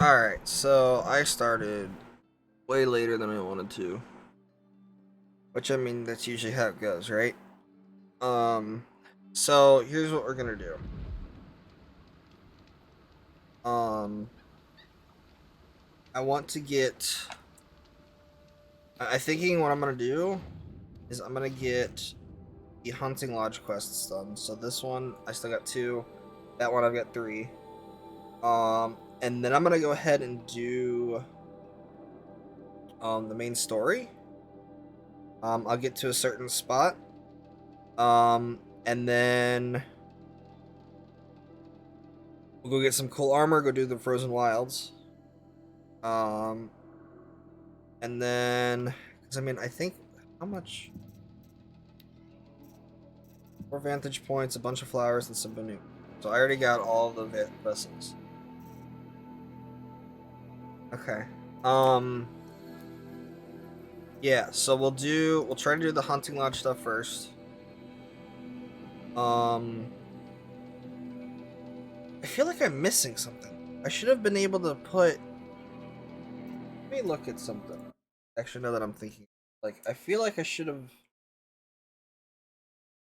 Alright, so I started way later than I wanted to. Which, I mean, that's usually how it goes, right? Um, so here's what we're gonna do. Um, I want to get. I thinking what I'm gonna do is I'm gonna get the hunting lodge quests done. So this one I still got two. That one I've got three. And then I'm gonna go ahead and do the main story. I'll get to a certain spot. And then we'll go get some cool armor, go do the Frozen Wilds. Um, and then, because I mean, I think, how much? 4 vantage points, a bunch of flowers, and some Banu. So I already got all the vessels. Okay. Yeah, so we'll try to do the hunting lodge stuff first. I feel like I'm missing something. I should have been able to put. Let me look at something. Actually, now that I'm thinking, like, I feel like I should have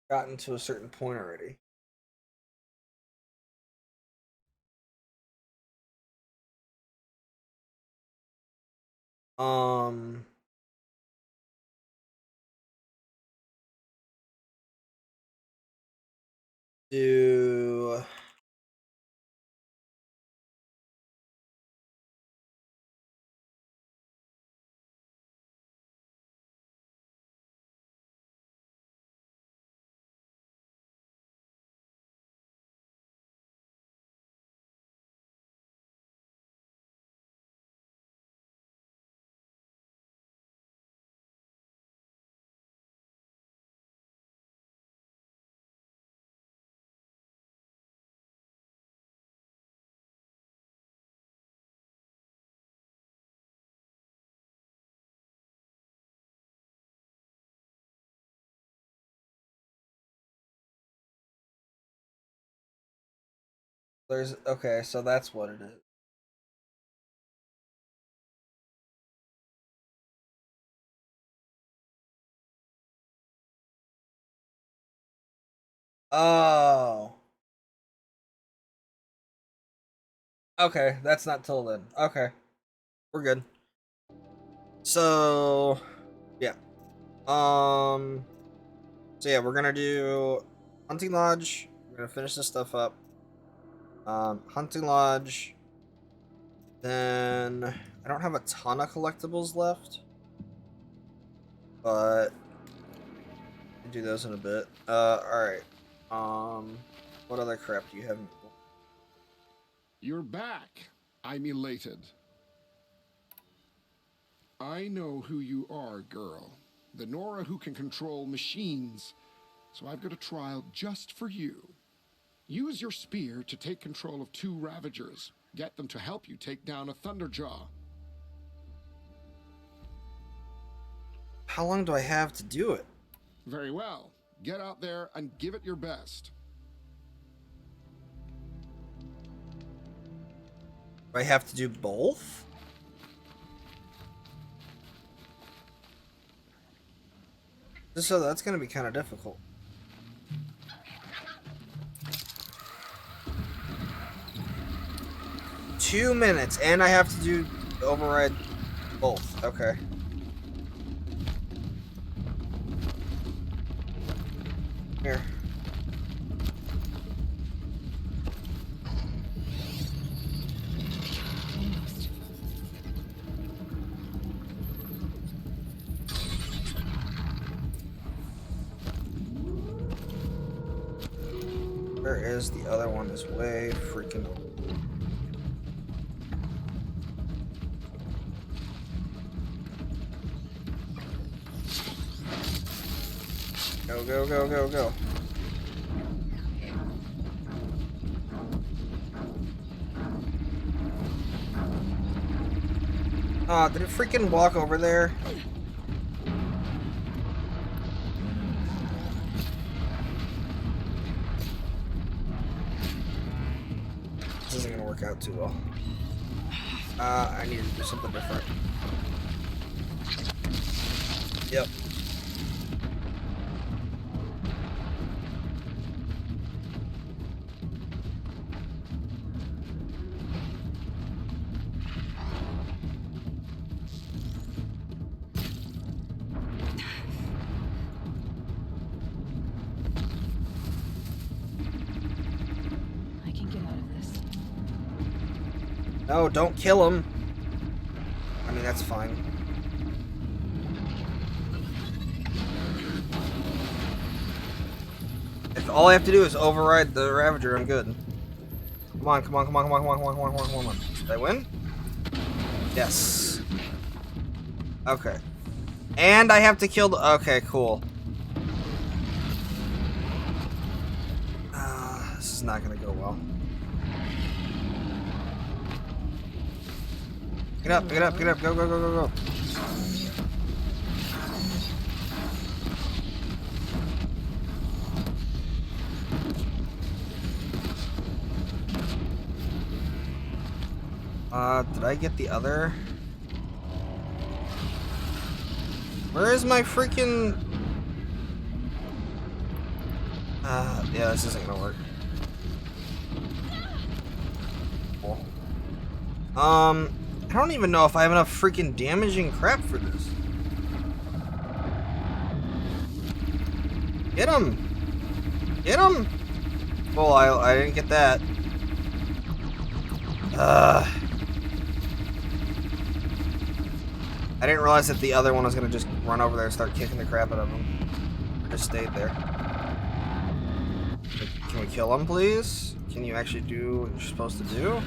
gotten to a certain point already. Um, do there's okay, so that's what it is. Oh, okay, that's not till then. Okay, we're good. So, yeah. Um, so yeah, we're gonna do hunting lodge. We're gonna finish this stuff up. Hunting lodge. Then I don't have a ton of collectibles left, but I'll do those in a bit. All right. What other crap do you have? You're back. I'm elated. I know who you are, girl. The Nora who can control machines. So I've got a trial just for you. Use your spear to take control of 2 Ravagers. Get them to help you take down a Thunderjaw. How long do I have to do it? Very well. Get out there and give it your best. Do I have to do both? So that's gonna be kind of difficult. Two minutes, and I have to do override both. Okay. Here. Where is the other one? Is way freaking. Go, go, go, go, go. Aw, did it freaking walk over there? This isn't gonna work out too well. I need to do something different. Yep. I can get out of this. No, don't kill him. I mean, that's fine. If all I have to do is override the Ravager, I'm good. Come on, come on, come on, come on, come on, come on, come on, come on, come on. Did I win? Yes. Okay. And I have to kill the... Okay, cool. This is not gonna go well. Get up, get up, get up, go, go, go, go, go. Did I get the other? Where is my freaking... yeah, this isn't gonna work. Cool. I don't even know if I have enough freaking damaging crap for this. Get him! Get him! Oh, I didn't get that. I didn't realize that the other one was gonna just run over there and start kicking the crap out of him. Or just stayed there. Can we kill him, please? Can you actually do what you're supposed to do?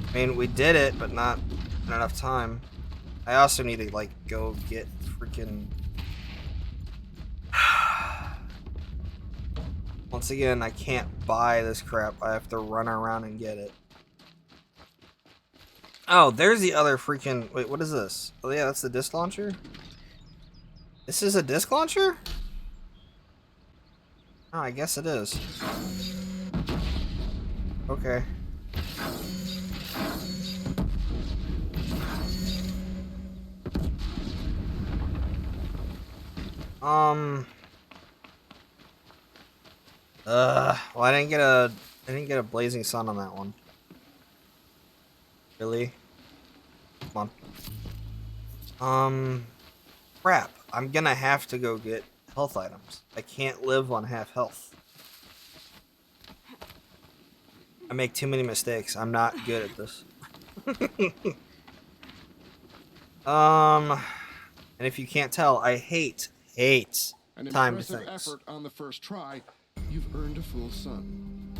I mean, we did it, but not in enough time. I also need to, like, go get freaking... Once again, I can't buy this crap. I have to run around and get it. Oh, there's the other freaking... Wait, what is this? Oh, yeah, that's the disc launcher? This is a disc launcher? Oh, I guess it is. Okay. Well, I didn't get a blazing sun on that one. Really? Come on. Crap. I'm gonna have to go get health items. I can't live on half health. I make too many mistakes. I'm not good at this. And if you can't tell, I hate An timed impressive things. effort on the first try. You've earned a full sun.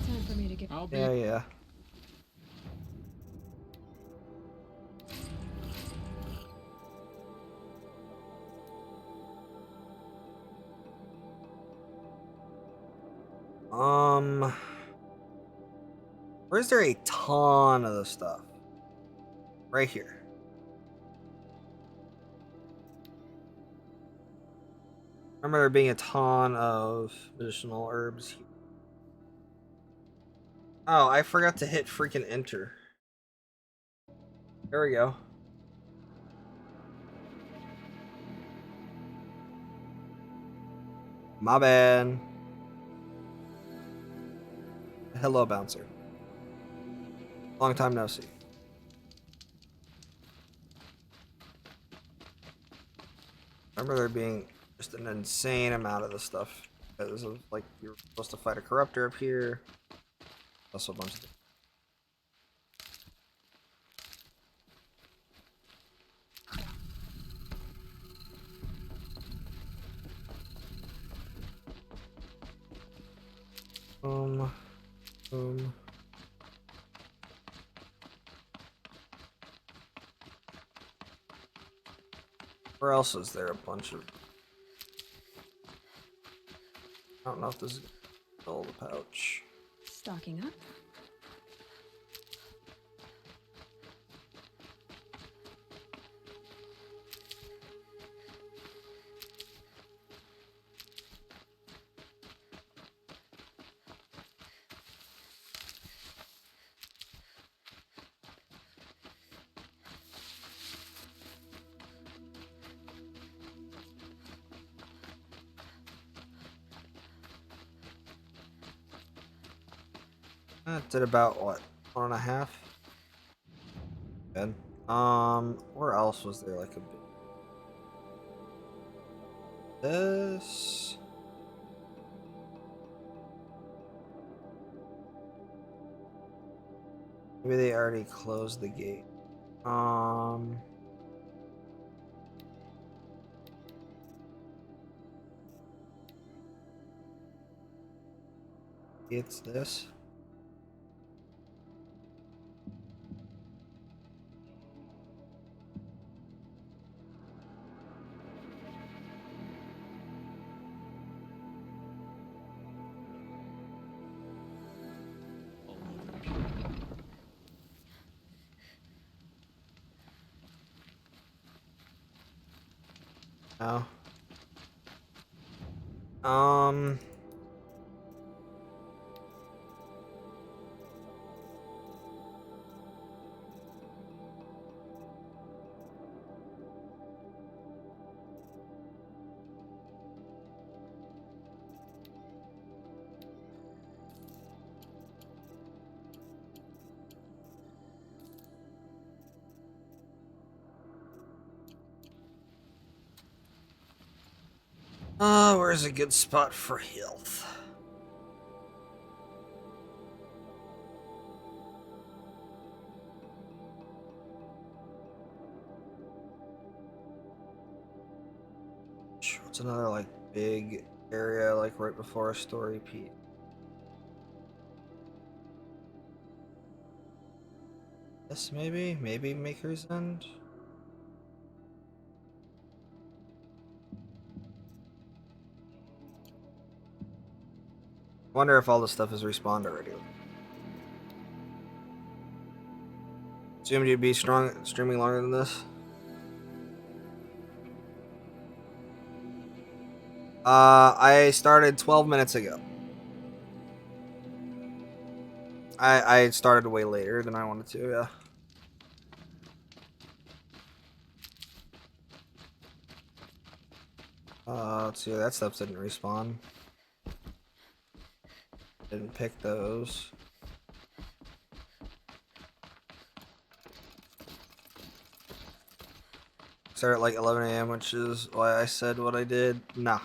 Time for me to get. I'll be. Yeah. Where's there a ton of this stuff? Right here. Remember there being a ton of medicinal herbs here. Oh, I forgot to hit freaking enter. There we go. My bad. Hello, bouncer. Long time no see. Remember there being just an insane amount of this stuff. Because of, like, you're supposed to fight a corruptor up here. Also a bunch of... Where else is there a bunch of... I don't know if this is... Fill the pouch. Stocking up. That did about what? 1.5? Good. Where else was there like a bit? This. Maybe they already closed the gate. It's this. No. Um. Where's a good spot for health? What's another like big area like right before a story piece? This maybe Maker's End. Wonder if all this stuff is respawned already. Assumed you'd be streaming longer than this. I started 12 minutes ago. I started way later than I wanted to, yeah. Let's see, that stuff didn't respawn. Didn't pick those. Started at like 11 a.m., which is why I said what I did. Nah,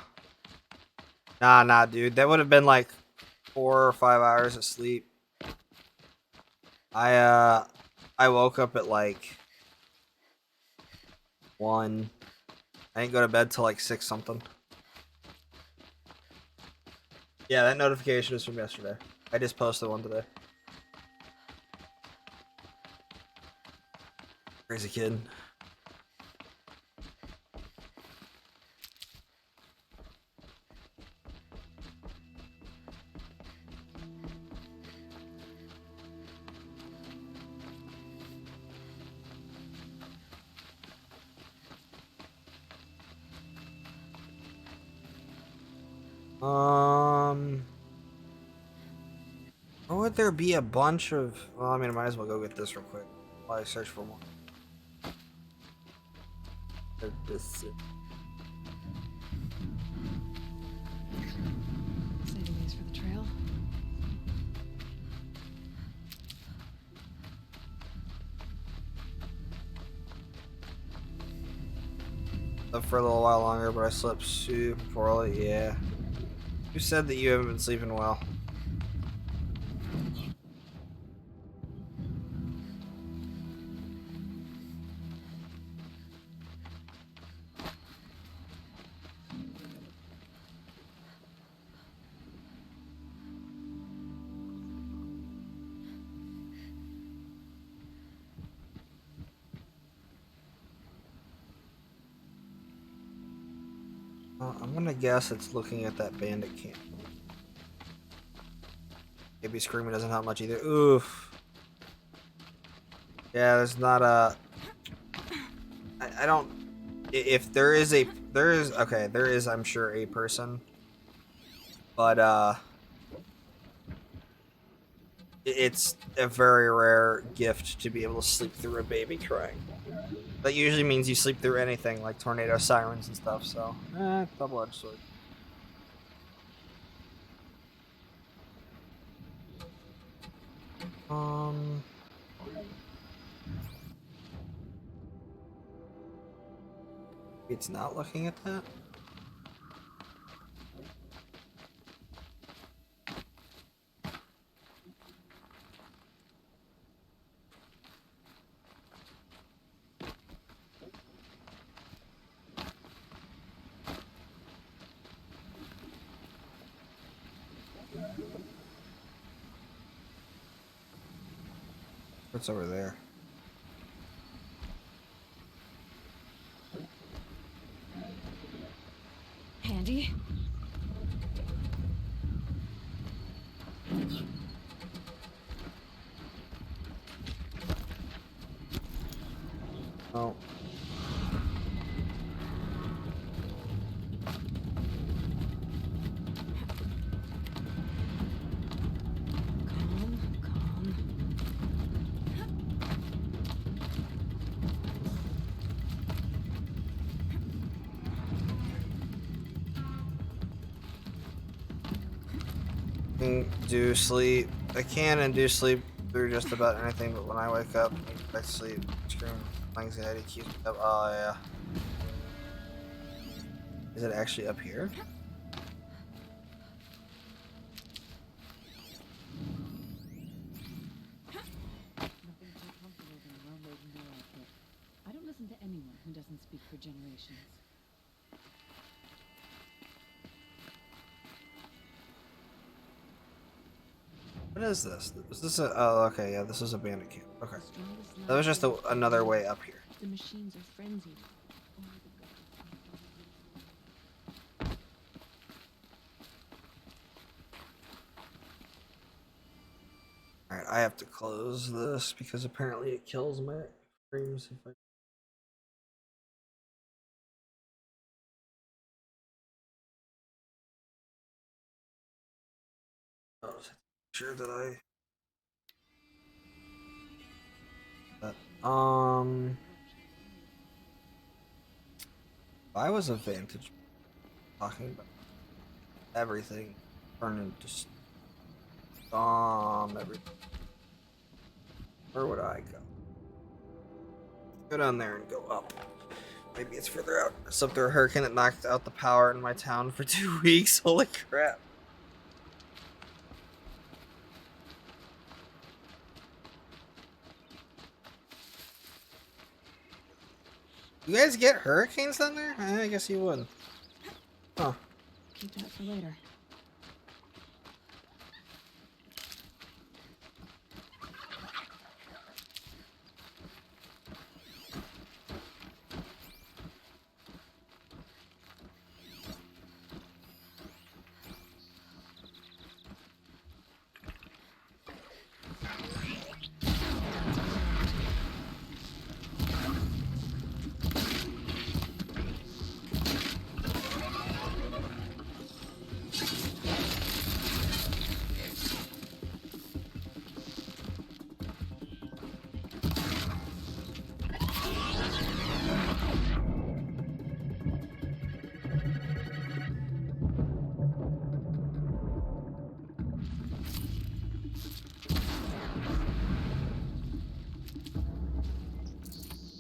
dude. That would have been like 4 or 5 hours of sleep. I woke up at like 1. I didn't go to bed till like 6 something. Yeah, that notification is from yesterday. I just posted one today. Crazy kid. Or would there be a bunch of... Well, I mean, I might as well go get this real quick while I search for more. Saving these for the trail. Slept for a little while longer, but I slept super poorly. Yeah. You said that you haven't been sleeping well. I'm gonna guess it's looking at that bandit camp. Maybe screaming doesn't help much either. Oof. Yeah, there's not a... I don't... If there is a... There is... Okay, there is, I'm sure, a person. But, it's a very rare gift to be able to sleep through a baby crying. That usually means you sleep through anything, like tornado sirens and stuff, so... double-edged sword. Um. It's not looking at that. What's over there? Handy? Oh. Calm, calm. Do sleep. I can and do sleep through just about anything, but when I wake up, I sleep. Scream anxiety keeps me up. Oh yeah. Is it actually up here? Nothing too comfortable than a well-made neural kit. I don't listen to anyone who doesn't speak for generations. What is this? Is this a? Oh, okay, yeah. This is a bandit camp. Okay, The strongest that was just life another way up here. The machines are frenzied. Only the All right, I have to close this because apparently it kills my frames if I. Oh, sure that I. If I was a vantage talking about everything, turn into everything. Where would I go? Go down there and go up. Maybe it's further out. It's up there a hurricane that knocked out the power in my town for 2 weeks. Holy crap. You guys get hurricanes down there? I guess you would. Huh. keep that for later.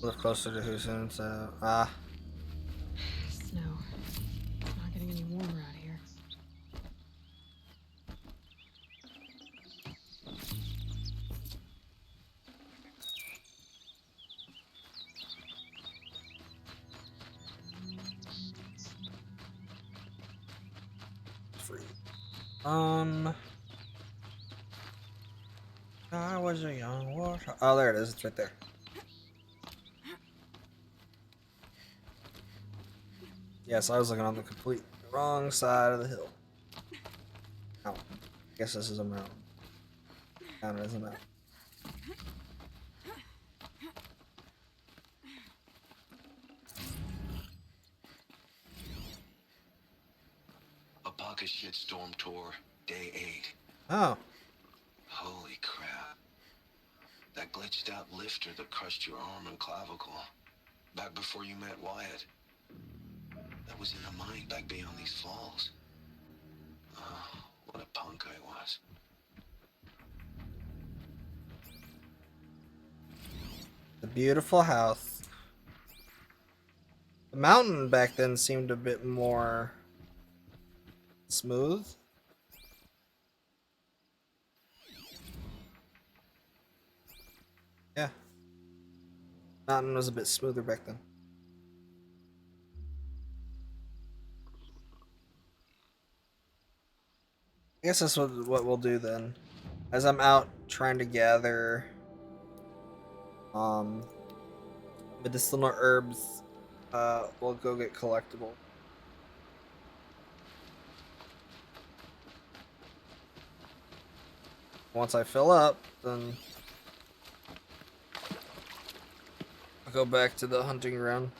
Live closer to Houston, so Snow. It's not getting any warmer out here. free. I was a young warrior. Oh, there it is. It's right there. Yes, I was looking on the complete wrong side of the hill. Oh, I guess this is a mountain. Down it is a mountain. A pocket shitstorm tour, day 8. Oh, Holy crap. That glitched out lifter that crushed your arm and clavicle. Back before you met Wyatt. That was in a mine back beyond these falls. Oh, what a punk I was. beautiful house. The mountain back then seemed a bit more smooth. Yeah. Mountain was a bit smoother back then. I guess that's what we'll do then. As I'm out trying to gather medicinal herbs, we'll go get collectible. Once I fill up, then I'll go back to the hunting ground.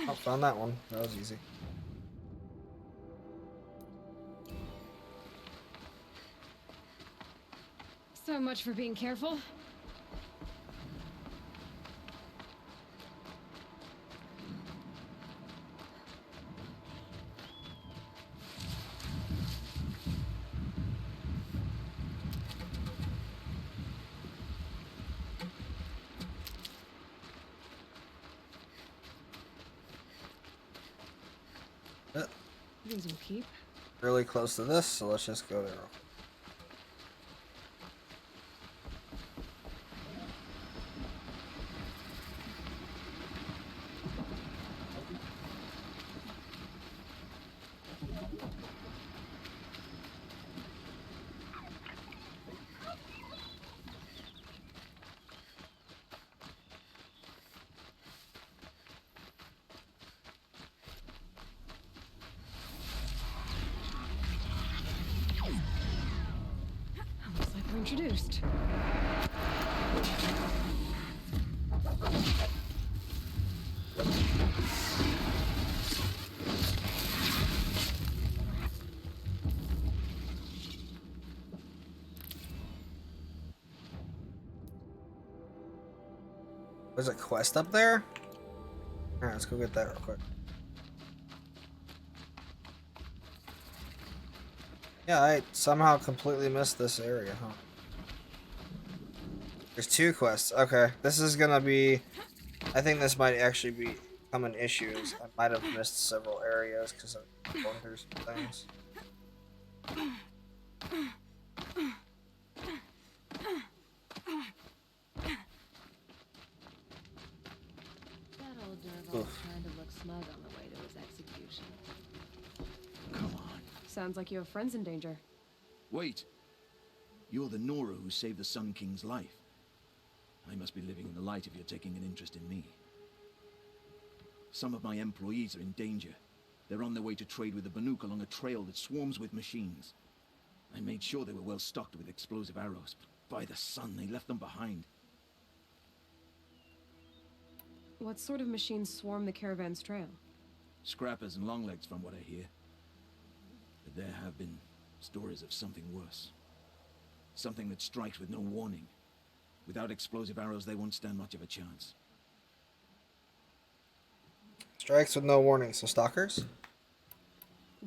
Oh, found that one. That was easy. So much for being careful. These will keep. Really close to this, so let's just go there. Looks like we're introduced. There's a quest up there? Alright, let's go get that real quick. Yeah, I somehow completely missed this area, huh? There's 2 quests. Okay, this is gonna be... I think this might actually become an issue. I might have missed several areas because I'm going through some things. That old Dervahl's Oof. trying to look smug on the way to his execution. Come on. Sounds like you have friends in danger. Wait. You're the Nora who saved the Sun King's life. I must be living in the light if you're taking an interest in me. Some of my employees are in danger. They're on their way to trade with the Banuk along a trail that swarms with machines. I made sure they were well stocked with explosive arrows, but by the sun, they left them behind. What sort of machines swarm the caravan's trail? Scrappers and longlegs, from what I hear. But there have been stories of something worse. Something that strikes with no warning. Without explosive arrows, they won't stand much of a chance. Strikes with no warning, so stalkers?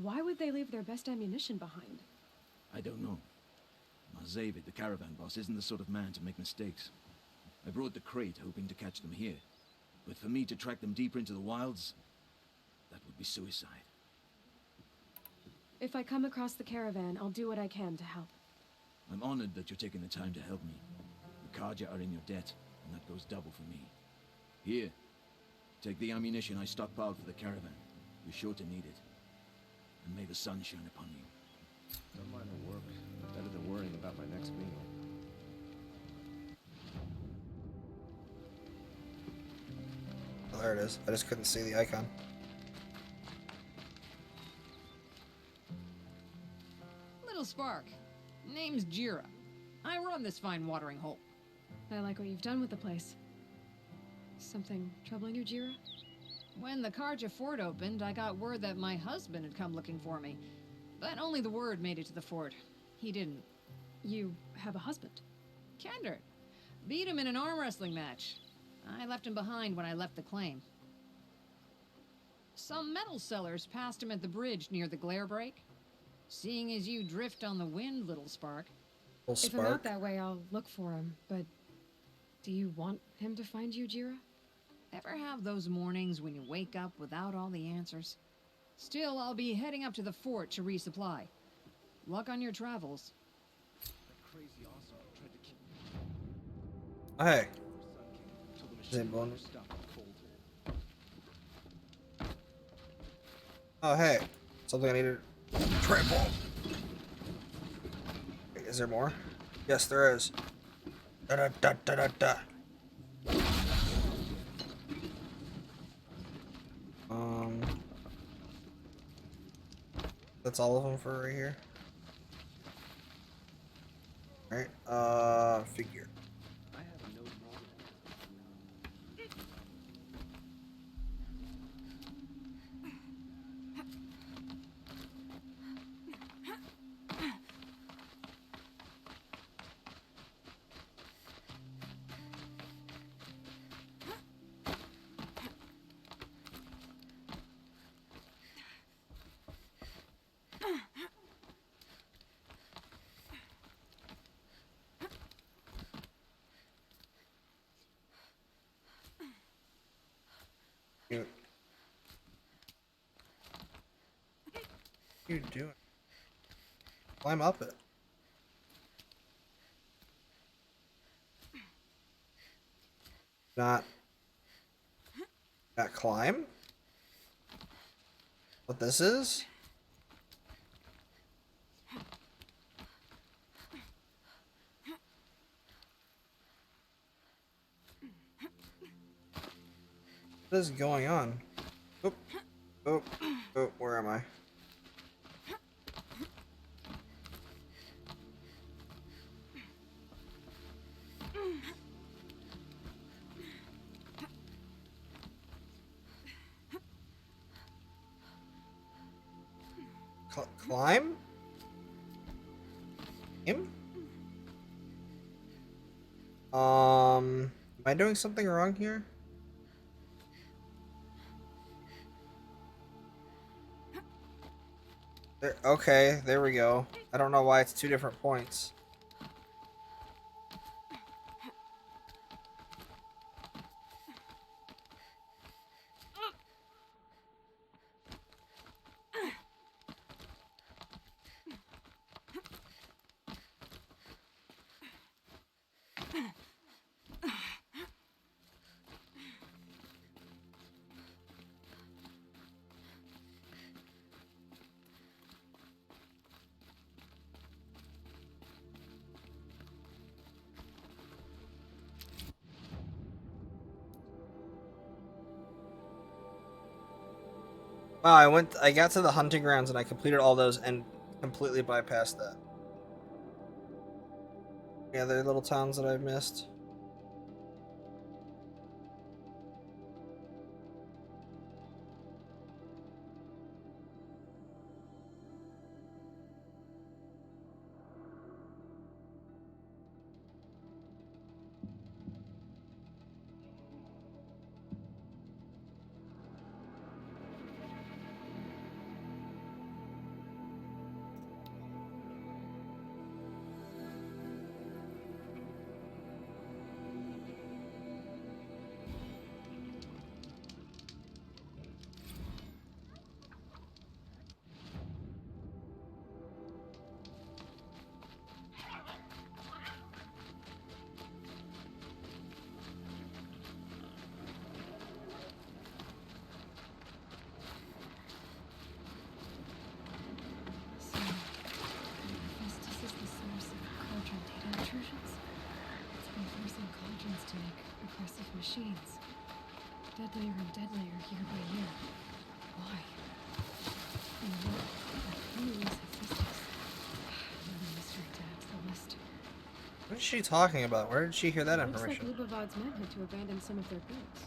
Why would they leave their best ammunition behind? I don't know. Mazevid, the caravan boss, isn't the sort of man to make mistakes. I brought the crate hoping to catch them here. But for me to track them deeper into the wilds, that would be suicide. If I come across the caravan, I'll do what I can to help. I'm honored that you're taking the time to help me. The Karja are in your debt, and that goes double for me. Here, take the ammunition I stockpiled for the caravan. You're sure to need it. And may the sun shine upon you. Don't mind the work. Better than worrying about my next meal. Oh, there it is. I just couldn't see the icon. Little spark. Name's Jira. I run this fine watering hole. I like what you've done with the place. Something troubling you, Jira? When the Karja fort opened, I got word that my husband had come looking for me. But only the word made it to the fort. He didn't. You have a husband? Kender. Beat him in an arm wrestling match. I left him behind when I left the claim. Some metal sellers passed him at the bridge near the glare break. Seeing as you drift on the wind, little spark. Little If I'm out spark. that way, I'll look for him, but do you want him to find you, Jira? Ever have those mornings when you wake up without all the answers? Still, I'll be heading up to the fort to resupply. Luck on your travels. Oh, hey. Is it bonus? Oh, hey. Something I needed. Trample. Wait, is there more? Yes, there is. Da da da da da da. That's all of them for right here. Alright, figure. What are you doing? Climb up it. Not climb? What this is? What is going on? Oh, oh, oh, where am I? Climb? Him? Am I doing something wrong here? There, okay, there we go. I don't know why it's 2 different points. Wow, I got to the hunting grounds and I completed all those and completely bypassed that. Yeah, there are little towns that I've missed. So, Hephaestus is the source of cauldron data intrusions. It's been forcing cauldrons to make aggressive machines. Deadlier and deadlier year by year. Why? And who is Hephaestus? Another mystery to add to the list. What is she talking about? Where did she hear that Looks like information? Lubavad's men had to abandon some of their goods.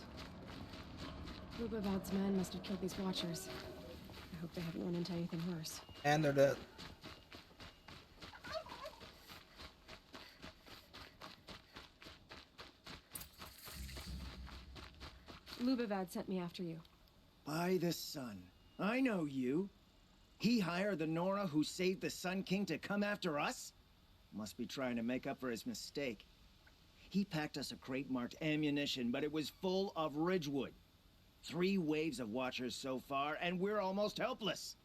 Lubavad's men must have killed these watchers. I hope they haven't run into anything worse. And they're dead. Lubavad sent me after you. By the sun. I know you. He hired the Nora who saved the Sun King to come after us? Must be trying to make up for his mistake. He packed us a crate marked ammunition, but it was full of Ridgewood. 3 waves of Watchers so far, and we're almost helpless.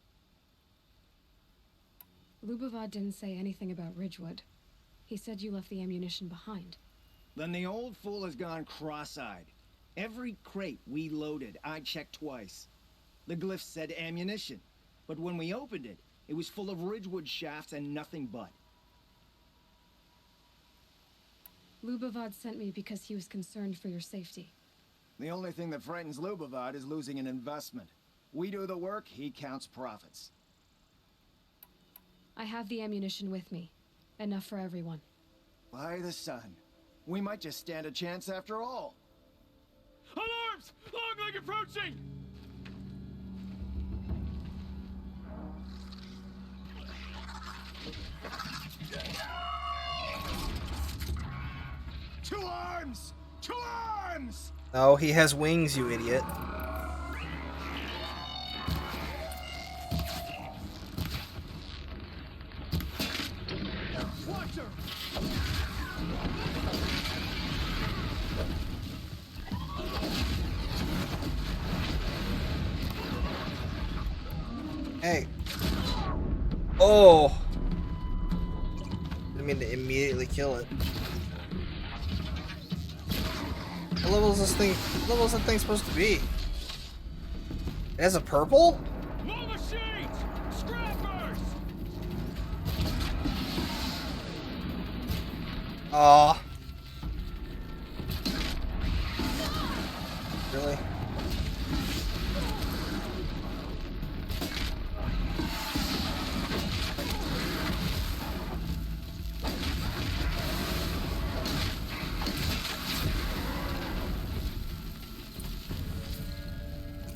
Lubavad didn't say anything about Ridgewood. He said you left the ammunition behind. Then the old fool has gone cross-eyed. Every crate we loaded, I checked twice. The glyph said ammunition, but when we opened it, it was full of Ridgewood shafts and nothing but. Lubavad sent me because he was concerned for your safety. The only thing that frightens Lubavad is losing an investment. We do the work, he counts profits. I have the ammunition with me. Enough for everyone. By the sun. We might just stand a chance after all. Alarms! Longleg approaching! Two arms! Two arms! No, he has wings, you idiot. Watcher! Hey. Oh. Didn't mean to immediately kill it. What level is this thing? What level is that thing supposed to be? It has a purple? More machines! Scrappers! Aw. Really?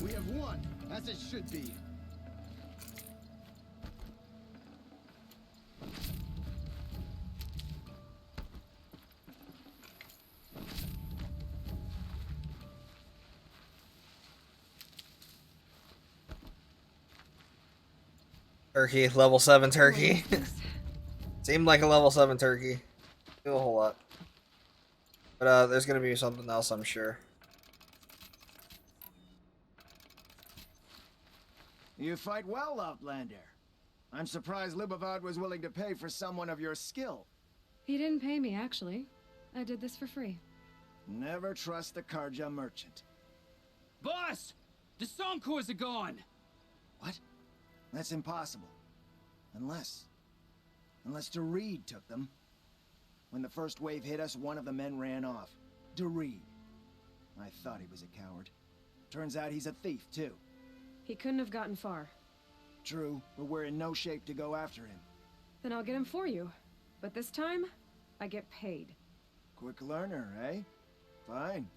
We have won, as it should be. Turkey, level 7 turkey. Seemed like a level 7 turkey. Do a whole lot. But there's gonna be something else, I'm sure. You fight well, Outlander. I'm surprised Lubavad was willing to pay for someone of your skill. He didn't pay me, actually. I did this for free. Never trust the Karja merchant. Boss! The Sonkors are gone! What? That's impossible. Unless Doreed took them. When the first wave hit us, one of the men ran off. Doreed. I thought he was a coward. Turns out he's a thief, too. He couldn't have gotten far. True, but we're in no shape to go after him. Then I'll get him for you. But this time, I get paid. Quick learner, eh? Fine.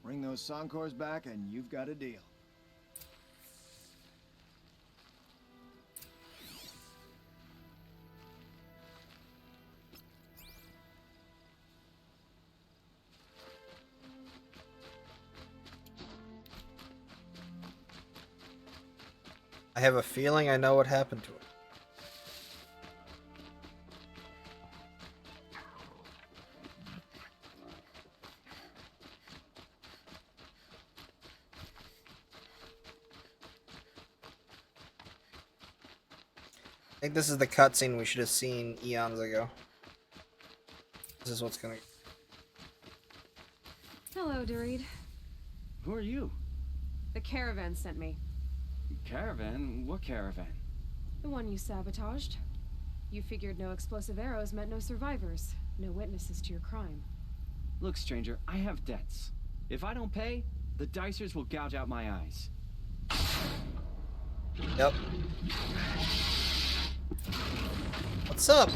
Bring those Sonkors back and you've got a deal. I have a feeling I know what happened to him. I think this is the cutscene we should have seen eons ago. This is what's gonna... Hello, Doreed. Who are you? The caravan sent me. Caravan? What caravan? The one you sabotaged. You figured no explosive arrows meant no survivors, no witnesses to your crime. Look, stranger, I have debts. If I don't pay, the Dicers will gouge out my eyes. Yep. What's up?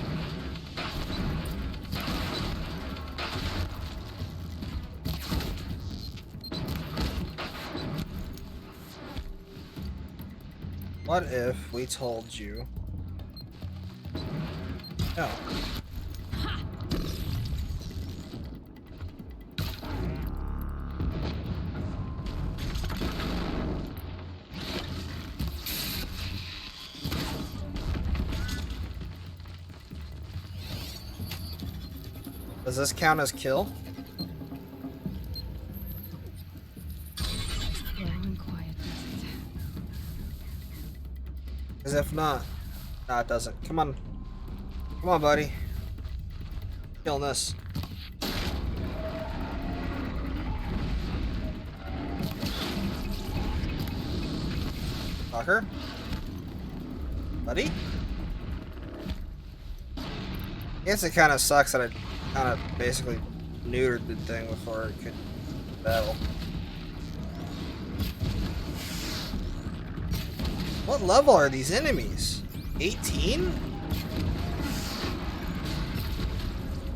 What if we told you? No. Does this count as kill? Slow and quiet, does it? Because if not, nah, it doesn't. Come on. Come on, buddy. Killing this. Fucker. Buddy? I guess it kind of sucks that I kind of basically neutered the thing before it could battle. What level are these enemies? 18?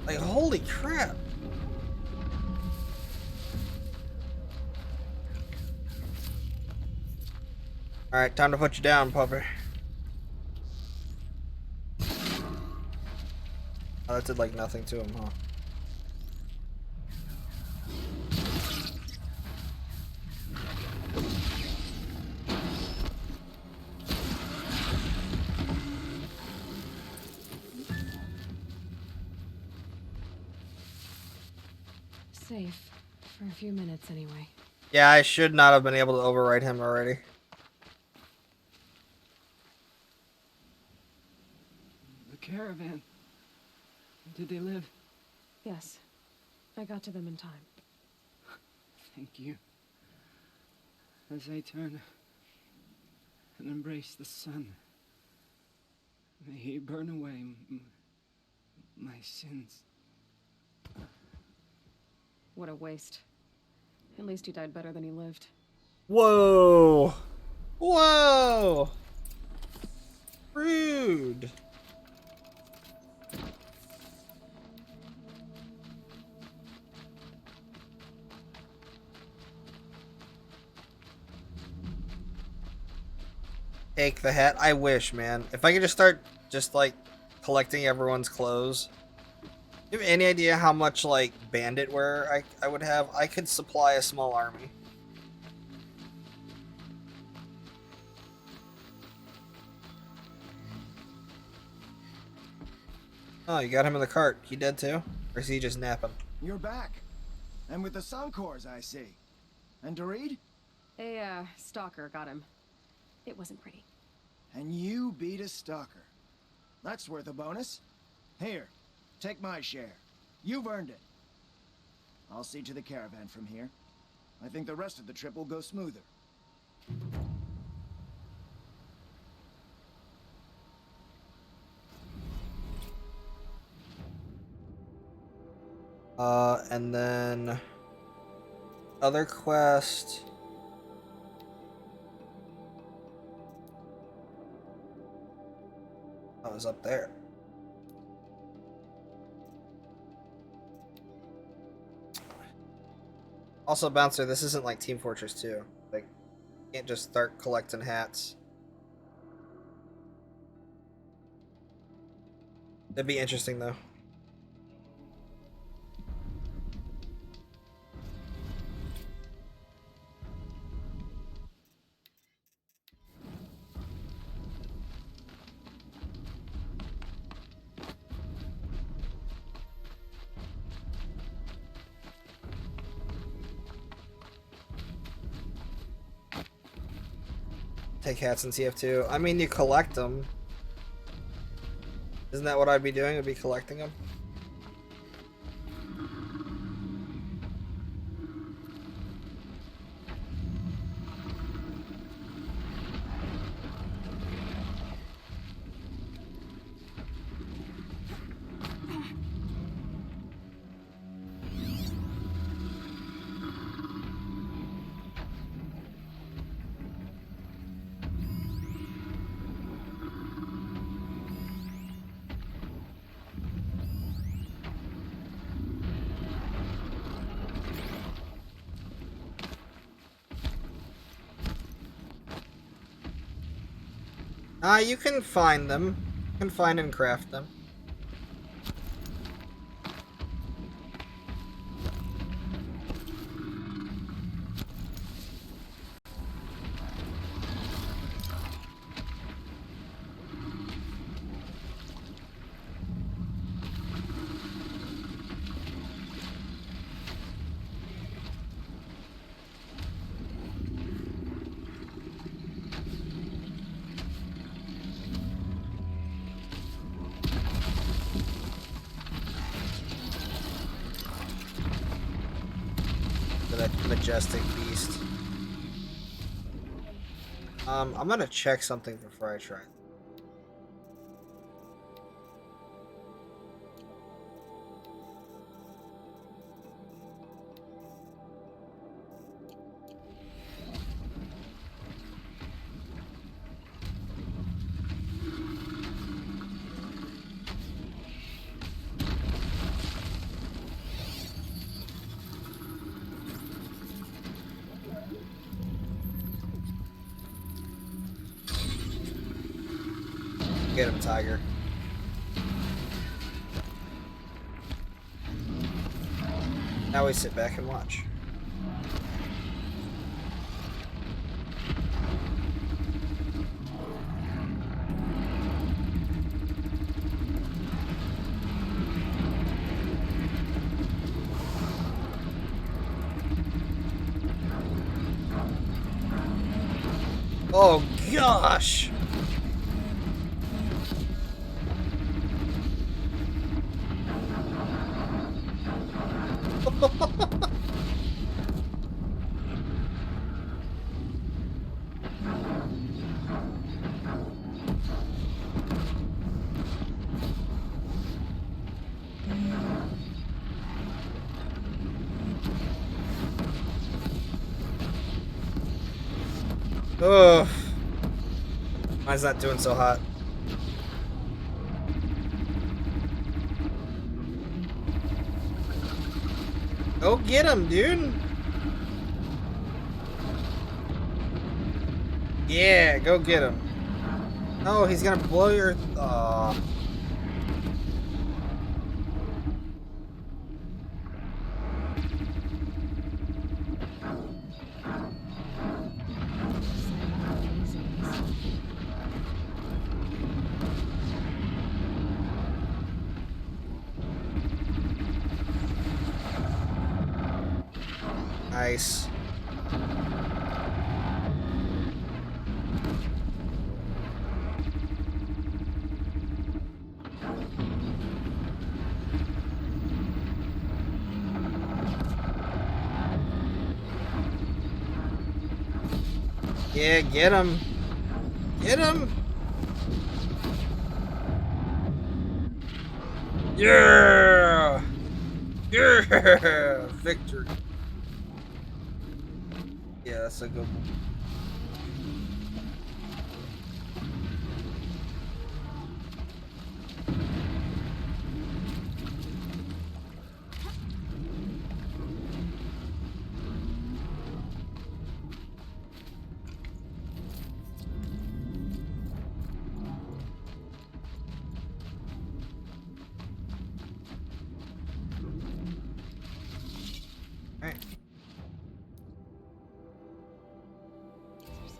Like, holy crap. Alright, time to put you down, puppy. Oh, that did like nothing to him, huh? Safe. For a few minutes, anyway. Yeah, I should not have been able to overwrite him already. The caravan. Did they live? Yes. I got to them in time. Thank you. As I turn and embrace the sun, may he burn away my sins. What a waste. At least he died better than he lived. Whoa! Whoa! Rude. Take the hat. I wish, man. If I could just start like collecting everyone's clothes. Do you have any idea how much like bandit wear I would have? I could supply a small army. Oh, you got him in the cart. He dead too? Or is he just napping? You're back. And with the Suncors, I see. And Doreed? A, stalker got him. It wasn't pretty. And you beat a stalker. That's worth a bonus. Here, take my share. You've earned it. I'll see to the caravan from here. I think the rest of the trip will go smoother. And then other quest. I was up there. Also, Bouncer, this isn't like Team Fortress 2. Like, you can't just start collecting hats. That'd be interesting, though. Take hats in TF2. I mean, you collect them. Isn't that what I'd be doing? I'd be collecting them. You can find them. You can find and craft them. for that majestic beast. I'm gonna check something before I try. Get him, Tiger. Now we sit back and watch. Oh gosh! Ugh. Mine's not doing so hot. Go get him, dude. Yeah, go get him. Oh, he's gonna blow your... Aw. Nice. Yeah, get him. Get him. Yeah. Yeah. Victory. Yeah, that's a good one. Alright.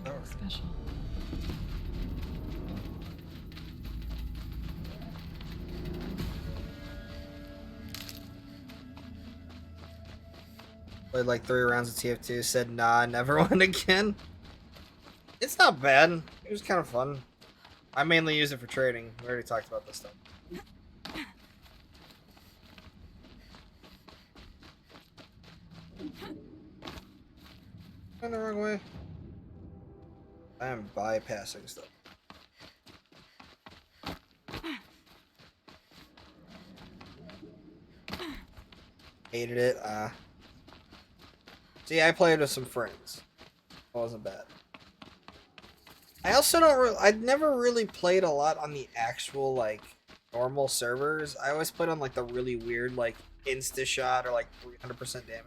Something special. Played like 3 rounds of TF2, said nah, never won again. It's not bad. It was kind of fun. I mainly use it for trading. We already talked about this stuff. Going the wrong way. I am bypassing stuff. Hated it. See, I played with some friends. It wasn't bad. I also don't. I'd never really played a lot on the actual like normal servers. I always played on like the really weird like insta shot or like 300% damage.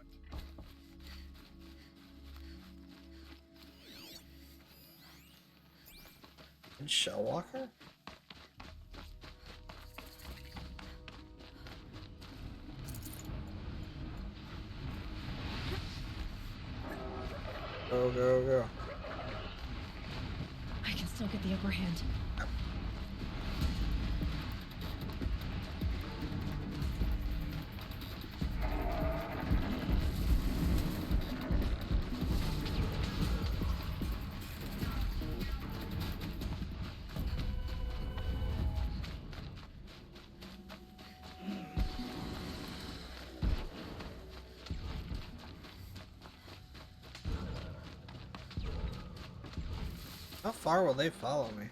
And Shell Walker? Go, go, go. I can still get the upper hand. How far will they follow me?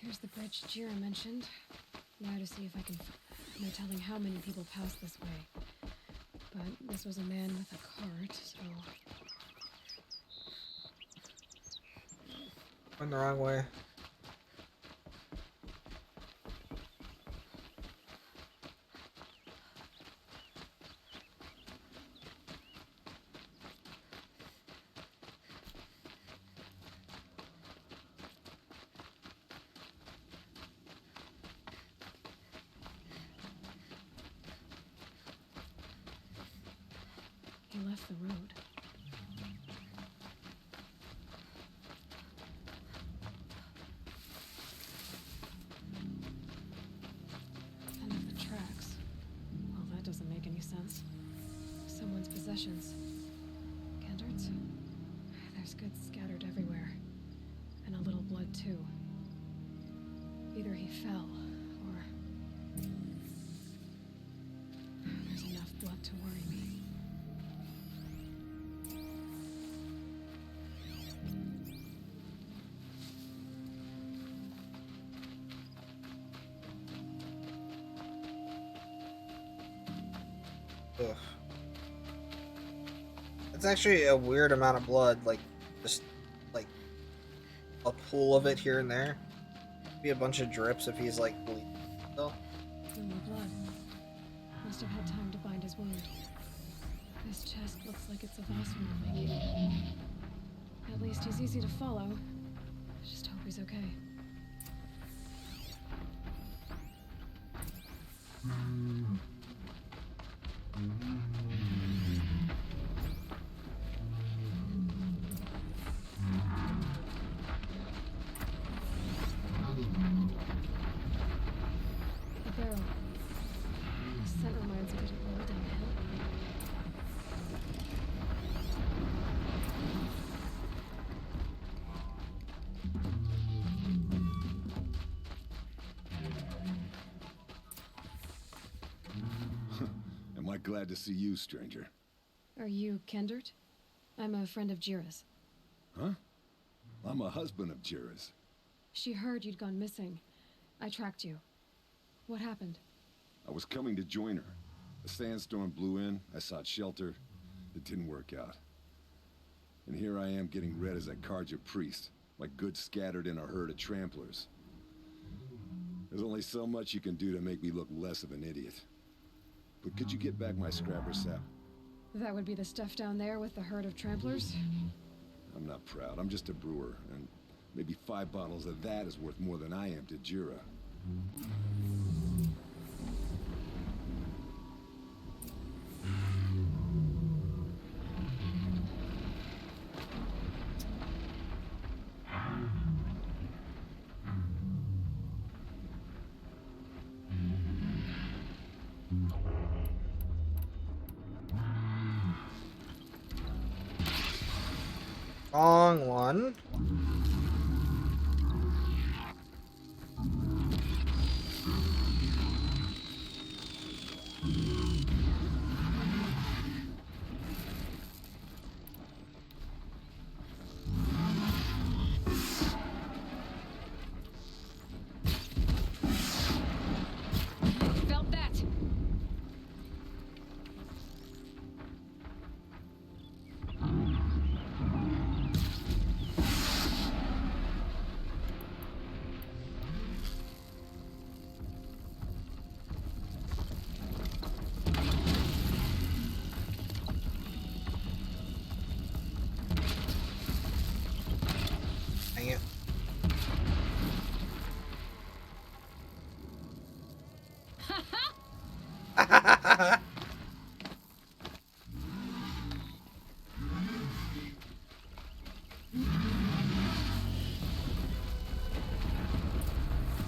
Here's the bridge Jira mentioned. Now to see if I can... No telling how many people pass this way. But this was a man with a cart, so... Went the wrong way. He left the road. And of the tracks. Well, that doesn't make any sense. Someone's possessions. Kendard's? There's goods scattered everywhere. And a little blood, too. Either he fell, or... There's enough blood to worry me. Ugh. It's actually a weird amount of blood, like, just, like, a pool of it here and there. Be a bunch of drips if he's, like, bleeding still. No more blood. Must have had time to bind his wound. This chest looks like it's of Osmond making. At least he's easy to follow. I just hope he's okay. A barrel. The scent reminds me of an old downhill. Am I glad to see you, stranger? Are you Kendard? I'm a friend of Jira's. Huh? I'm a husband of Jira's. She heard you'd gone missing. I tracked you. What happened? I was coming to join her. A sandstorm blew in, I sought shelter. It didn't work out. And here I am getting read as a Karja priest, my goods scattered in a herd of tramplers. There's only so much you can do to make me look less of an idiot. But could you get back my scrapper sap? That would be the stuff down there with the herd of tramplers? I'm not proud, I'm just a brewer, and maybe 5 bottles of that is worth more than I am to Jira. Wrong one. Felt that! Dang it.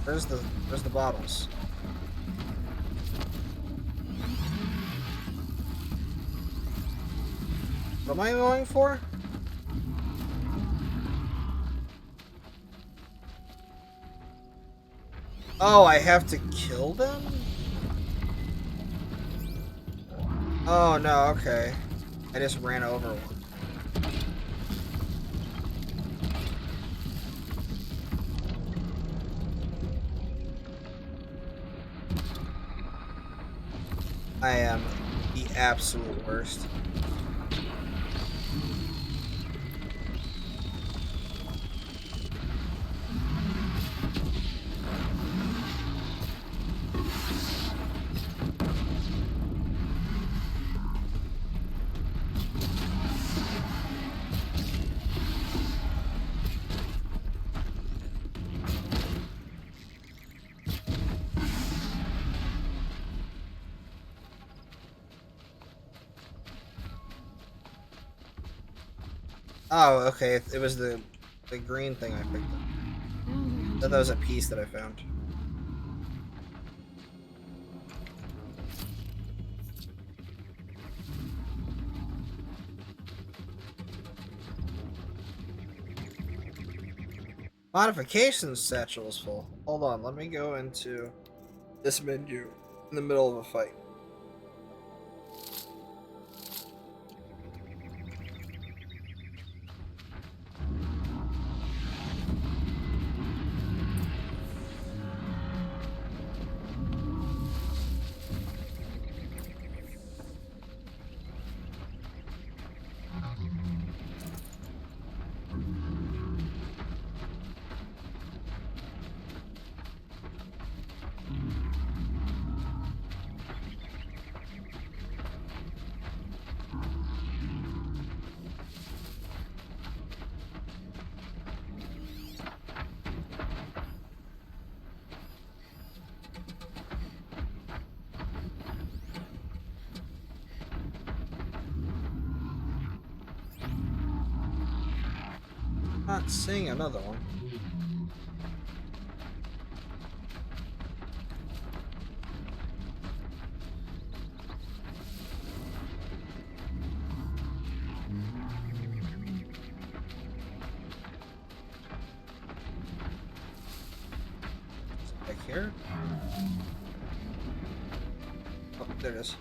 Where's the bottles? What am I going for? Oh, I have to kill them? Oh no, okay. I just ran over one. I am the absolute worst. Oh, okay. It was the green thing I picked up. I thought that was a piece that I found. Modifications satchel is full. Hold on, let me go into this menu in the middle of a fight. Not seeing another one. Back here. Oh, there it is.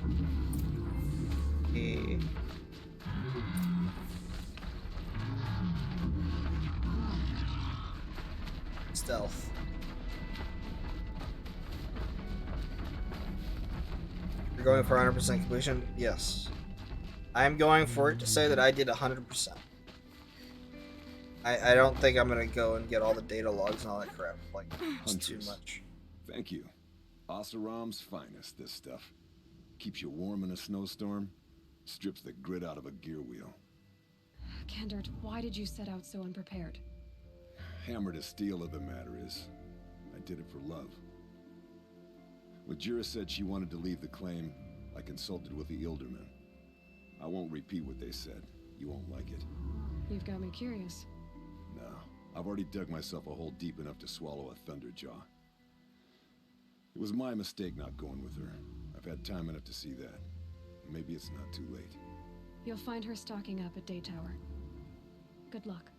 Okay. Stealth. You're going for 100% completion? Yes. I'm going for it to say that I did 100%. I don't think I'm gonna go and get all the data logs and all that crap. Like, it's too much. Thank you. Oseram's finest, this stuff. Keeps you warm in a snowstorm, strips the grit out of a gear wheel. Kendert, why did you set out so unprepared? Hammer to steel of the matter is, I did it for love. When Jira said she wanted to leave the claim, I consulted with the Ilderman. I won't repeat what they said. You won't like it. You've got me curious. No, I've already dug myself a hole deep enough to swallow a thunderjaw. It was my mistake not going with her. I've had time enough to see that. Maybe it's not too late. You'll find her stocking up at Day Tower. Good luck.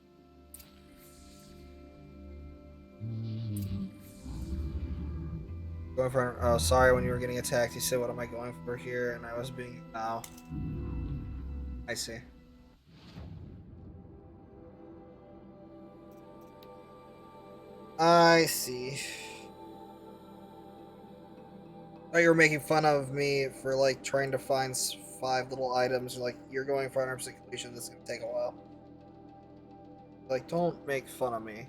Going for, oh, sorry, when you were getting attacked, you said, what am I going for here? And I was being, oh. I see. I see. Oh, you were making fun of me for, like, trying to find 5 little items. You're like, you're going for 100% completion, this is gonna take a while. Like, don't make fun of me.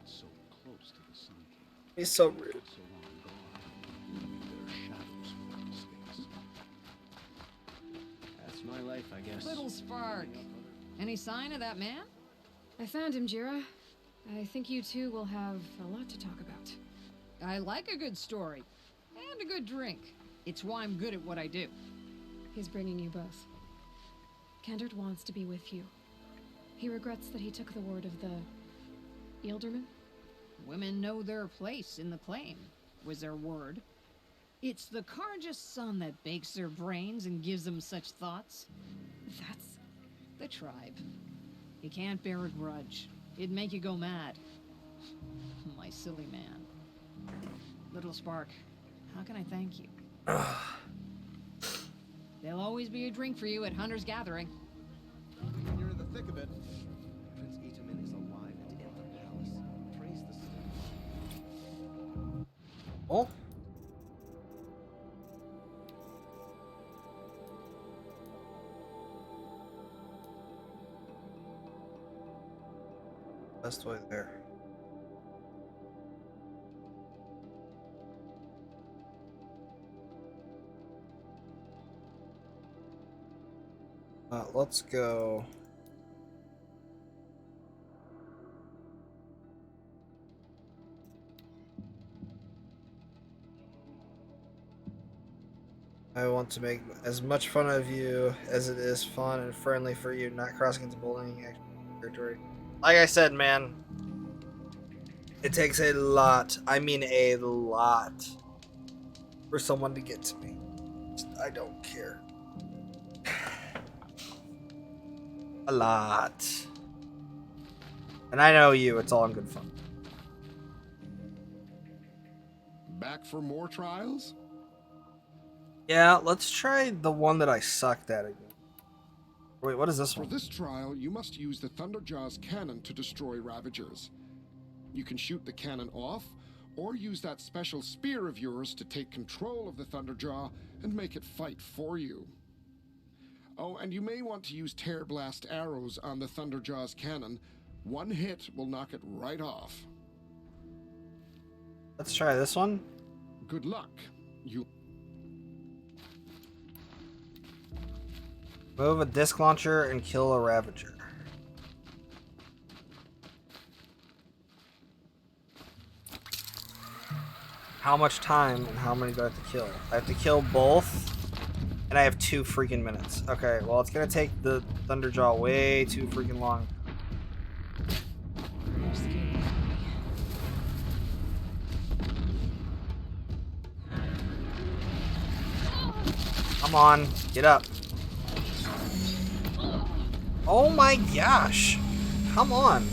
So close to the Sun King. He's so rude. So long gone. Their shadows were mistakes. That's my life, I guess. Little Spark. Any sign of that man? I found him, Jira. I think you two will have a lot to talk about. I like a good story. And a good drink. It's why I'm good at what I do. He's bringing you both. Kendert wants to be with you. He regrets that he took the word of the Ilderman. Women know their place in the claim, was their word. It's the Karja's son that bakes their brains and gives them such thoughts. That's the tribe. You can't bear a grudge. It'd make you go mad. My silly man. Little Spark, how can I thank you? There'll always be a drink for you at Hunter's Gathering. thick of it. Prince Itamin is alive and in the palace. Praise the stars. Oh. Best way there. Let's go. I want to make as much fun of you as it is fun and friendly for you, not crossing into bullying territory. Like I said, man, it takes a lot, I mean a lot, for someone to get to me. I don't care. A lot. And I know you, it's all in good fun. Back for more trials? Yeah, let's try the one that I sucked at again. Wait, what is this one? For this trial, you must use the Thunderjaw's cannon to destroy Ravagers. You can shoot the cannon off, or use that special spear of yours to take control of the Thunderjaw and make it fight for you. Oh, and you may want to use Tear Blast arrows on the Thunderjaw's cannon. One hit will knock it right off. Let's try this one. Good luck. You move a disc launcher and kill a Ravager. How much time and how many do I have to kill? I have to kill both, and I have 2 freaking minutes. Okay, well, it's gonna take the Thunderjaw way too freaking long. Come on, get up. Oh my gosh. Come on.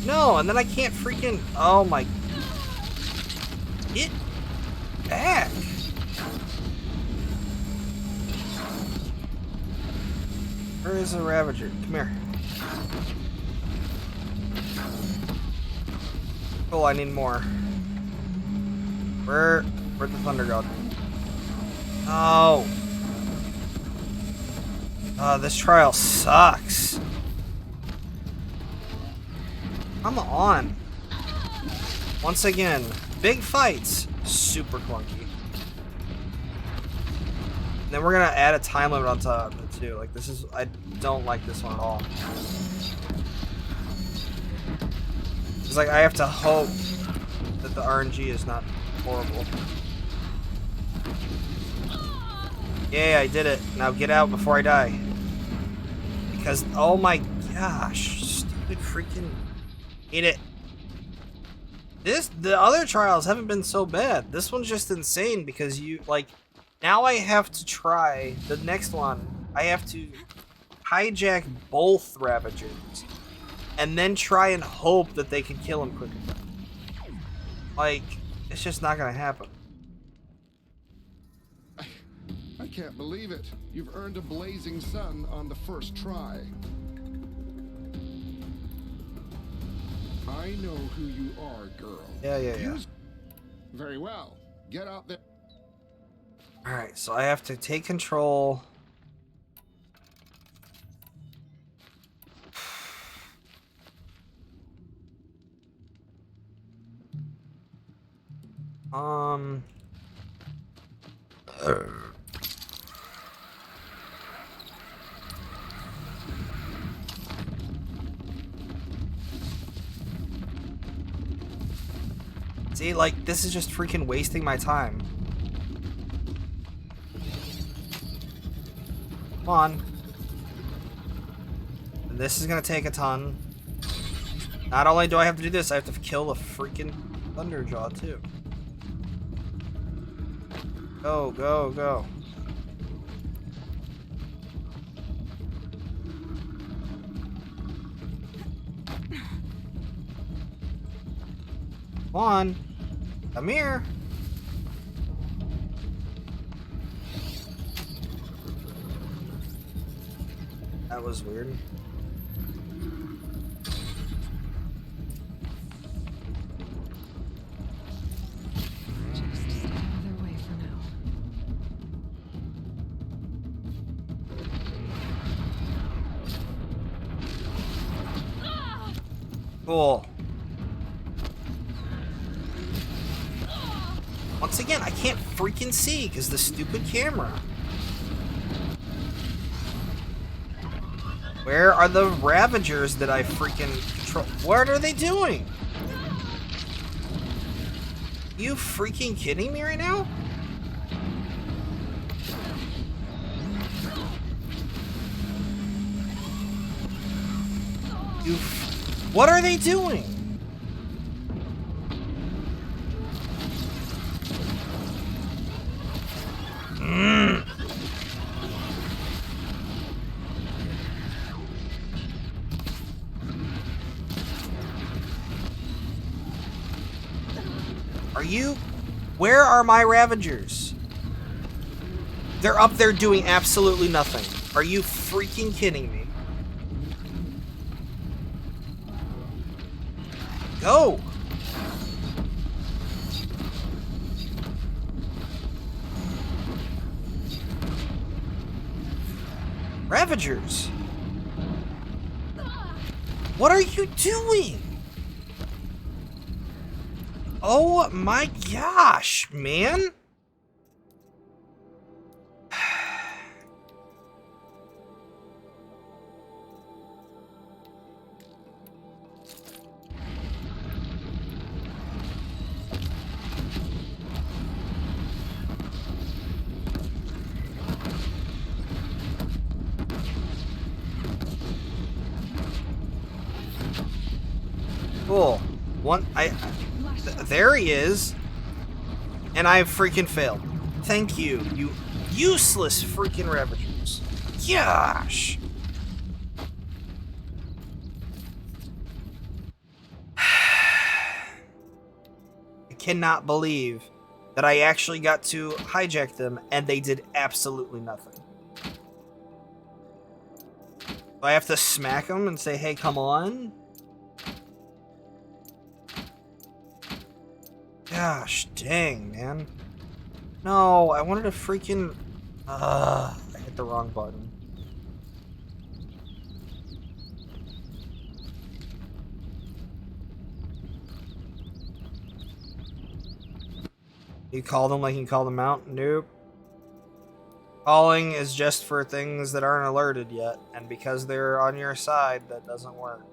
No, and then I can't freaking... Oh my... Get back. Where is the Ravager? Come here. Oh, I need more. Where'd the Thunder go? Oh. This trial sucks. Come on. Once again, big fights, super clunky. And then we're gonna add a time limit on top of it too. Like this is, I don't like this one at all. It's like I have to hope that the RNG is not horrible. Yeah, I did it. Now get out before I die. Because, oh my gosh, stupid freaking... Hate it. The other trials haven't been so bad. This one's just insane because you, like, now I have to try the next one. I have to hijack both Ravagers and then try and hope that they can kill him quicker. Like, it's just not gonna happen. I can't believe it. You've earned a blazing sun on the first try. I know who you are, girl. Yeah. Very well. Get out there. Alright, so I have to take control. See, like, this is just freaking wasting my time. Come on. This is gonna take a ton. Not only do I have to do this, I have to kill the freaking Thunderjaw too. Go, go, go. Come on. Come here. That was weird. Cool. Once again, I can't freaking see because the stupid camera. Where are the Ravagers that I freaking control? What are they doing? You freaking kidding me right now? What are they doing? Are you? Where are my Ravagers? They're up there doing absolutely nothing. Are you freaking kidding me? Go! Ravagers! What are you doing? Oh my gosh, man! Cool. There he is. And I freaking failed. Thank you, you useless freaking Ravagers. Gosh. I cannot believe that I actually got to hijack them and they did absolutely nothing. Do I have to smack them and say, hey, come on? Gosh, dang, man. No, I wanted to freaking... I hit the wrong button. You call them like you call them out? Nope. Calling is just for things that aren't alerted yet, and because they're on your side, that doesn't work.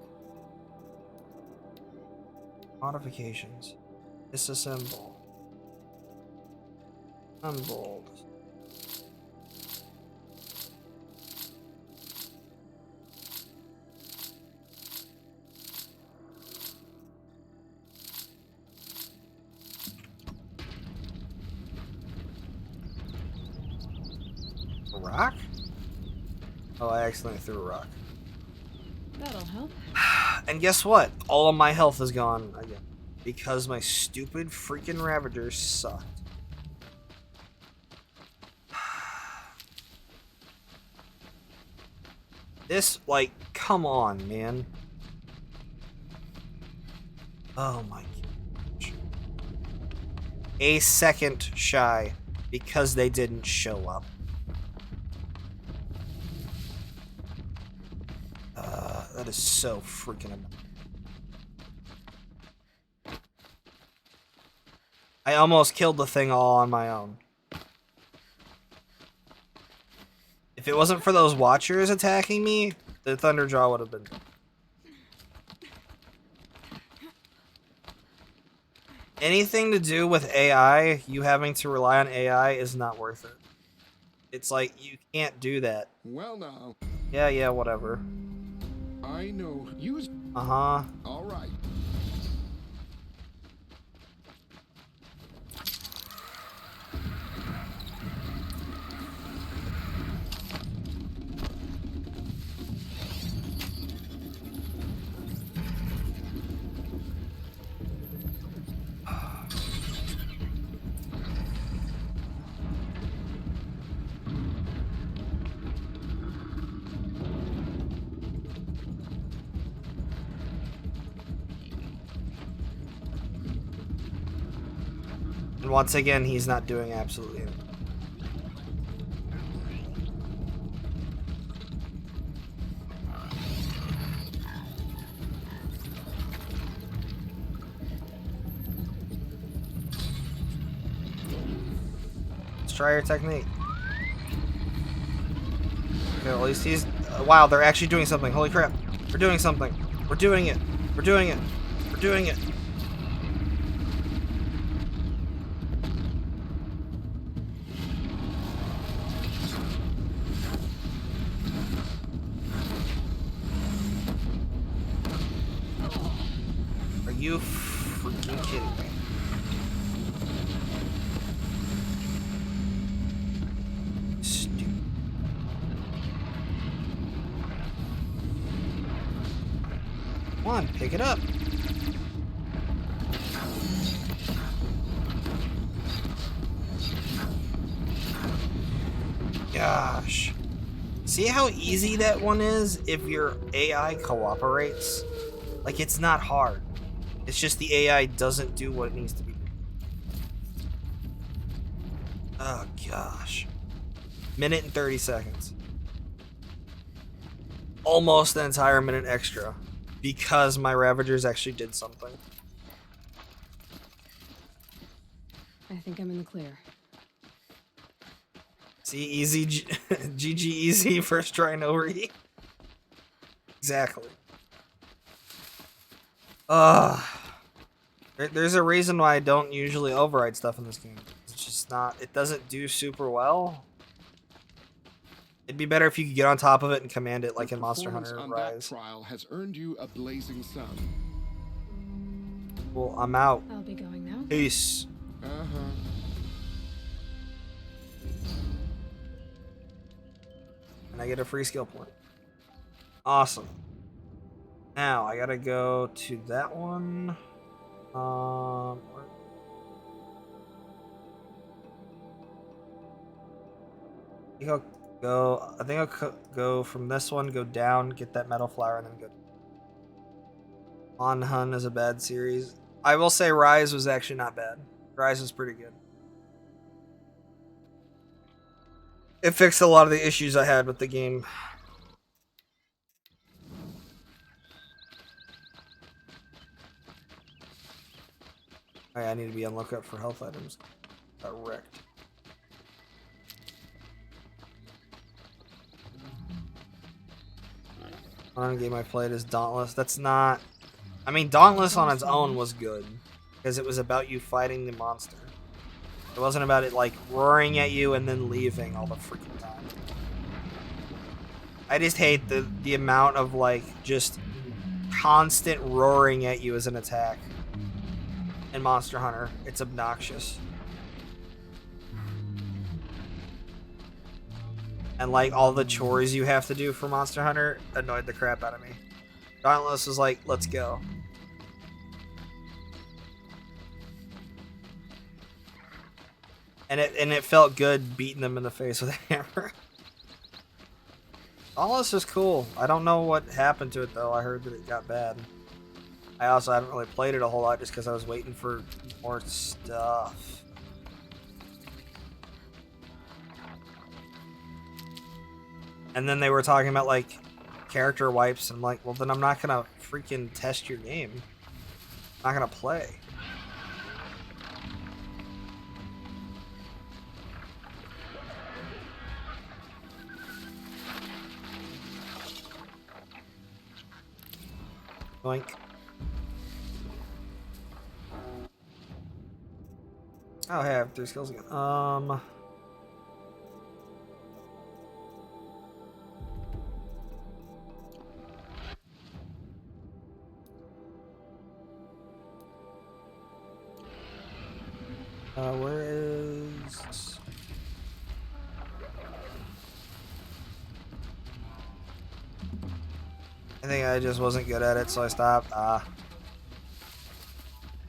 Modifications. Disassemble. Assembled. A rock? Oh, I accidentally threw a rock. That'll help. And guess what? All of my health is gone again. Because my stupid freaking Ravagers sucked. This, like, come on, man. Oh my gosh. A second shy because they didn't show up. That is so freaking annoying. I almost killed the thing all on my own. If it wasn't for those Watchers attacking me, the Thunderjaw would have been... Anything to do with AI, you having to rely on AI is not worth it. It's like, you can't do that. Well now. Yeah, whatever. I know. Use... Uh-huh. All right. And once again, he's not doing absolutely anything. try your technique. Okay, at least he's... wow, they're actually doing something. Holy crap. We're doing something. We're doing it. We're doing it. We're doing it. Are you freaking kidding me? Stupid. Come on, pick it up. Gosh. See how easy that one is if your AI cooperates? Like, it's not hard. It's just the AI doesn't do what it needs to be doing. Oh, gosh. Minute and 30 seconds. Almost the entire minute extra. Because my Ravagers actually did something. I think I'm in the clear. See, easy, GG easy, first try, no re. Exactly. There's a reason why I don't usually override stuff in this game. It's just not, it doesn't do super well. It'd be better if you could get on top of it and command it like in Monster Hunter on Rise. That trial has earned you a blazing sun. Well, I'm out. I'll be going now. Peace. And I get a free skill point. Awesome. Now I gotta go to that one. I think I'll go. I think I'll go from this one, go down, get that metal flower, and then go. On Hun is a bad series. I will say Rise was actually not bad. Rise was pretty good. It fixed a lot of the issues I had with the game. Alright, I need to be on lookout for health items. Got wrecked. One game I played is Dauntless. That's not... I mean, Dauntless on its own was good. Because it was about you fighting the monster. It wasn't about it, like, roaring at you and then leaving all the freaking time. I just hate the amount of, like, just constant roaring at you as an attack. In Monster Hunter. It's obnoxious. And, like, all the chores you have to do for Monster Hunter annoyed the crap out of me. Dauntless was like, let's go. And it felt good beating them in the face with a hammer. Dauntless was cool. I don't know what happened to it, though. I heard that it got bad. I also haven't really played it a whole lot just because I was waiting for more stuff. And then they were talking about, like, character wipes, and I'm like, well, then I'm not gonna freaking test your game. I'm not gonna play. Boink. Oh, hey, I have 3 skills again. Where is... I think I just wasn't good at it, so I stopped.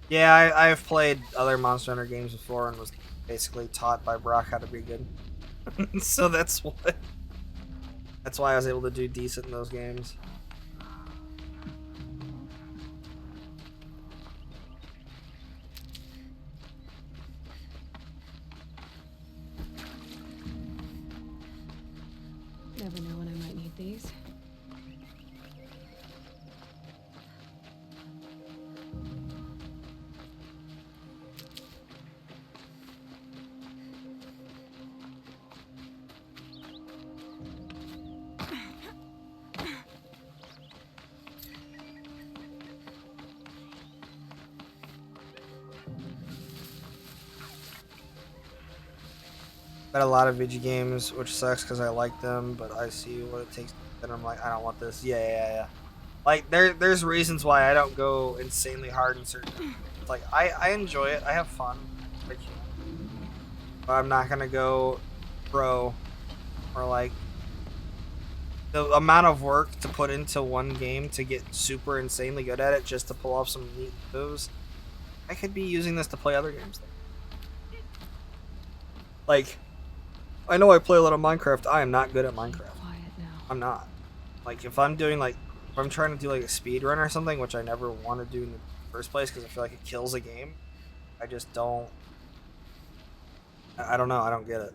Yeah, I've played other Monster Hunter games before and was basically taught by Brock how to be good. So that's why I was able to do decent in those games. Never know when I might need these. Got a lot of video games, which sucks because I like them, but I see what it takes, and I'm like, I don't want this. Yeah. Like there's reasons why I don't go insanely hard in certain. Like I enjoy it. I have fun. I can. But I'm not gonna go pro or like the amount of work to put into one game to get super insanely good at it just to pull off some neat moves. I could be using this to play other games. Like, I know I play a lot of Minecraft. I am not good at Minecraft. I'm not. Like, if I'm doing like, if I'm trying to do like a speed run or something, which I never want to do in the first place because I feel like it kills a game. I just don't. I don't know. I don't get it.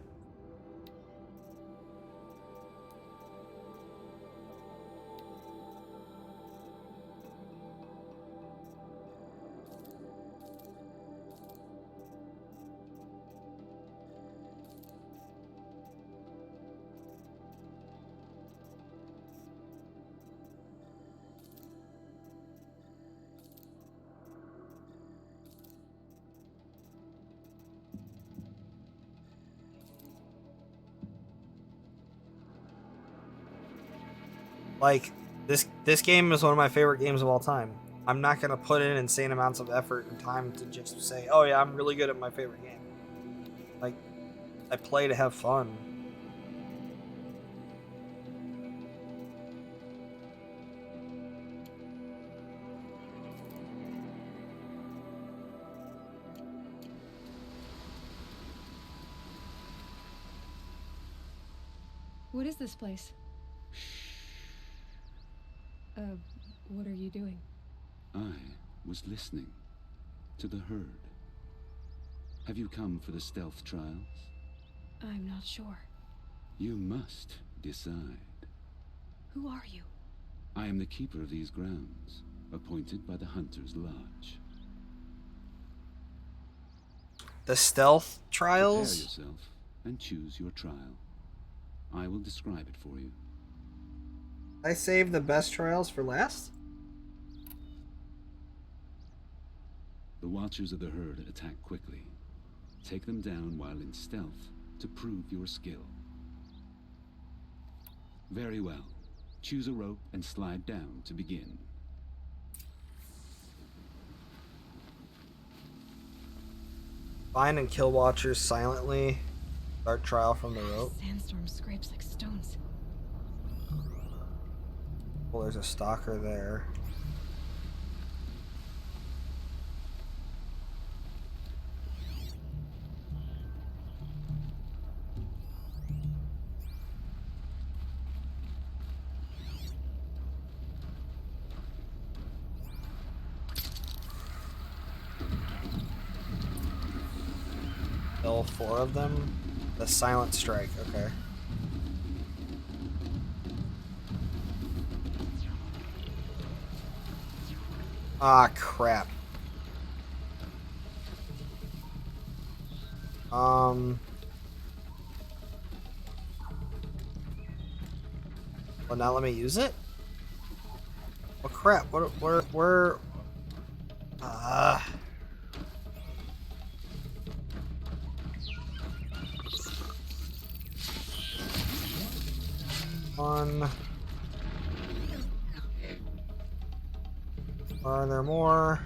Like, this game is one of my favorite games of all time. I'm not gonna put in insane amounts of effort and time to just say, oh yeah, I'm really good at my favorite game. Like, I play to have fun. What is this place? What are you doing? I was listening to the herd. Have you come for the stealth trials? I'm not sure. You must decide. Who are you? I am the keeper of these grounds, appointed by the Hunter's Lodge. The stealth trials? Prepare yourself and choose your trial. I will describe it for you. I saved the best trials for last? The Watchers of the Herd attack quickly. Take them down while in stealth to prove your skill. Very well. Choose a rope and slide down to begin. Find and kill watchers silently. Start trial from the rope. Sandstorm scrapes like stones. Well, there's a stalker there. Kill 4 of them. The silent strike, okay. Ah, crap. Well, now let me use it? Oh, crap. Where? One. Are there more?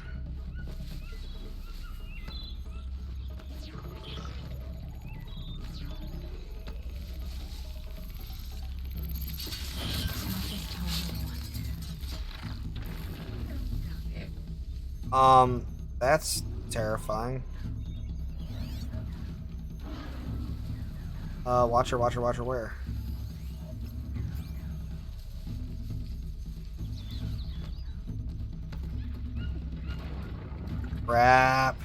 That's terrifying. Watcher, where? Crap.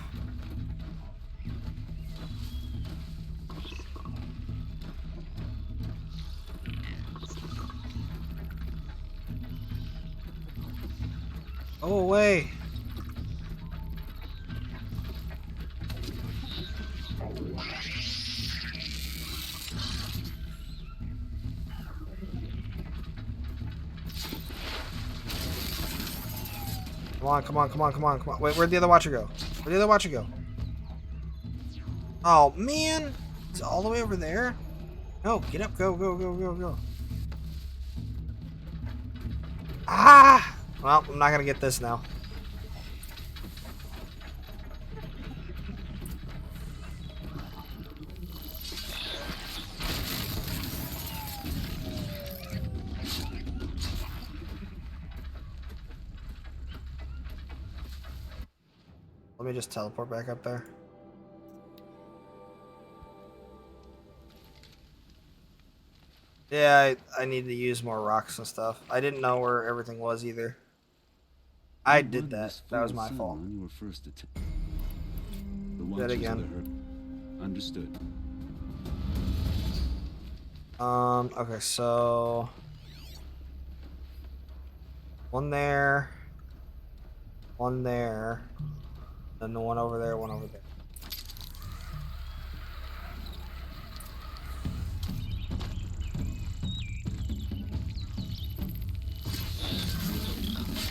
Go away. Come on. Wait, where'd the other watcher go? Where'd the other watcher go? Oh, man. It's all the way over there? No, get up, go, go, go, go, go. Ah! Well, I'm not gonna get this now. Let me just teleport back up there. Yeah, I need to use more rocks and stuff. I didn't know where everything was either. I did that. That was my fault. On your first attempt. The Do that Watchers of again. the Herd. Understood. Okay, so one there, and the one over there, one over there.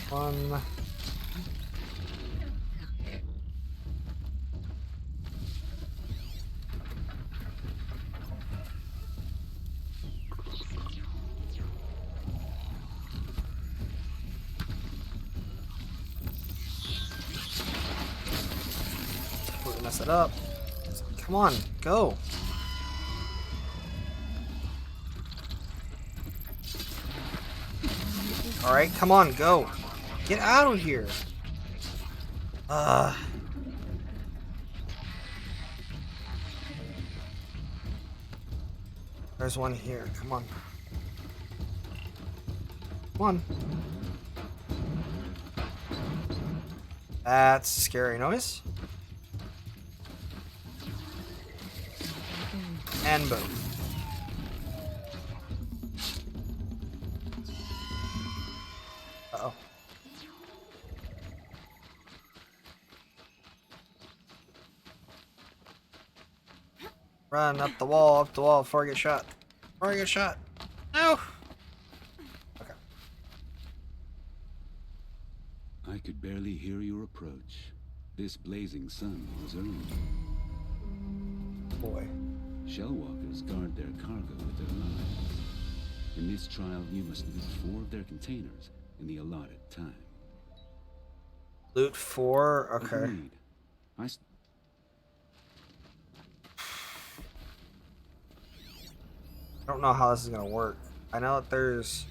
One. Mess it up. Come on, go. All right, come on, go. Get out of here. There's one here. Come on. Come on. That's a scary noise. And boom. Uh-oh. Run up the wall before I get shot. Before I get shot. No! Okay. I could barely hear your approach. This blazing sun was earned. Boy. Shellwalkers guard their cargo with their lives. In this trial, you must loot 4 of their containers in the allotted time. Loot 4? Okay. Agreed. I don't know how this is gonna work. I know that there's...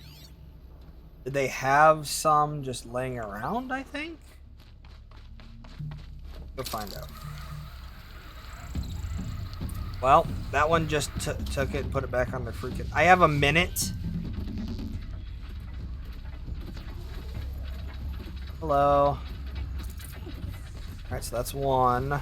Did they have some just laying around, I think? We'll find out. Well, that one just took it and put it back on the freaking... I have a minute. Hello. Alright, so that's one.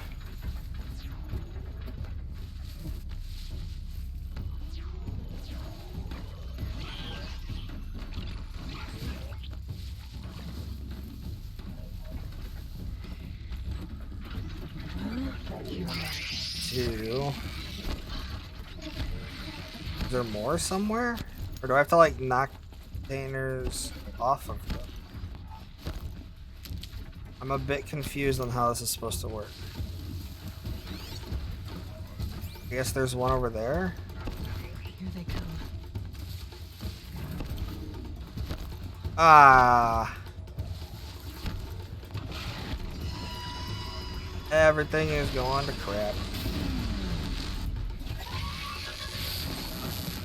Two. Is there more somewhere? Or do I have to like knock containers off of them? I'm a bit confused on how this is supposed to work. I guess there's one over there. Here they come. Ah. Everything is going to crap.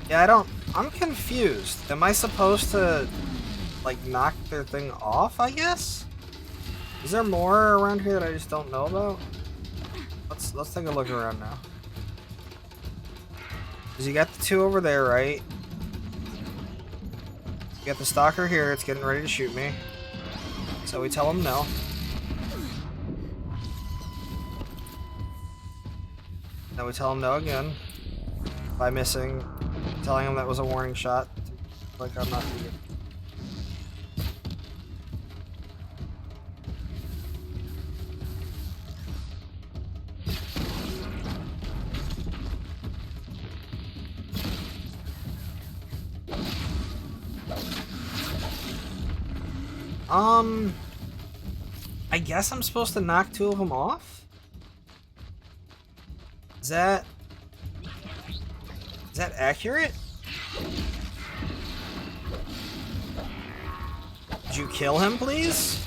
Yeah, I'm confused. Am I supposed to, like, knock their thing off, I guess? Is there more around here that I just don't know about? Let's take a look around now. Cause you got the 2 over there, right? You got the stalker here, it's getting ready to shoot me. So we tell him no. Then we tell him no again. By telling him that was a warning shot. Like I'm not vegan. I guess I'm supposed to knock 2 of them off? Is that... Is that accurate? Did you kill him, please?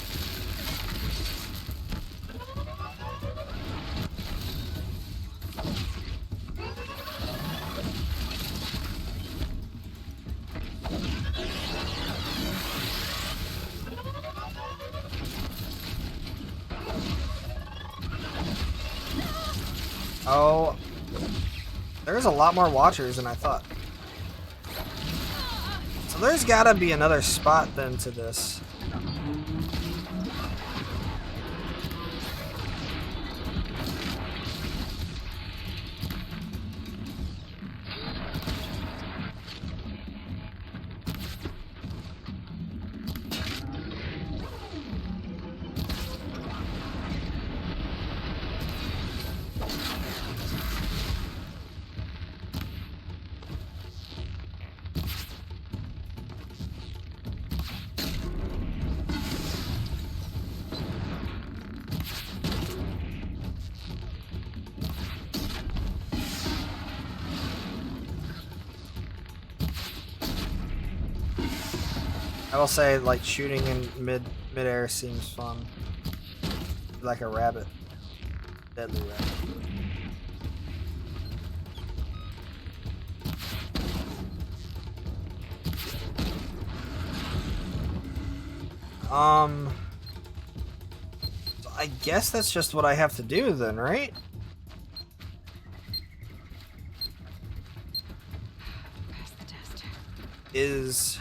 Oh, there's a lot more watchers than I thought. So there's gotta be another spot then to this. I will say, like, shooting in midair seems fun. Like a rabbit. Deadly rabbit. So I guess that's just what I have to do then, right? Pass the test. Is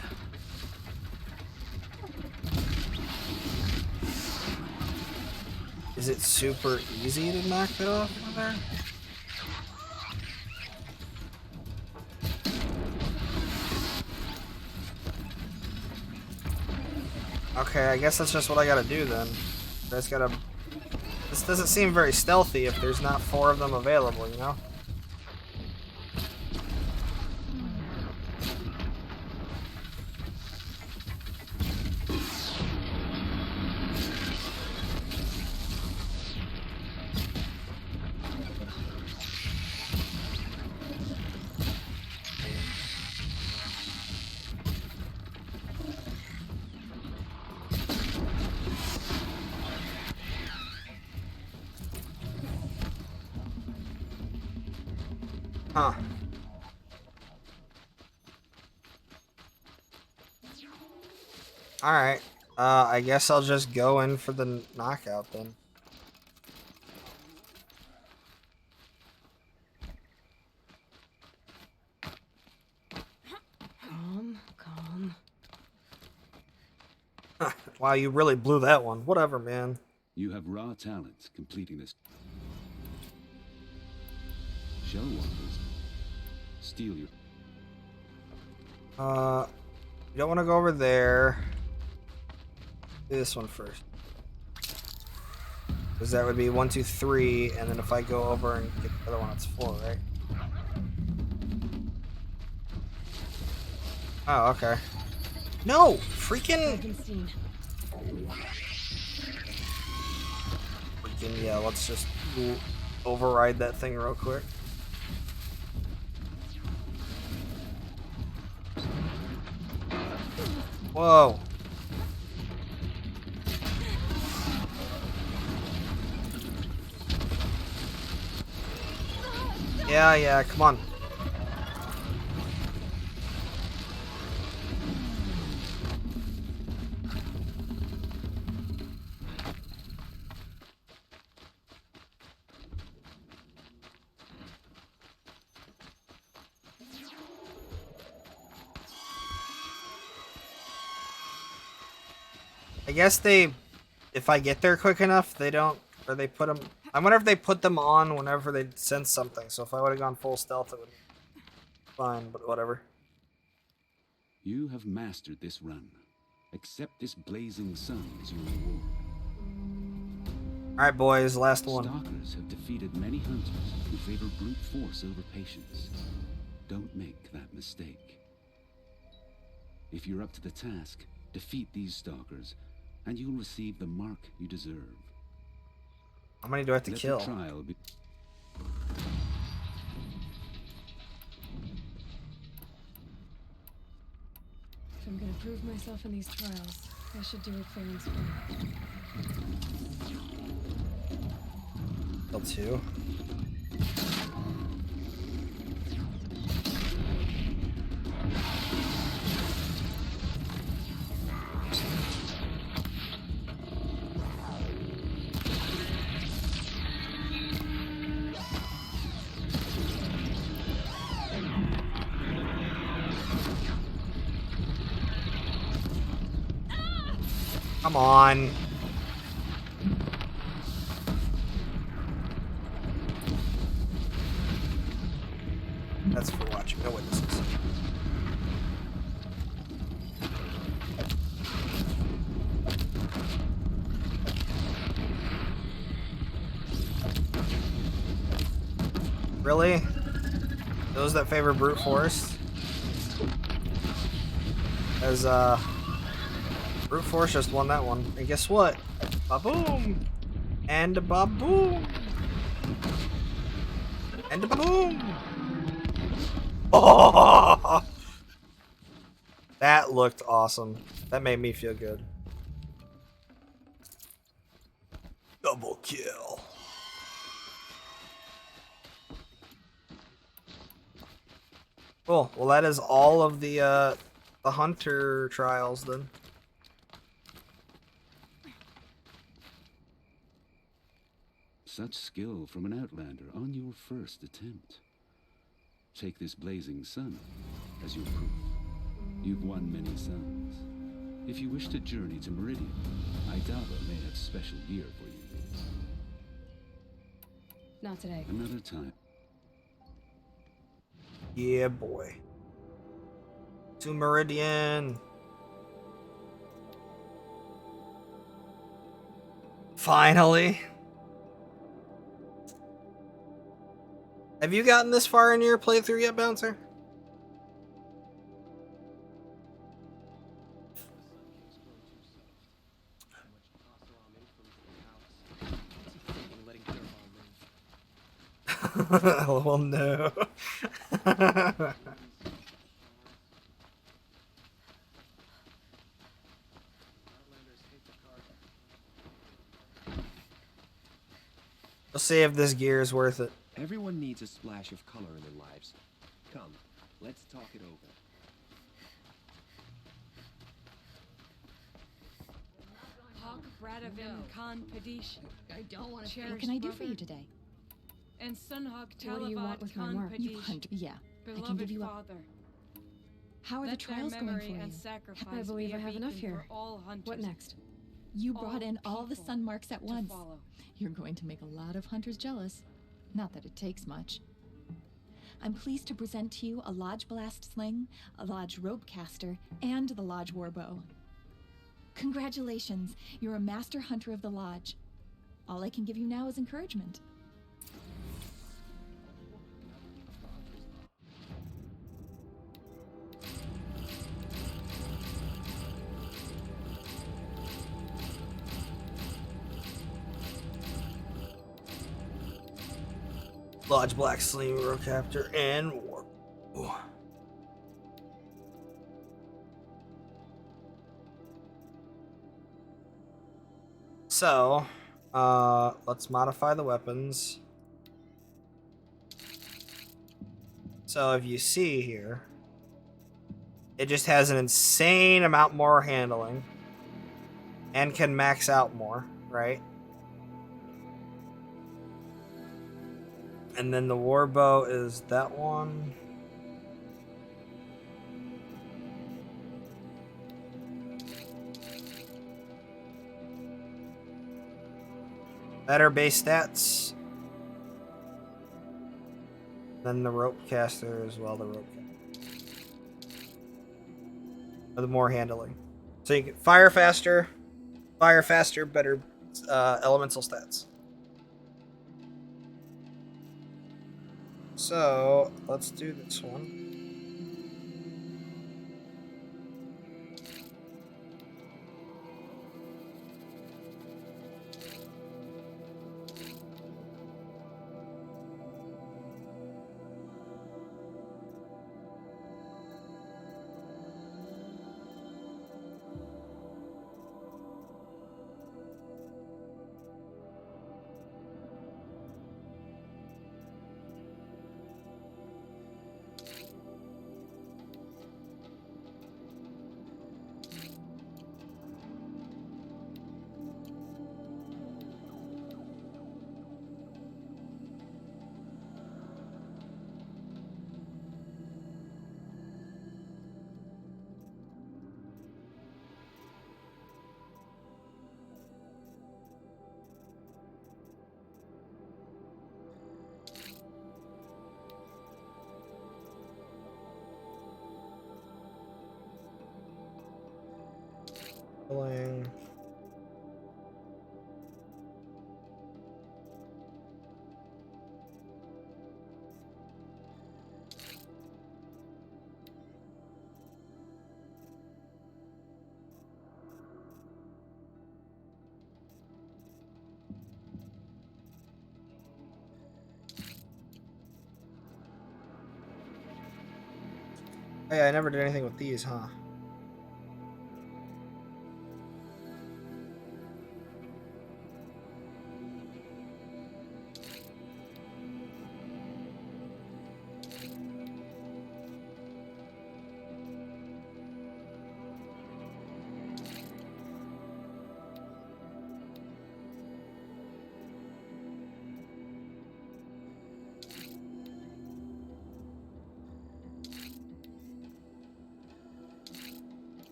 it super easy to knock it off from there? Okay, I guess that's just what I gotta do then. I just gotta... This doesn't seem very stealthy if there's not 4 of them available, you know? Huh. Alright. I guess I'll just go in for the knockout then. Calm. Wow, you really blew that one. Whatever, man. You have raw talent completing this. Shell walkers steal your. You don't want to go over there. Do this one first. Because that would be 1, 2, 3, and then if I go over and get the other one, it's 4, right? Oh, okay. No! Freaking, yeah, let's just override that thing real quick. Whoa. Yeah, come on. I guess if I get there quick enough, they don't, or they put them, I wonder if they put them on whenever they sense something, so if I would have gone full stealth, it would be fine, but whatever. You have mastered this run. Accept this blazing sun as your reward. Alright, boys, last one. Stalkers have defeated many hunters who favor brute force over patience. Don't make that mistake. If you're up to the task, defeat these stalkers, and you'll receive the mark you deserve. How many do I have to kill? Let the trial be... If I'm gonna prove myself in these trials, I should do it fair and square. L2. Come on. That's for watching. No witnesses. Really? Those that favor brute force? As brute force just won that one. And guess what? Ba-boom! And a ba-boom! And a ba-boom! Oh! That looked awesome. That made me feel good. Double kill. Cool. Well, that is all of the hunter trials then. Such skill from an outlander on your first attempt. Take this blazing sun as your proof. You've won many suns. If you wish to journey to Meridian, Idava may have special gear for you. Not today. Another time. Yeah, boy. To Meridian. Finally. Have you gotten this far in your playthrough yet, Bouncer? Well, no. We'll see if this gear is worth it. Everyone needs a splash of color in their lives. Come, let's talk it over. Hawk Bradavin Khan Padish. I don't want to. What What can I do for you today? And Sunhawk What do you want Talavad with my Khan work? You Padish. hunt. Yeah, I can Beloved give you a. father. How are the Let their trials going for memory you? and sacrifice I believe be a I have enough beacon here. for all hunters. What next? You All brought in all the people sun marks at to once. follow. You're going to make a lot of hunters jealous. Not that it takes much. I'm pleased to present to you a Lodge Blast Sling, a Lodge Rope Caster, and the Lodge Warbow. Congratulations, you're a master hunter of the Lodge. All I can give you now is encouragement. Lodge Black Sling, Captor, and Warp. Ooh. So, let's modify the weapons. So if you see here, it just has an insane amount more handling and can max out more, right? And then the warbow is that one. Better base stats. Then the rope caster as well, the rope caster. Or the more handling. So you can fire faster, better elemental stats. So let's do this one. Killing. Hey, I never did anything with these, huh?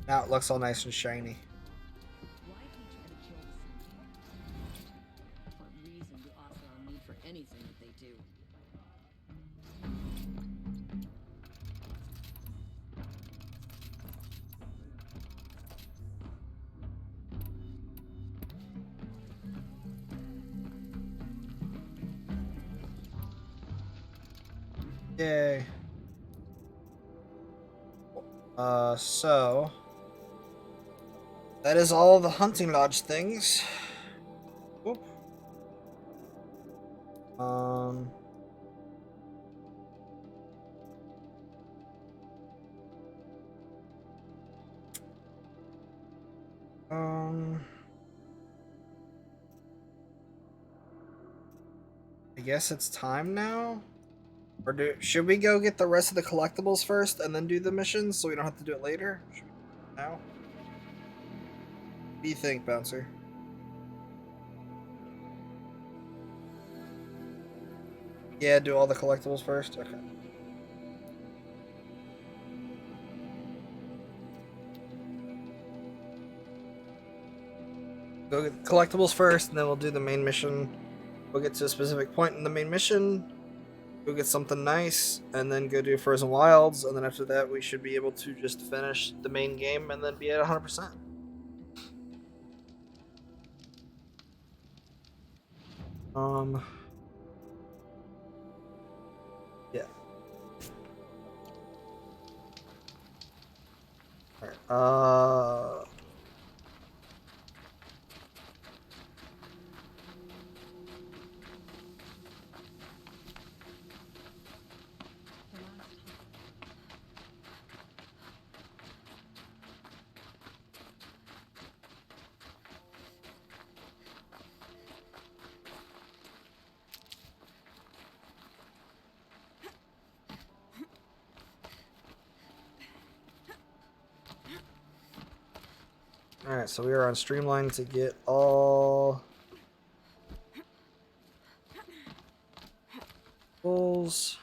Now it looks all nice and shiny. Why'd he try to kill the Sun King? What reason do Oseram need for anything that they do? Yay. So that is all the hunting lodge things. Oop. Um, I guess it's time now? Or should we go get the rest of the collectibles first and then do the missions so we don't have to do it later? Should we do it now? What do you think, Bouncer? Yeah, do all the collectibles first? Okay. Go get the collectibles first, and then we'll do the main mission. We'll get to a specific point in the main mission, go get something nice, and then go do Frozen Wilds, and then after that we should be able to just finish the main game and then be at 100%. Yeah. Alright, Alright, so we are on Streamline to get all bulls.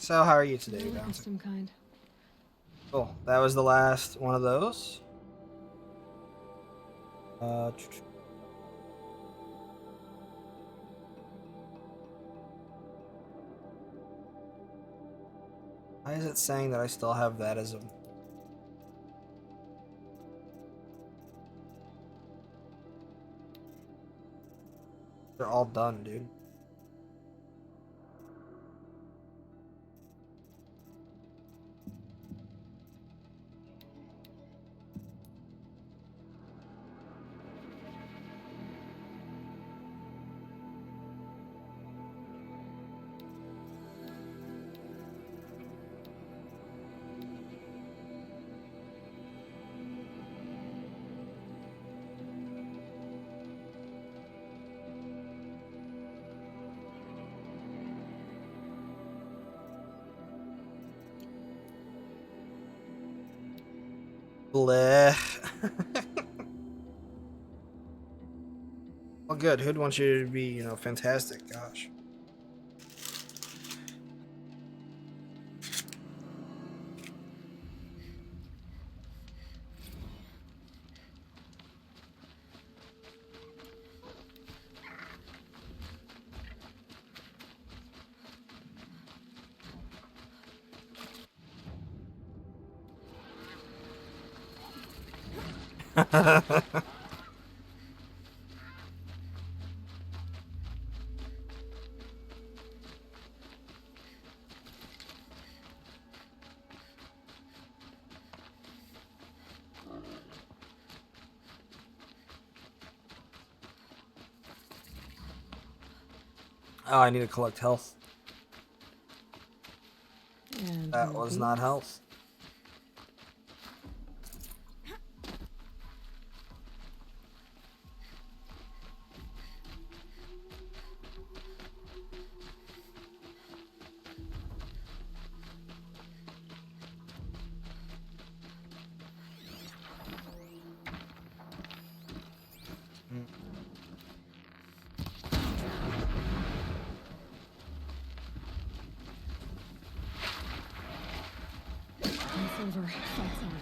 So how are you today, Relic of Bouncer? some kind. Cool. That was the last one of those. Why is it saying that I still have that as a... They're all done, dude. Bleh. Well, good. Who'd want you to be, you know, fantastic? Gosh. Oh, I need to collect health. And That was not health. It's over. Fight's on.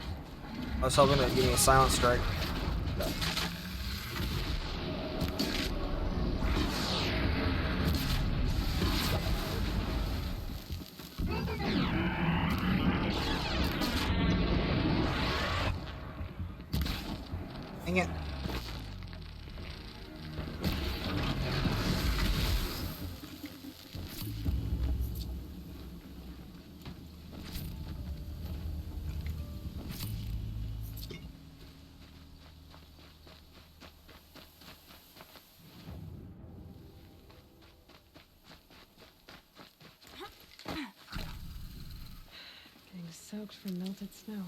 I was hoping to give me a silent strike. Dang it. Getting soaked from melted snow.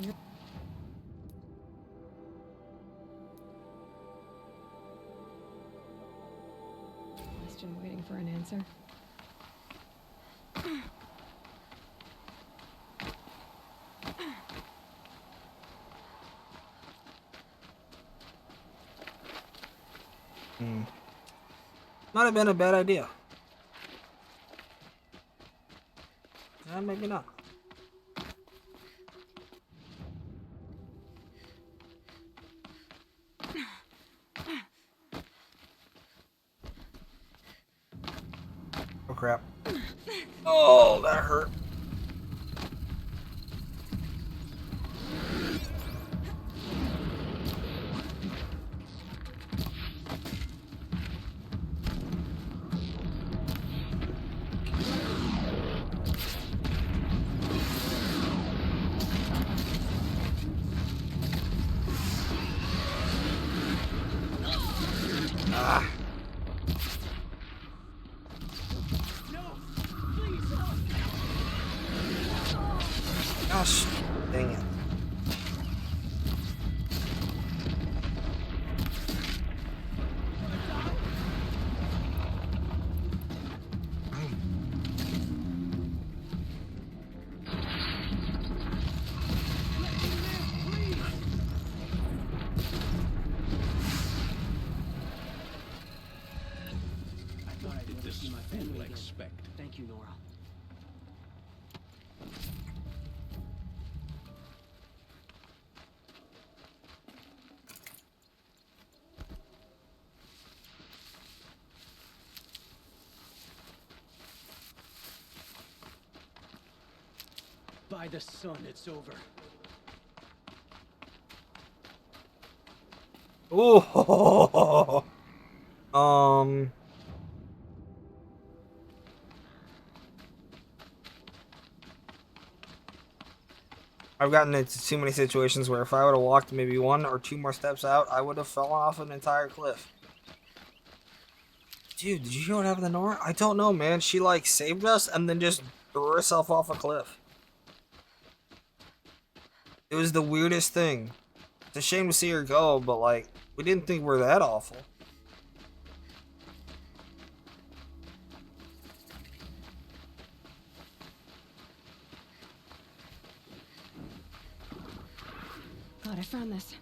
Yep. Question waiting for an answer. Might have been a bad idea. Maybe not. Oh crap. Oh, that hurt. Ah. Gosh, dang it. Did this fool expect? Thank you, Nora. By the sun, it's over. Ooh. I've gotten into too many situations where if I would have walked maybe 1 or 2 more steps out, I would have fallen off an entire cliff. Dude, did you hear what happened to Nora? I don't know, man. She, like, saved us and then just threw herself off a cliff. It was the weirdest thing. It's a shame to see her go, but, like, we didn't think we were that awful. God, I found this.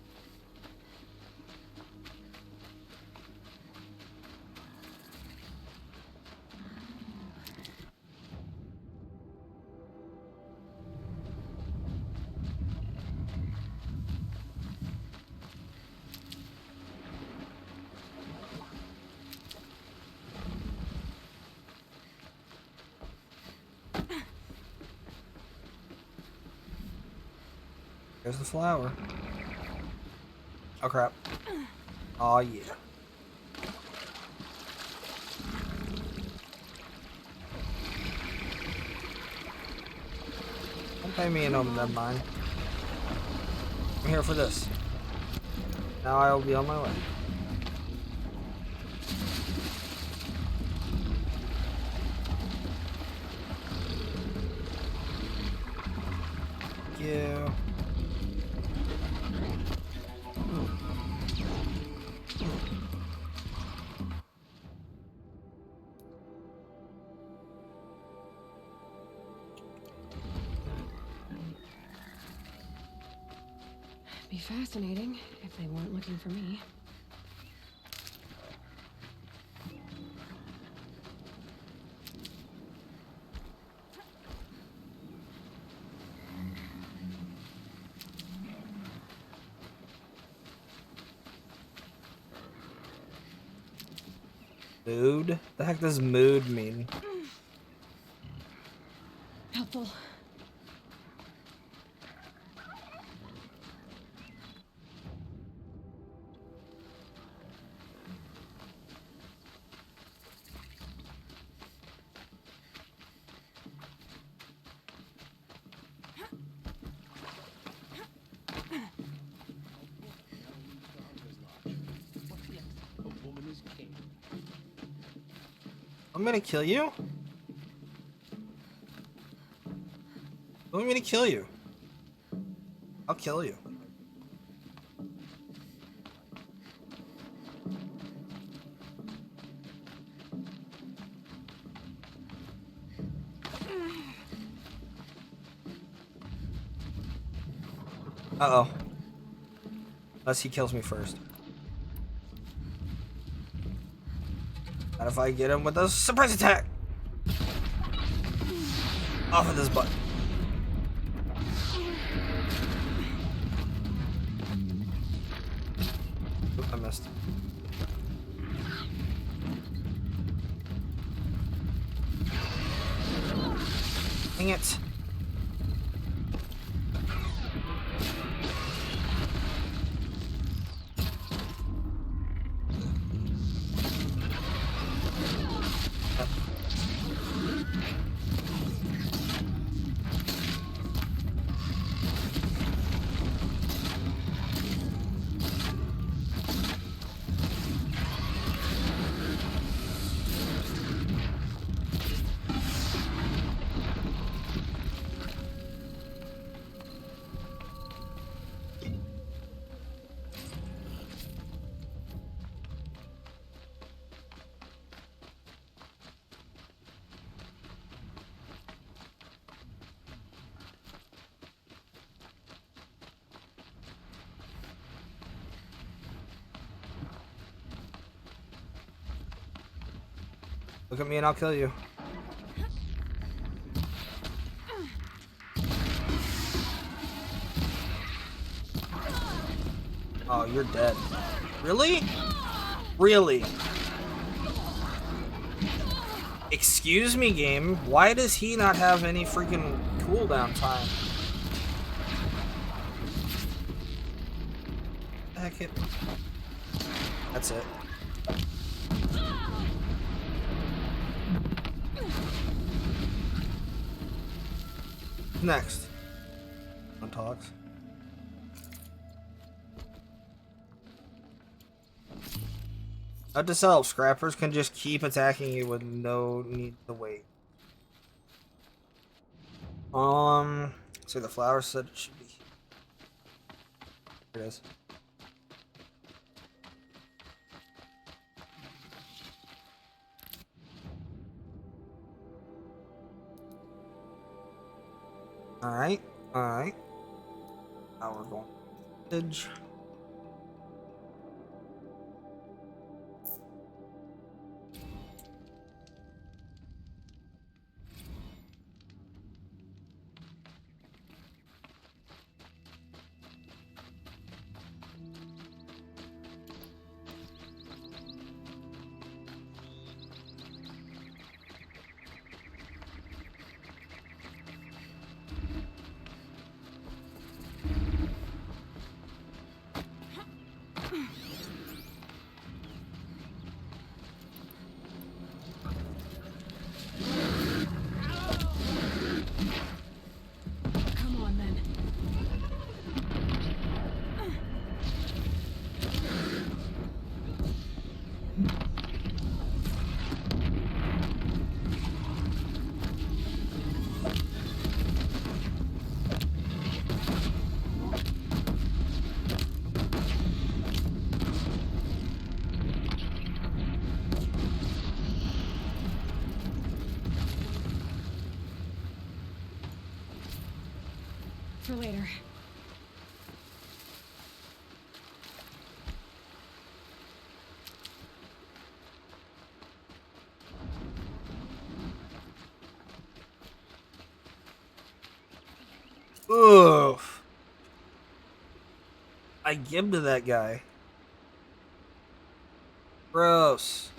There's the flower. Oh, crap. Oh, yeah. Don't pay me in over that mine. I'm here for this. Now I will be on my way. Thank you. Be fascinating if they weren't looking for me. Mood? The heck does mood mean? Helpful. I'm gonna kill you? You want me to kill you? I'll kill you. Uh-oh. Unless he kills me first. And if I get him with a surprise attack! Off of this butt. Oop, I missed. Dang it. Look at me and I'll kill you. Oh, you're dead. Really? Really? Excuse me, game. Why does he not have any freaking cooldown time? The heck hit me? That's it. Next. On talks. Not to self, scrappers can just keep attacking you with no need to wait. So the flower said it should be. Here it is. Alright, alright. Now we're going. Come on, then. For later. Oof. I give to that guy. Gross.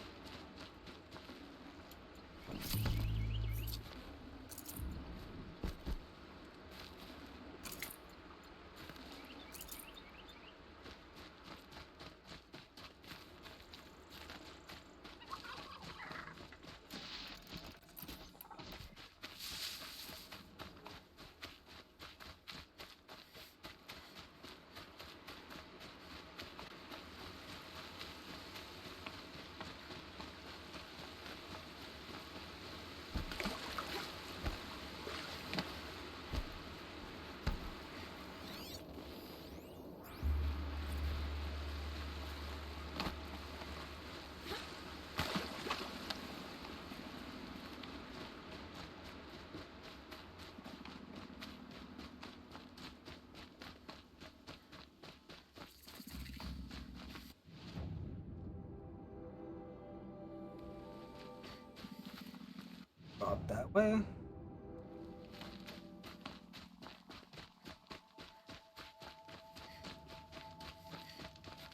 Up that way.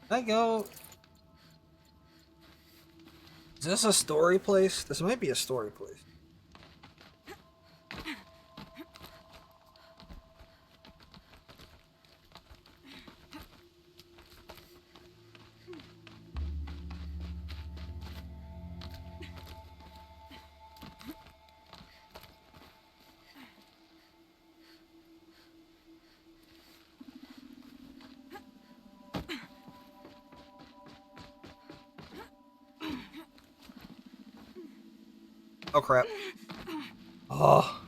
I go. Is this a story place? This might be a story place. Oh crap. Oh.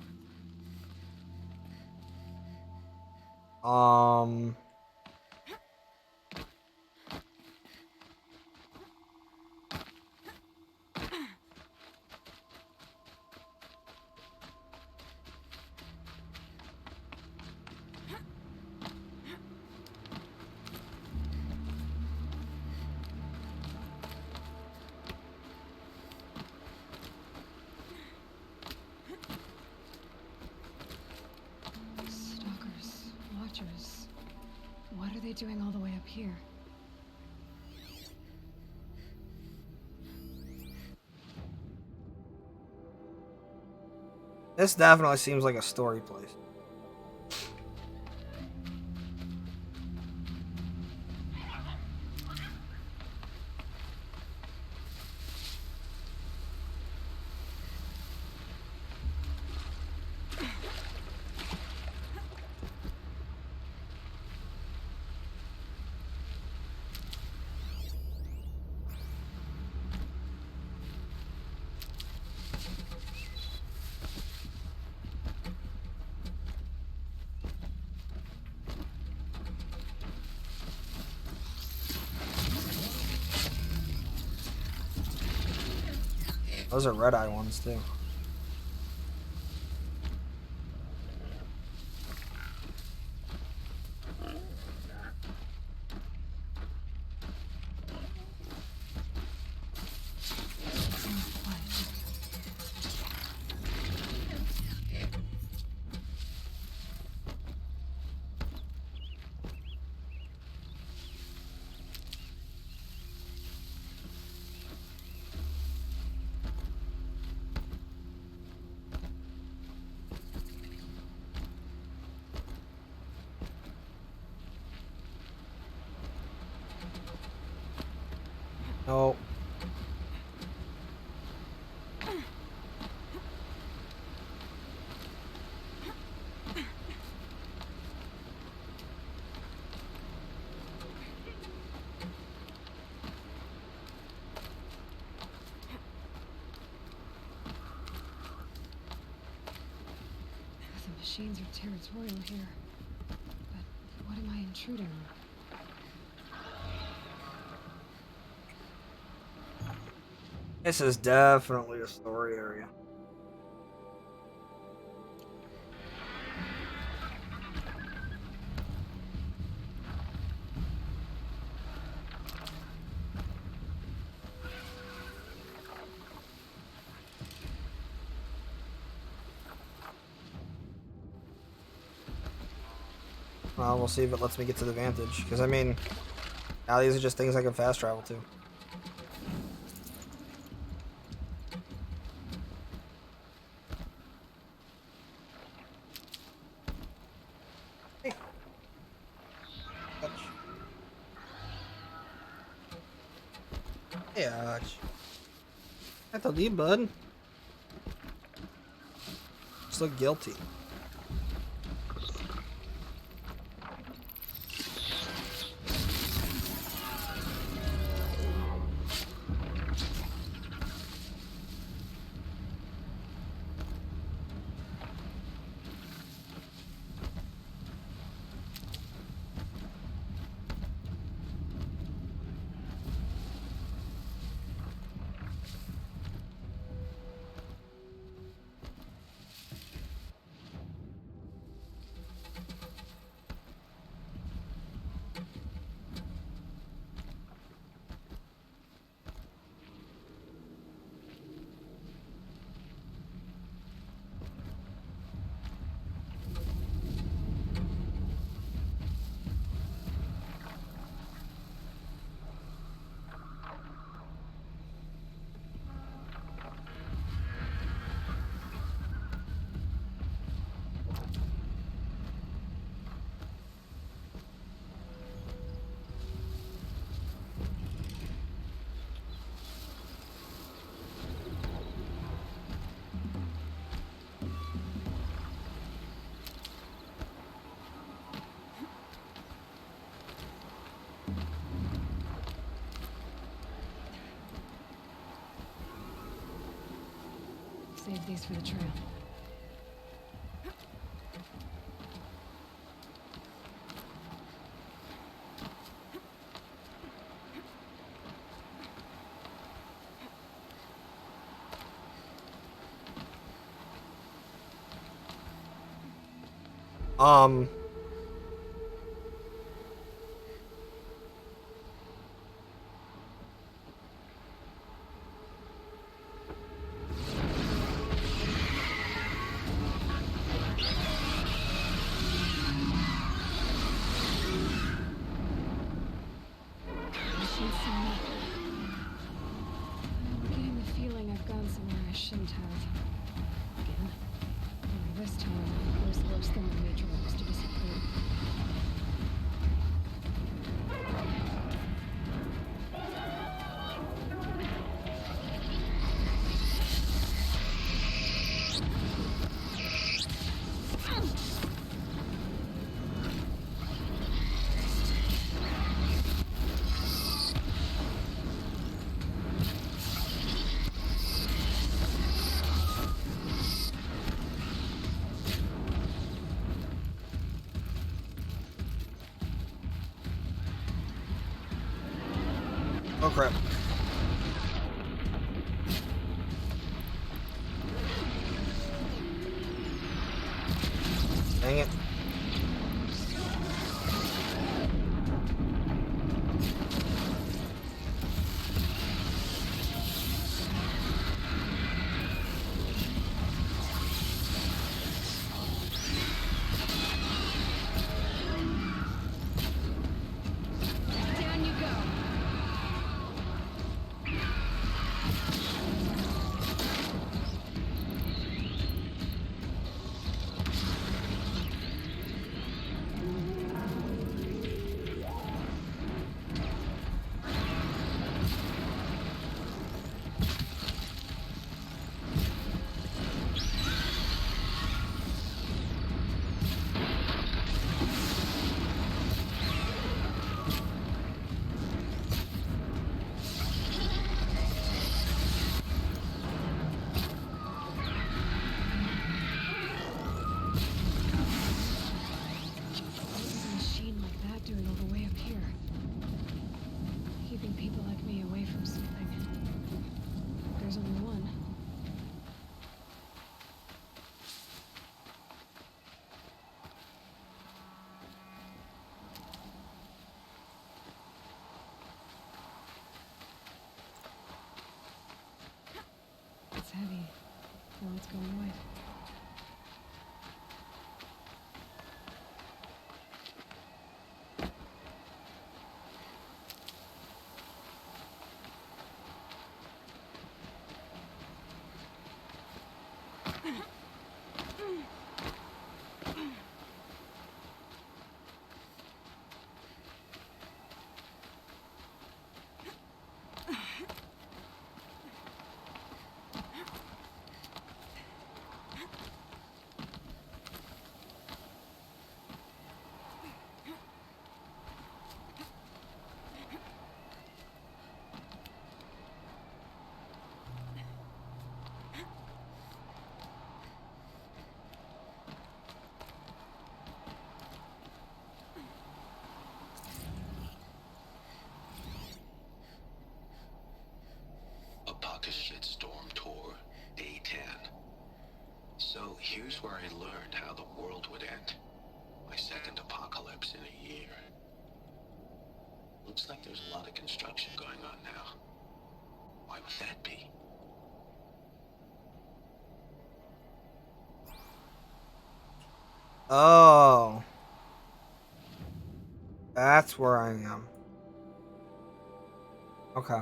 Stalkers, watchers. What are they doing all the way up here? This definitely seems like a story place. Those are red-eye ones too. No. The machines are territorial here. But what am I intruding on? This is definitely a story area. Well, we'll see if it lets me get to the Vantage. Because, I mean, now these are just things I can fast travel to. Hey. Hutch. Hey, Hutch. I have to leave, bud. Just look guilty. Save these for the trail. Um... I'm getting the feeling I've gone somewhere I shouldn't have. Again. Only this time, there's worse than the nature was to disapprove. Oh crap. go away. A pocket shitstorm tour, day 10. So here's where I learned how the world would end. My second apocalypse in a year. Looks like there's a lot of construction going on now. Why would that be? Oh. That's where I am. Okay.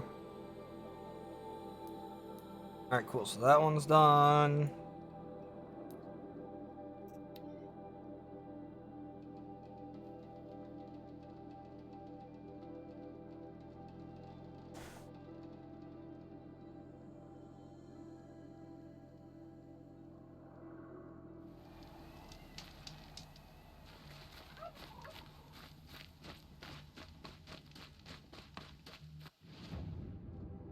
Alright, cool. So that one's done.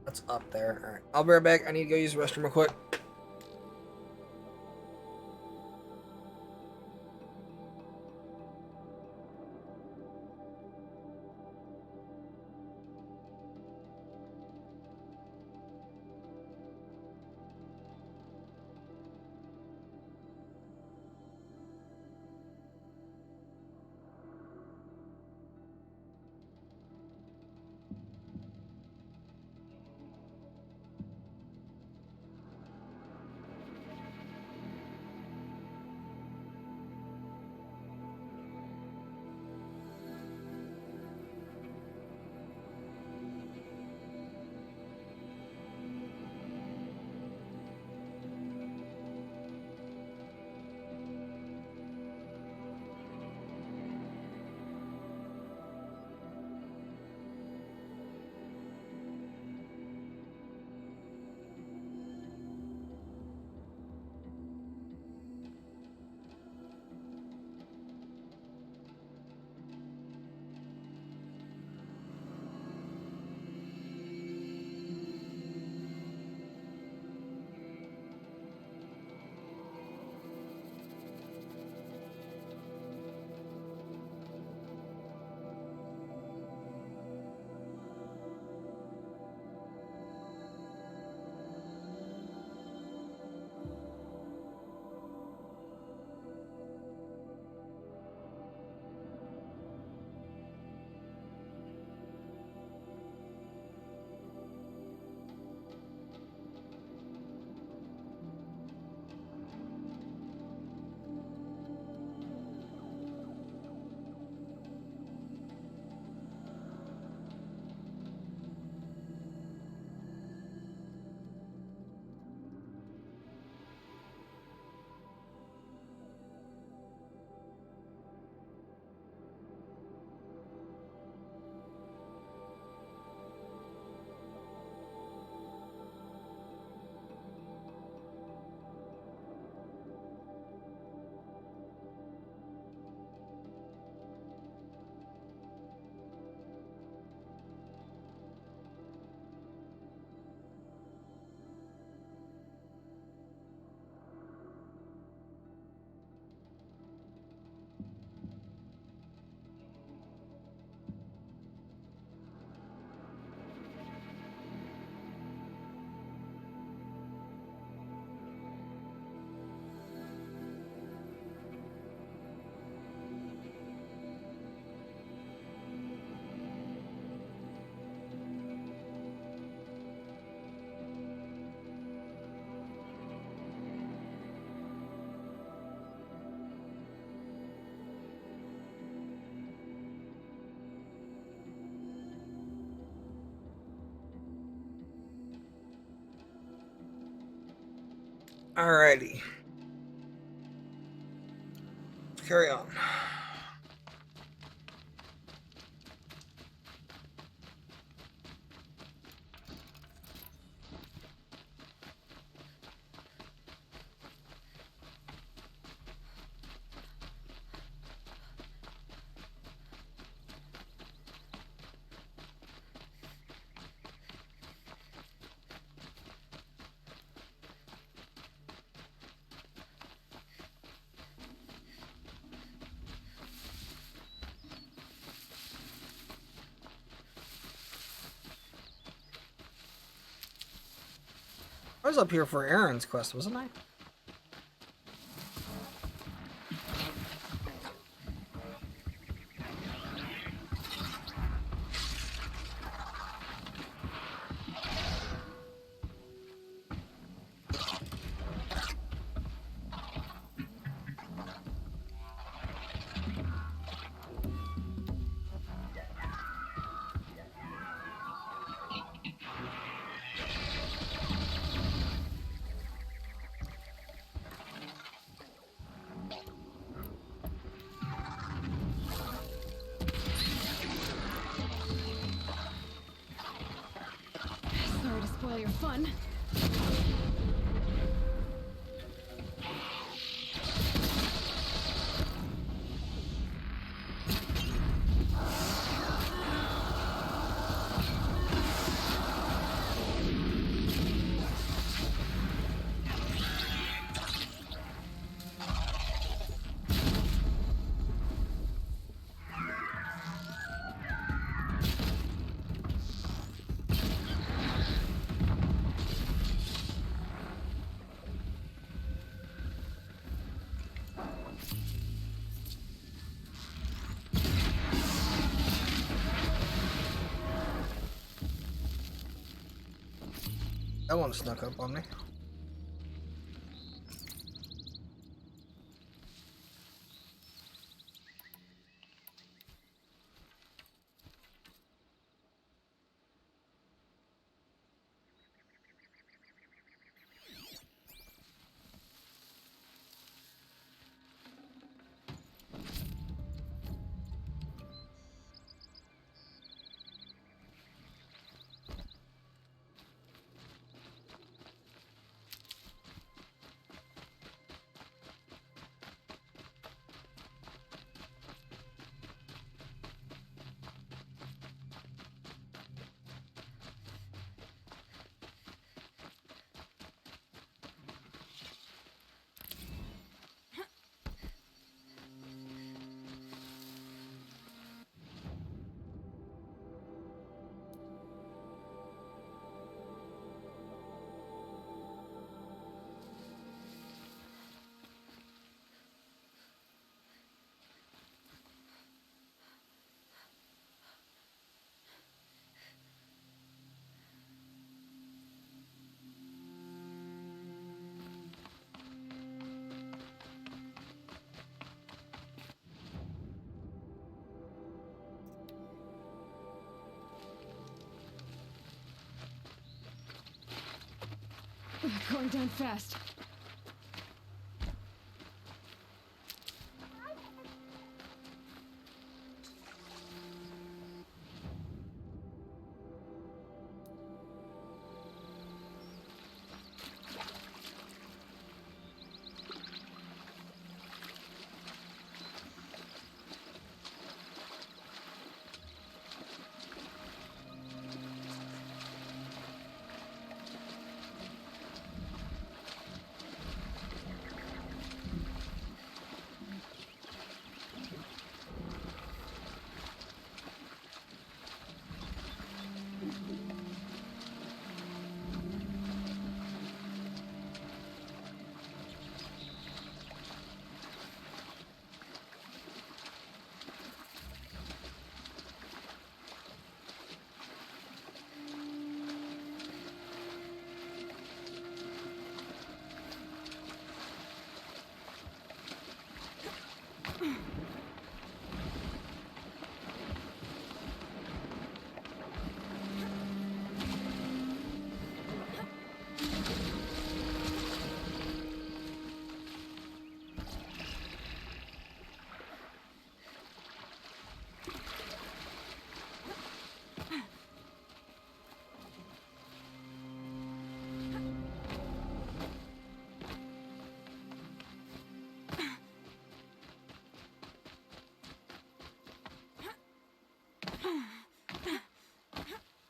That's up there. Alright. I'll be right back. I need to go use the restroom real quick. Alrighty. Carry on. I was up here for Aaron's quest, wasn't I? Sorry to spoil your fun. That one snuck up on me. Going down fast.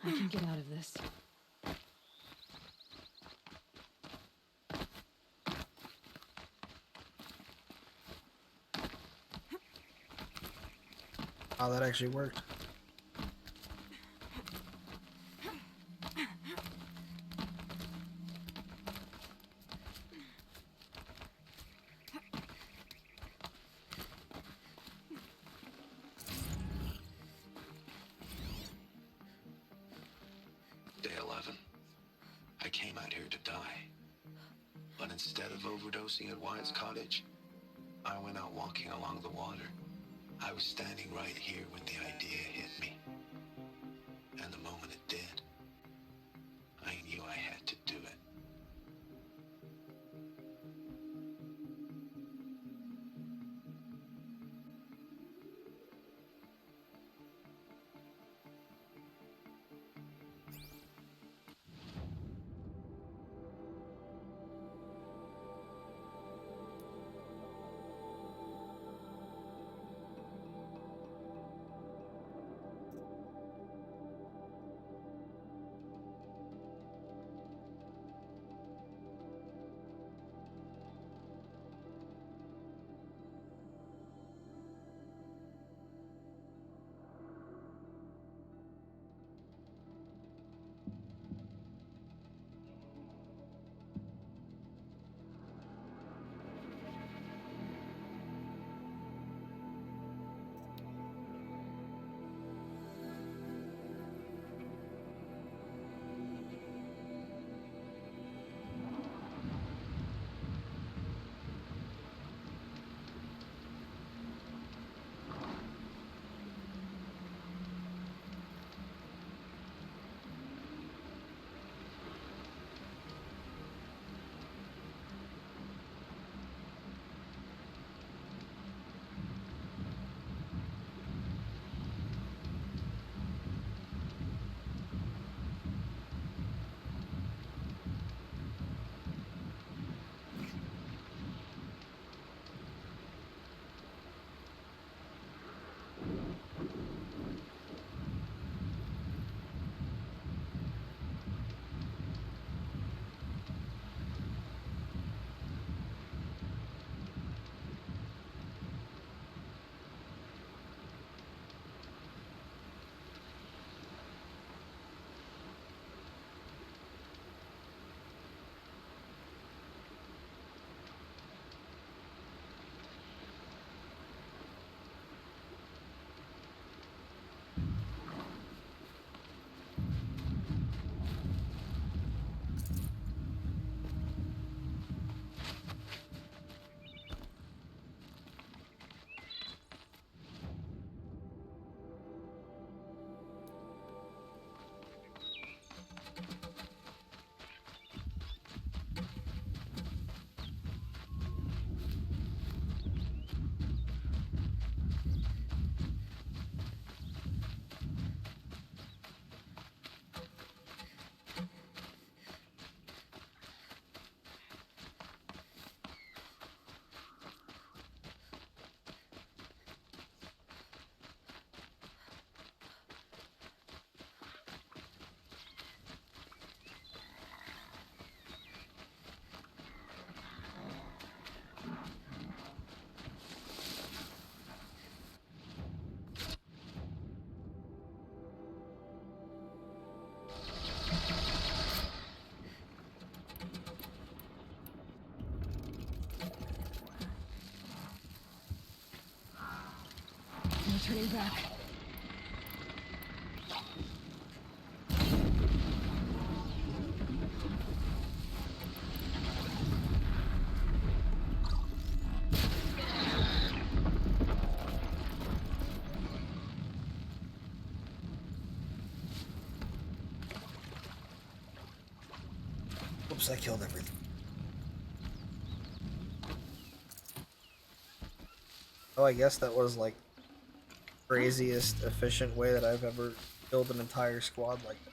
I can get out of this. Oh, that actually worked. Day 11. I came out here to die. But instead of overdosing at Wyatt's cottage, I went out walking along the water. I was standing right here when the idea hit me. And the moment it did, I knew I had to do it. No turning back. Oops, I killed everything. Oh, I guess that was like craziest efficient way that I've ever killed an entire squad like that.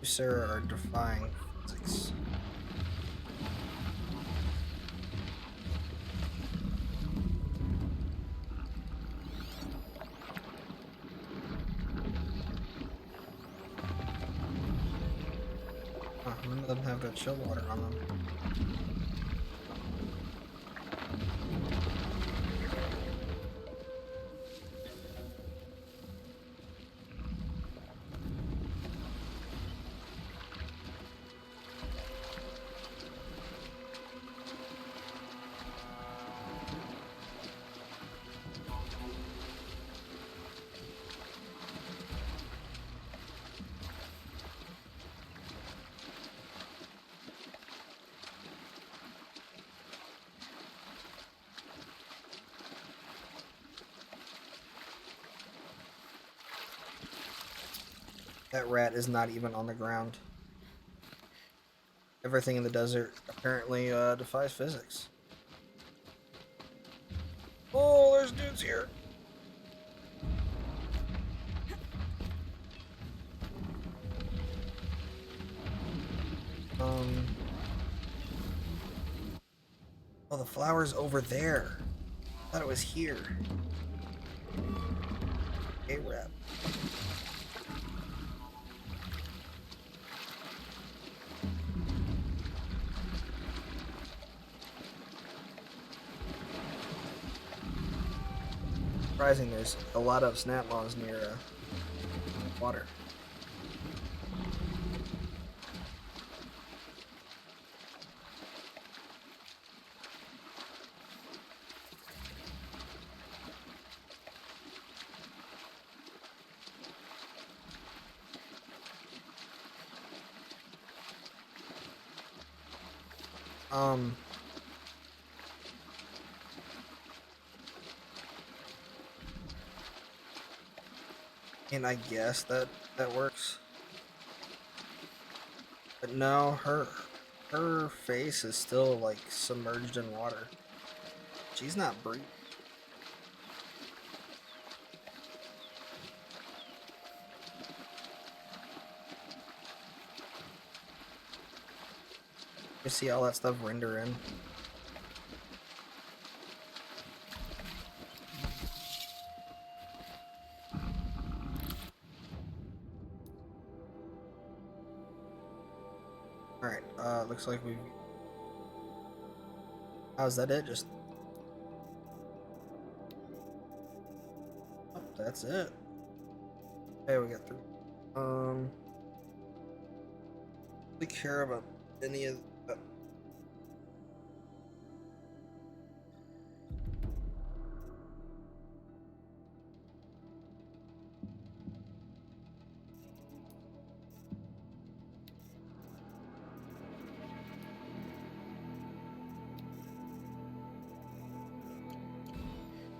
You, sir, are defying physics. None of them have the chill water on them. That rat is not even on the ground. Everything in the desert apparently defies physics. Oh, there's dudes here. Oh, the flower's over there. I thought it was here. Hey, rat. Surprising, there's a lot of snap moths near water. And I guess that works. But no, her face is still like submerged in water. She's not breathing. You see all that stuff render in. Alright, looks like we've... How's that it? Just... Oh, that's it. Okay, we got 3. Really care about any of that.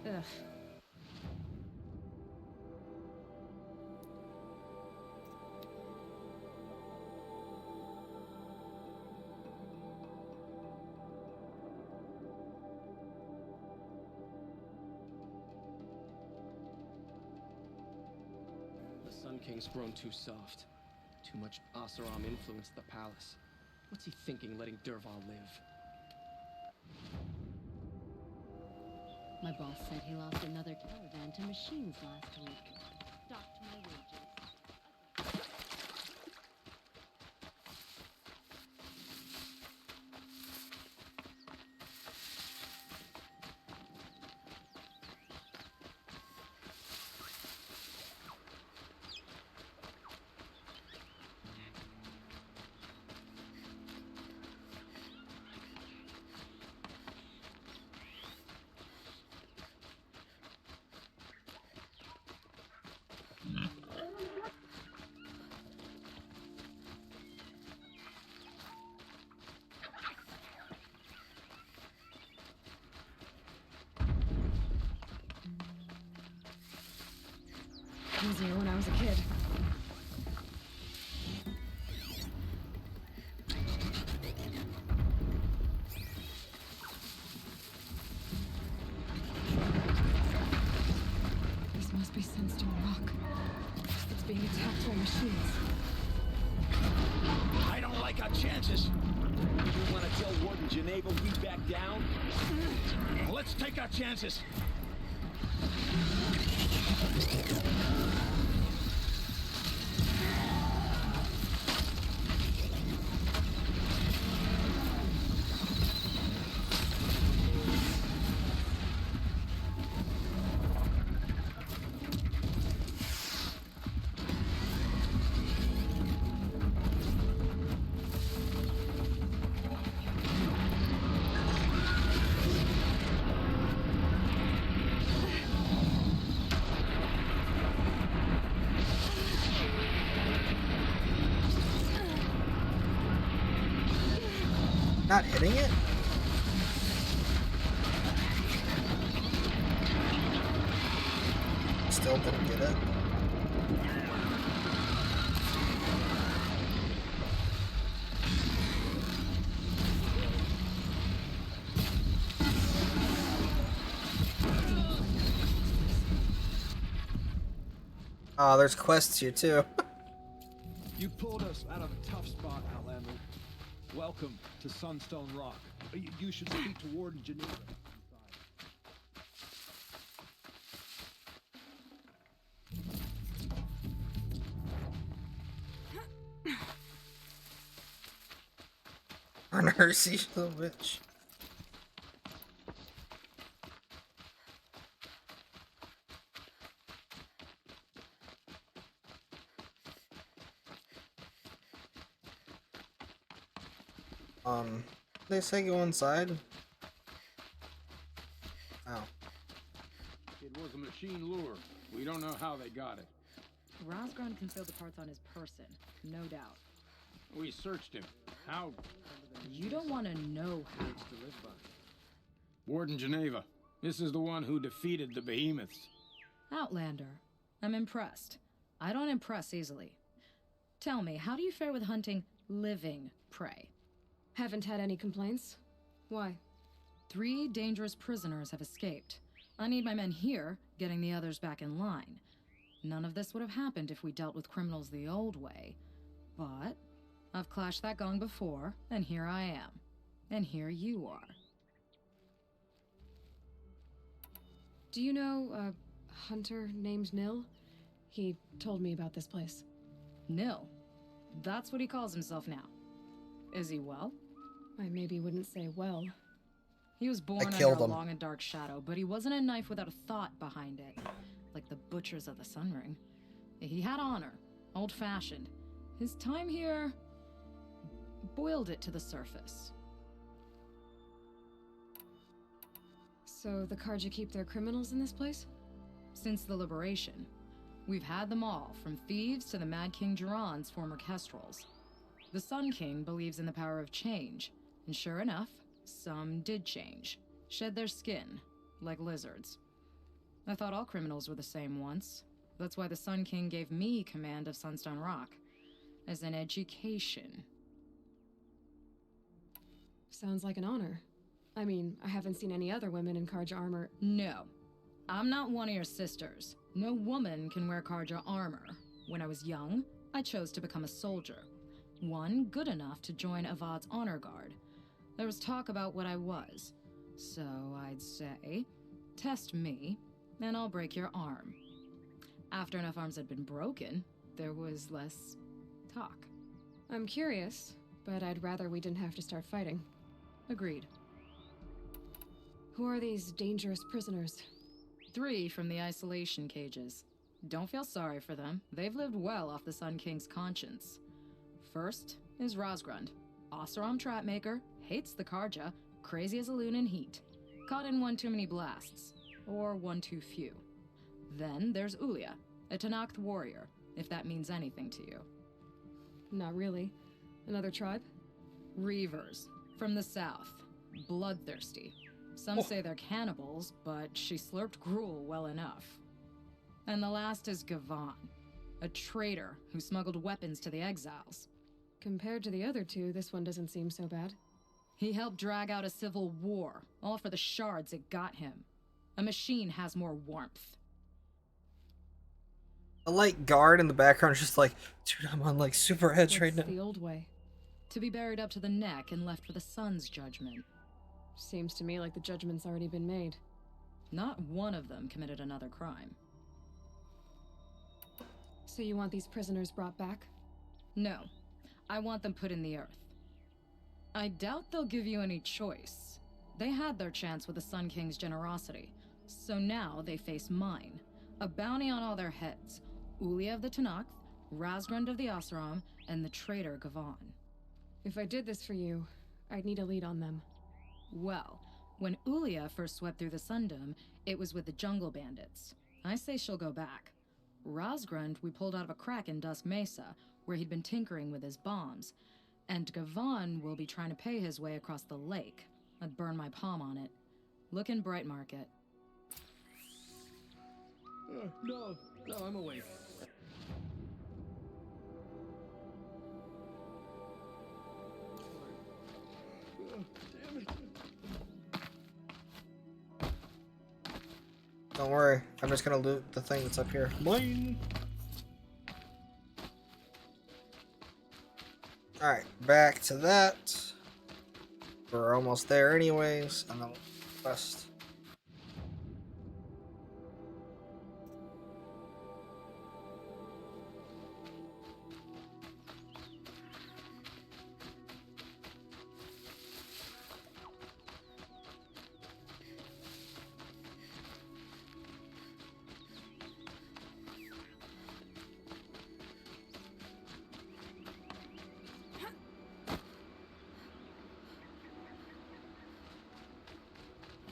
Ugh. The Sun King's grown too soft. Too much Asaram influenced the palace. What's he thinking, letting Dervahl live? My boss said he lost another caravan to machines last week. Docked my wages. Easier when I was a kid. This must be Sandstone Rock. It's being attacked by machines. chances. You want to tell Warden Geneva we back down? Let's take our chances. Not hitting it? Still didn't get it. Oh, there's quests here too. You pulled us out of a tough spot, Outlander. Welcome to Sunstone Rock. You should speak to Warden Geneva. On her, she's the witch. They say go inside. Oh. It was a machine lure. We don't know how they got it. Rosgron can fill the parts on his person, no doubt. We searched him. How? You don't want to know how. Warden Geneva. This is the one who defeated the behemoths. Outlander. I'm impressed. I don't impress easily. Tell me, how do you fare with hunting living prey? Haven't had any complaints. Why? 3 dangerous prisoners have escaped. I need my men here, getting the others back in line. None of this would have happened if we dealt with criminals the old way. But I've clashed that gong before, and here I am. And here you are. Do you know a hunter named Nil? He told me about this place. Nil? That's what he calls himself now. Is he well? I maybe wouldn't say well. He was born under a long and dark shadow, but he wasn't a knife without a thought behind it. Like the butchers of the Sunring. He had honor, old-fashioned. His time here boiled it to the surface. So the Karja keep their criminals in this place? Since the liberation. We've had them all, from thieves to the Mad King Duran's former kestrels. The Sun King believes in the power of change, and sure enough, some did change. Shed their skin, like lizards. I thought all criminals were the same once. That's why the Sun King gave me command of Sunstone Rock. As an education. Sounds like an honor. I mean, I haven't seen any other women in Karja armor. No. I'm not one of your sisters. No woman can wear Karja armor. When I was young, I chose to become a soldier. One good enough to join Avad's honor guard. There was talk about what I was. So I'd say, test me, and I'll break your arm. After enough arms had been broken, there was less talk. I'm curious, but I'd rather we didn't have to start fighting. Agreed. Who are these dangerous prisoners? 3 from the isolation cages. Don't feel sorry for them. They've lived well off the Sun King's conscience. First is Rosgrund. Oseram Trapmaker, hates the Karja, crazy as a loon in heat. Caught in one too many blasts. Or one too few. Then there's Ulia, a Tanakh warrior, if that means anything to you. Not really. Another tribe? Reavers, from the south. Bloodthirsty. Some say they're cannibals, but she slurped gruel well enough. And the last is Gavan, a traitor who smuggled weapons to the exiles. Compared to the other 2, this one doesn't seem so bad. He helped drag out a civil war, all for the shards it got him. A machine has more warmth. A light guard in the background is just like, dude, I'm on like super edge right now. The old way. To be buried up to the neck and left for the sun's judgment. Seems to me like the judgment's already been made. Not one of them committed another crime. So you want these prisoners brought back? No. I want them put in the earth. I doubt they'll give you any choice. They had their chance with the Sun King's generosity, so now they face mine. A bounty on all their heads. Ulia of the Tanakh, Razgrund of the Oseram, and the traitor Gavan. If I did this for you, I'd need a lead on them. Well, when Ulia first swept through the Sundom, it was with the jungle bandits. I say she'll go back. Razgrund we pulled out of a crack in Dusk Mesa, where he'd been tinkering with his bombs. And Gavan will be trying to pay his way across the lake. I'd burn my palm on it. Look in Bright Market. No, I'm away. Damn it. Don't worry, I'm just gonna loot the thing that's up here. Mine. Alright, back to that. We're almost there anyways, and then west.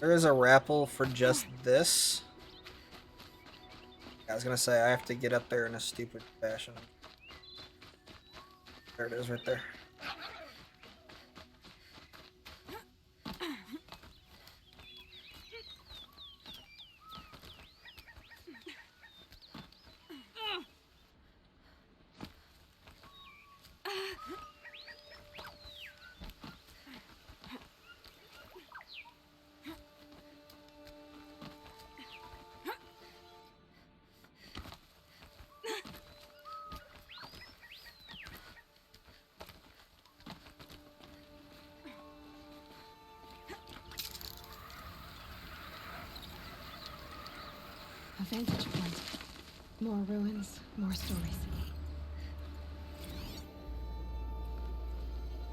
There is a raffle for just this. I was gonna say I have to get up there in a stupid fashion. There it is right there. A vantage point. More ruins, more stories.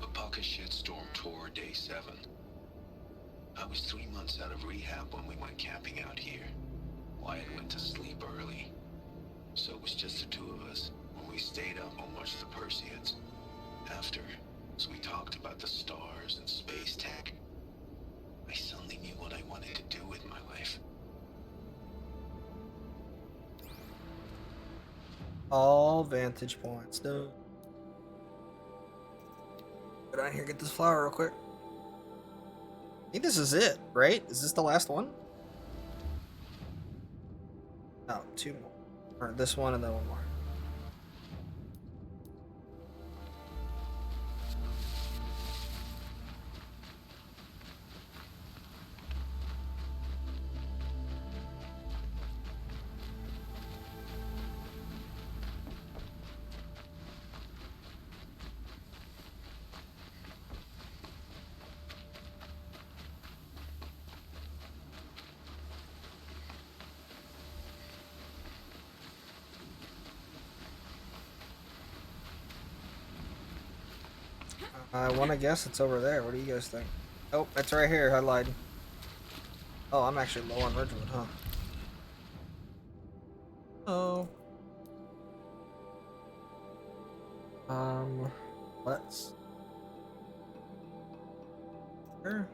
Apaka shitstorm tore day 7. I was 3 months out of rehab when we went camping out here. Wyatt went to sleep early, so it was just the 2 of us when we stayed up and watched the Perseids. After, as we talked about the stars and space tech, I suddenly knew what I wanted to do with my life. All vantage points. No. Go down here, get this flower real quick. I think this is it, right? Is this the last one? No, 2 more. Or this one and then 1 more. I want to guess it's over there. What do you guys think? Oh, it's right here. I lied. Oh, I'm actually low on Ridgewood, huh? Oh. Let's. Sure.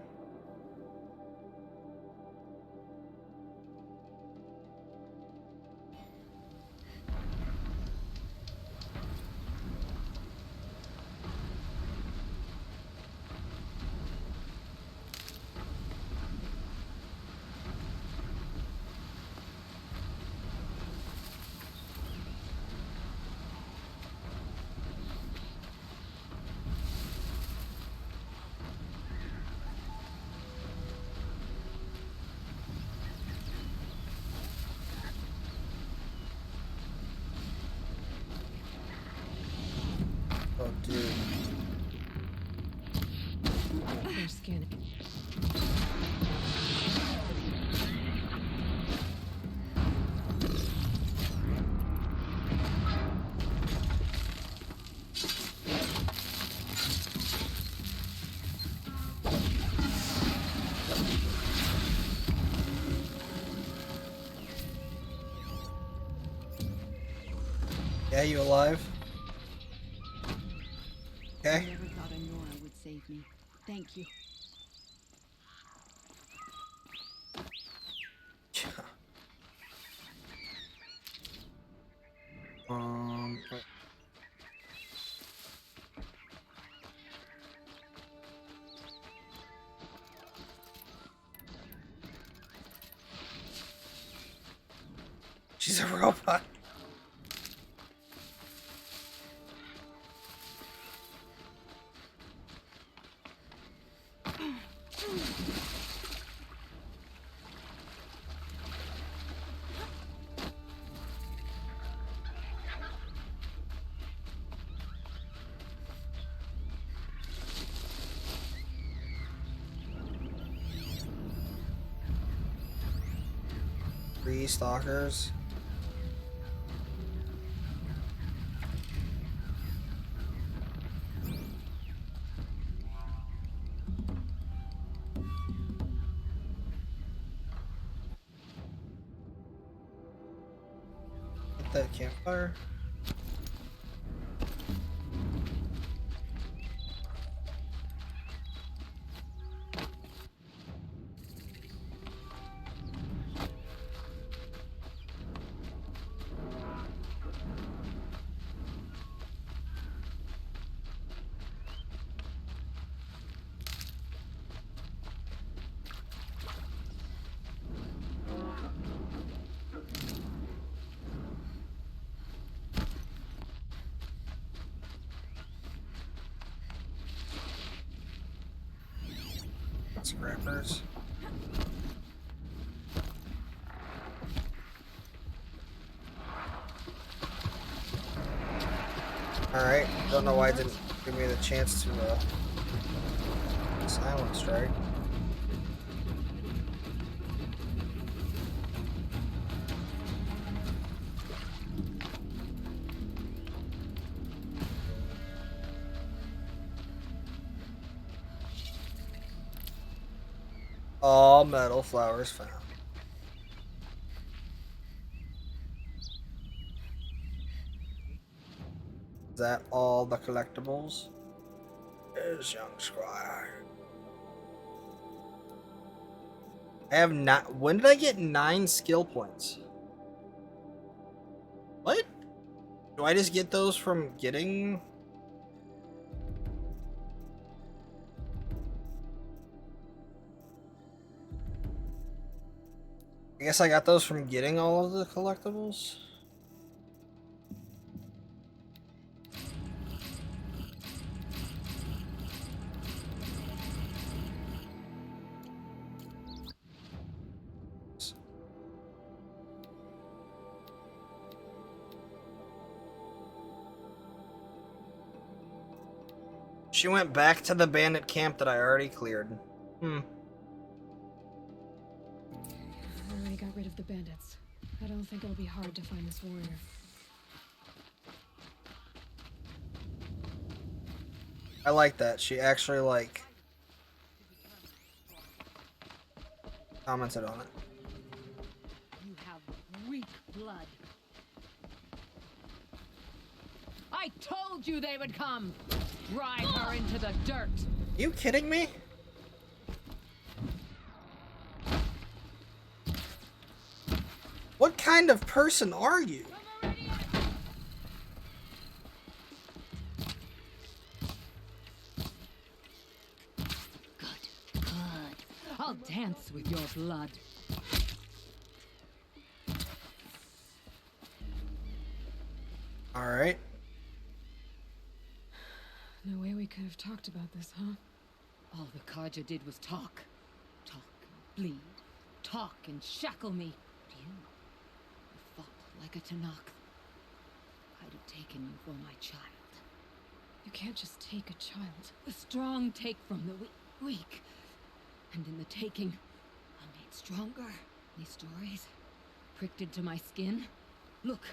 you alive? I Okay. never thought a Nora would save me. Thank you. Wait. She's a robot. Three stalkers. Hit that campfire. Scrappers. Alright, don't know why it didn't give me the chance to silent strike. All metal flowers found. Is that all the collectibles? There's young squire. I have not. When did I get 9 skill points? What? Do I just get those from getting? I guess I got those from getting all of the collectibles. She went back to the bandit camp that I already cleared. I already got rid of the bandits. I don't think it'll be hard to find this warrior. I like that. She actually, like, commented on it. You have weak blood. I told you they would come! Drive her into the dirt! You kidding me? What kind of person are you? Good. I'll dance with your blood. All right. No way we could have talked about this, huh? All the Kaja did was talk. Talk and bleed. Talk and shackle me. But you fought like a Tanakh. I'd have taken you for my child. You can't just take a child. The strong take from the weak. And in the taking, I'm made stronger. These stories, pricked into my skin. Look.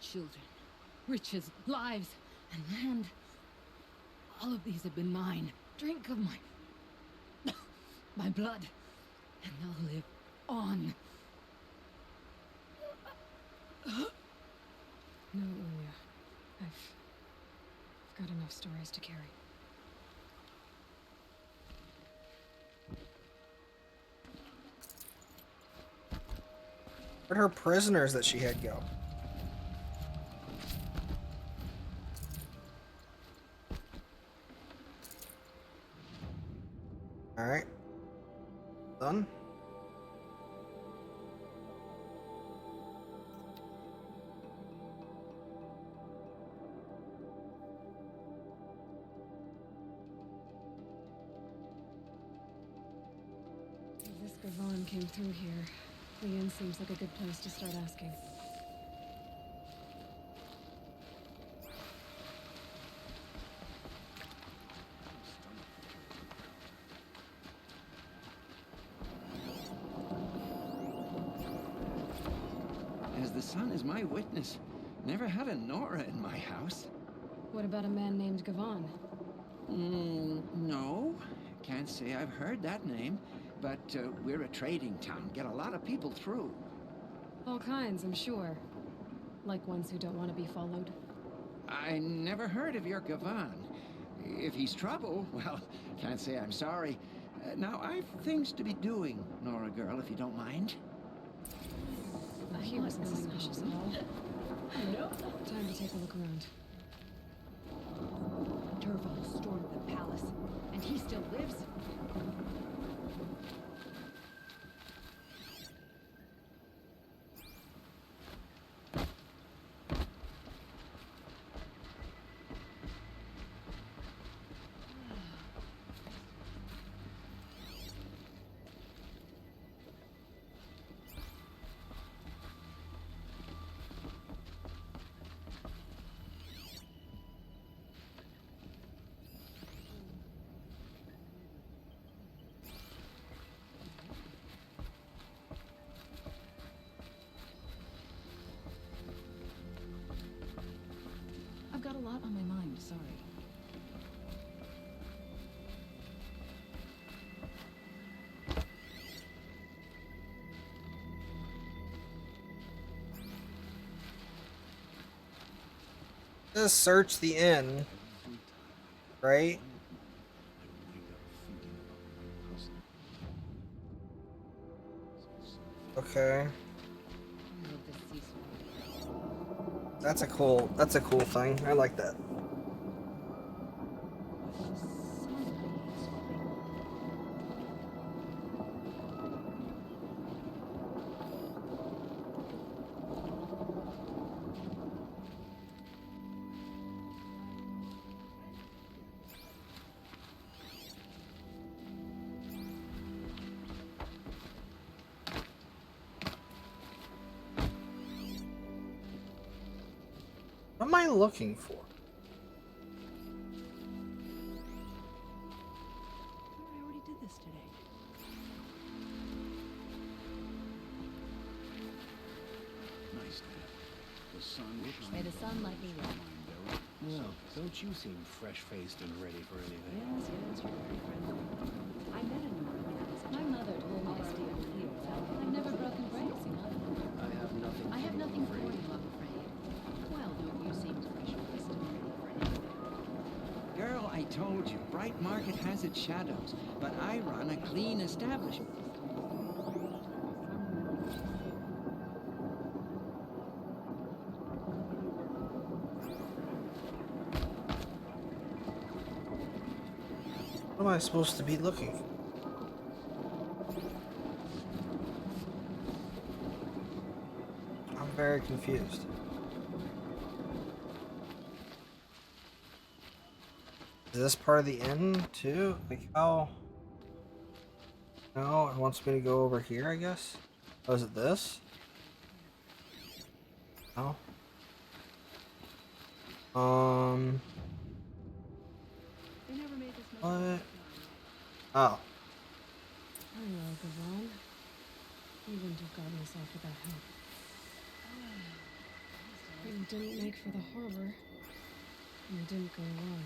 Children, riches, lives, and land. All of these have been mine. Drink of my blood, and they'll live on. No, Ulia. I've got enough stories to carry. Where'd her prisoners that she had go? Alright. Done. If this Gavon came through here, the inn seems like a good place to start asking. As the sun is my witness, never had a Nora in my house. What about a man named Gavon? No. Can't say I've heard that name, but we're a trading town. Get a lot of people through. All kinds, I'm sure. Like ones who don't want to be followed. I never heard of your Gavon. If he's trouble, well, can't say I'm sorry. Now, I've things to be doing, Nora girl, if you don't mind. He wasn't suspicious at all. Nope. Time to take a look around. Dervahl stormed the palace, and he still lives? I've got a lot on my mind, sorry. Just search the inn, right? Okay. That's a cool thing. I like that. What am I looking for? I already did this today. Nice day. The sun May the sun light me well. Well, don't you seem fresh-faced and ready for anything? Yes, you're very friendly. I met a Nora when I was a child. My mother told me to steer clear. I've never broken breaks, you know. I have nothing. I have nothing for you, I'm afraid. Well, don't you seem fresh-faced and ready for anything? Girl, I told you, Bright Market has its shadows, but I run a clean establishment. What am I supposed to be looking for? I'm very confused. Is this part of the inn too? Like how? No, it wants me to go over here, I guess. Oh, is it this? No. What? Oh. Hello, Gavon. You wouldn't have gotten us off without help. You didn't make for the harbor. And you didn't go alone.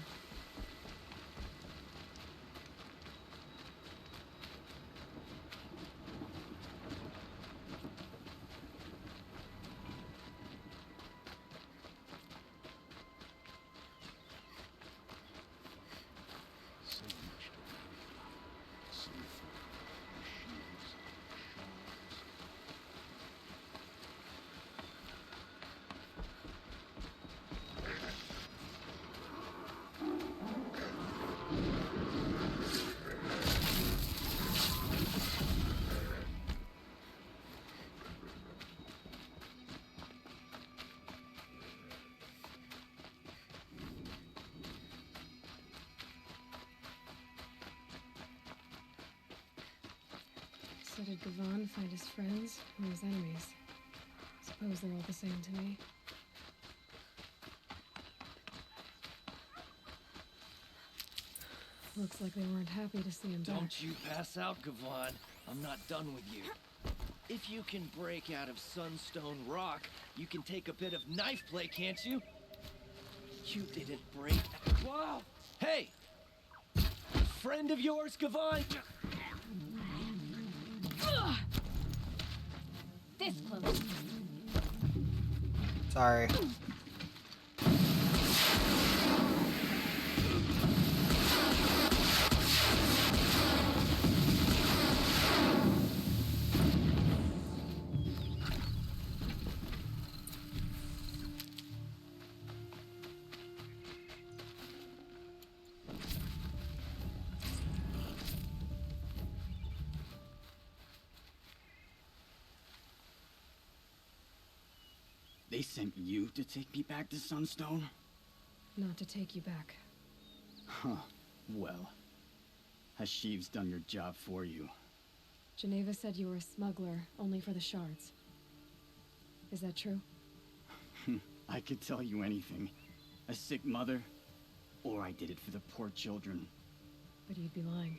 So did Gavan find his friends or his enemies? Suppose they're all the same to me. Looks like they weren't happy to see him back. Don't you pass out, Gavan. I'm not done with you. If you can break out of Sunstone Rock, you can take a bit of knife play, can't you? You didn't break... Wow! Hey! Friend of yours, Gavan? This close. Sorry. They sent you to take me back to Sunstone? Not to take you back. Huh. Well, Hashiv's done your job for you. Geneva said you were a smuggler, only for the shards. Is that true? I could tell you anything. A sick mother, or I did it for the poor children. But you'd be lying.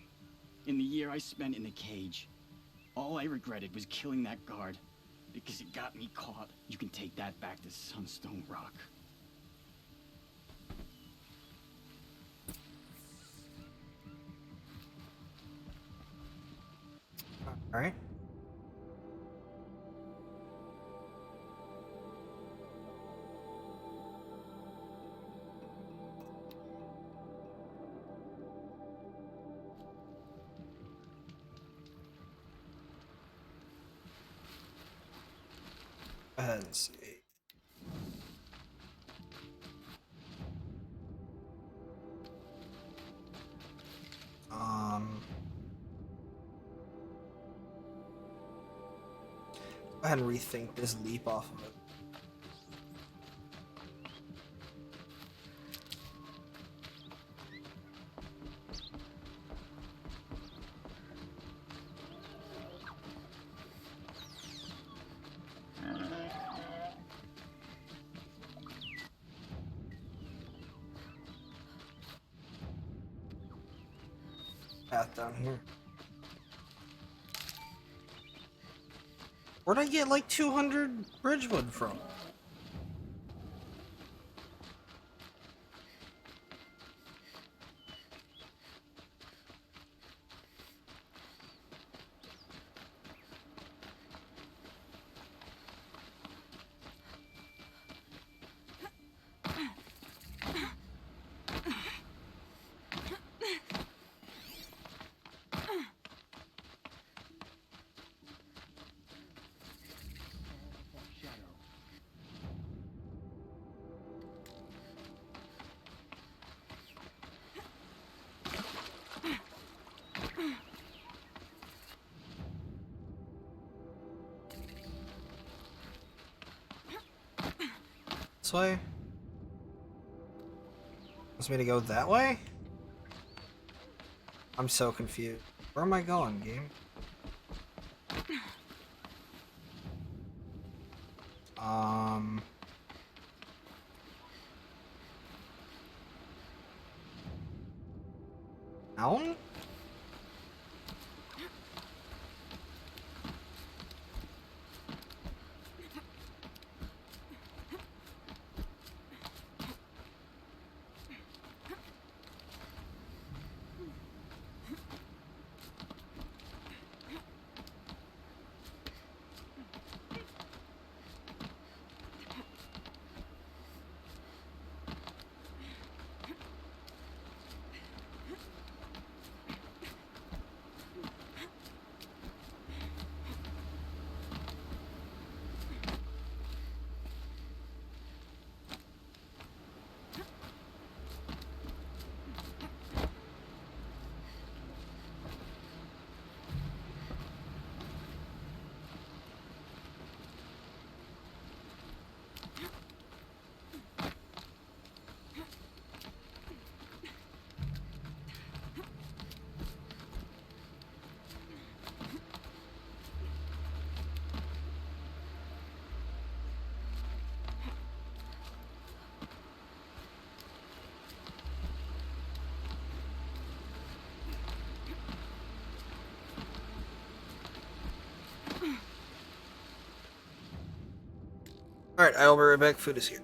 In the year I spent in the cage, all I regretted was killing that guard. Because it got me caught. You can take that back to Sunstone Rock. All right. Go ahead and see. Go ahead and rethink this leap off of it. Path down here. Where'd I get like 200 Bridgewood from? This way? Wants me to go that way? I'm so confused. Where am I going, game? Down? Alright, I'll be right back. Food is here.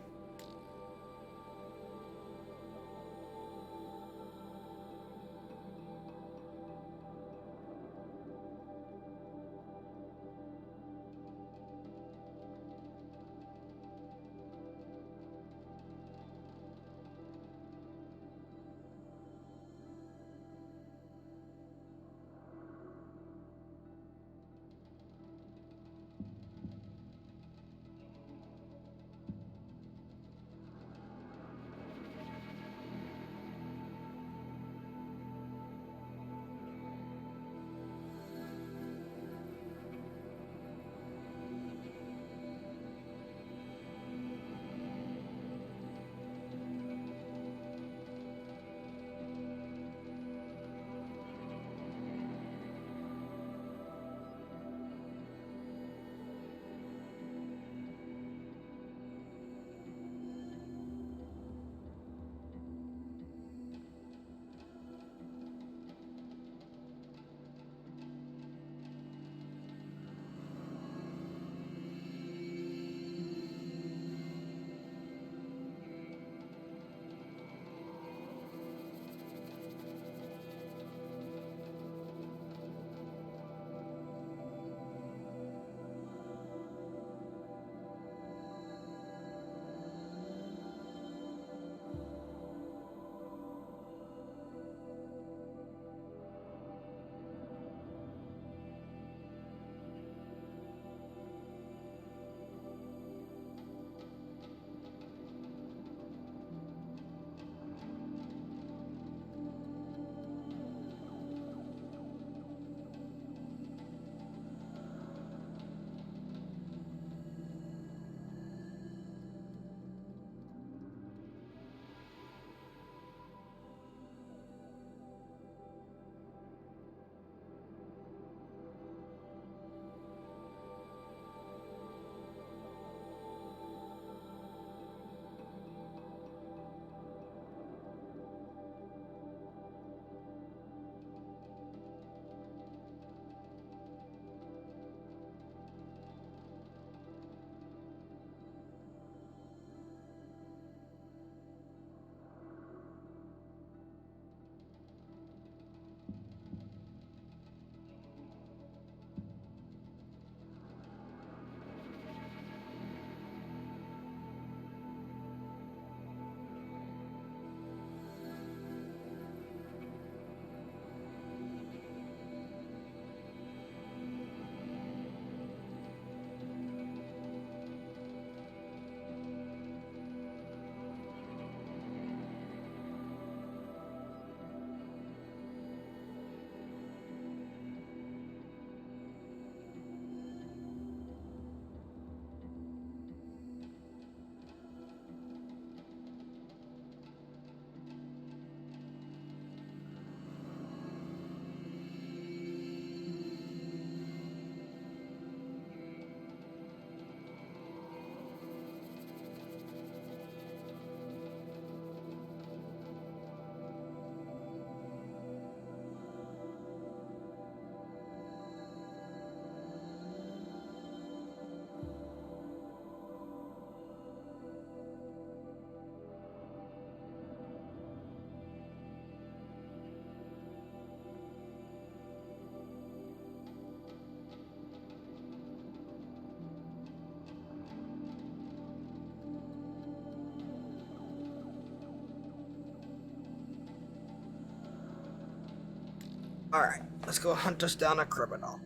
Alright, let's go hunt us down a criminal.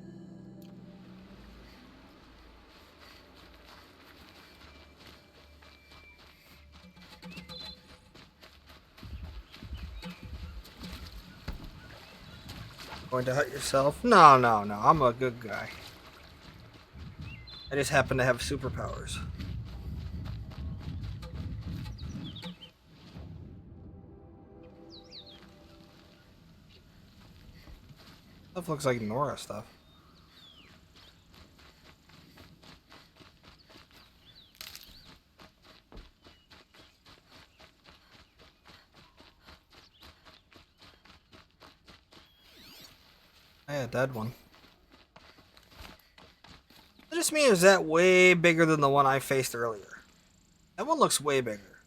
Going to hunt yourself? No, no, no. I'm a good guy. I just happen to have superpowers. Stuff looks like Nora stuff. I had a dead one. It just means that way bigger than the one I faced earlier. That one looks way bigger.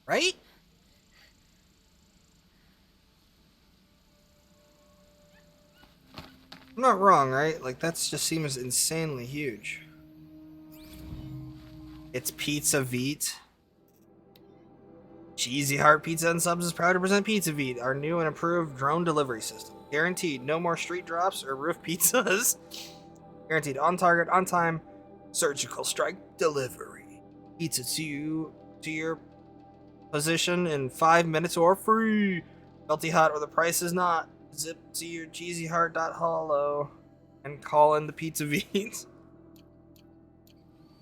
Right? I'm not wrong, right? Like, that just seems insanely huge. It's Pizza Vite. Cheesy Heart Pizza and Subs is proud to present Pizza Vite, our new and improved drone delivery system. Guaranteed no more street drops or roof pizzas. Guaranteed on target, on time, surgical strike delivery. Pizza to your position in 5 minutes or free. Melty hot or the price is not. Zip to your cheesyheart.hollow and call in the Pizza Vite.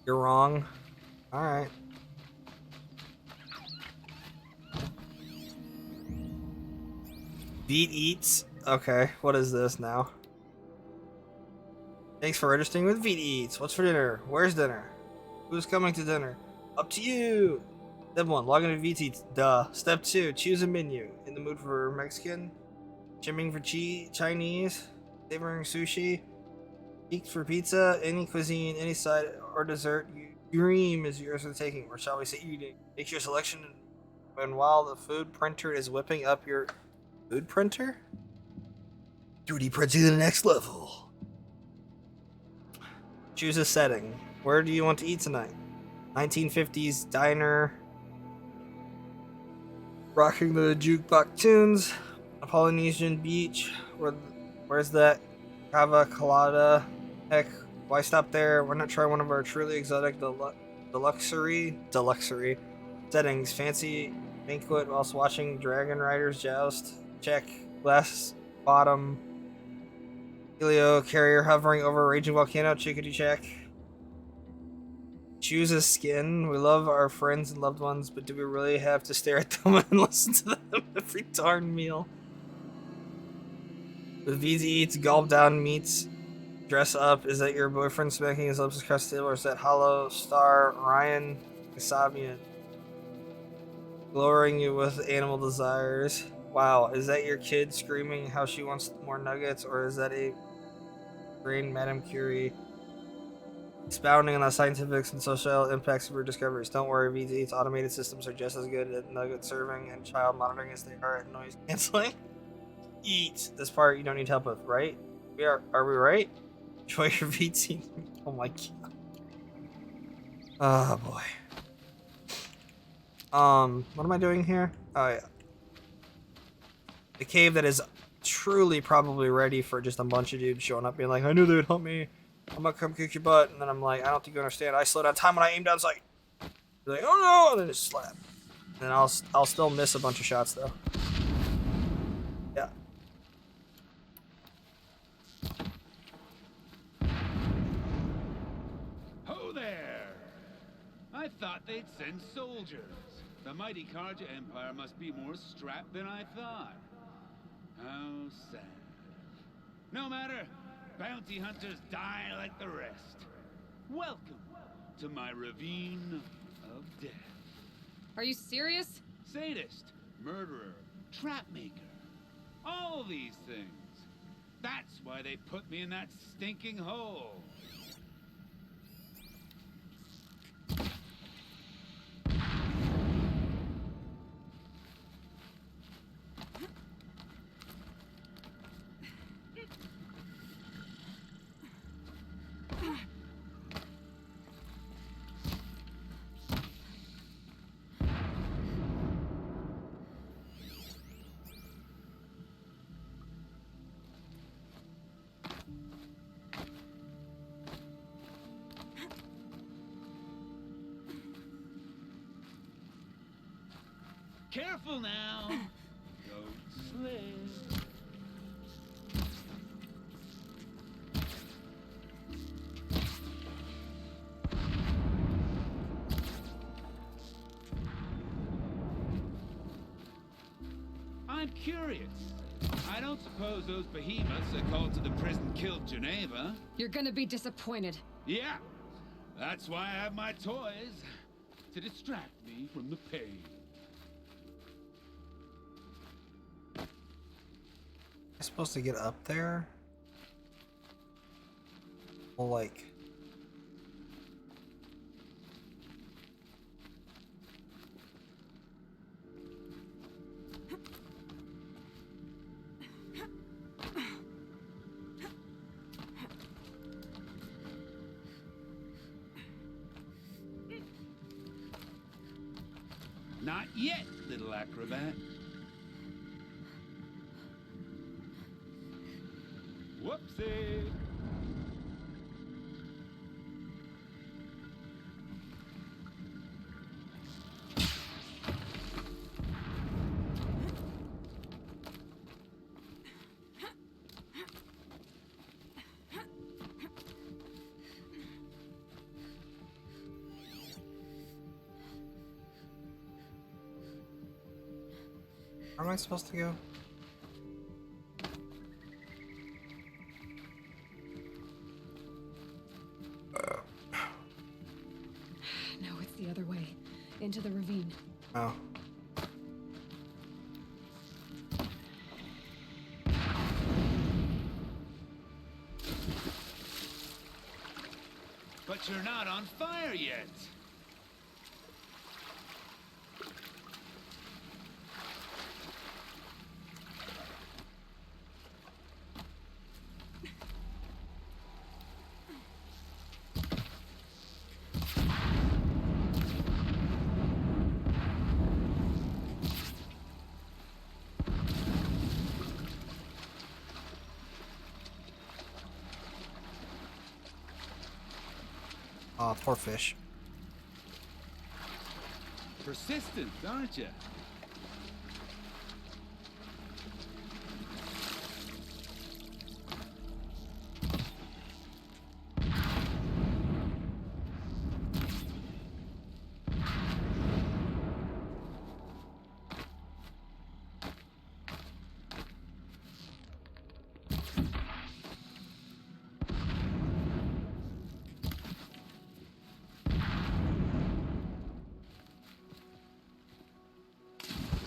You're wrong. Alright. Beat Eats? Okay, what is this now? Thanks for registering with Beat Eats. What's for dinner? Where's dinner? Who's coming to dinner? Up to you! Step 1, log into Beat Eats. Duh. Step 2, choose a menu. In the mood for Mexican? Chimming for Chinese? Savoring sushi? Peak for pizza? Any cuisine, any side or dessert you dream is yours for the taking, or shall we say eating? Make your selection and while the food printer is whipping up your food printer? 3D printing to the next level. Choose a setting. Where do you want to eat tonight? 1950s diner. Rocking the jukebox tunes. A Polynesian beach. Where's that? Cava Colada. Heck, why stop there? Why not try one of our truly exotic deluxury settings? Fancy banquet whilst watching Dragon Riders joust. Check. Glass bottom. Helio carrier hovering over raging volcano. Chickadee check. Choose a skin. We love our friends and loved ones, but do we really have to stare at them and listen to them every darn meal? With VZ eats, gulp down meats, dress up. Is that your boyfriend smacking his lips across the table, or is that Hollow Star Ryan Kasabian lowering you with animal desires? Wow, is that your kid screaming how she wants more nuggets, or is that a brain Madame Curie expounding on the scientific and social impacts of your discoveries? Don't worry, VZ's automated systems are just as good at nugget serving and child monitoring as they are at noise canceling. Eat. This part you don't need help with, right? Are we right? Enjoy your VT. Oh my god. Oh boy. What am I doing here? Oh yeah. The cave that is truly probably ready for just a bunch of dudes showing up being like, I knew they would help me. I'm gonna come kick your butt, and then I'm like, I don't think you understand. I slow down time when I aim down sight. They're like, oh no, and then just slap. And I'll still miss a bunch of shots though. Yeah. Ho there! I thought they'd send soldiers. The mighty Karja Empire must be more strapped than I thought. How sad. No matter. Bounty hunters die like the rest. Welcome to my ravine of death. Are you serious? Sadist, murderer, trapmaker. All these things. That's why they put me in that stinking hole. Careful now. Don't slip. I'm curious. I don't suppose those behemoths that called to the prison killed Geneva. You're gonna be disappointed. Yeah. That's why I have my toys. To distract me from the pain. Am I supposed to get up there? Well, like... Not yet, little acrobat. Whoopsie! Where am I supposed to go? No, it's the other way. Into the ravine. Oh. But you're not on fire yet. Oh, poor fish. Persistent, aren't you?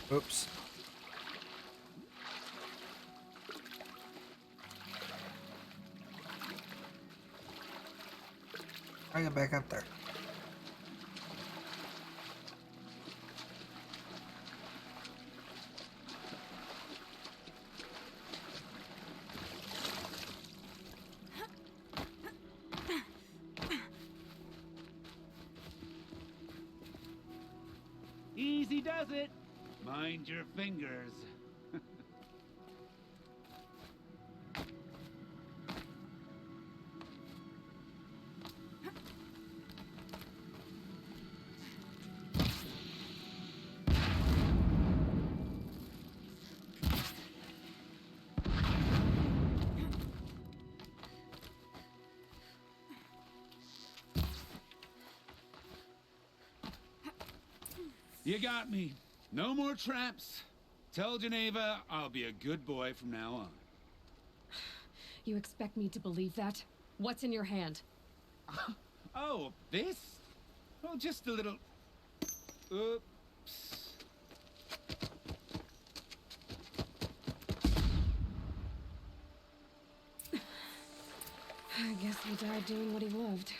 Oops. I get back up there. Easy does it. Mind your fingers. You got me. No more traps. Tell Geneva I'll be a good boy from now on. You expect me to believe that? What's in your hand? Oh, this? Oh, just a little... Oops. I guess he died doing what he loved.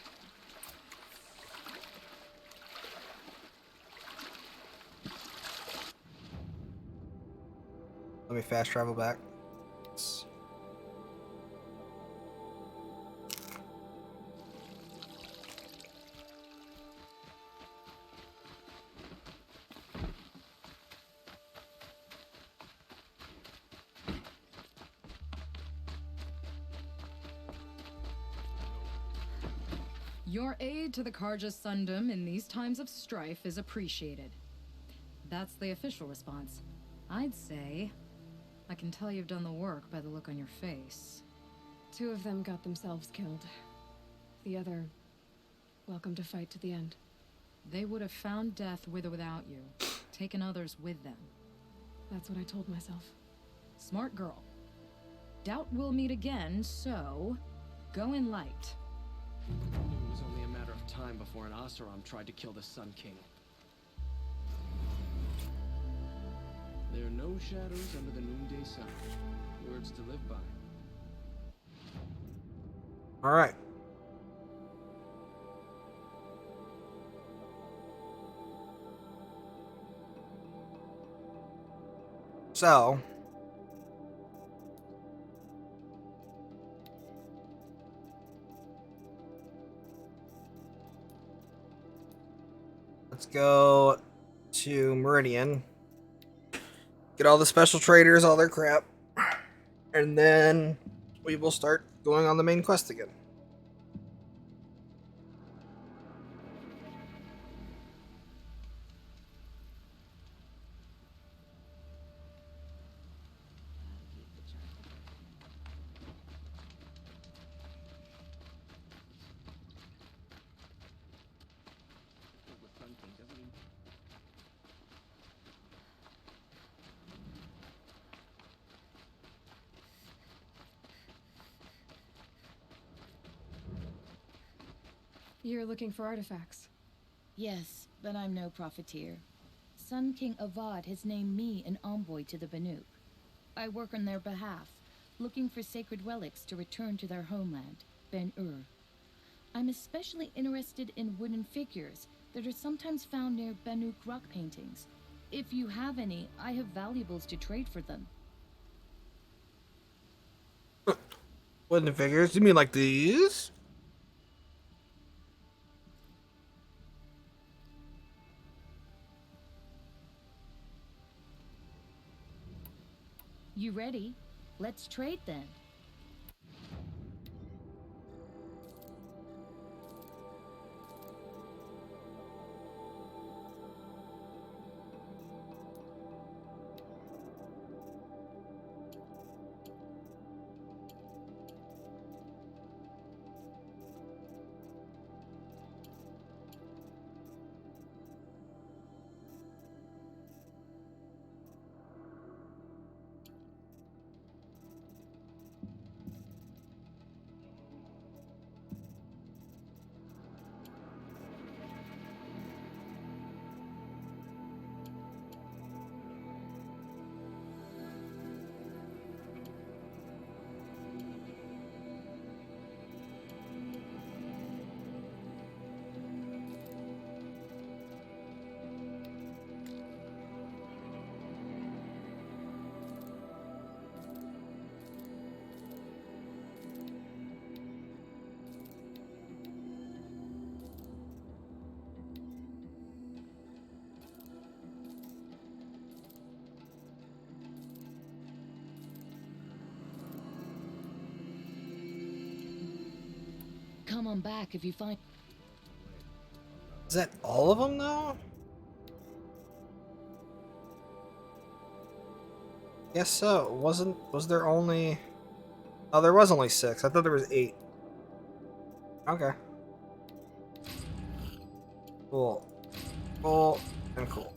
Let me fast travel back. Your aid to the Karja Sundom in these times of strife is appreciated. That's the official response. I'd say... I can tell you've done the work by the look on your face. 2 of them got themselves killed. The other... welcome to fight to the end. They would have found death with or without you. Taken others with them. That's what I told myself. Smart girl. Doubt we'll meet again, so... go in light. I knew it was only a matter of time before an Oseram tried to kill the Sun King. There are no shadows under the noonday sun. Words to live by. All right. So, let's go to Meridian, get all the special traders, all their crap, and then we will start going on the main quest again. You're looking for artifacts. Yes, but I'm no profiteer. Sun King Avad has named me an envoy to the Banuk. I work on their behalf, looking for sacred relics to return to their homeland, Ben-Ur. I'm especially interested in wooden figures that are sometimes found near Banuk rock paintings. If you have any, I have valuables to trade for them. Wooden figures? You mean like these? You ready? Let's trade then. Come on back if you find... Is that all of them, though? Guess so. Was there only... Oh, there was only 6. I thought there was 8. Okay. Cool. Cool and cool.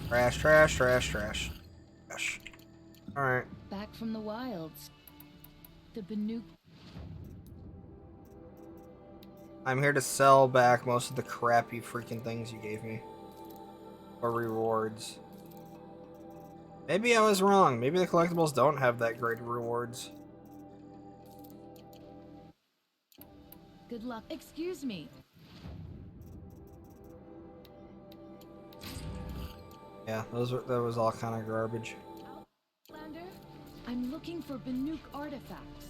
Trash, trash, trash, trash. Trash. Alright. Back from the wilds. The Banuk... I'm here to sell back most of the crappy freaking things you gave me. Or rewards. Maybe I was wrong. Maybe the collectibles don't have that great rewards. Good luck. Excuse me. Yeah, that was all kind of garbage. Outlander, I'm looking for Banuk artifacts.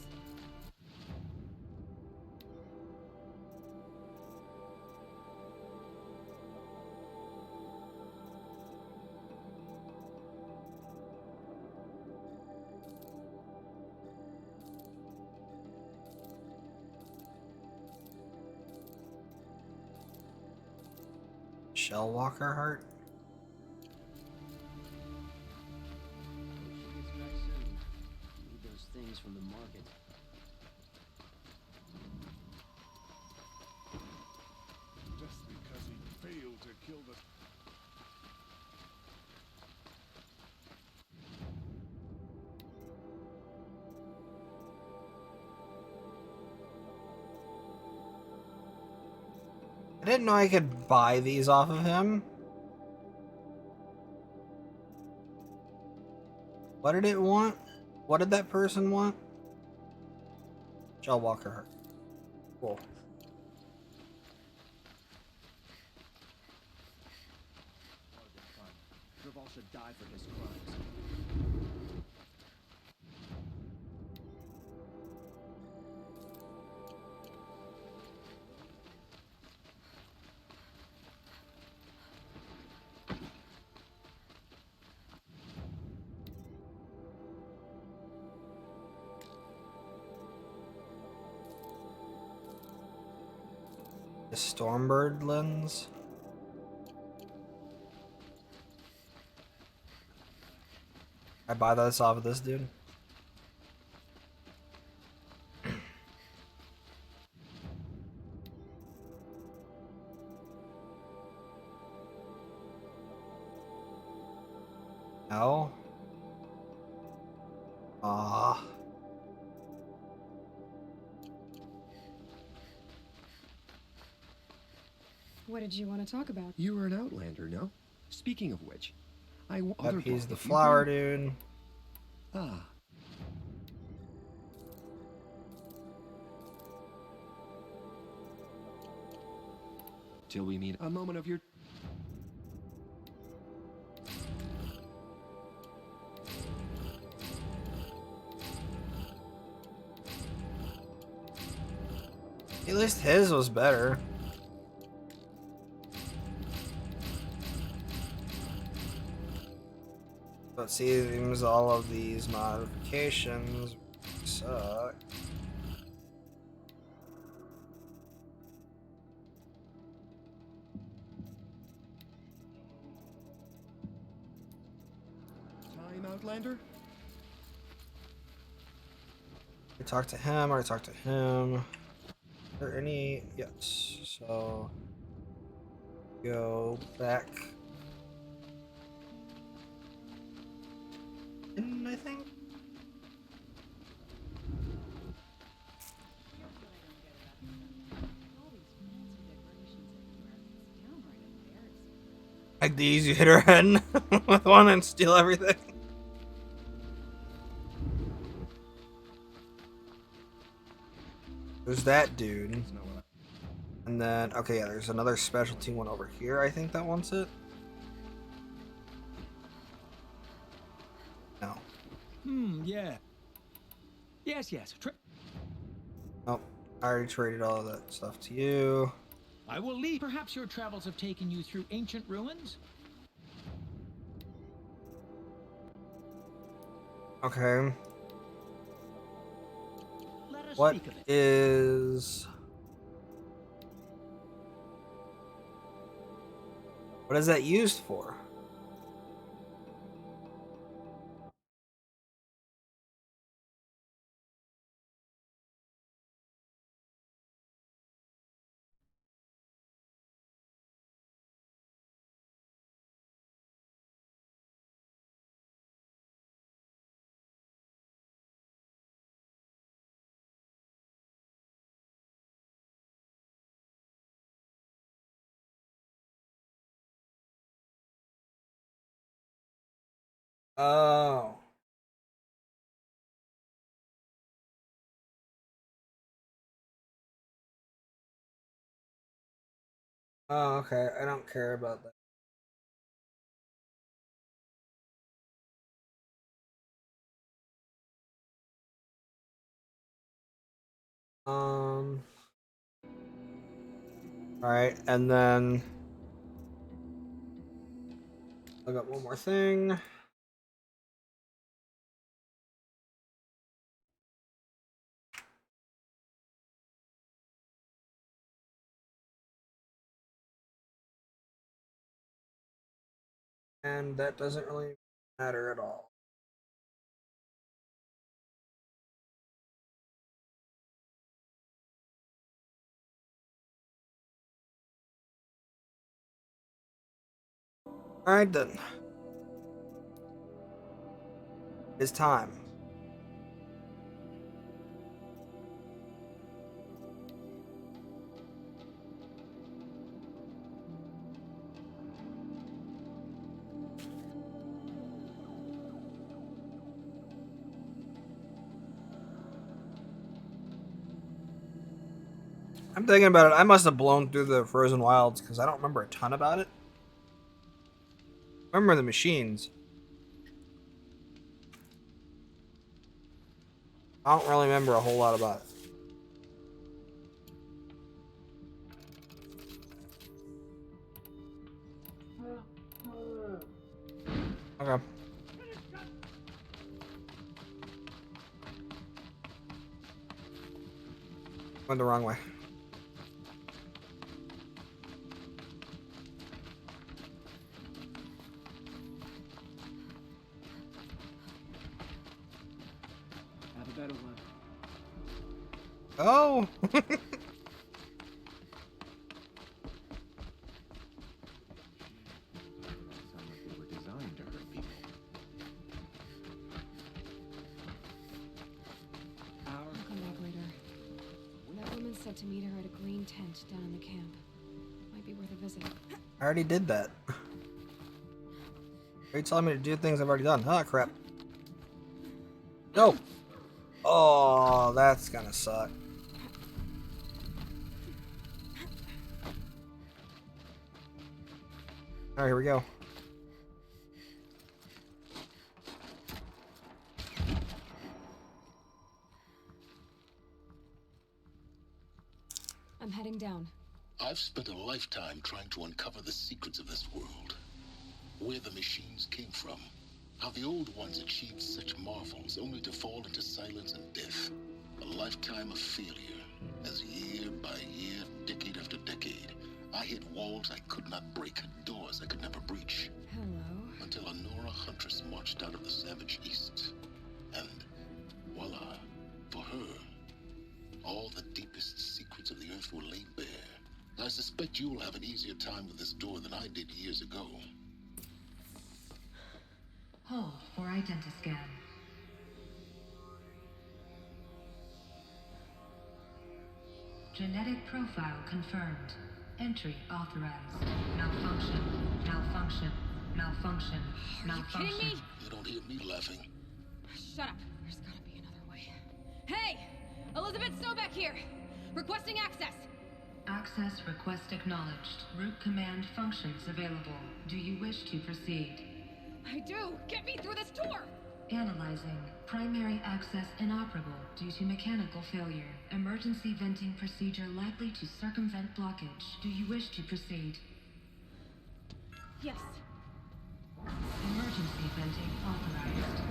Shellwalker heart? She gets back soon. Need those things from the market. Just because he failed to kill the... I didn't know I could buy these off of him. What did it want? What did that person want? Shellwalker heart. Cool. Dervahl should die for his crimes. The Stormbird lens. I buy this off of this dude. No. Ah. What did you want to talk about? You were an Outlander, no? Speaking of which, Yep, other he's the if you flower bring- dude. Ah. Till we meet a moment of your... At least his was better. But seems all of these modifications suck. Time, Outlander? I talked to him, I talked to him. Are there any? Yes. So go back. In, I think. Like these, you hit her head with one and steal everything. There's that dude. And then, okay, yeah, there's another specialty one over here, I think that wants it. No. Yeah. Yes. Oh, I already traded all of that stuff to you. I will leave. Perhaps your travels have taken you through ancient ruins? Okay. Let us What speak of it. is... What is that used for? Oh. Oh, okay. I don't care about that. Alright, and then I got one more thing. And that doesn't really matter at all. Alright then. It's time. I'm thinking about it. I must have blown through the Frozen Wilds because I don't remember a ton about it. I remember the machines. I don't really remember a whole lot about it. Okay. Went the wrong way. better one. Oh. Sound like they were designed to hurt people. I'll come back later. That woman said to meet her at a green tent down in the camp. Might be worth a visit. I already did that. Are you telling me to do things I've already done? Ah, crap. No. Oh, that's gonna suck. Alright, here we go. I'm heading down. I've spent a lifetime trying to uncover the secrets of this world. Where the machines came from. How the old ones achieved such marvels only to fall into silence and death. A lifetime of failure. As year by year, decade after decade, I hit walls I could not break, doors I could never breach. Hello. Until a Nora huntress marched out of the savage east. And voila, for her, all the deepest secrets of the earth were laid bare. I suspect you will have an easier time with this door than I did years ago. Hold for identiscan. Genetic profile confirmed. Entry authorized. Malfunction. Malfunction. Malfunction. Malfunction. Are you kidding me? You don't hear me laughing. Shut up. There's gotta be another way. Hey! Elizabeth Sobeck here! Requesting access! Access request acknowledged. Root command functions available. Do you wish to proceed? I do! Get me through this door! Analyzing. Primary access inoperable due to mechanical failure. Emergency venting procedure likely to circumvent blockage. Do you wish to proceed? Yes. Emergency venting authorized.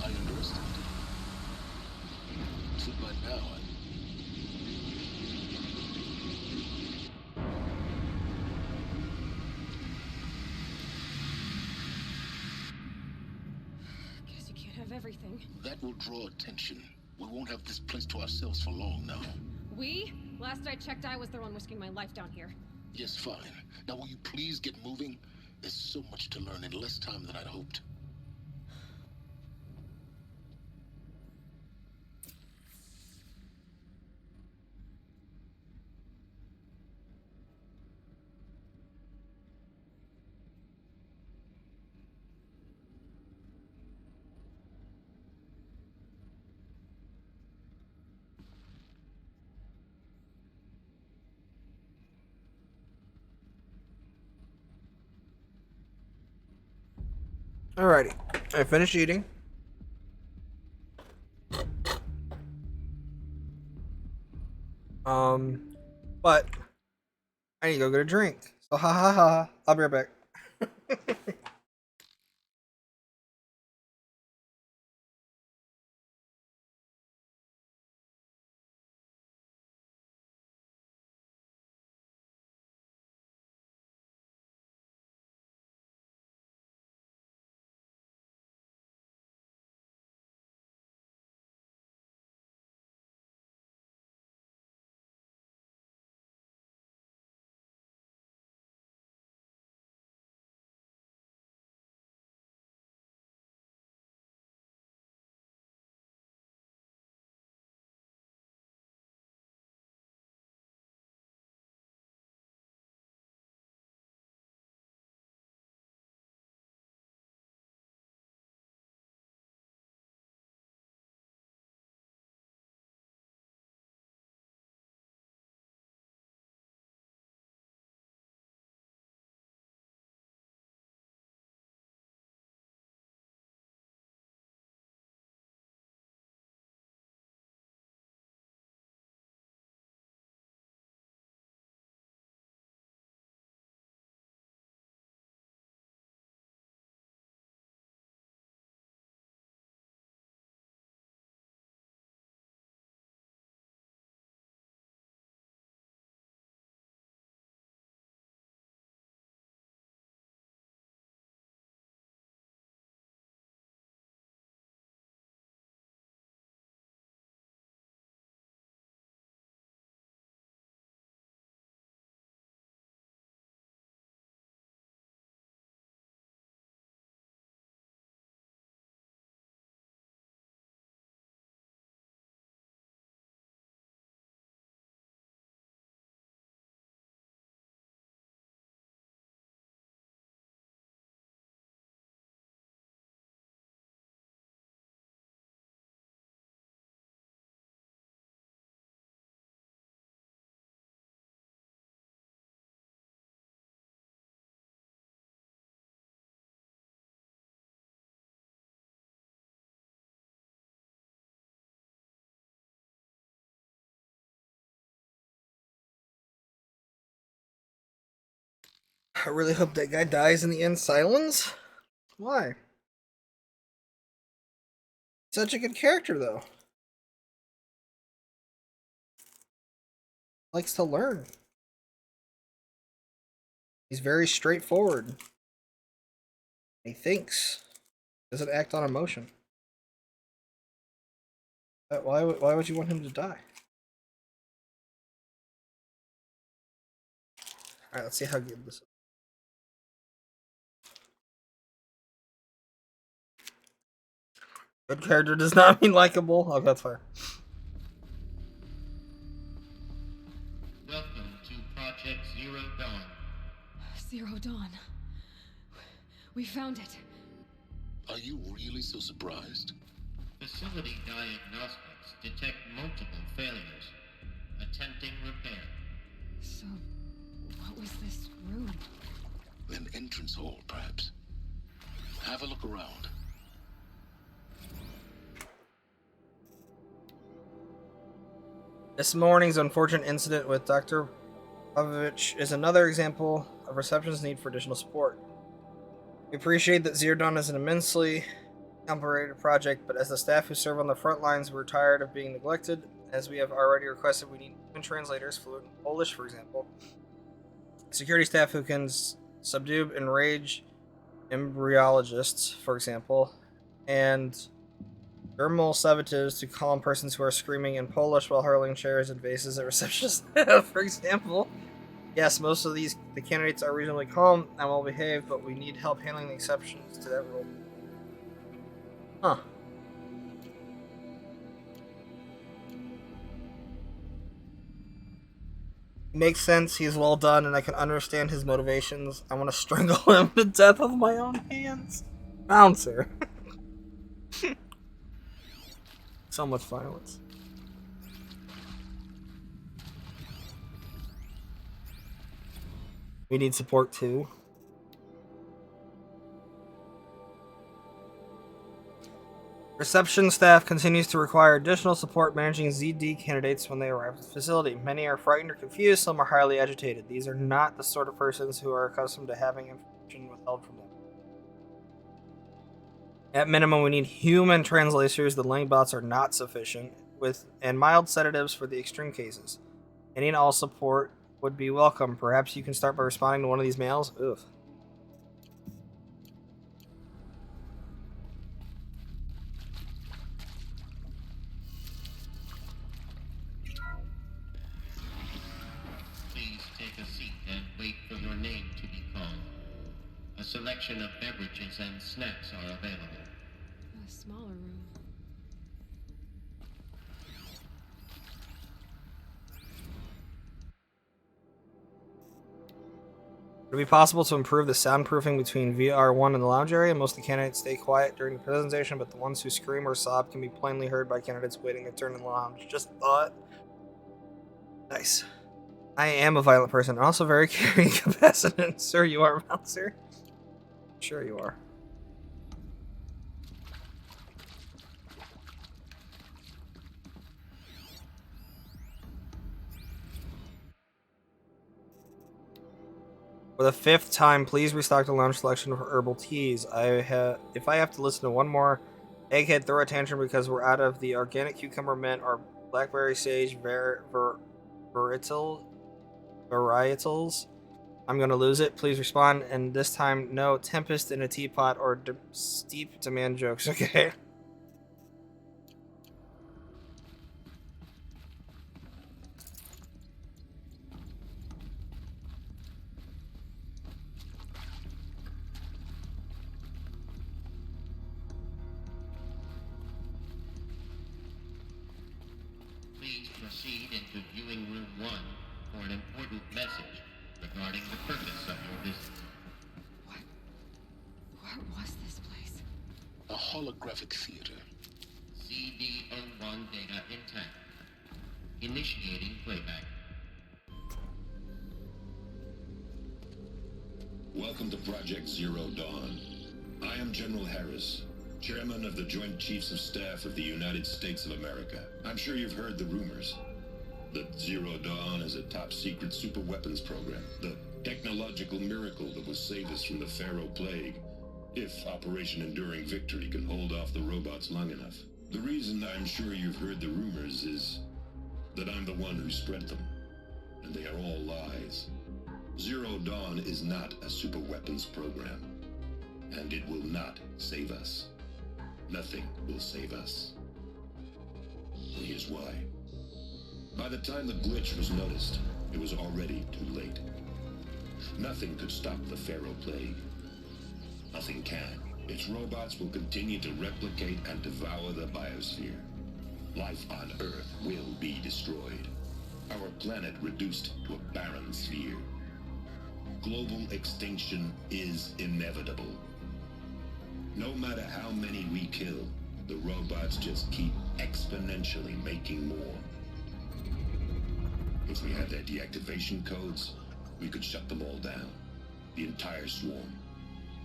I underestimated you. So by now, Guess you can't have everything. that will draw attention. We won't have this place to ourselves for long now. We? Last I checked, I was the one risking my life down here. Yes, fine. Now will you please get moving? There's so much to learn in less time than I'd hoped. Alrighty. I finished eating. But I need to go get a drink. So ha ha ha. I'll be right back. I really hope that guy dies in the end. Silence? Why? Such a good character, though. Likes to learn. He's very straightforward. He thinks. Doesn't act on emotion. Why would you want him to die? Alright, let's see how good this is. Good character does not mean likable. Oh, that's fair. Welcome to Project Zero Dawn. Zero Dawn. We found it. Are you really so surprised? Facility diagnostics detect multiple failures. Attempting repair. So, what was this room? An entrance hall, perhaps. Have a look around. This morning's unfortunate incident with Dr. Pavlovich is another example of reception's need for additional support. We appreciate that Zero Dawn is an immensely complicated project, but as the staff who serve on the front lines, we're tired of being neglected. As we have already requested, we need human translators, fluent in Polish, for example. Security staff who can subdue enraged embryologists, for example, and thermal sedatives to calm persons who are screaming in Polish while hurling chairs and vases at receptionists, for example. Yes, most of the candidates are reasonably calm and well behaved, but we need help handling the exceptions to that rule. Huh. Makes sense, he's well done, and I can understand his motivations. I want to strangle him to death with my own hands. Bouncer. So much violence. We need support too. Reception staff continues to require additional support managing ZD candidates when they arrive at the facility. Many are frightened or confused, some are highly agitated. These are not the sort of persons who are accustomed to having information withheld from them. At minimum, we need human translators. The link bots are not sufficient, and mild sedatives for the extreme cases. Any and all support would be welcome. Perhaps you can start by responding to one of these mails. Ugh. Please take a seat and wait for your name to be called. A selection of beverages and snacks are available. A smaller room. Would it be possible to improve the soundproofing between VR1 and the lounge area? Most of the candidates stay quiet during the presentation, but the ones who scream or sob can be plainly heard by candidates waiting their turn in the lounge. Just thought. Nice. I am a violent person, and also very carrying capacity. Sir, you are, Bouncer. Sure you are. For the 5th time, please restock the lounge selection for herbal teas. If I have to listen to one more egghead throw a tantrum because we're out of the organic cucumber mint or blackberry sage varietals, I'm gonna lose it. Please respond, and this time, no tempest in a teapot or steep demand jokes, okay? Please proceed into viewing room 1 for an important message regarding the purpose of your visit. What was this place? A holographic theater. CD01 data intact. Initiating playback. Welcome to Project Zero Dawn. I am General Harris, Chairman of the Joint Chiefs of Staff of the United States of America. I'm sure you've heard the rumors that Zero Dawn is a top-secret superweapons program. The Technological miracle that will save us from the Pharaoh Plague, if Operation Enduring Victory can hold off the robots long enough. The reason I'm sure you've heard the rumors is that I'm the one who spread them, and they are all lies. Zero Dawn is not a superweapons program, and it will not save us. Nothing will save us. And here's why. By the time the glitch was noticed, it was already too late. Nothing could stop the Pharaoh Plague. Nothing can. Its robots will continue to replicate and devour the biosphere. Life on Earth will be destroyed. Our planet reduced to a barren sphere. Global extinction is inevitable. No matter how many we kill, the robots just keep exponentially making more. If we had their deactivation codes, we could shut them all down. The entire swarm.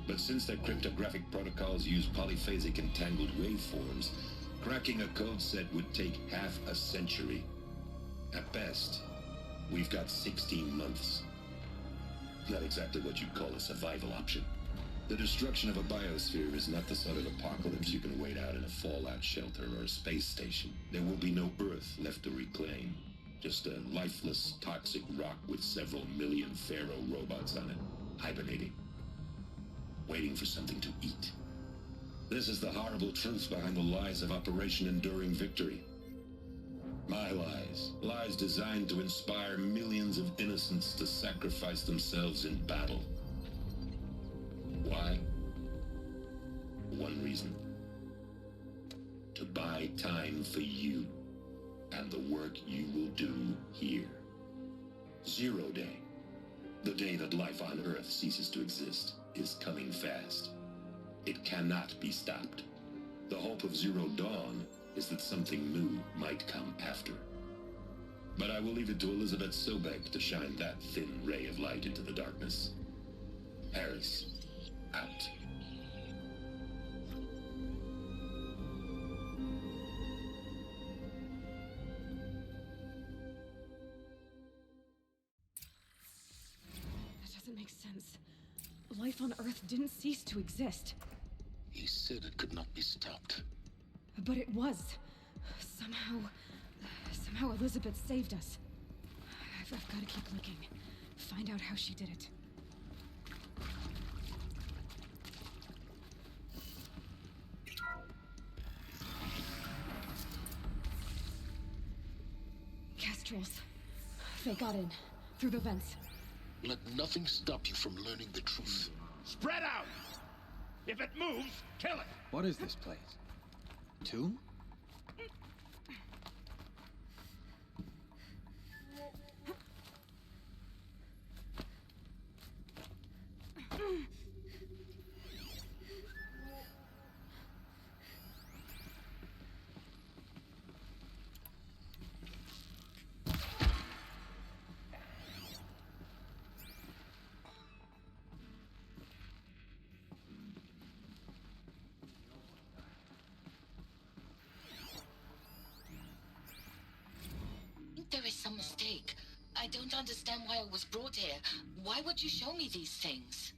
But since their cryptographic protocols use polyphasic entangled waveforms, cracking a code set would take half a century. At best, we've got 16 months. Not exactly what you'd call a survival option. The destruction of a biosphere is not the sort of apocalypse you can wait out in a fallout shelter or a space station. There will be no Earth left to reclaim. Just a lifeless, toxic rock with several million Pharaoh robots on it, hibernating. Waiting for something to eat. This is the horrible truth behind the lies of Operation Enduring Victory. My lies. Lies designed to inspire millions of innocents to sacrifice themselves in battle. Why? One reason. To buy time for you and the work you will do here. Zero Day. The day that life on Earth ceases to exist is coming fast. It cannot be stopped. The hope of Zero Dawn is that something new might come after. But I will leave it to Elizabeth Sobek to shine that thin ray of light into the darkness. Harris, out. That doesn't make sense. Life on Earth didn't cease to exist. He said it could not be stopped. But it was. Somehow Elizabeth saved us. I've got to keep looking. Find out how she did it. Kestrels. They got in. Through the vents. Let nothing stop you from learning the truth. Spread out! If it moves, kill it! What is this place? Tomb? There is some mistake. I don't understand why I was brought here. Why would you show me these things?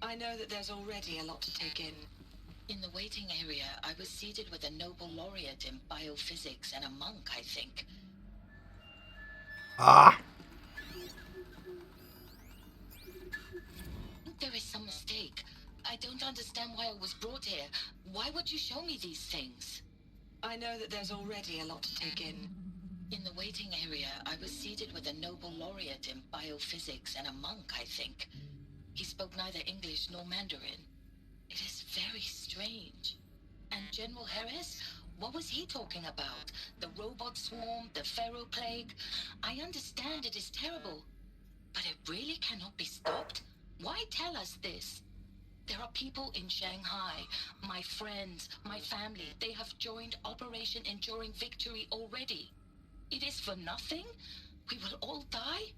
I know that there's already a lot to take in. In the waiting area, I was seated with a Nobel laureate in biophysics and a monk, I think. Ah! There is some mistake. I don't understand why I was brought here. Why would you show me these things? I know that there's already a lot to take in. In the waiting area, I was seated with a Nobel laureate in biophysics and a monk, I think. He spoke neither English nor Mandarin. It is very strange. And General Harris? What was he talking about? The robot swarm, the Pharaoh Plague? I understand it is terrible. But it really cannot be stopped? Why tell us this? There are people in Shanghai, my friends, my family. They have joined Operation Enduring Victory already. It is for nothing? We will all die?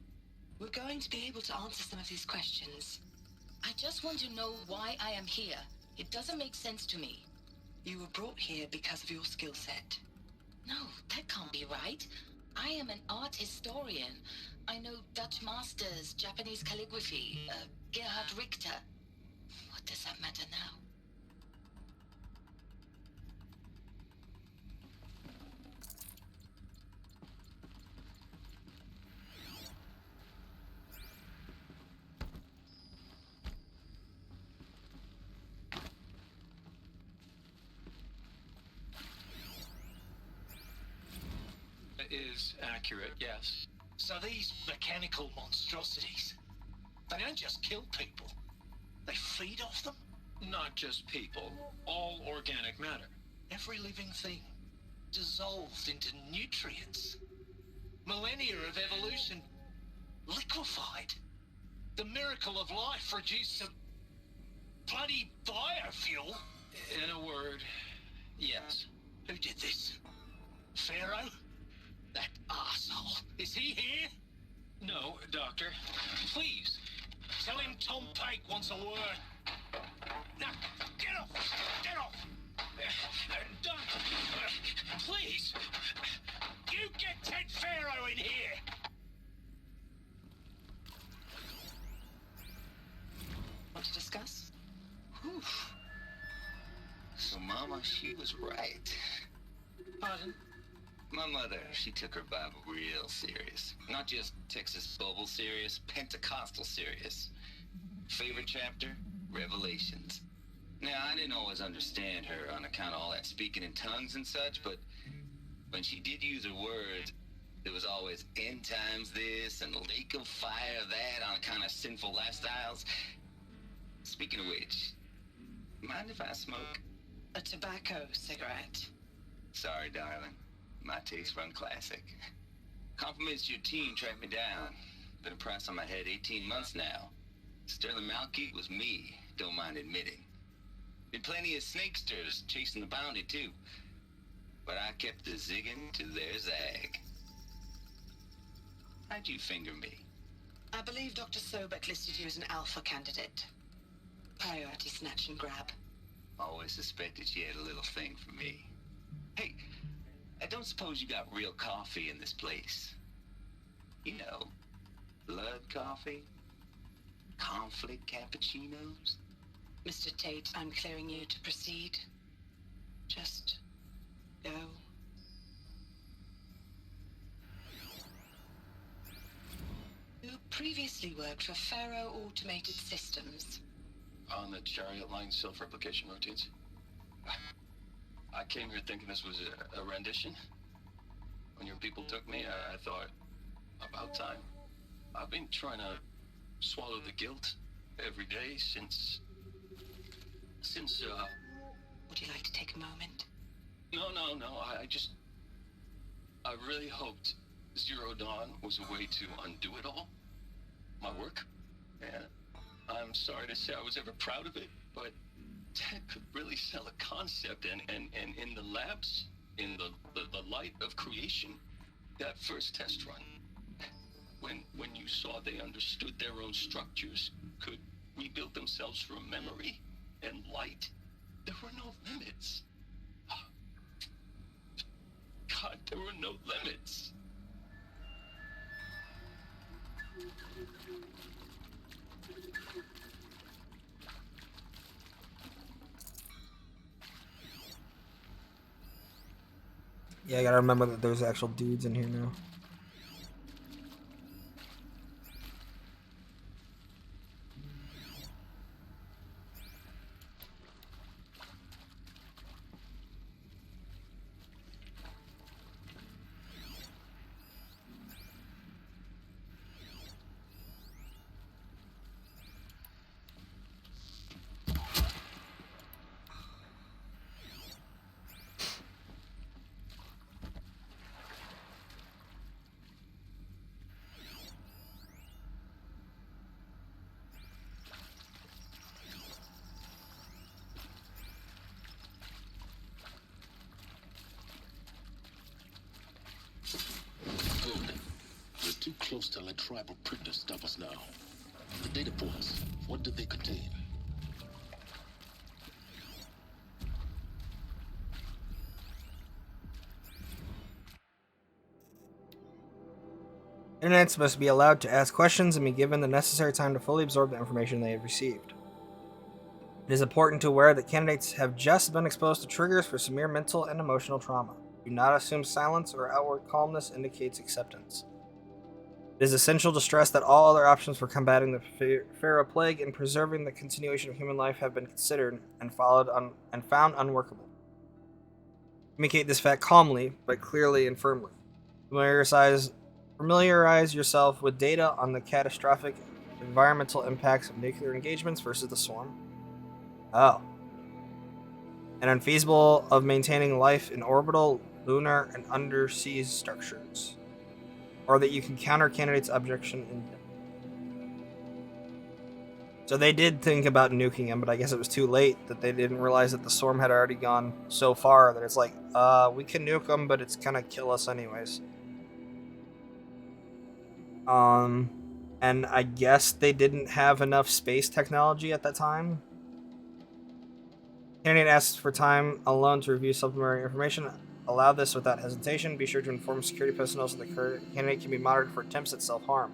We're going to be able to answer some of these questions. I just want to know why I am here. It doesn't make sense to me. You were brought here because of your skill set. No, that can't be right. I am an art historian. I know Dutch masters, Japanese calligraphy, Gerhard Richter. What does that matter now? Is accurate, yes. So these mechanical monstrosities, they don't just kill people, they feed off them? Not just people, all organic matter. Every living thing, dissolved into nutrients. Millennia of evolution, liquefied. The miracle of life reduced to bloody biofuel. In a word, yes. Who did this? Pharaoh? That arsehole. Is he here? No, Doctor. Please, tell him Tom Pike wants a word. Now, get off! Get off! Doctor, please! You get Ted Pharaoh in here! Want to discuss? Whew. So, Mama, she was right. Pardon? My mother, she took her Bible real serious. Not just Texas Bible serious, Pentecostal serious. Favorite chapter? Revelations. Now, I didn't always understand her on account of all that speaking in tongues and such, but when she did use her words, there was always end times this and lake of fire that on account of sinful lifestyles. Speaking of which, mind if I smoke? A tobacco cigarette. Sorry, darling. My taste run classic. Compliments to your team tracked me down. Been a price on my head 18 months now. Sterling Malkeet was me, don't mind admitting. Been plenty of snakesters chasing the bounty too. But I kept the zigging to their zag. How'd you finger me? I believe Dr. Sobek listed you as an alpha candidate. Priority snatch and grab. Always suspected she had a little thing for me. Hey, I don't suppose you got real coffee in this place. You know, blood coffee? Conflict cappuccinos? Mr. Tate, I'm clearing you to proceed. Just go. You previously worked for Pharaoh Automated Systems. On the Chariot Line self-replication routines. I came here thinking this was a rendition. When your people took me, I thought, about time. I've been trying to swallow the guilt every day since... Would you like to take a moment? No, I really hoped Zero Dawn was a way to undo it all. My work. And I'm sorry to say I was ever proud of it, but Ted could really sell a concept, and in the labs, in the light of creation, that first test run, when you saw they understood their own structures, could rebuild themselves from memory and light, there were no limits. God, there were no limits. Yeah, I gotta remember that there's actual dudes in here now. Too close to let tribal prick to stop us now. The data points, what do they contain? Candidates must be allowed to ask questions and be given the necessary time to fully absorb the information they have received. It is important to aware that candidates have just been exposed to triggers for severe mental and emotional trauma. Do not assume silence or outward calmness indicates acceptance. It is essential to stress that all other options for combating the Pharaoh plague and preserving the continuation of human life have been considered and found unworkable. Communicate this fact calmly, but clearly and firmly. Familiarize yourself with data on the catastrophic environmental impacts of nuclear engagements versus the swarm. Oh. And unfeasible of maintaining life in orbital, lunar, and undersea structures. Or that you can counter candidates' objection in depth. So they did think about nuking him, but I guess it was too late that they didn't realize that the swarm had already gone so far that it's like, we can nuke him, but it's gonna kill us anyways. And I guess they didn't have enough space technology at that time. Candidate asks for time alone to review supplementary information. Allow this without hesitation. Be sure to inform security personnel so the candidate can be monitored for attempts at self-harm.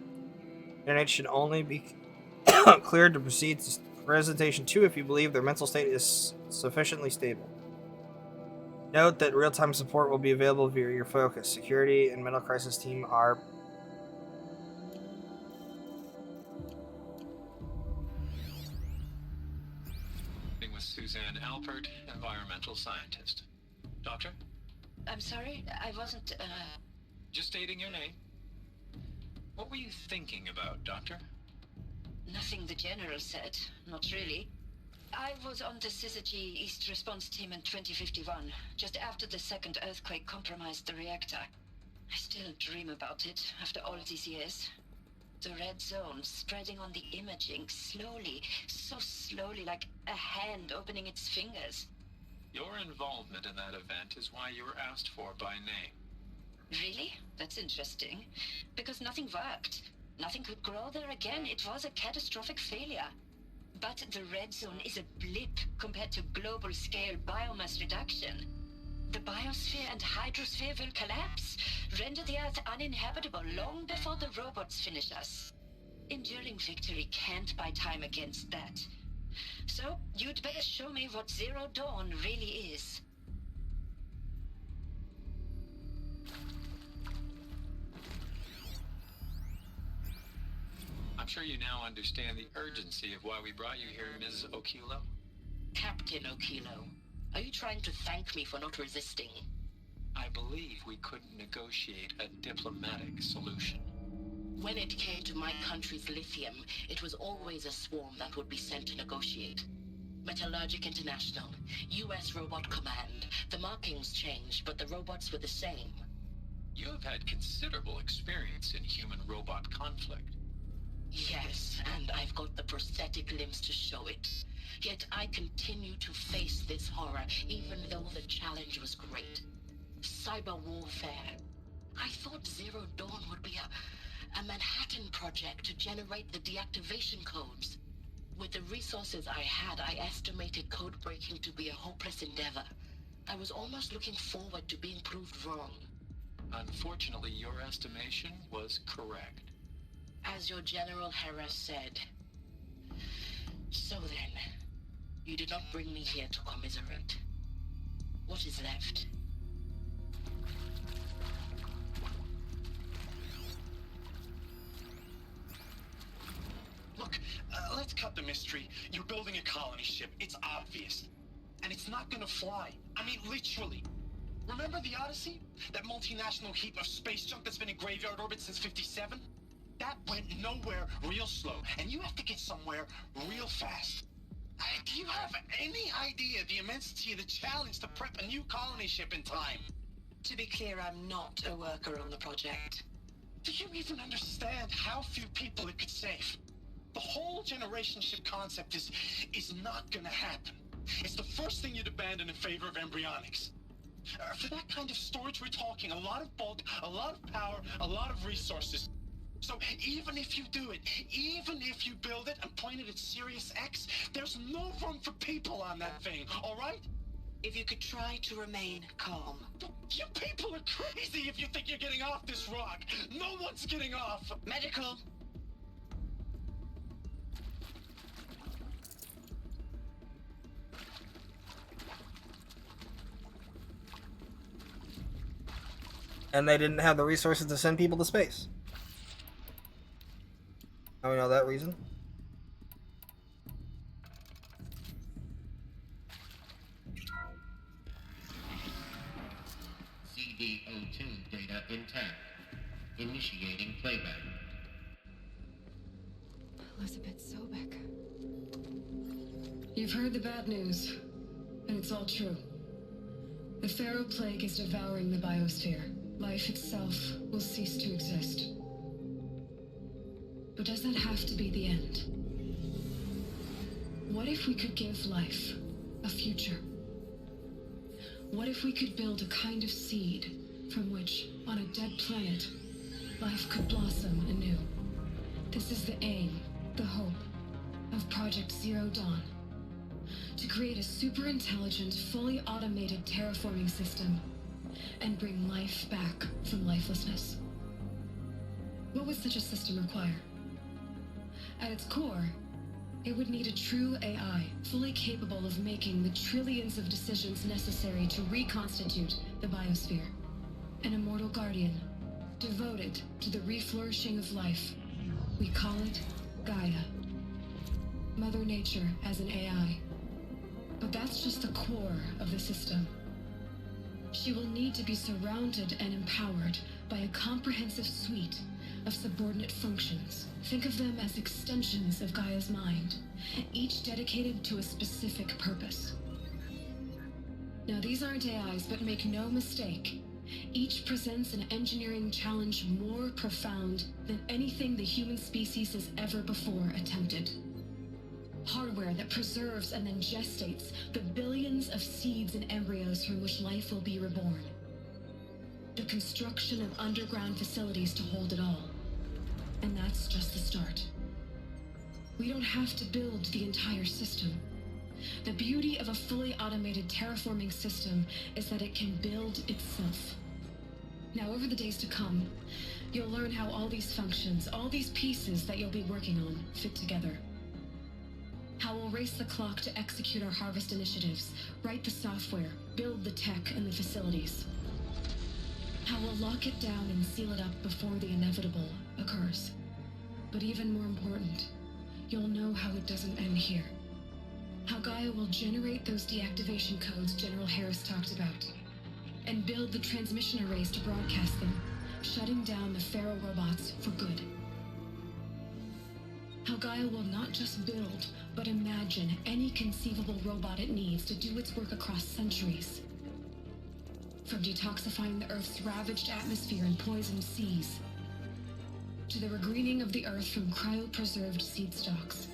Candidate should only be cleared to proceed to presentation 2 if you believe their mental state is sufficiently stable. Note that real-time support will be available via your focus. Security and mental crisis team are With Suzanne Alpert, environmental scientist. Doctor? I'm sorry, I wasn't, Just stating your name. What were you thinking about, Doctor? Nothing the General said. Not really. I was on the Syzygy East Response Team in 2051, just after the second earthquake compromised the reactor. I still dream about it, after all these years. The red zone spreading on the imaging, slowly, so slowly, like a hand opening its fingers. Your involvement in that event is why you were asked for by name. Really? That's interesting. Because nothing worked. Nothing could grow there again. It was a catastrophic failure. But the red zone is a blip compared to global-scale biomass reduction. The biosphere and hydrosphere will collapse, render the Earth uninhabitable long before the robots finish us. Enduring victory can't buy time against that. So, you'd better show me what Zero Dawn really is. I'm sure you now understand the urgency of why we brought you here, Ms. Okilo. Captain Okilo, are you trying to thank me for not resisting? I believe we couldn't negotiate a diplomatic solution. When it came to my country's lithium, it was always a swarm that would be sent to negotiate. Metallurgic International, US Robot Command. The markings changed, but the robots were the same. You have had considerable experience in human-robot conflict. Yes, and I've got the prosthetic limbs to show it. Yet I continue to face this horror, even though the challenge was great. Cyber warfare. I thought Zero Dawn would be a Manhattan project to generate the deactivation codes. With the resources I had, I estimated code breaking to be a hopeless endeavor. I was almost looking forward to being proved wrong. Unfortunately, your estimation was correct. As your General Hera said. So then, you did not bring me here to commiserate. What is left? Look, let's cut the mystery. You're building a colony ship. It's obvious. And it's not gonna fly. I mean, literally. Remember the Odyssey? That multinational heap of space junk that's been in graveyard orbit since 57? That went nowhere real slow. And you have to get somewhere real fast. Do you have any idea the immensity of the challenge to prep a new colony ship in time? To be clear, I'm not a worker on the project. Do you even understand how few people it could save? The whole generation ship concept is not gonna happen. It's the first thing you'd abandon in favor of embryonics. For that kind of storage, we're talking a lot of bulk, a lot of power, a lot of resources. So even if you do it, even if you build it and point it at Sirius X, there's no room for people on that thing, all right? If you could try to remain calm. You people are crazy if you think you're getting off this rock. No one's getting off. Medical. And they didn't have the resources to send people to space. Now we know that reason. CD02 data intact. Initiating playback. Elizabeth Sobek. You've heard the bad news, and it's all true. The Pharaoh Plague is devouring the biosphere. Life itself will cease to exist. But does that have to be the end? What if we could give life a future? What if we could build a kind of seed from which, on a dead planet, life could blossom anew? This is the aim, the hope, of Project Zero Dawn. To create a super-intelligent, fully automated terraforming system and bring life back from lifelessness. What would such a system require? At its core, it would need a true AI, fully capable of making the trillions of decisions necessary to reconstitute the biosphere. An immortal guardian, devoted to the reflourishing of life. We call it Gaia. Mother Nature as an AI. But that's just the core of the system. She will need to be surrounded and empowered by a comprehensive suite of subordinate functions. Think of them as extensions of Gaia's mind, each dedicated to a specific purpose. Now, these aren't AIs, but make no mistake, each presents an engineering challenge more profound than anything the human species has ever before attempted. Hardware that preserves and then gestates the billions of seeds and embryos from which life will be reborn. The construction of underground facilities to hold it all. And that's just the start. We don't have to build the entire system. The beauty of a fully automated terraforming system is that it can build itself. Now, over the days to come, you'll learn how all these functions, all these pieces that you'll be working on, fit together. How we'll race the clock to execute our harvest initiatives, write the software, build the tech and the facilities. How we'll lock it down and seal it up before the inevitable occurs. But even more important, you'll know how it doesn't end here. How Gaia will generate those deactivation codes General Harris talked about, and build the transmission arrays to broadcast them, shutting down the Pharaoh robots for good. How Gaia will not just build, but imagine any conceivable robot it needs to do its work across centuries. From detoxifying the Earth's ravaged atmosphere and poisoned seas, to the regreening of the Earth from cryopreserved seed stalks,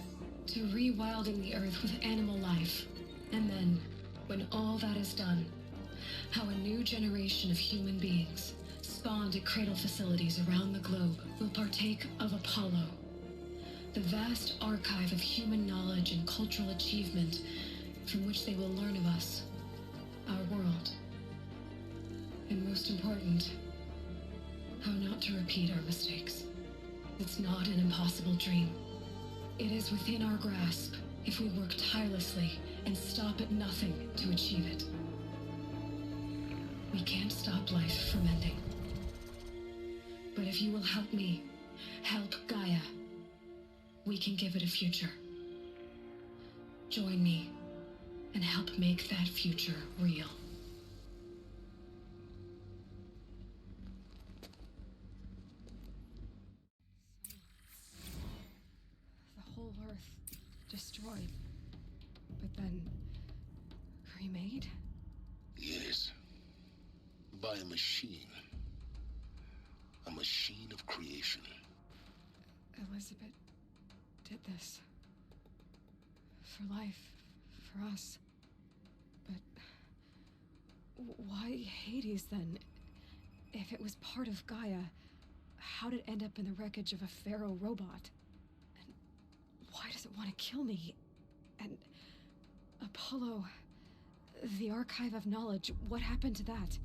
to rewilding the Earth with animal life. And then, when all that is done, how a new generation of human beings, spawned at cradle facilities around the globe, will partake of Apollo, the vast archive of human knowledge and cultural achievement from which they will learn of us, our world. And most important, how not to repeat our mistakes. It's not an impossible dream. It is within our grasp if we work tirelessly and stop at nothing to achieve it. We can't stop life from ending. But if you will help me, help Gaia, we can give it a future. Join me and help make that future real. The whole Earth destroyed, but then remade? Yes. By a machine. A machine of creation. Elizabeth did this. For life. For us. But why Hades then? If it was part of Gaia, how did it end up in the wreckage of a Pharaoh robot? And why does it want to kill me? And Apollo, The Archive of Knowledge, what happened to that?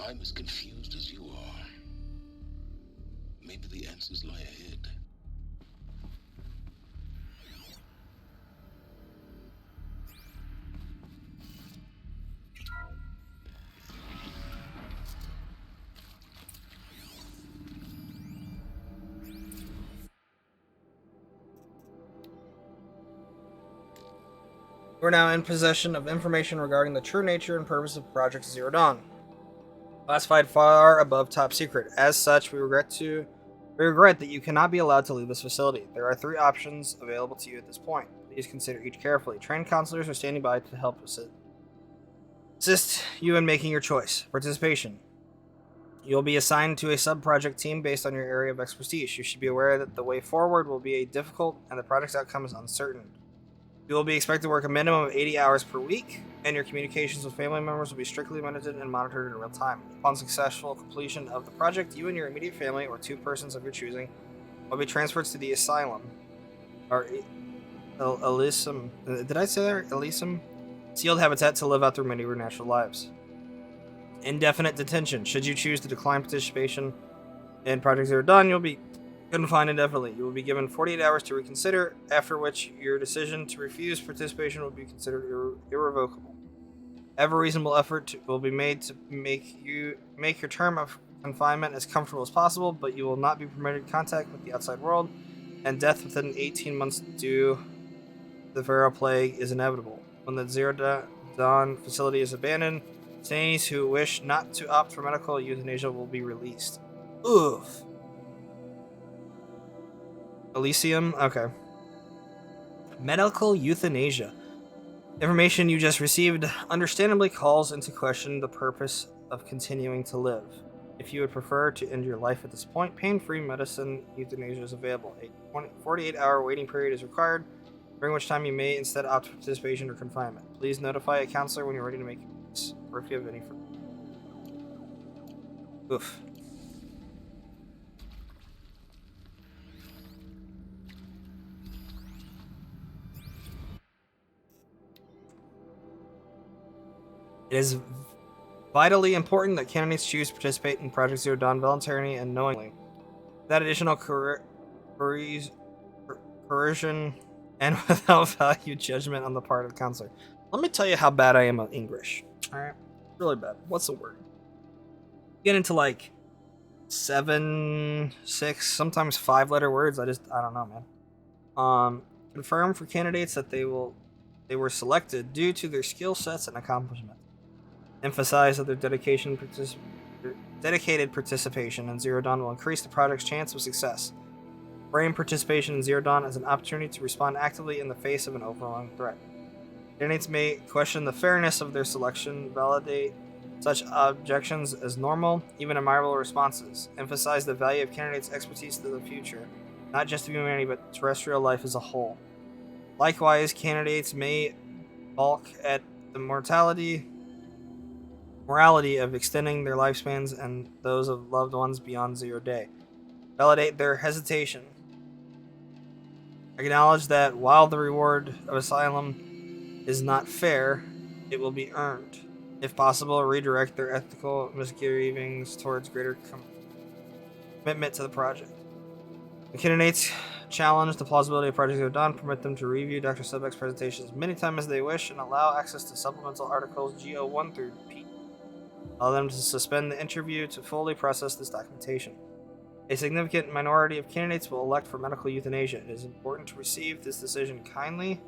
I'm as confused as you are. Maybe the answers lie ahead. We're now in possession of information regarding the true nature and purpose of Project Zero Dawn. Classified far above top secret. As such, we regret that you cannot be allowed to leave this facility. There are 3 options available to you at this point. Please consider each carefully. Trained counselors are standing by to help assist you in making your choice. Participation. You'll be assigned to a sub-project team based on your area of expertise. You should be aware that the way forward will be difficult and the project's outcome is uncertain. You will be expected to work a minimum of 80 hours per week, and your communications with family members will be strictly limited and monitored in real time. Upon successful completion of the project, you and your immediate family, or 2 persons of your choosing, will be transferred to the asylum, or Elysium. Did I say that? Elysium? Sealed habitat to live out the remainder of your natural lives. Indefinite detention. Should you choose to decline participation in Project Zero Dawn, you'll be confined indefinitely. You will be given 48 hours to reconsider, after which your decision to refuse participation will be considered irrevocable. Every reasonable effort will be made to make your term of confinement as comfortable as possible, but you will not be permitted contact with the outside world, and death within 18 months due to the Pharaoh Plague is inevitable. When the Zero Dawn facility is abandoned, detainees who wish not to opt for medical euthanasia will be released. Oof. Elysium? Okay. Medical euthanasia. Information you just received understandably calls into question the purpose of continuing to live. If you would prefer to end your life at this point, pain-free medicine euthanasia is available. A 48-hour waiting period is required, during which time you may instead opt for participation or confinement. Please notify a counselor when you're ready to make your choice, or if you have any further. Oof. It is vitally important that candidates choose to participate in Project Zero Dawn voluntarily and knowingly. That additional coercion and without value judgment on the part of the counselor. Let me tell you how bad I am at English. Alright? Really bad. What's the word? Get into like 7, 6, sometimes 5-letter words. I don't know, man. Confirm for candidates that they were selected due to their skill sets and accomplishments. Emphasize that their dedicated participation in Zero Dawn will increase the project's chance of success. Frame participation in Zero Dawn as an opportunity to respond actively in the face of an overwhelming threat. Candidates may question the fairness of their selection, validate such objections as normal, even admirable responses. Emphasize the value of candidates' expertise to the future, not just of humanity, but terrestrial life as a whole. Likewise, candidates may balk at the morality of extending their lifespans and those of loved ones beyond 0 day. Validate their hesitation. Acknowledge that while the reward of asylum is not fair, it will be earned. If possible, redirect their ethical misgivings towards greater commitment to the project. The candidates challenge the plausibility of Project Zero Dawn, permit them to review Dr. Sobek's presentations many times as they wish, and allow access to supplemental articles GO1 through P. Allow them to suspend the interview to fully process this documentation. A significant minority of candidates will elect for medical euthanasia. It is important to receive this decision kindly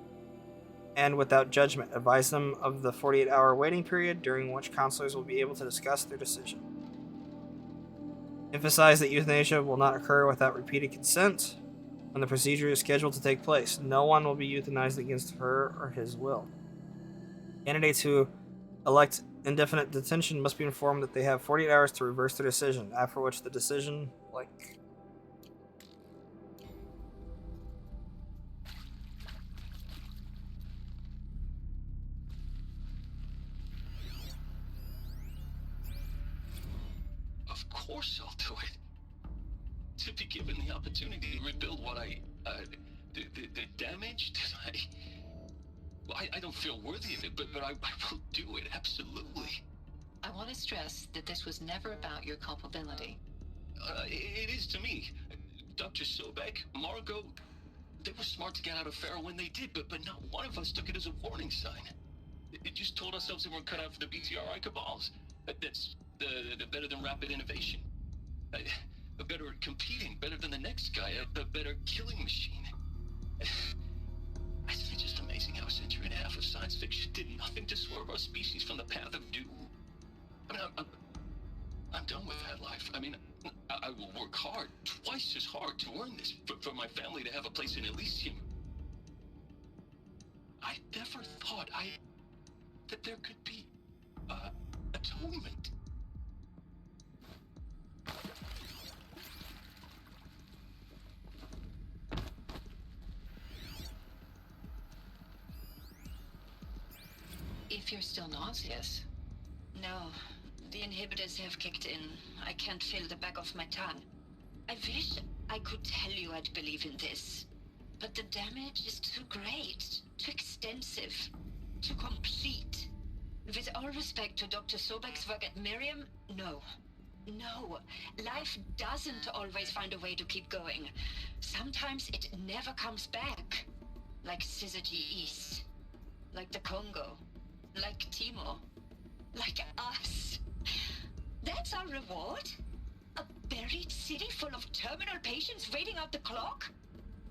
and without judgment. Advise them of the 48-hour waiting period during which counselors will be able to discuss their decision. Emphasize that euthanasia will not occur without repeated consent when the procedure is scheduled to take place. No one will be euthanized against her or his will. Candidates who elect indefinite detention must be informed that they have 48 hours to reverse their decision, after which the decision blank. Of course I'll do it. To be given the opportunity to rebuild what I, the damage that I don't feel worthy of it, but I will do it, absolutely. I want to stress that this was never about your culpability. It is to me. Dr. Sobek, Margot, they were smart to get out of Pharaoh when they did, but not one of us took it as a warning sign. It just told ourselves they weren't cut out for the BTRI cabals. That's the better than rapid innovation. A better at competing, better than the next guy, a better killing machine. It's just amazing how a century and a half of science fiction did nothing to swerve our species from the path of doom. I mean, I'm done with that life. I mean, I will work hard, twice as hard to earn this, for my family to have a place in Elysium. I never thought that there could be, atonement. If you're still nauseous. No, the inhibitors have kicked in. I can't feel the back of my tongue. I wish I could tell you I'd believe in this. But the damage is too great, too extensive, too complete. With all respect to Dr. Sobek's work at Miriam, no. No, life doesn't always find a way to keep going. Sometimes it never comes back. Like Syzygy East. Like the Congo. Like Timo. Like us. That's our reward? A buried city full of terminal patients waiting out the clock?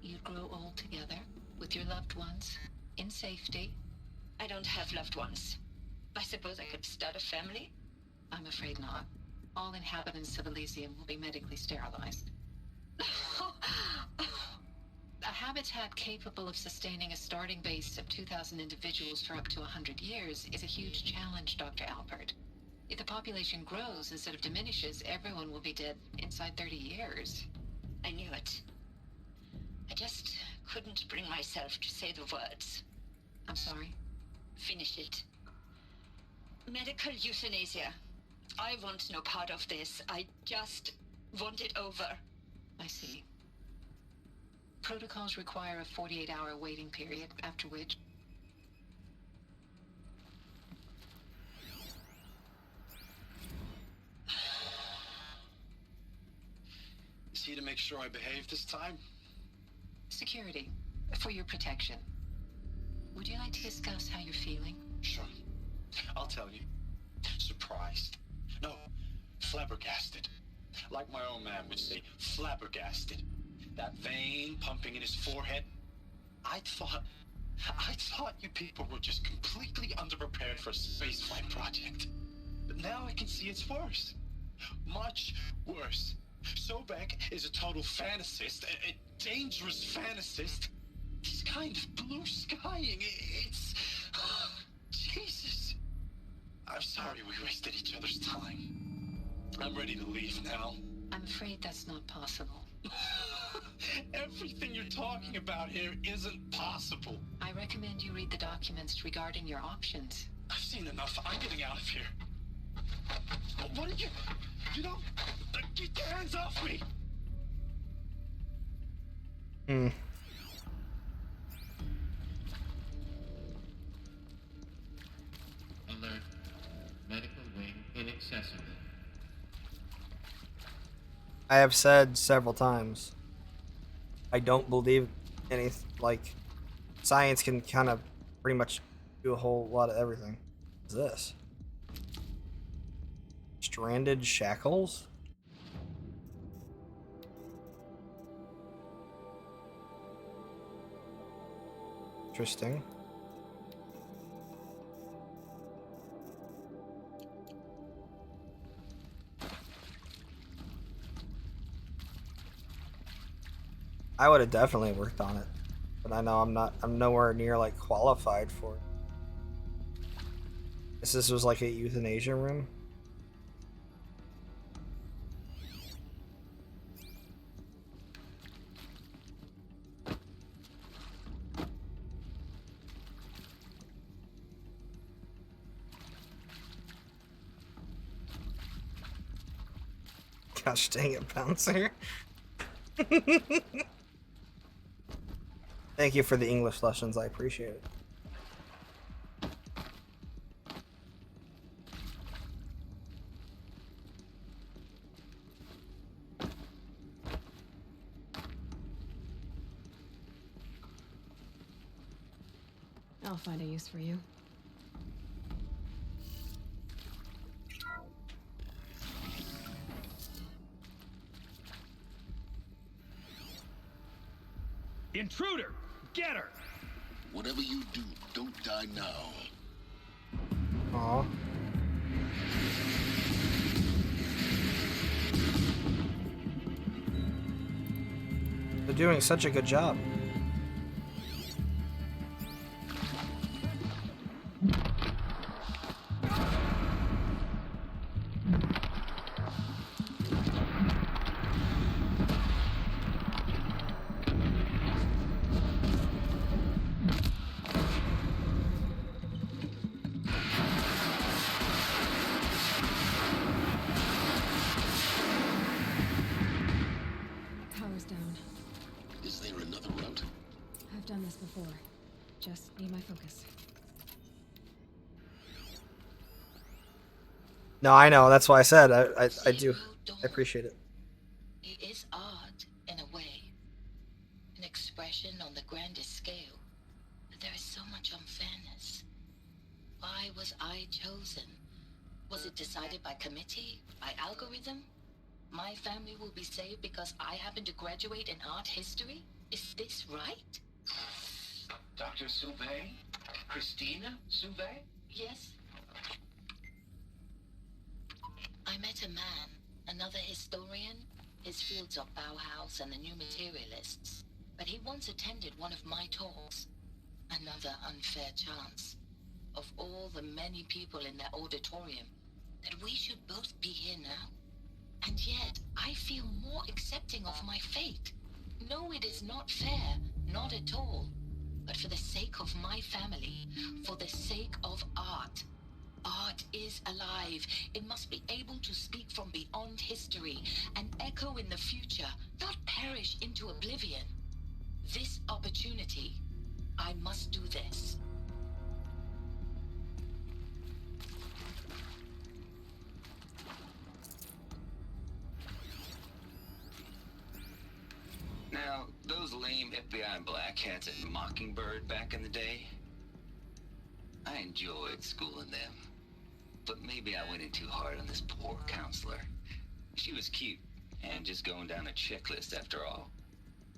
You'd grow old together, with your loved ones, in safety. I don't have loved ones. I suppose I could start a family? I'm afraid not. All inhabitants of Elysium will be medically sterilized. A habitat capable of sustaining a starting base of 2,000 individuals for up to 100 years is a huge challenge, Dr. Alpert. If the population grows instead of diminishes, everyone will be dead inside 30 years. I knew it. I just couldn't bring myself to say the words. I'm sorry? Finish it. Medical euthanasia. I want no part of this. I just want it over. I see. Protocols require a 48-hour waiting period, after which... Is he to make sure I behave this time? Security. For your protection. Would you like to discuss how you're feeling? Sure. I'll tell you. Surprised. No, flabbergasted. Like my own man would say, flabbergasted. That vein pumping in his forehead. I thought you people were just completely underprepared for a spaceflight project. But now I can see it's worse. Much worse. Sobek is a total fantasist, a dangerous fantasist. He's kind of blue skying. It's... Jesus. I'm sorry we wasted each other's time. I'm ready to leave now. I'm afraid that's not possible. Everything you're talking about here isn't possible. I recommend you read the documents regarding your options. I've seen enough. I'm getting out of here. What are you... You don't... Get your hands off me! Alert. Medical wing inaccessible. I have said several times, I don't believe any, like, science can kind of pretty much do a whole lot of everything. What's this? Stranded shackles? Interesting. I would have definitely worked on it, but I know I'm nowhere near like qualified for it. Guess this was like a euthanasia room. Gosh dang it, Bouncer. Thank you for the English lessons, I appreciate it. I'll find a use for you. Intruder! Get her! Whatever you do, don't die now. Aw. They're doing such a good job. Power's down. Is there another route? I've done this before. Just need my focus. No, I know. That's why I said I do. I appreciate it. It is art, in a way. An expression on the grandest scale. But there is so much unfairness. Why was I chosen? Was it decided by committee? By algorithm? My family will be saved because I happen to graduate in art history? Is this right? Dr. Sauvé? Christina Sauvé? Yes. I met a man, another historian. His fields are Bauhaus and the New Materialists. But he once attended one of my talks. Another unfair chance. Of all the many people in that auditorium, that we should both be here now. And yet, I feel more accepting of my fate. No, it is not fair, not at all. But for the sake of my family, for the sake of art. Art is alive. It must be able to speak from beyond history and echo in the future, not perish into oblivion. This opportunity, I must do this. Now, those lame FBI black hats at Mockingbird back in the day, I enjoyed schooling them. But maybe I went in too hard on this poor counselor. She was cute, and just going down a checklist after all.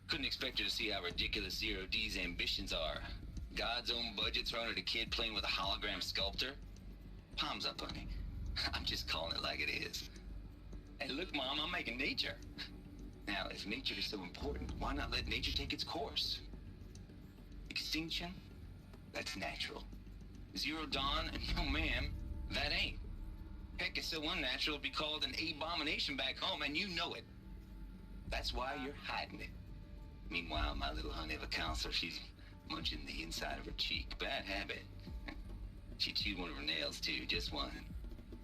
Couldn't expect her to see how ridiculous Zero D's ambitions are. God's own budget thrown at a kid playing with a hologram sculptor? Palms up, honey. I'm just calling it like it is. Hey, look, Mom, I'm making nature. Now, if nature is so important, why not let nature take its course? Extinction? That's natural. Zero dawn? No, ma'am, that ain't. Heck, it's so unnatural it'd be called an abomination back home, and you know it. That's why you're hiding it. Meanwhile, my little honey of a counselor, she's munching the inside of her cheek. Bad habit. She chewed one of her nails, too, just one.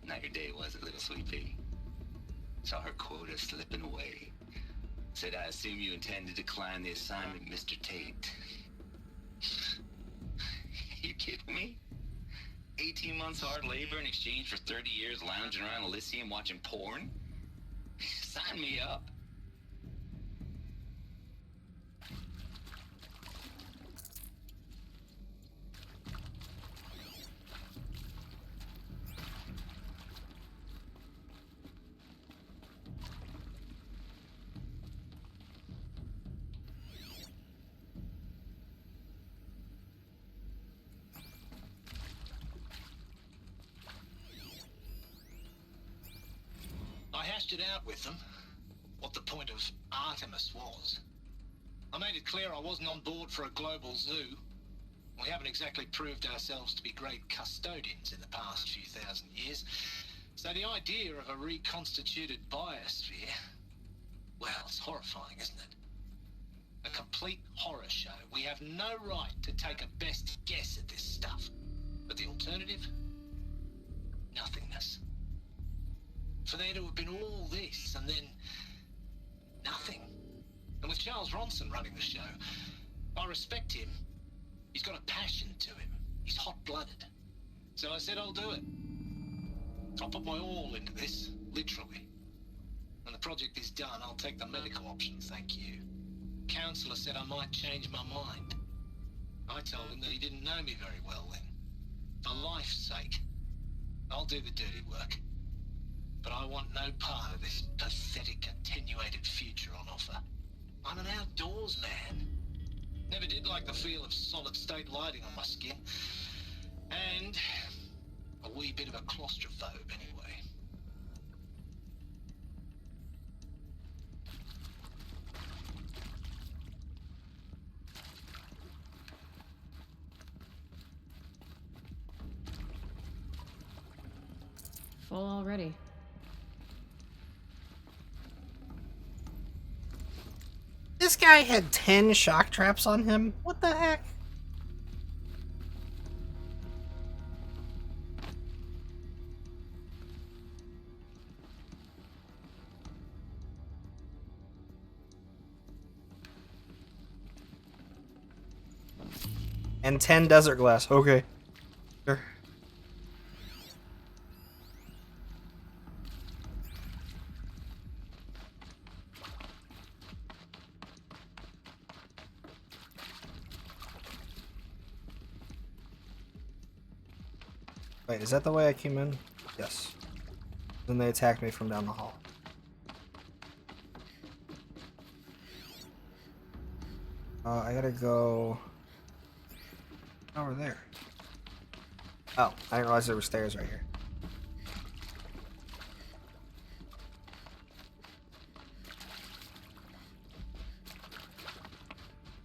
Not your day, was it, little sweet pea? Saw her quota slipping away. Said, I assume you intend to decline the assignment, Mr. Tate. You kidding me? 18 months hard labor in exchange for 30 years lounging around Elysium watching porn? Sign me up. I hashed it out with them, what the point of Artemis was. I made it clear I wasn't on board for a global zoo. We haven't exactly proved ourselves to be great custodians in the past few thousand years. So the idea of a reconstituted biosphere, well, it's horrifying, isn't it? A complete horror show. We have no right to take a best guess at this stuff. But the alternative? Nothingness. For there to have been all this, and then nothing. And with Charles Ronson running the show, I respect him. He's got a passion to him. He's hot-blooded. So I said I'll do it. I'll put my all into this, literally. When the project is done, I'll take the medical option, thank you. Counselor said I might change my mind. I told him that he didn't know me very well then. For life's sake. I'll do the dirty work. But I want no part of this pathetic, attenuated future on offer. I'm an outdoors man. Never did like the feel of solid-state lighting on my skin. And a wee bit of a claustrophobe, anyway. Full already. This guy had 10 shock traps on him? What the heck? And 10 desert glass. Okay. Sure. Wait, is that the way I came in? Yes. Then they attacked me from down the hall. I gotta go over there. Oh, I didn't realize there were stairs right here.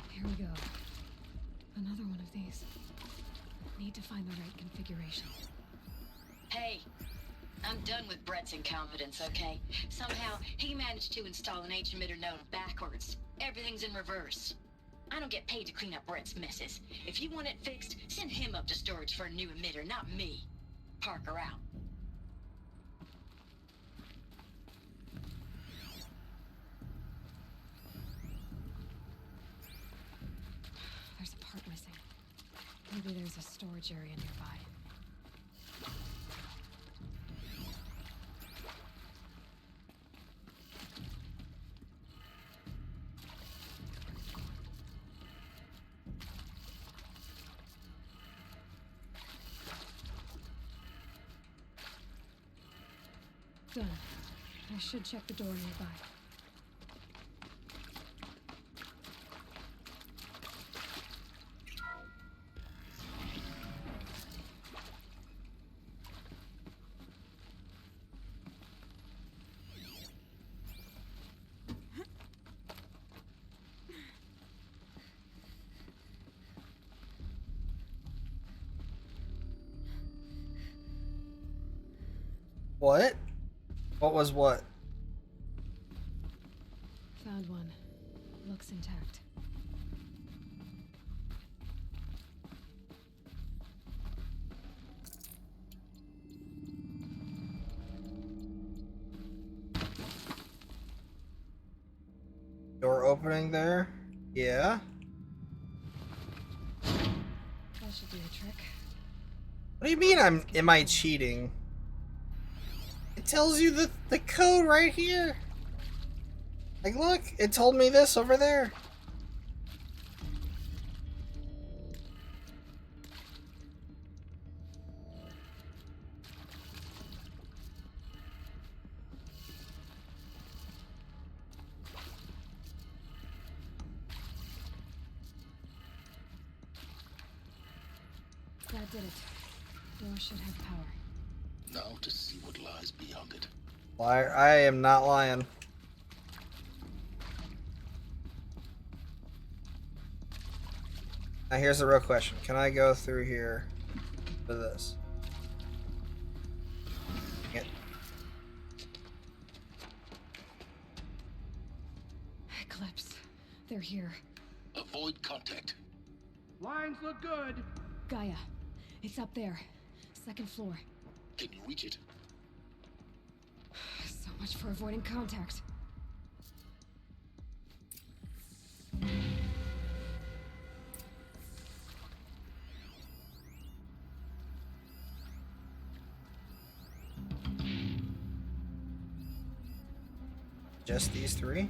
Here we go. Another one of these. Need to find the right configuration. Hey, I'm done with Brett's incompetence, okay? Somehow, he managed to install an H-emitter node backwards. Everything's in reverse. I don't get paid to clean up Brett's messes. If you want it fixed, send him up to storage for a new emitter, not me. Parker out. There's a part missing. Maybe there's a storage area nearby. Done. I should check the door nearby. What? What was what? Found one. Looks intact. Door opening there? Yeah. That should do the trick. What do you mean am I cheating? It tells you the code right here. Like, look, it told me this over there. That did it. Door should have power. Now to see what lies beyond it. Liar, I am not lying. Now here's the real question. Can I go through here for this? Yeah. Eclipse. They're here. Avoid contact. Lines look good. Gaia. It's up there. Second floor. Can you reach it? So much for avoiding contact. Just these three?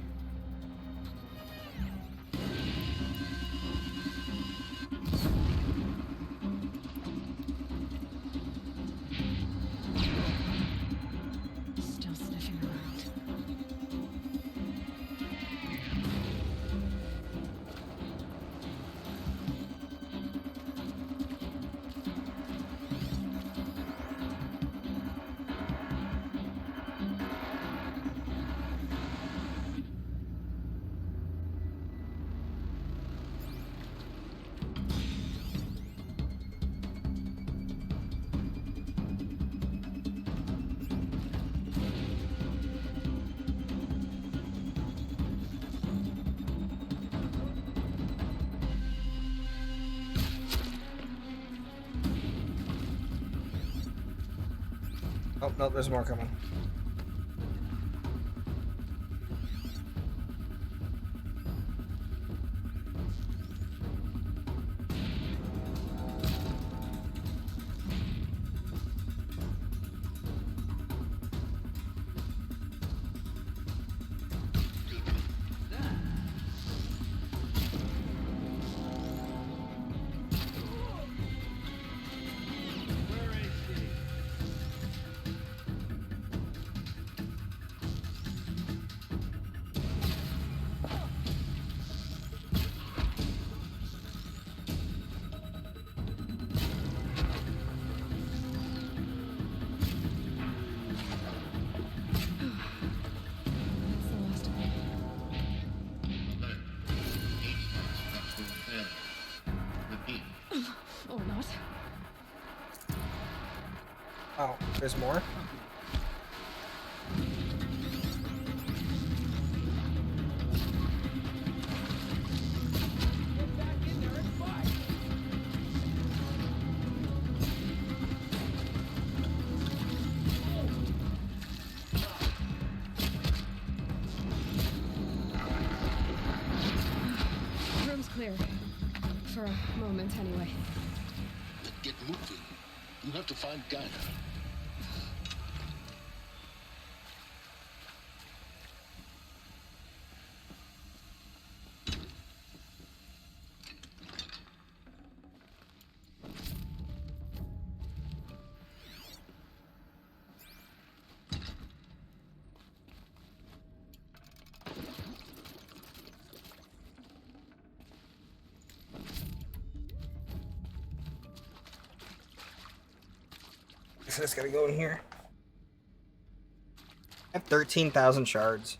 Oh, no, there's more coming. Or not. Oh, there's more? Room's clear. For a moment, anyway. Then get moving. You have to find Gaia. So it's gotta go in here. I have 13,000 shards.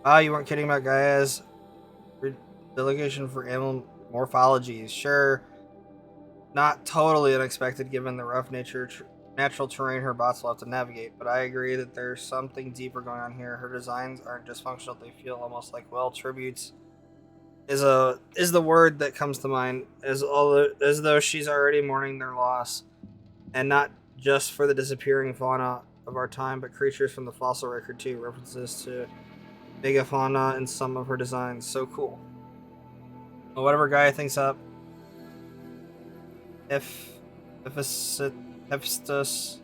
Ah, you weren't kidding about Gaia's delegation for animal morphologies. Sure, not totally unexpected given the rough natural terrain her bots will have to navigate, but I agree that there's something deeper going on here. Her designs aren't just functional, they feel almost like, well, tributes is the word that comes to mind, as though she's already mourning their loss, and not just for the disappearing fauna of our time, but creatures from the fossil record too. References to megafauna in some of her designs. So cool. Well, whatever Gaia thinks up, if Hephaestus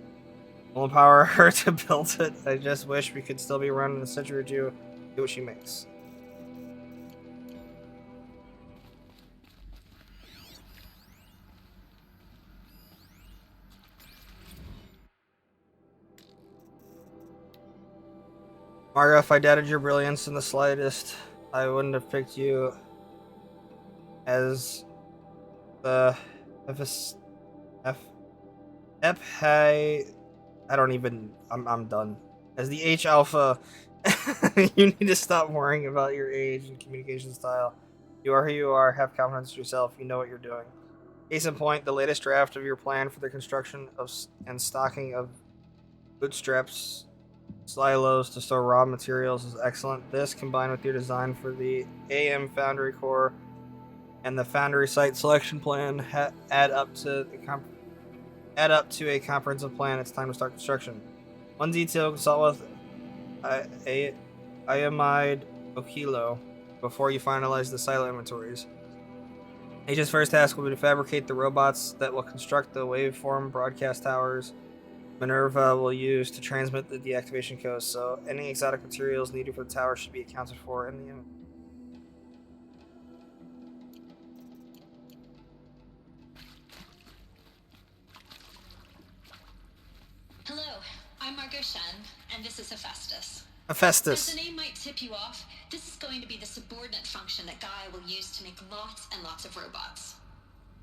will empower her to build it. I just wish we could still be around in a century or two. See what she makes. Margo, if I doubted your brilliance in the slightest, I wouldn't have picked you as the I'm done. As the H Alpha, you need to stop worrying about your age and communication style. You are who you are. Have confidence in yourself. You know what you're doing. Case in point, the latest draft of your plan for the construction of and stocking of bootstraps silos to store raw materials is excellent. This, combined with your design for the AM Foundry core and the Foundry site selection plan, add up to a comprehensive plan. It's time to start construction. One detail: consult with Iamide Okilo before you finalize the silo inventories. H's first task will be to fabricate the robots that will construct the waveform broadcast towers Minerva will use to transmit the deactivation codes, so any exotic materials needed for the tower should be accounted for in the end. Hello, I'm Margot Shen, and this is Hephaestus. Hephaestus. As the name might tip you off, this is going to be the subordinate function that Gaia will use to make lots and lots of robots.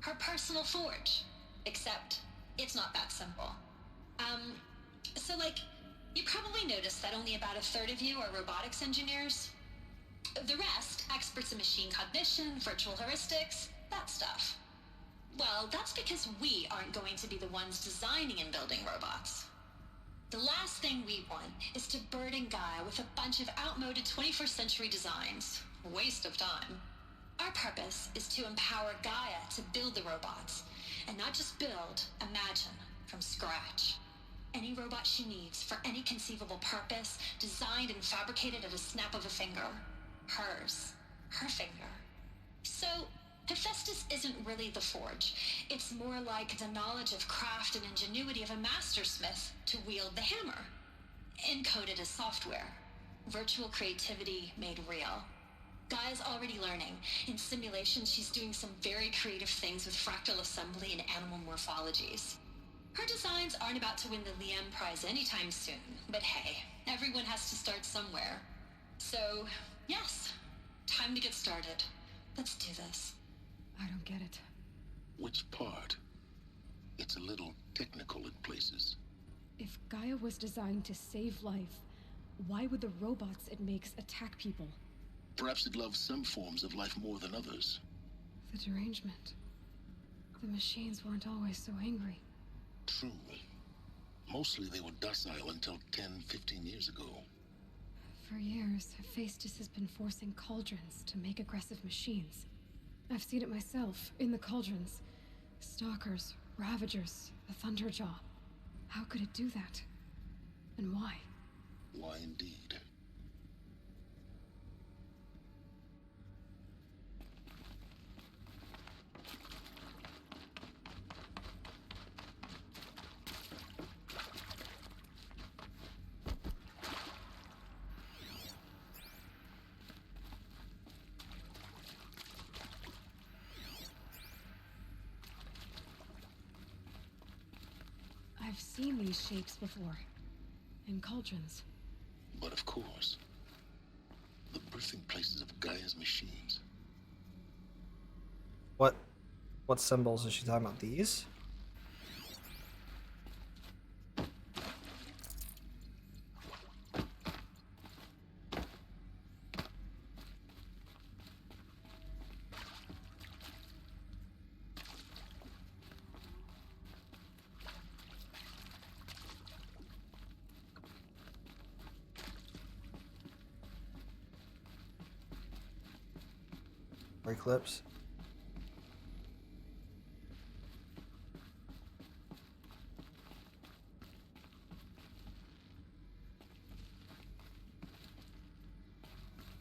Her personal forge. Except, it's not that simple. So you probably noticed that only about a third of you are robotics engineers. The rest, experts in machine cognition, virtual heuristics, that stuff. Well, that's because we aren't going to be the ones designing and building robots. The last thing we want is to burden Gaia with a bunch of outmoded 21st century designs. Waste of time. Our purpose is to empower Gaia to build the robots, and not just build, imagine, from scratch. Any robot she needs for any conceivable purpose, designed and fabricated at a snap of a finger. Hers. Her finger. So, Hephaestus isn't really the forge. It's more like the knowledge of craft and ingenuity of a mastersmith to wield the hammer. Encoded as software. Virtual creativity made real. Gaia's already learning. In simulation, she's doing some very creative things with fractal assembly and animal morphologies. Her designs aren't about to win the Liam Prize anytime soon, but hey, everyone has to start somewhere. So, yes, time to get started. Let's do this. I don't get it. Which part? It's a little technical in places. If Gaia was designed to save life, why would the robots it makes attack people? Perhaps it loves some forms of life more than others. The derangement. The machines weren't always so angry. True. Mostly they were docile until 10, 15 years ago. For years, Hephaestus has been forcing cauldrons to make aggressive machines. I've seen it myself, in the cauldrons. Stalkers, Ravagers, the Thunderjaw. How could it do that? And why? Why indeed? I've seen these shapes before. In cauldrons. But of course, the birthing places of Gaia's machines. What symbols is she talking about? These? Or eclipse?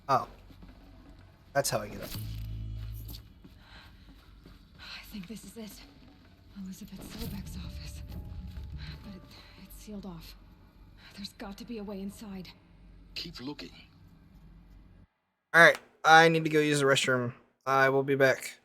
Oh. That's how I get it. I think this is it. Elizabeth Sobeck's office. But it's sealed off. There's got to be a way inside. Keep looking. Alright, I need to go use the restroom. I will be back.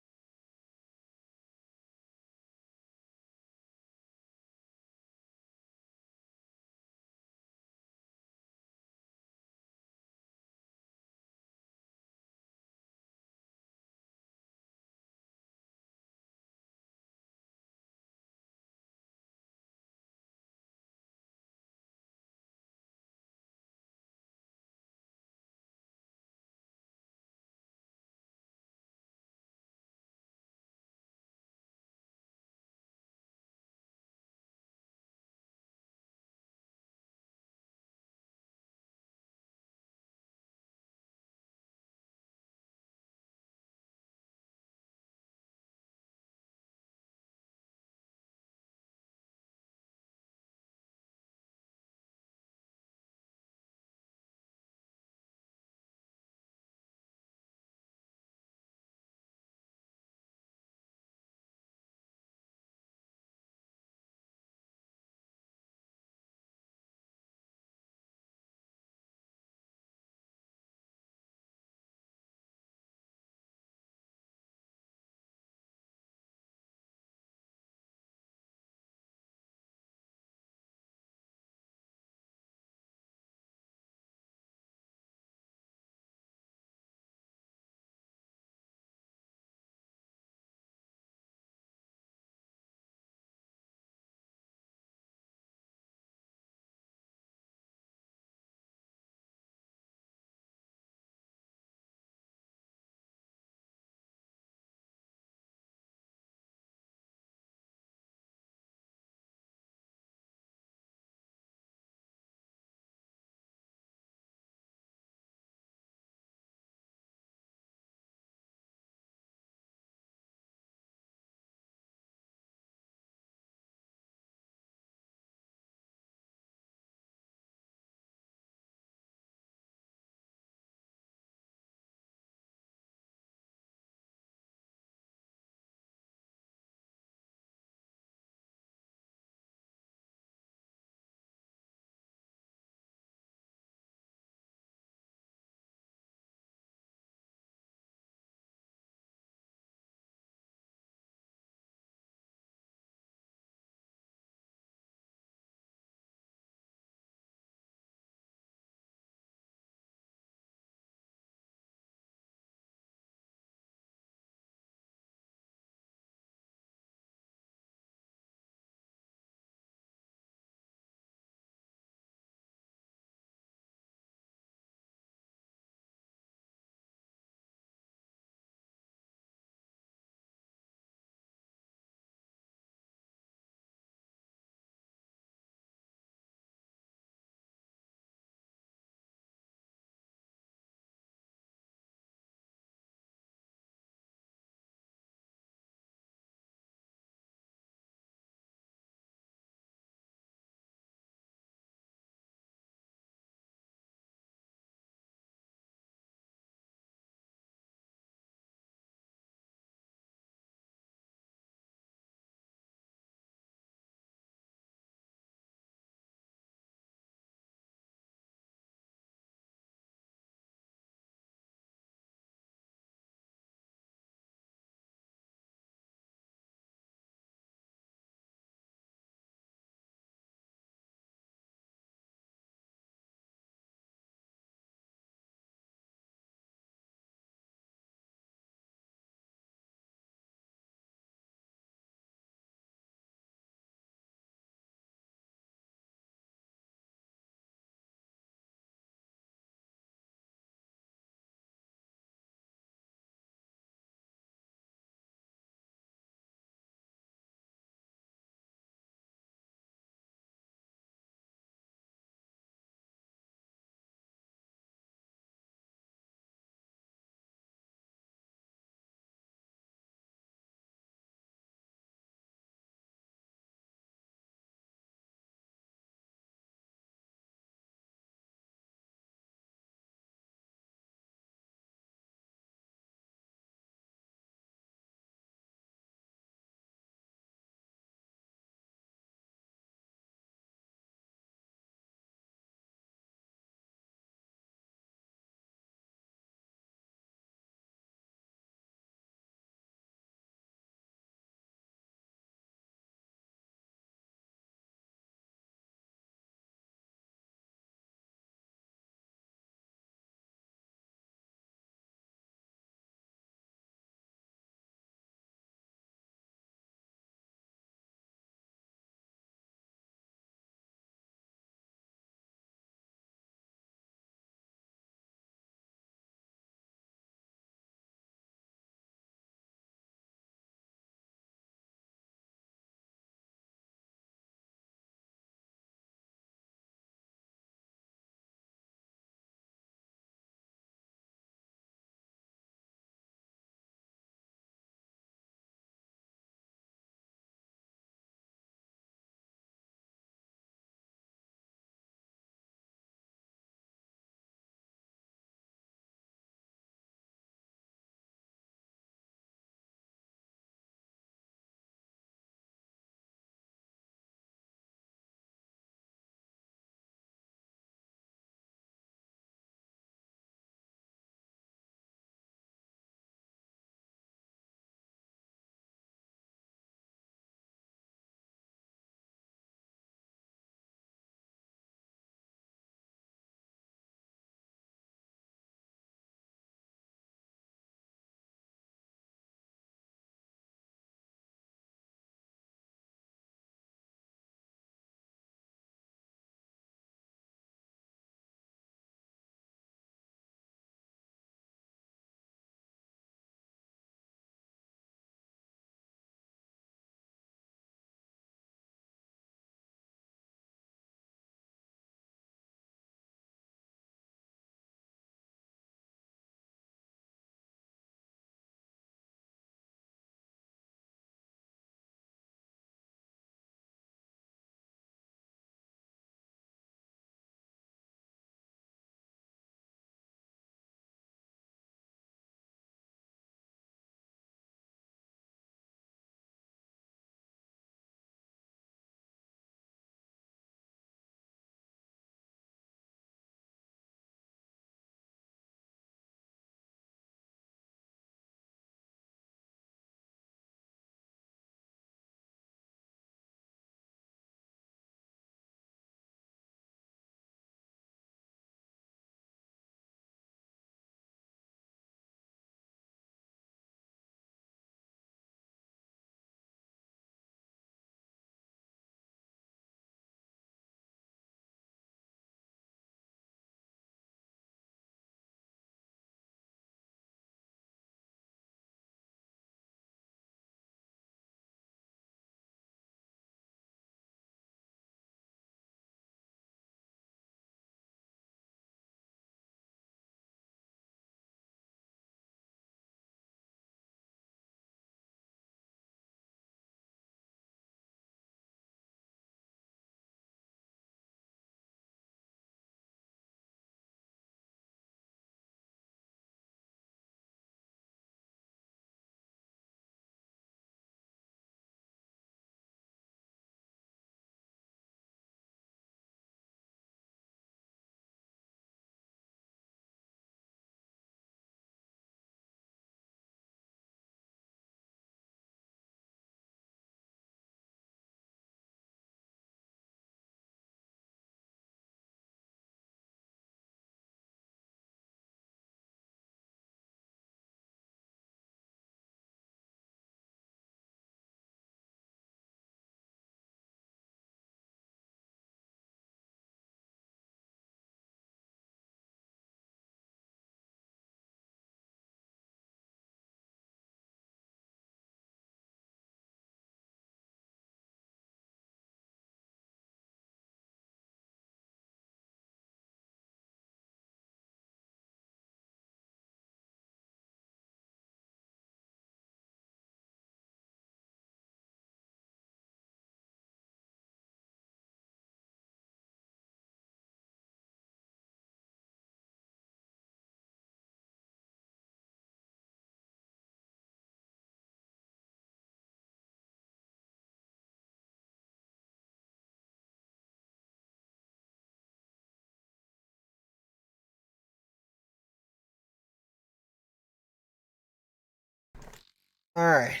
Alright.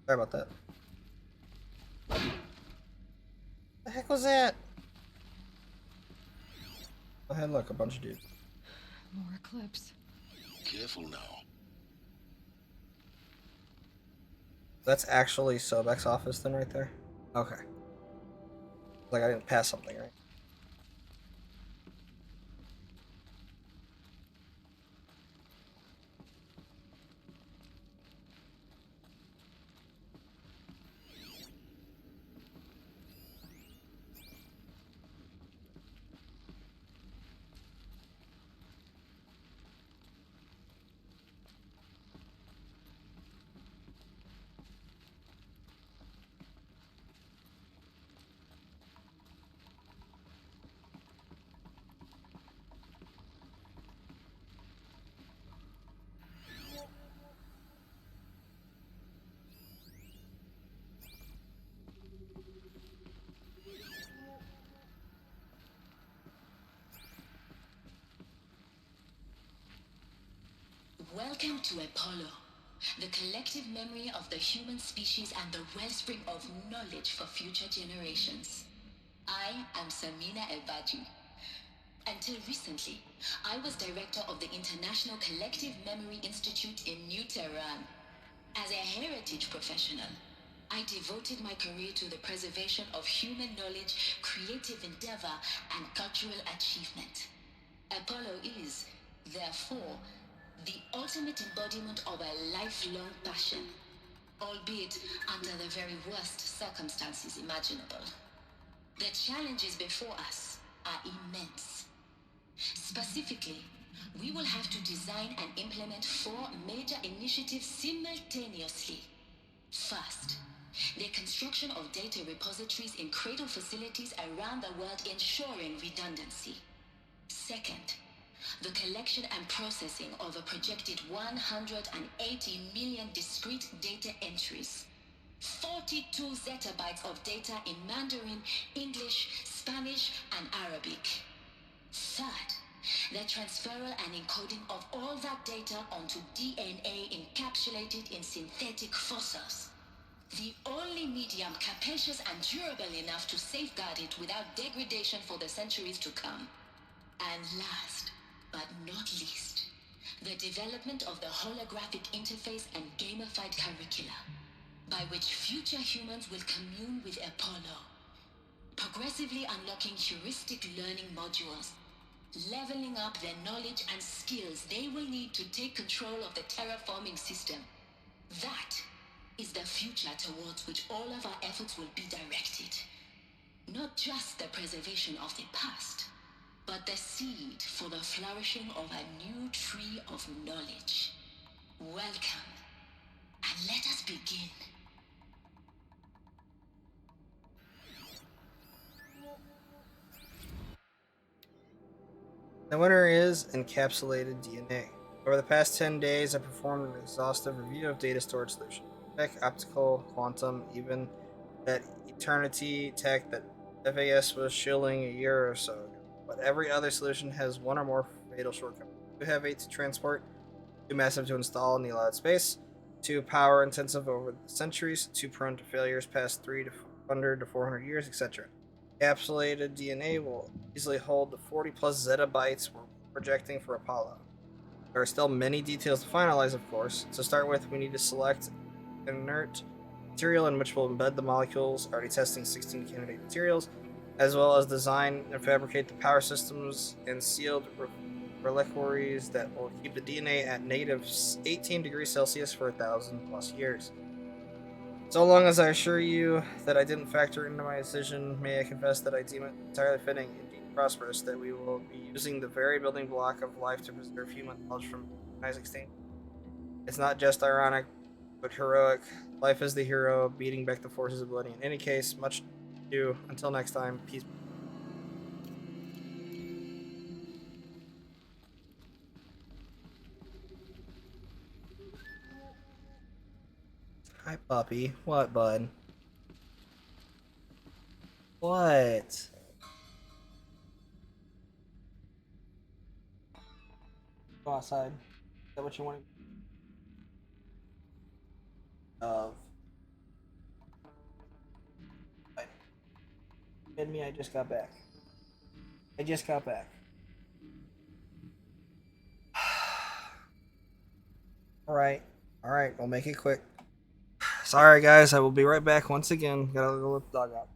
Sorry about that. The heck was that? Oh, hey, look, a bunch of dudes. More eclipse. Careful now. That's actually Sobek's office then right there? Okay. Like I didn't pass something, right? Welcome to Apollo, the collective memory of the human species and the wellspring of knowledge for future generations. I am Samina Elbaji. Until recently, I was director of the International Collective Memory Institute in New Tehran. As a heritage professional, I devoted my career to the preservation of human knowledge, creative endeavor, and cultural achievement. Apollo is, therefore, the ultimate embodiment of a lifelong passion, albeit under the very worst circumstances imaginable. The challenges before us are immense. Specifically, we will have to design and implement 4 major initiatives simultaneously. First, the construction of data repositories in cradle facilities around the world ensuring redundancy. Second, the collection and processing of a projected 180 million discrete data entries. 42 zettabytes of data in Mandarin, English, Spanish, and Arabic. Third, the transferal and encoding of all that data onto DNA encapsulated in synthetic fossils. The only medium capacious and durable enough to safeguard it without degradation for the centuries to come. And last, but not least, the development of the holographic interface and gamified curricula, by which future humans will commune with Apollo, progressively unlocking heuristic learning modules, leveling up their knowledge and skills they will need to take control of the terraforming system. That is the future towards which all of our efforts will be directed. Not just the preservation of the past, but the seed for the flourishing of a new tree of knowledge. Welcome, and let us begin. The winner is encapsulated DNA. Over the past 10 days, I performed an exhaustive review of data storage solutions. Tech, optical, quantum, even that eternity tech that FAS was shilling a year or so ago. But every other solution has one or more fatal shortcomings. Too heavy to transport, too massive to install in the allowed space, too power intensive over the centuries, too prone to failures past 300 to 400 years, etc. Encapsulated DNA will easily hold the 40 plus zettabytes we're projecting for Apollo. There are still many details to finalize, of course. To start with, we need to select inert material in which we'll embed the molecules, already testing 16 candidate materials, as well as design and fabricate the power systems and sealed reliquaries that will keep the DNA at negative 18 degrees Celsius for 1,000 plus years. So long as I assure you that I didn't factor into my decision, may I confess that I deem it entirely fitting, indeed prosperous, that we will be using the very building block of life to preserve human knowledge from Isaac extinction. It's not just ironic, but heroic. Life is the hero, beating back the forces of bloody. In any case, much ado. Until next time, peace. Hi, puppy. What, bud? What? Go outside. Is that what you want? kidding me? I just got back. I just got back. Alright. Alright, we'll make it quick. Sorry guys, I will be right back once again. Gotta go let the dog out.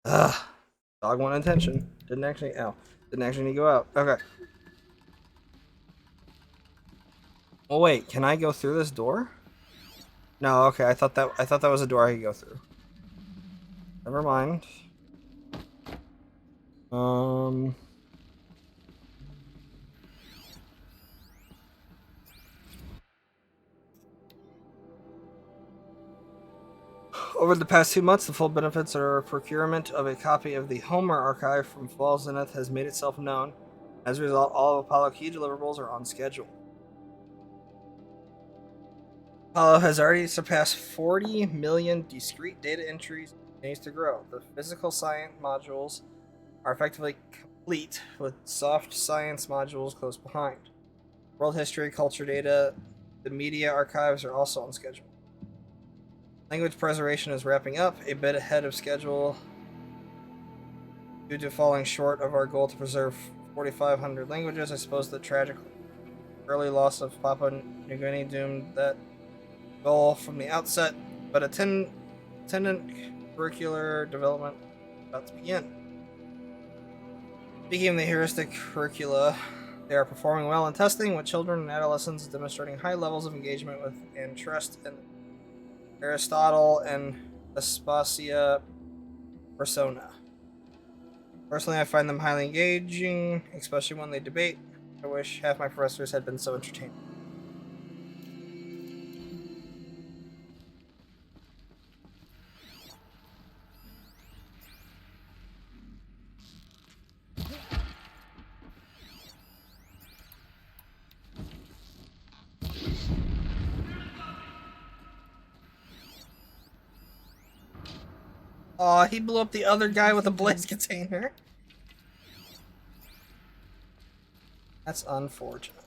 Ugh. Dog want attention. Didn't actually need to go out. Okay. Oh wait, can I go through this door? No, okay, I thought that was a door I could go through. Never mind. Over the past 2 months, the full benefits or procurement of a copy of the Homer archive from Fall Zenith has made itself known. As a result, all of Apollo key deliverables are on schedule. Apollo has already surpassed 40 million discrete data entries and continues to grow. The physical science modules are effectively complete, with soft science modules close behind. World history, culture data, the media archives are also on schedule. Language preservation is wrapping up, a bit ahead of schedule due to falling short of our goal to preserve 4,500 languages. I suppose the tragic early loss of Papua New Guinea doomed that goal from the outset, but attendant curricular development about to begin. Speaking of the heuristic curricula, they are performing well in testing, with children and adolescents demonstrating high levels of engagement with and trust in Aristotle and Aspasia persona. Personally, I find them highly engaging, especially when they debate. I wish half my professors had been so entertaining. Aw, he blew up the other guy with a blaze container. That's unfortunate.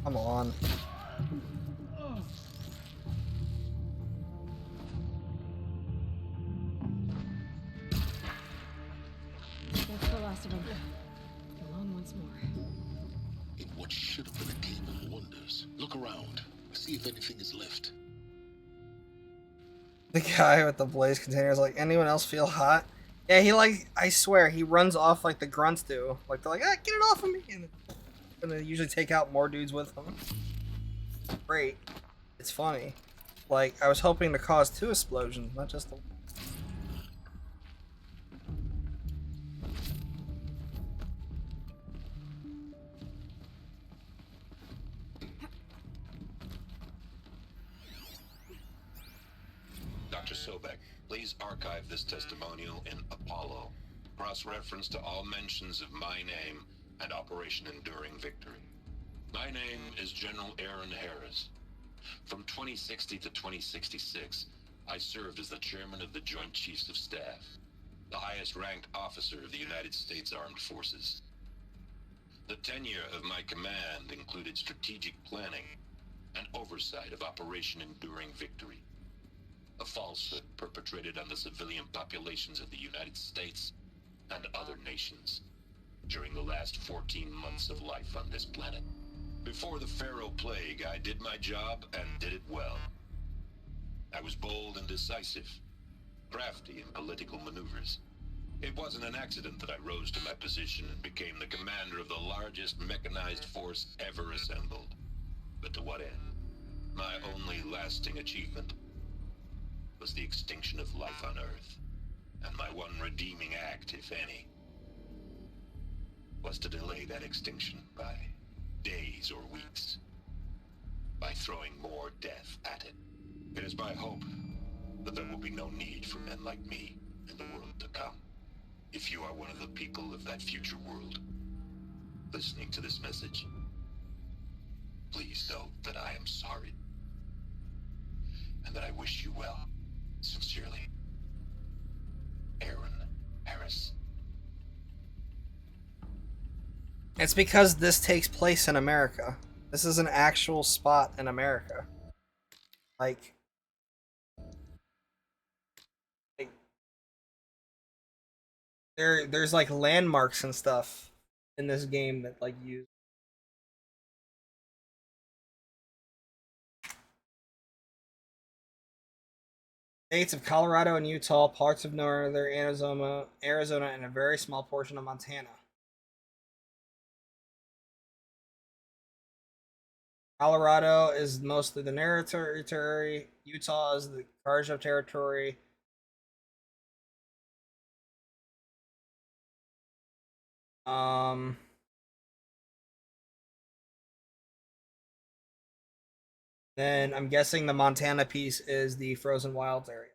Come on. That's the last of them. Alone once more. In what should have been a game of wonders. Look around. See if anything is left. The guy with the blaze container is like, anyone else feel hot? Yeah, he like, I swear, he runs off like the grunts do. Like, they're like, ah, get it off of me! And they usually take out more dudes with them. Great. It's funny. Like, I was hoping to cause 2 explosions, not just the one. Dr. Sobek, please archive this testimonial in Apollo. Cross-reference to all mentions of my name and Operation Enduring Victory. My name is General Aaron Harris. From 2060 to 2066, I served as the chairman of the Joint Chiefs of Staff, the highest-ranked officer of the United States Armed Forces. The tenure of my command included strategic planning and oversight of Operation Enduring Victory, a falsehood perpetrated on the civilian populations of the United States and other nations during the last 14 months of life on this planet. Before the Pharaoh Plague, I did my job and did it well. I was bold and decisive, crafty in political maneuvers. It wasn't an accident that I rose to my position and became the commander of the largest mechanized force ever assembled. But to what end? My only lasting achievement was the extinction of life on Earth. And my one redeeming act, if any, was to delay that extinction by days or weeks, by throwing more death at it. It is my hope that there will be no need for men like me in the world to come. If you are one of the people of that future world listening to this message, please know that I am sorry and that I wish you well. Sincerely, Aaron Harris. It's because this takes place in America. This is an actual spot in America. Like there's like landmarks and stuff in this game that like use. States of Colorado and Utah, parts of northern Arizona, and a very small portion of Montana. Colorado is mostly the Narrow Territory. Utah is the Carja Territory. Then I'm guessing the Montana piece is the Frozen Wilds area.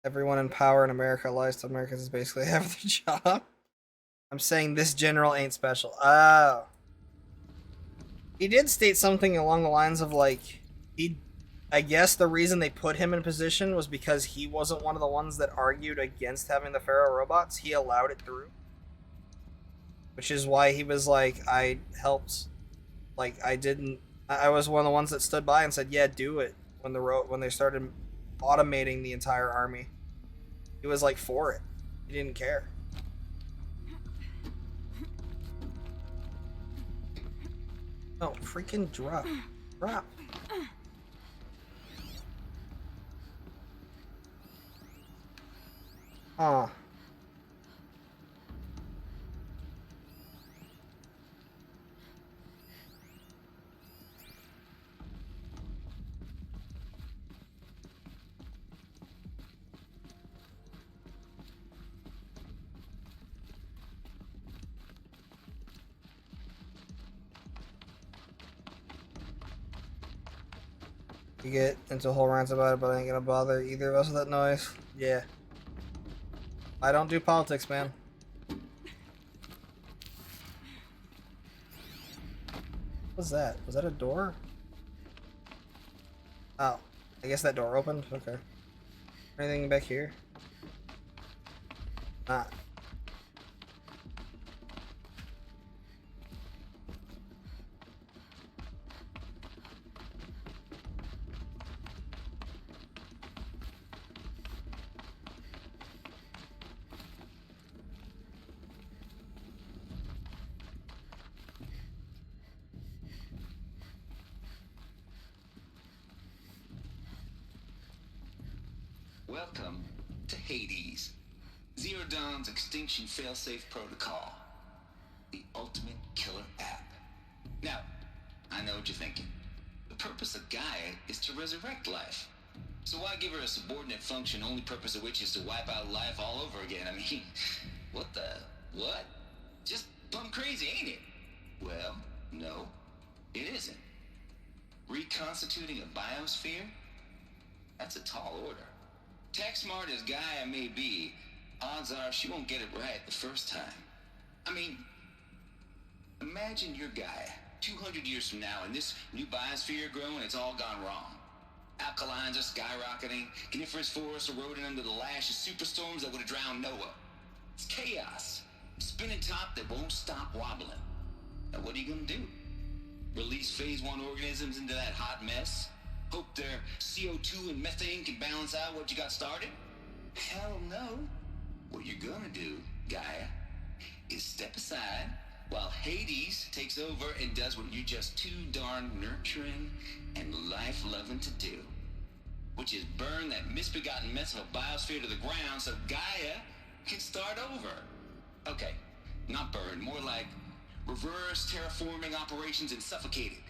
Everyone in power in America lies to Americans is basically half their job. I'm saying this general ain't special. Oh. He did state something along the lines of like, I guess the reason they put him in position was because he wasn't one of the ones that argued against having the Pharaoh robots. He allowed it through. Which is why he was like, I helped, like, I didn't I was one of the ones that stood by and said, "Yeah, do it." When they started automating the entire army, he was like for it. He didn't care. Oh, freaking drop. Drop. Huh. You get into a whole rant about it, but I ain't gonna bother either of us with that noise. Yeah. I don't do politics, man. What's that? Was that a door? Oh. I guess that door opened? Okay. Anything back here? Not. Welcome to Hades, Zero Dawn's extinction failsafe protocol, the ultimate killer app. Now, I know what you're thinking. The purpose of Gaia is to resurrect life. So why give her a subordinate function, only purpose of which is to wipe out life all over again? I mean, what? Just plumb crazy, ain't it? Well, no, it isn't. Reconstituting a biosphere? That's a tall order. Tech smart as Gaia may be, odds are she won't get it right the first time. I mean, imagine you're Gaia, 200 years from now, and this new biosphere growing, it's all gone wrong. Alkalines are skyrocketing, coniferous forests eroding under the lash of superstorms that would have drowned Noah. It's chaos. Spinning top that won't stop wobbling. Now what are you gonna do? Release phase 1 organisms into that hot mess? Hope their CO2 and methane can balance out what you got started? Hell no. What you're gonna do, Gaia, is step aside while Hades takes over and does what you're just too darn nurturing and life-loving to do, which is burn that misbegotten mess of a biosphere to the ground so Gaia can start over. Okay, not burn, more like reverse terraforming operations and suffocate it.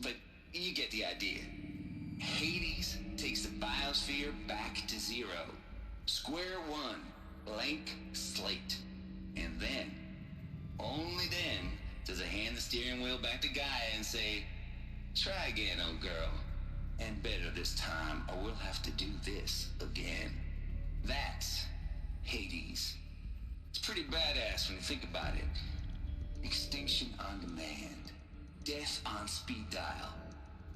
But you get the idea. Hades takes the biosphere back to zero. Square one, blank slate. And then, only then, does it hand the steering wheel back to Gaia and say, try again, old girl. And better this time, or we'll have to do this again. That's Hades. It's pretty badass when you think about it. Extinction on demand. Death on speed dial.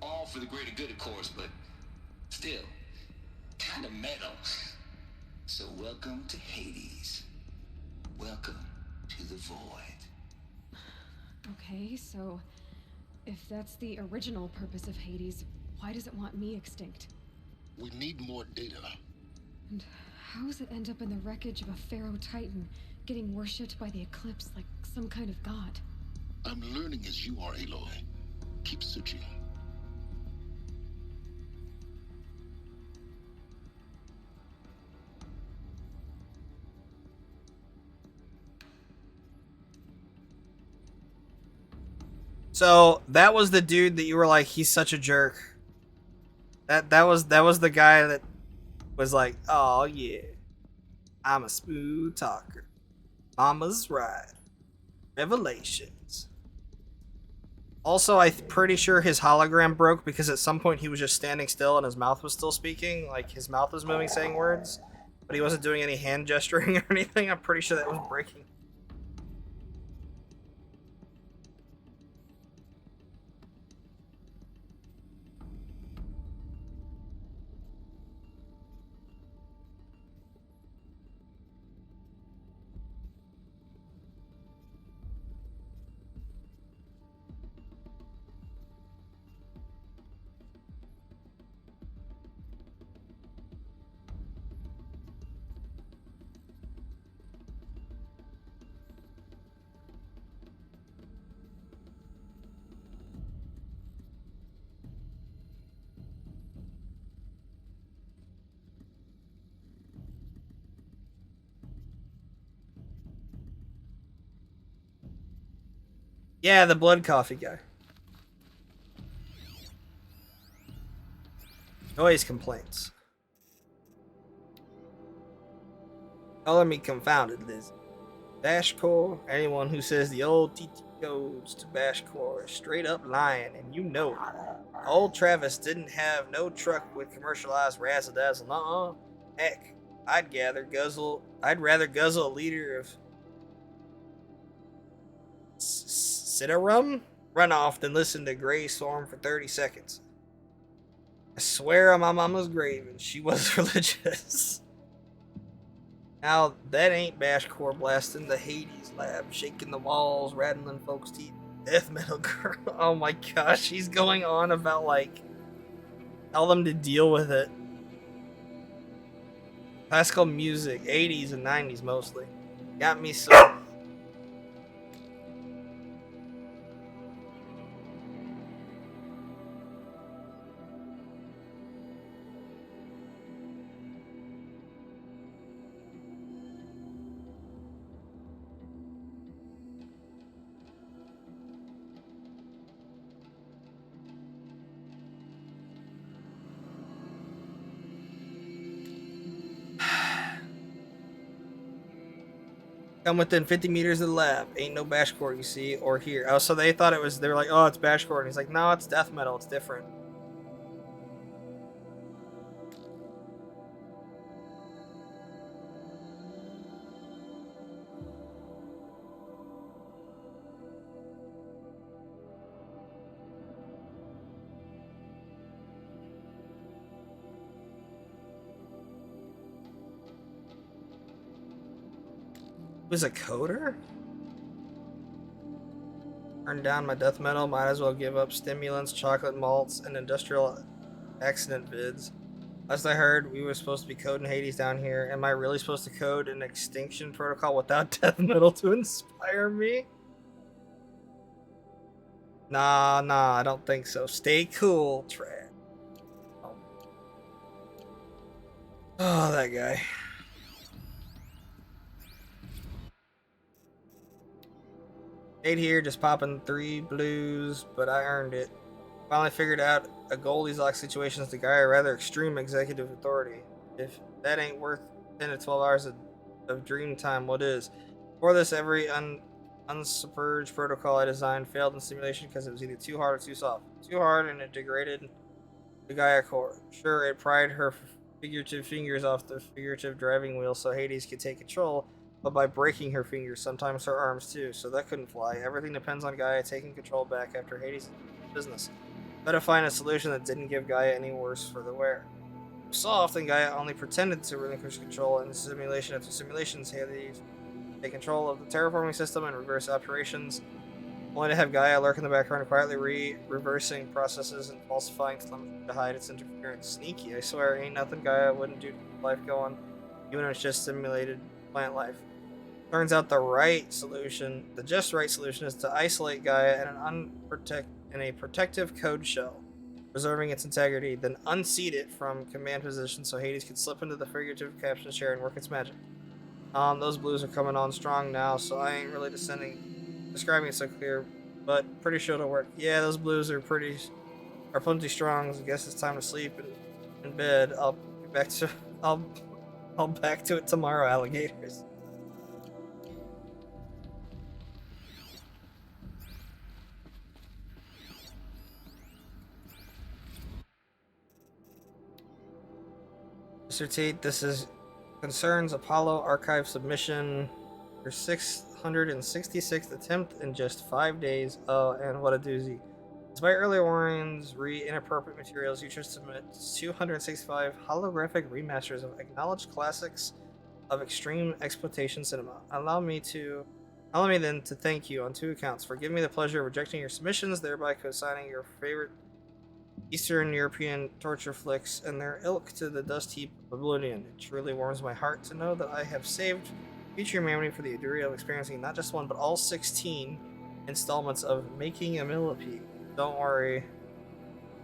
All for the greater good, of course, but still, kind of metal. So welcome to Hades. Welcome to the void. Okay, so if that's the original purpose of Hades, why does it want me extinct? We need more data. And how does it end up in the wreckage of a Pharaoh Titan, getting worshipped by the Eclipse like some kind of god? I'm learning as you are, Aloy. Keep searching. So that was the dude that you were like, he's such a jerk. That was the guy that was like, oh yeah, I'm a smooth talker. Mama's right. Revelations. Also, I'm pretty sure his hologram broke because at some point he was just standing still and his mouth was still speaking. Like, his mouth was moving, saying words, but he wasn't doing any hand gesturing or anything. I'm pretty sure that was breaking. Yeah, the blood coffee guy. Noise complaints. Color me confounded, Liz. Bashcore, anyone who says the old TT goes to Bashcore is straight up lying, and you know it. Old Travis didn't have no truck with commercialized razzle dazzle. Nuh-uh. Heck, I'd rather guzzle a liter of Cidarum runoff than listen to Grey Storm for 30 seconds. I swear on my mama's grave, and she was religious. Now, that ain't Bashcore blasting the Hades lab, shaking the walls, rattling folks' teeth. Death metal girl. Oh my gosh, he's going on about, like, tell them to deal with it. Classical music, 80s and 90s mostly. Got me so... Come within 50 meters of the lab. Ain't no Bashcore you see or hear. Oh, so they thought it was... They were like, oh, it's Bashcore. And he's like, no, it's death metal. It's different. Was a coder? Turn down my death metal, might as well give up stimulants, chocolate malts, and industrial accident vids. Last I heard, we were supposed to be coding Hades down here. Am I really supposed to code an extinction protocol without death metal to inspire me? Nah, I don't think so. Stay cool, Trad. Oh, that guy. Stayed here, just popping 3 blues, but I earned it. Finally figured out a Goldilocks situation is the guy a rather extreme executive authority. If that ain't worth 10 to 12 hours of dream time, what is? For this, every unsupurged protocol I designed failed in simulation because it was either too hard or too soft. Too hard and it degraded the Gaia core. Sure, it pried her figurative fingers off the figurative driving wheel so Hades could take control, but by breaking her fingers, sometimes her arms too, so that couldn't fly. Everything depends on Gaia taking control back after Hades' business. Better find a solution that didn't give Gaia any worse for the wear. Soft, and Gaia only pretended to relinquish control in simulation after simulations. Hades take control of the terraforming system and reverse operations, only to have Gaia lurk in the background, quietly reversing processes and falsifying telemetry to hide its interference. Sneaky, I swear, ain't nothing Gaia wouldn't do to keep life going, even if it's just simulated plant life. Turns out the just right solution is to isolate Gaia in a protective code shell, preserving its integrity, then unseat it from command position so Hades can slip into the figurative caption chair and work its magic. Those blues are coming on strong now, so I ain't really describing it so clear, but pretty sure it'll work. Yeah, those blues are plenty strong. I guess it's time to sleep in bed. I'll back to it tomorrow, alligators. Mr. Tate, this is concerns Apollo archive submission. Your 666th attempt in just 5 days. Oh, and what a doozy. Despite earlier warnings, inappropriate materials, you should submit 265 holographic remasters of acknowledged classics of extreme exploitation cinema. Allow me then to thank you on 2 accounts for giving me the pleasure of rejecting your submissions, thereby co-signing your favorite Eastern European torture flicks and their ilk to the dust heap of oblivion. It truly warms my heart to know that I have saved future humanity for the enduring of experiencing not just one, but all 16 installments of Making a Millipede. Don't worry,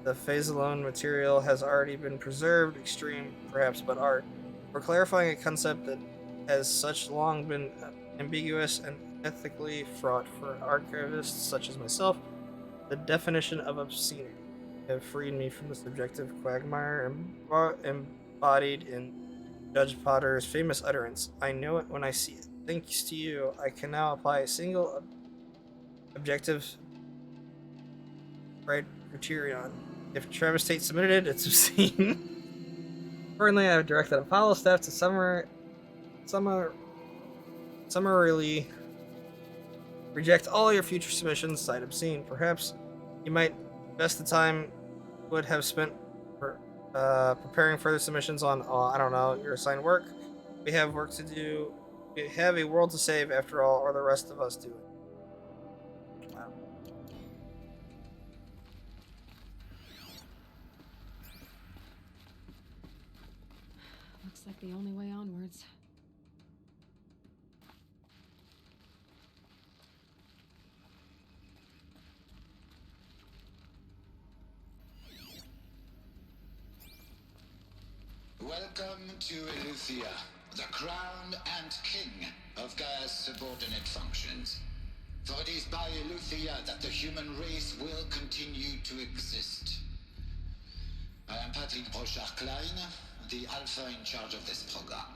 the phase-alone material has already been preserved, extreme perhaps, but art. For clarifying a concept that has such long been ambiguous and ethically fraught for archivists such as myself. The definition of obscenity have freed me from the subjective quagmire embodied in Judge Potter's famous utterance, "I know it when I see it." Thanks to you, I can now apply a single objective criterion. If Travis Tate submitted it, it's obscene. Currently, I have directed Apollo staff to summarily reject all your future submissions, cite obscene. Perhaps you might invest the time would have spent preparing further submissions on, I don't know, your assigned work. We have work to do. We have a world to save, after all, or the rest of us do it. Wow. Looks like the only way onwards. Welcome to Eleuthia, the crown and king of Gaia's subordinate functions. For it is by Eleuthia that the human race will continue to exist. I am Patrick Brochard-Klein, the Alpha in charge of this program.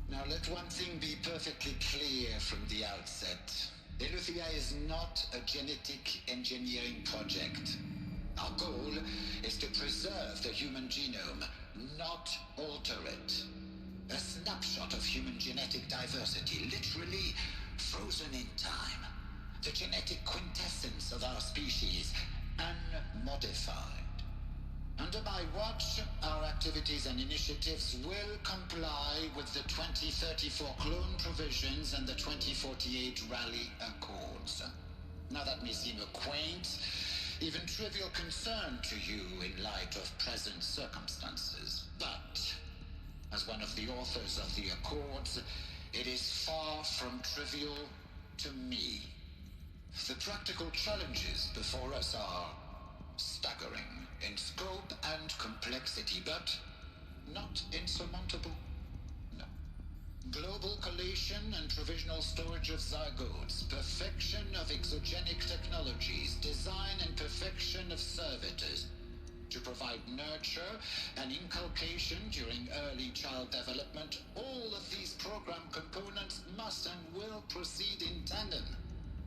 Now let one thing be perfectly clear from the outset. Eleuthia is not a genetic engineering project. Our goal is to preserve the human genome, not alter it. A snapshot of human genetic diversity, literally frozen in time. The genetic quintessence of our species, unmodified. Under my watch, our activities and initiatives will comply with the 2034 clone provisions and the 2048 Rally Accords. Now that may seem a quaint, even trivial concern to you in light of present circumstances, but as one of the authors of the Accords, it is far from trivial to me. The practical challenges before us are staggering in scope and complexity, but not insurmountable. No. Global collation and provisional storage of zygotes, perfection of exogenic technologies, design and perfection of servitors, to provide nurture and inculcation during early child development. All of these program components must and will proceed in tandem.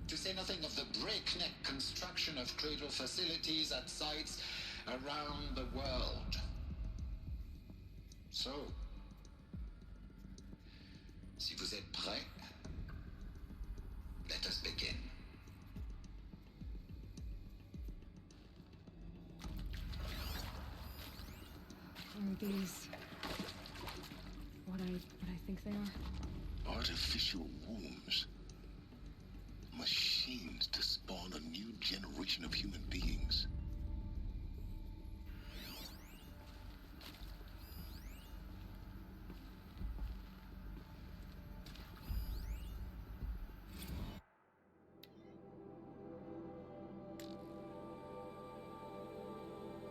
To say nothing of the breakneck construction of cradle facilities at sites around the world. So, si vous êtes prêts, let us begin. Are these what I think they are? Artificial wombs. Machines to spawn a new generation of human beings.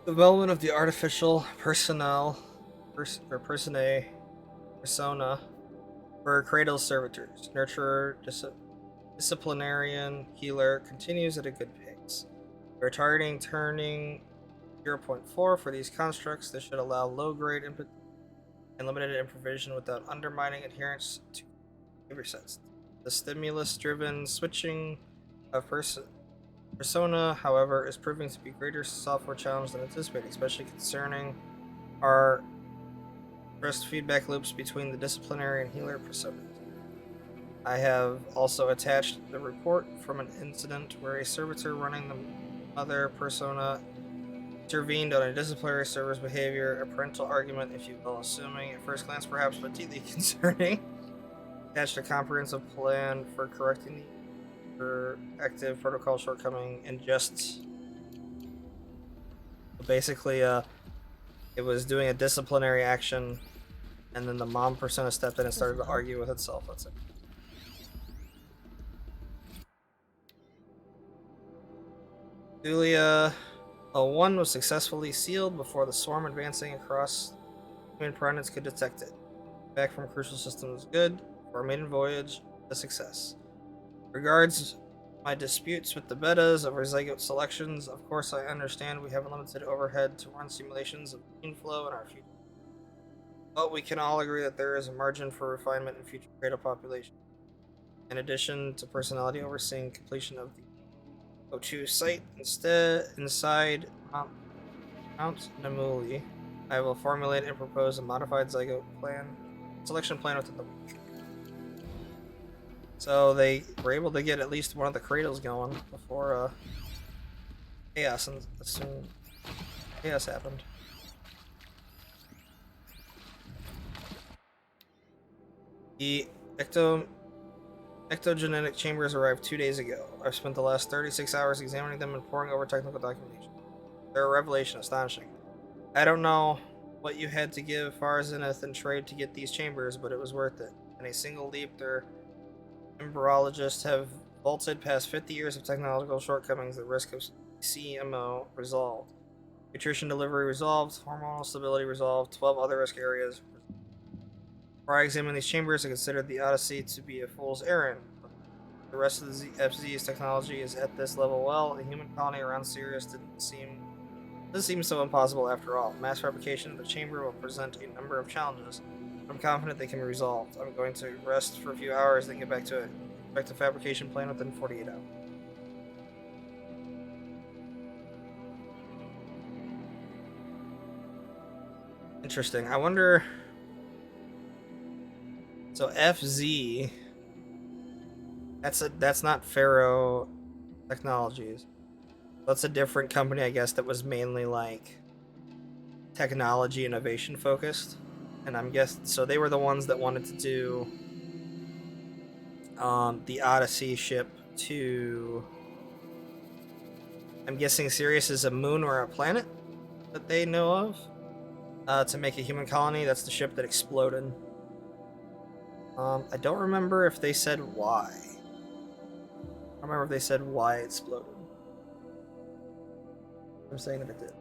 Development of the artificial persona for cradle servitors, nurturer, disciplinarian, healer continues at a good pace. We're targeting turning 0.4 for these constructs. This should allow low-grade input and limited improvisation without undermining adherence to behavior sets. The stimulus-driven switching of persona, however, is proving to be greater software challenge than anticipated, especially concerning our trust feedback loops between the disciplinary and healer personas. I have also attached the report from an incident where a servitor running the mother persona intervened on a disciplinary server's behavior, a parental argument, if you will, assuming at first glance perhaps, but deeply concerning. Attached a comprehensive plan for correcting the active protocol shortcoming and just basically it was doing a disciplinary action and then the mom persona stepped in and started to argue with itself. That's it. Julia 01 was successfully sealed before the swarm advancing across human planets could detect it. Back from crucial systems good. For a maiden voyage, a success. Regards my disputes with the betas over zygote selections, of course I understand we have a limited overhead to run simulations of gene flow in our future. But we can all agree that there is a margin for refinement in future cradle population. In addition to personality overseeing completion of the O2 site inside Mount Namuli, I will formulate and propose a modified zygote selection plan within the week. So they were able to get at least one of the cradles going before chaos happened. The ectogenetic chambers arrived 2 days ago. I've spent the last 36 hours examining them and poring over technical documentation. They're a revelation, astonishing. I don't know what you had to give Far Zenith and trade to get these chambers, but it was worth it. In a single leap, their embryologists have vaulted past 50 years of technological shortcomings. The risk of CMO resolved. Nutrition delivery resolved. Hormonal stability resolved. 12 other risk areas. Before I examined these chambers, I considered the Odyssey to be a fool's errand. The rest of the FZ's technology is at this level. Well, a human colony around Sirius doesn't seem so impossible after all. Mass fabrication of the chamber will present a number of challenges. I'm confident they can be resolved. I'm going to rest for a few hours, then get back to it. Expect the fabrication plan within 48 hours. Interesting. I wonder. So FZ. That's not Pharaoh Technologies. That's a different company, I guess, that was mainly like technology innovation focused. And I'm guessing so they were the ones that wanted to do the Odyssey ship to, I'm guessing Sirius is a moon or a planet that they know of, to make a human colony. That's the ship that exploded. I don't remember if they said why. I don't remember if they said why it exploded. I'm saying that it did.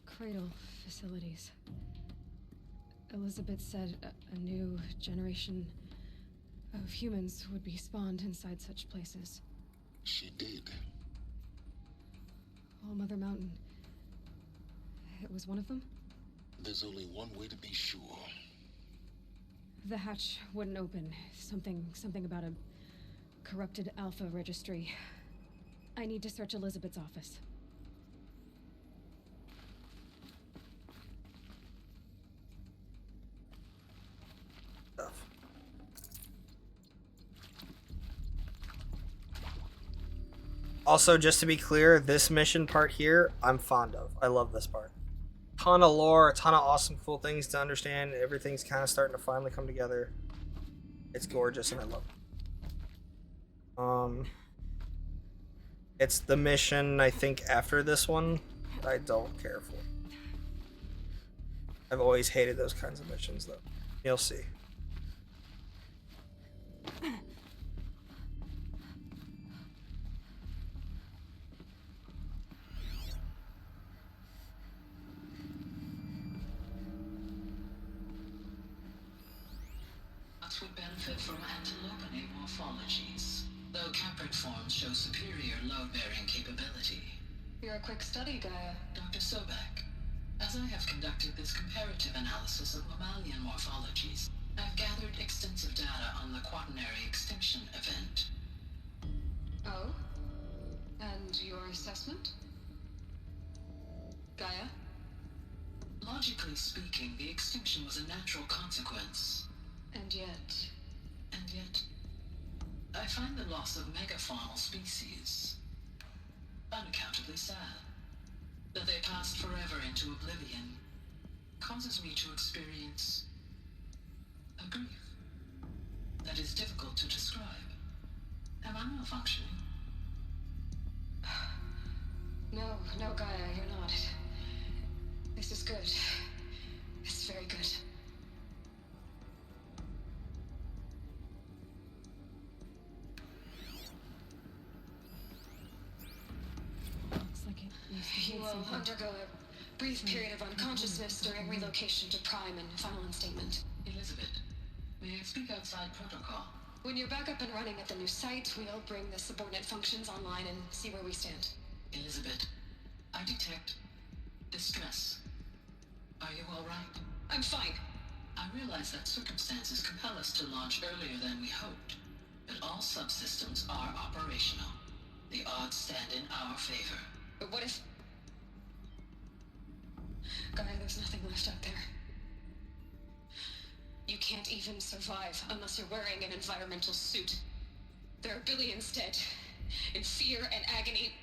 Cradle facilities. Elizabeth said a new generation of humans would be spawned inside such places. She did. All Mother Mountain. It was one of them? There's only one way to be sure. The hatch wouldn't open. Something about a corrupted Alpha registry. I need to search Elizabeth's office. Also, just to be clear, this mission part here, I'm fond of. I love this part. Ton of lore, a ton of awesome, cool things to understand. Everything's kind of starting to finally come together. It's gorgeous, and I love it. It's the mission, I think, after this one that I don't care for. I've always hated those kinds of missions, though. You'll see. Would benefit from antilopinae morphologies, though caprid forms show superior load-bearing capability. You're a quick study, Gaia. Dr. Sobek, as I have conducted this comparative analysis of mammalian morphologies, I've gathered extensive data on the quaternary extinction event. Oh? And your assessment? Gaia? Logically speaking, the extinction was a natural consequence. And yet, I find the loss of megafaunal species unaccountably sad. That they passed forever into oblivion causes me to experience a grief that is difficult to describe. Am I malfunctioning? No, Gaia, you're not. This is good. It's very good. undergo a brief period of unconsciousness during relocation to Prime and final instatement. Elizabeth, may I speak outside protocol? When you're back up and running at the new site, we'll bring the subordinate functions online and see where we stand. Elizabeth, I detect distress. Are you all right? I'm fine. I realize that circumstances compel us to launch earlier than we hoped, but all subsystems are operational. The odds stand in our favor. But what if... Gaia, there's nothing left out there. You can't even survive unless you're wearing an environmental suit. There are billions dead, in fear and agony.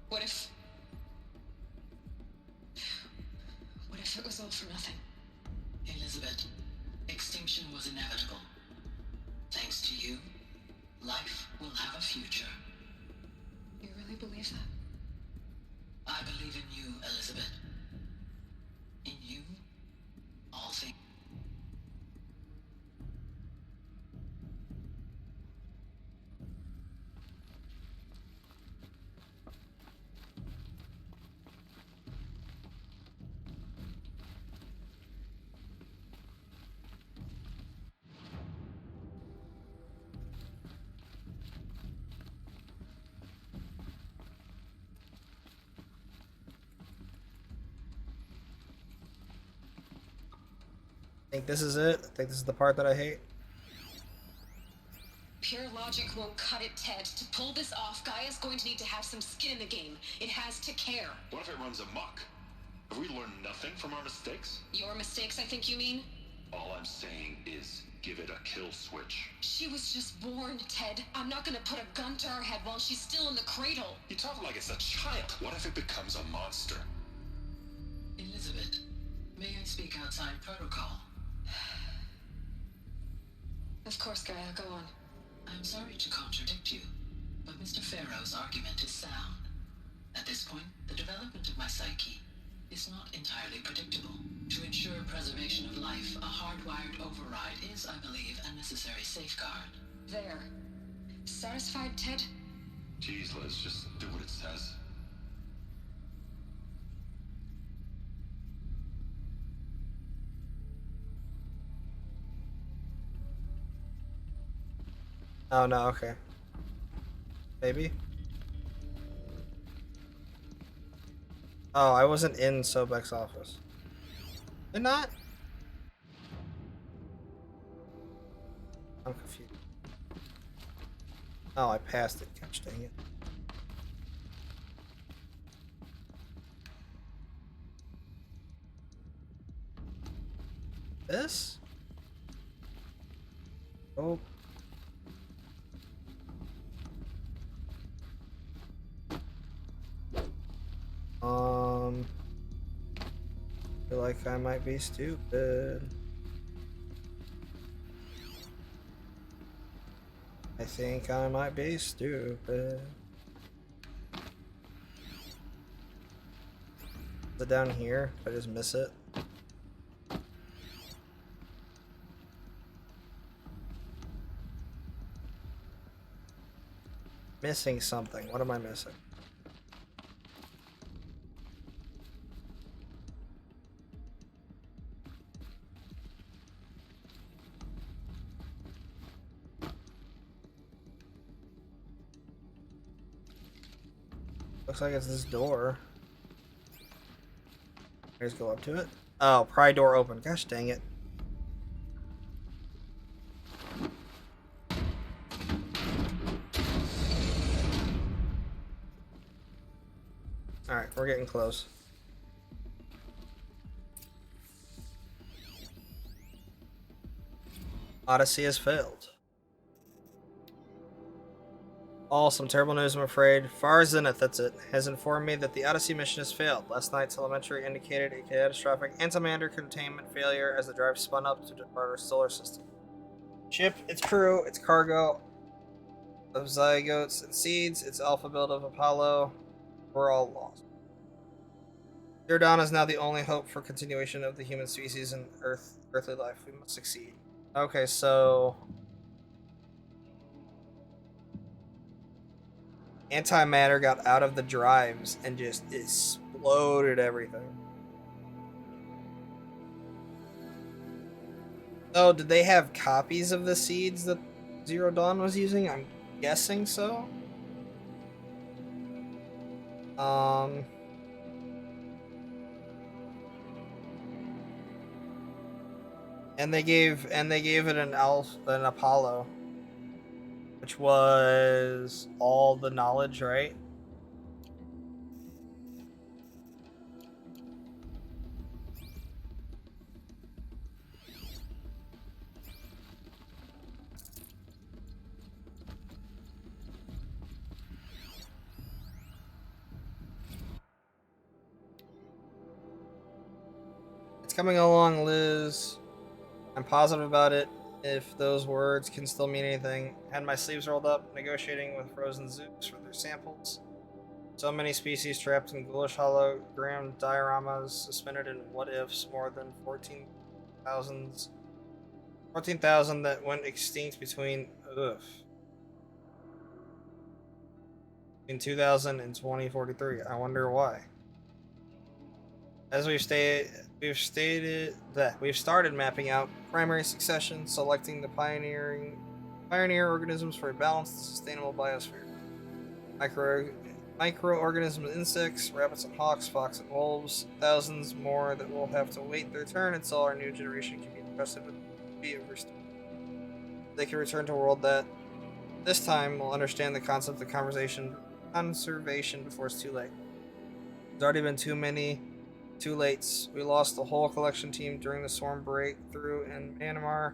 What if it was all for nothing? Elizabeth, extinction was inevitable. Thanks to you, life will have a future. You really believe that? I believe in you, Elizabeth. In you, all things. I think this is it. I think this is the part that I hate. Pure logic won't cut it, Ted. To pull this off, Gaia's going to need to have some skin in the game. It has to care. What if it runs amok? Have we learned nothing from our mistakes? Your mistakes, I think you mean? All I'm saying is give it a kill switch. She was just born, Ted. I'm not gonna put a gun to her head while she's still in the cradle. You talk like it's a child. What if it becomes a monster? Elizabeth, may I speak outside protocol? Of course, Gaia, go on. I'm sorry to contradict you, but Mr. Farrow's argument is sound. At this point, the development of my psyche is not entirely predictable. To ensure preservation of life, a hardwired override is, I believe, a necessary safeguard. There. Satisfied, Ted? Jeez, Liz, just do what it says. Oh no, okay. Maybe. Oh, I wasn't in Sobek's office. Did not? I'm confused. Oh, I passed it. Gosh dang it. This? Oh. Feel like I might be stupid. I think I might be stupid. Is it down here? Did I just miss it? Missing something. What am I missing? Looks like it's this door. Let's go up to it. Oh, pry door open. Gosh dang it. Alright, we're getting close. Odyssey has failed. Awesome, terrible news, I'm afraid. Far Zenith, that's it, has informed me that the Odyssey mission has failed. Last night, telemetry indicated a catastrophic antimatter containment failure as the drive spun up to depart our solar system. Ship, its crew, its cargo of zygotes and seeds, its alpha build of Apollo, we're all lost. Dawn is now the only hope for continuation of the human species and earthly life. We must succeed. Okay, so... antimatter got out of the drives and just exploded everything. Oh, did they have copies of the seeds that Zero Dawn was using? I'm guessing so. And they gave it an Apollo, which was all the knowledge, right? It's coming along, Liz. I'm positive about it. If those words can still mean anything. Had my sleeves rolled up, negotiating with frozen Zeus for their samples. So many species trapped in ghoulish hologram dioramas, suspended in what-ifs, more than 14,000 that went extinct between 2000 and 2043. I wonder why. As we've started mapping out primary succession, selecting the pioneer organisms for a balanced, sustainable biosphere. Microorganisms, insects, rabbits and hawks, fox and wolves, thousands more that will have to wait their turn until our new generation can be trusted with be restored. They can return to a world that this time will understand the concept of conservation before it's too late. There's already been too many too lates. We lost the whole collection team during the swarm breakthrough in Myanmar.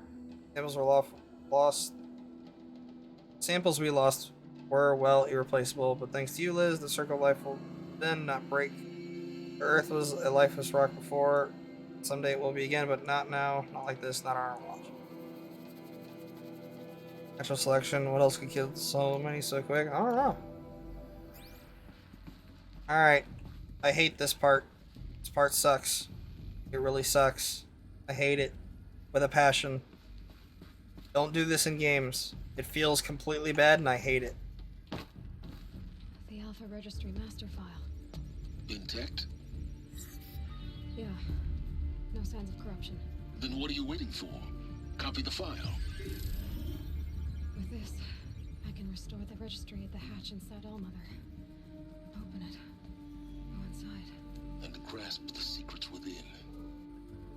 Samples we lost were, well, irreplaceable, but thanks to you, Liz, the circle of life will then not break. The Earth was a lifeless rock before. Someday it will be again, but not now. Not like this, not on our watch. Natural selection, what else could kill so many so quick? I don't know. Alright. I hate this part. This part sucks. It really sucks. I hate it. With a passion. Don't do this in games. It feels completely bad and I hate it. The Alpha Registry master file. Intact? Yeah. No signs of corruption. Then what are you waiting for? Copy the file. With this, I can restore the registry at the hatch inside Allmother. Open it. Go inside. And grasp the secrets within.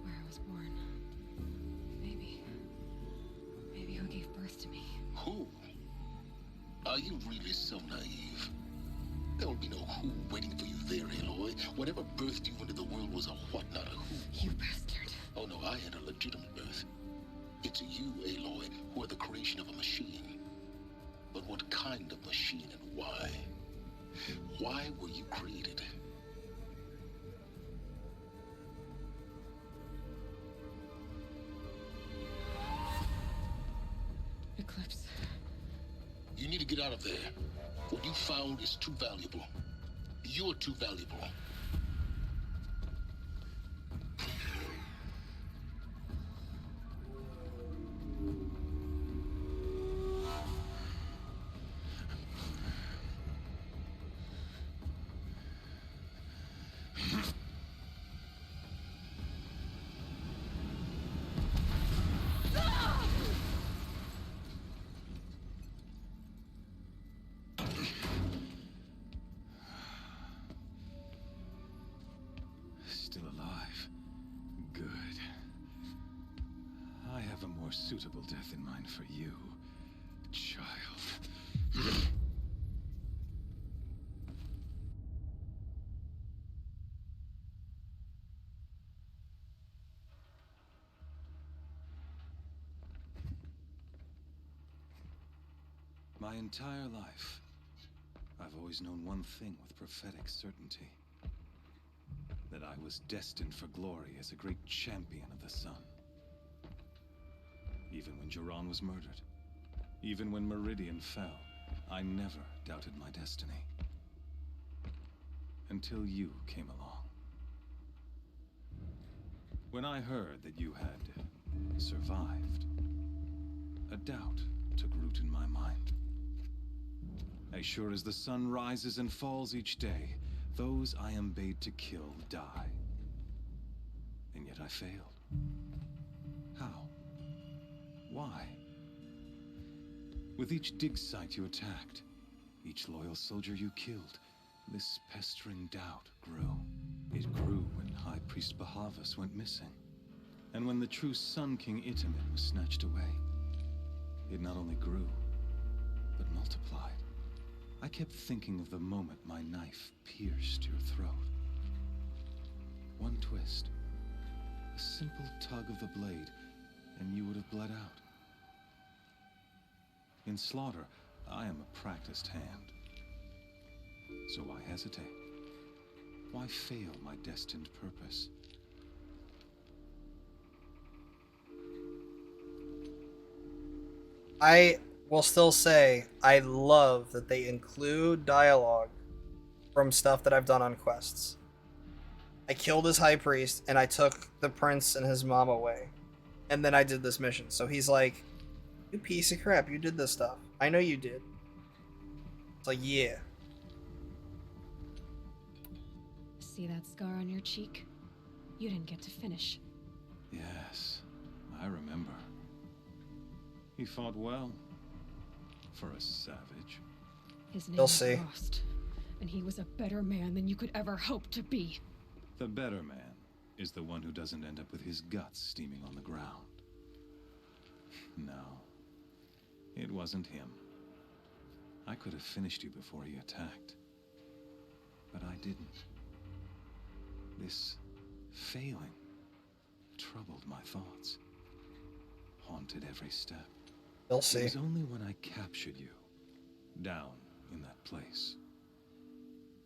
Where I was born. Maybe who gave birth to me. Who? Are you really so naive? There will be no who waiting for you there, Aloy. Whatever birthed you into the world was a what, not a who. You bastard. Oh no, I had a legitimate birth. It's you, Aloy, who are the creation of a machine. But what kind of machine and why? Why were you created? Eclipse. You need to get out of there. What you found is too valuable. You're too valuable. Still alive. Good. I have a more suitable death in mind for you, child. My entire life, I've always known one thing with prophetic certainty. That I was destined for glory as a great champion of the sun. Even when Jiran was murdered, even when Meridian fell, I never doubted my destiny. Until you came along. When I heard that you had survived, a doubt took root in my mind. As sure as the sun rises and falls each day, those I am bade to kill die. And yet I failed. How? Why? With each dig site you attacked, each loyal soldier you killed, this pestering doubt grew. It grew when High Priest Bahavas went missing, and when the true Sun King Itamen was snatched away. It not only grew, but multiplied. I kept thinking of the moment my knife pierced your throat. One twist, a simple tug of the blade, and you would have bled out. In slaughter, I am a practiced hand. So why hesitate? Why fail my destined purpose? I will still say I love that they include dialogue from stuff that I've done on quests. I killed his high priest and I took the prince and his mom away. And then I did this mission. So he's like, you piece of crap, you did this stuff. I know you did. It's like, yeah. See that scar on your cheek? You didn't get to finish. Yes, I remember. He fought well. For a savage. His name You'll was see. Frost, and he was a better man than you could ever hope to be. The better man is the one who doesn't end up with his guts steaming on the ground. No, it wasn't him. I could have finished you before he attacked. But I didn't. This failing troubled my thoughts, haunted every step. You'll see. It was only when I captured you, down in that place,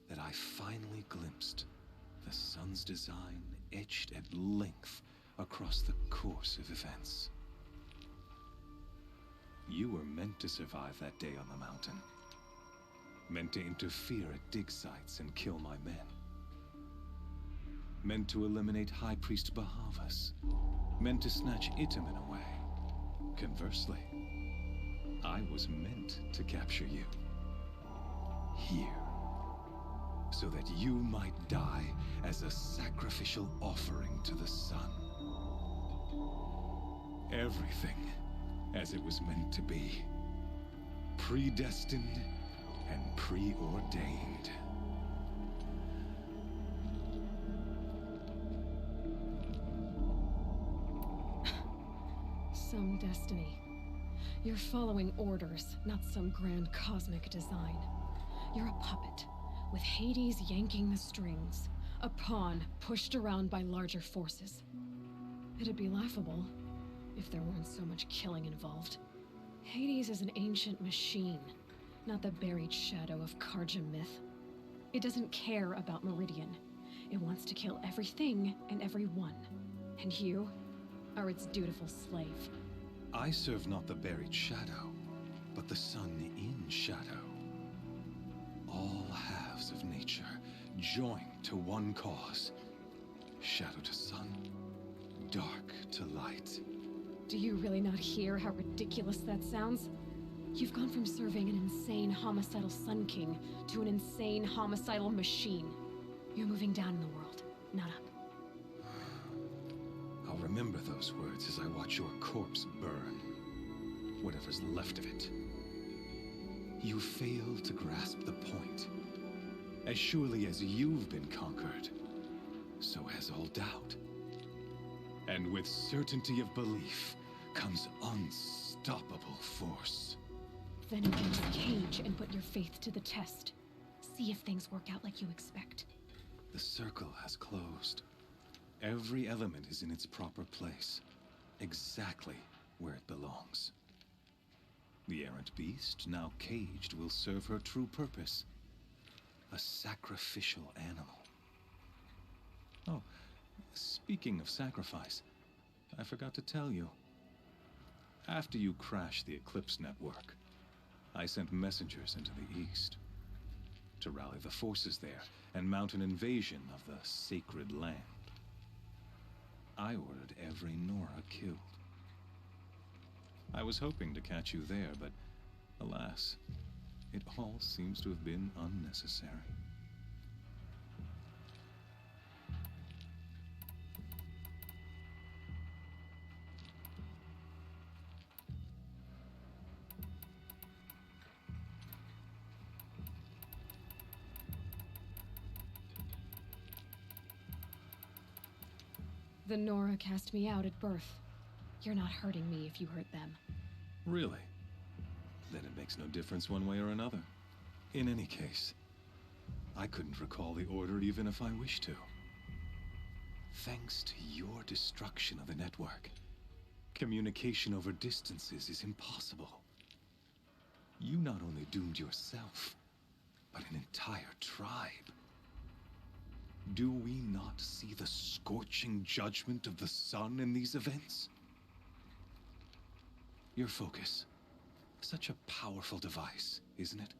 that I finally glimpsed the sun's design etched at length across the course of events. You were meant to survive that day on the mountain. Meant to interfere at dig sites and kill my men. Meant to eliminate High Priest Bahavas. Meant to snatch Itamen away. Conversely, I was meant to capture you. Here. So that you might die as a sacrificial offering to the sun. Everything as it was meant to be. Predestined and preordained. Some destiny. You're following orders, not some grand cosmic design. You're a puppet, with Hades yanking the strings. A pawn pushed around by larger forces. It'd be laughable if there weren't so much killing involved. Hades is an ancient machine, not the buried shadow of Karja myth. It doesn't care about Meridian. It wants to kill everything and everyone. And you are its dutiful slave. I serve not the buried shadow, but the sun in shadow. All halves of nature joined to one cause. Shadow to sun, dark to light. Do you really not hear how ridiculous that sounds? You've gone from serving an insane homicidal Sun King to an insane homicidal machine. You're moving down in the world, not up. I'll remember those words as I watch your corpse burn. Whatever's left of it. You fail to grasp the point. As surely as you've been conquered, so has all doubt. And with certainty of belief comes unstoppable force. Then engage the cage and put your faith to the test. See if things work out like you expect. The circle has closed. Every element is in its proper place, exactly where it belongs. The errant beast, now caged, will serve her true purpose. A sacrificial animal. Oh, speaking of sacrifice, I forgot to tell you. After you crashed the Eclipse network, I sent messengers into the east to rally the forces there and mount an invasion of the sacred land. I ordered every Nora killed. I was hoping to catch you there, but alas, It all seems to have been unnecessary. The Nora cast me out at birth. You're not hurting me if you hurt them. Really? Then it makes no difference one way or another. In any case, I couldn't recall the order even if I wished to. Thanks to your destruction of the network, communication over distances is impossible. You not only doomed yourself, but an entire tribe. Do we not see the scorching judgment of the sun in these events? Your focus. Such a powerful device, isn't it?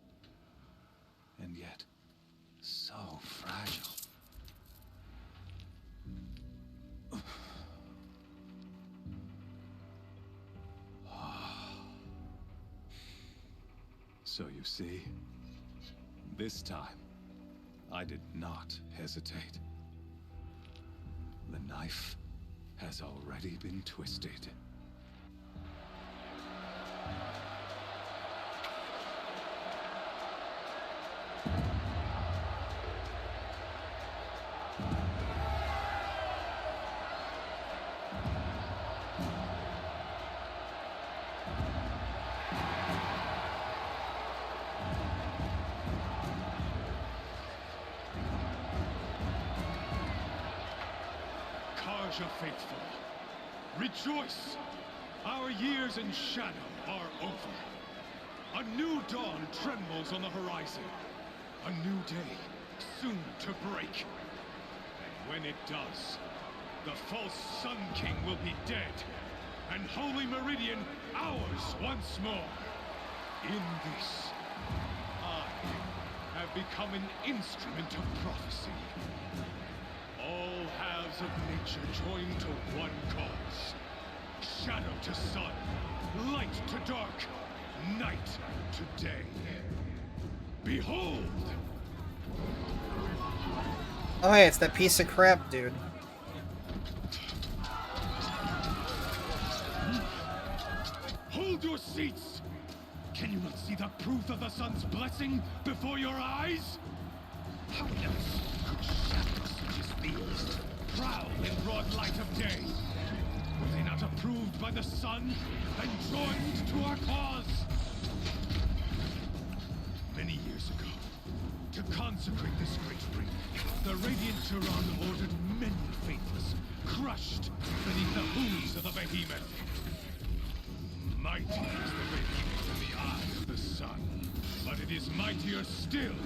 And yet, so fragile. So you see, this time, I did not hesitate. The knife has already been twisted. Karja faithful, rejoice! Our years in shadow are over. A new dawn trembles on the horizon. A new day, soon to break. And when it does, the false Sun King will be dead, and Holy Meridian ours once more. In this, I have become an instrument of prophecy. All halves of nature join to one cause. Shadow to sun, light to dark, night to day. Behold! Oh hey, it's that piece of crap, dude. Hold your seats! Can you not see the proof of the sun's blessing before your eyes? How else could shadows such as these prowl in broad light of day? Were they not approved by the sun and joined to our cause? Many years ago, to consecrate this great ring, the Radiant Turan ordered many faithless, crushed beneath the hooves of the behemoth. Mighty is the radiance in the eye of the sun, but it is mightier still,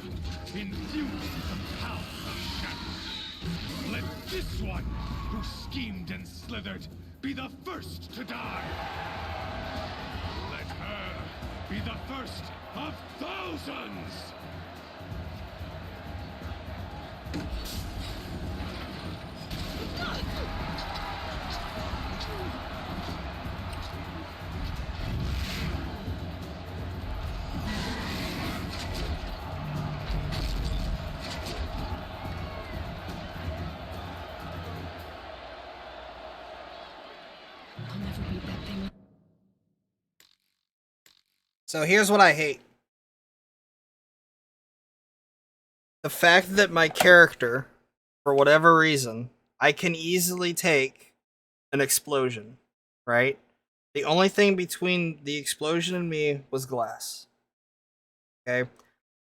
infused with the power of shadow. Let this one, who schemed and slithered, be the first to die. Let her be the first of thousands! I'll never beat that thing. So here's what I hate. The fact that my character, for whatever reason, I can easily take an explosion, right? The only thing between the explosion and me was glass. Okay?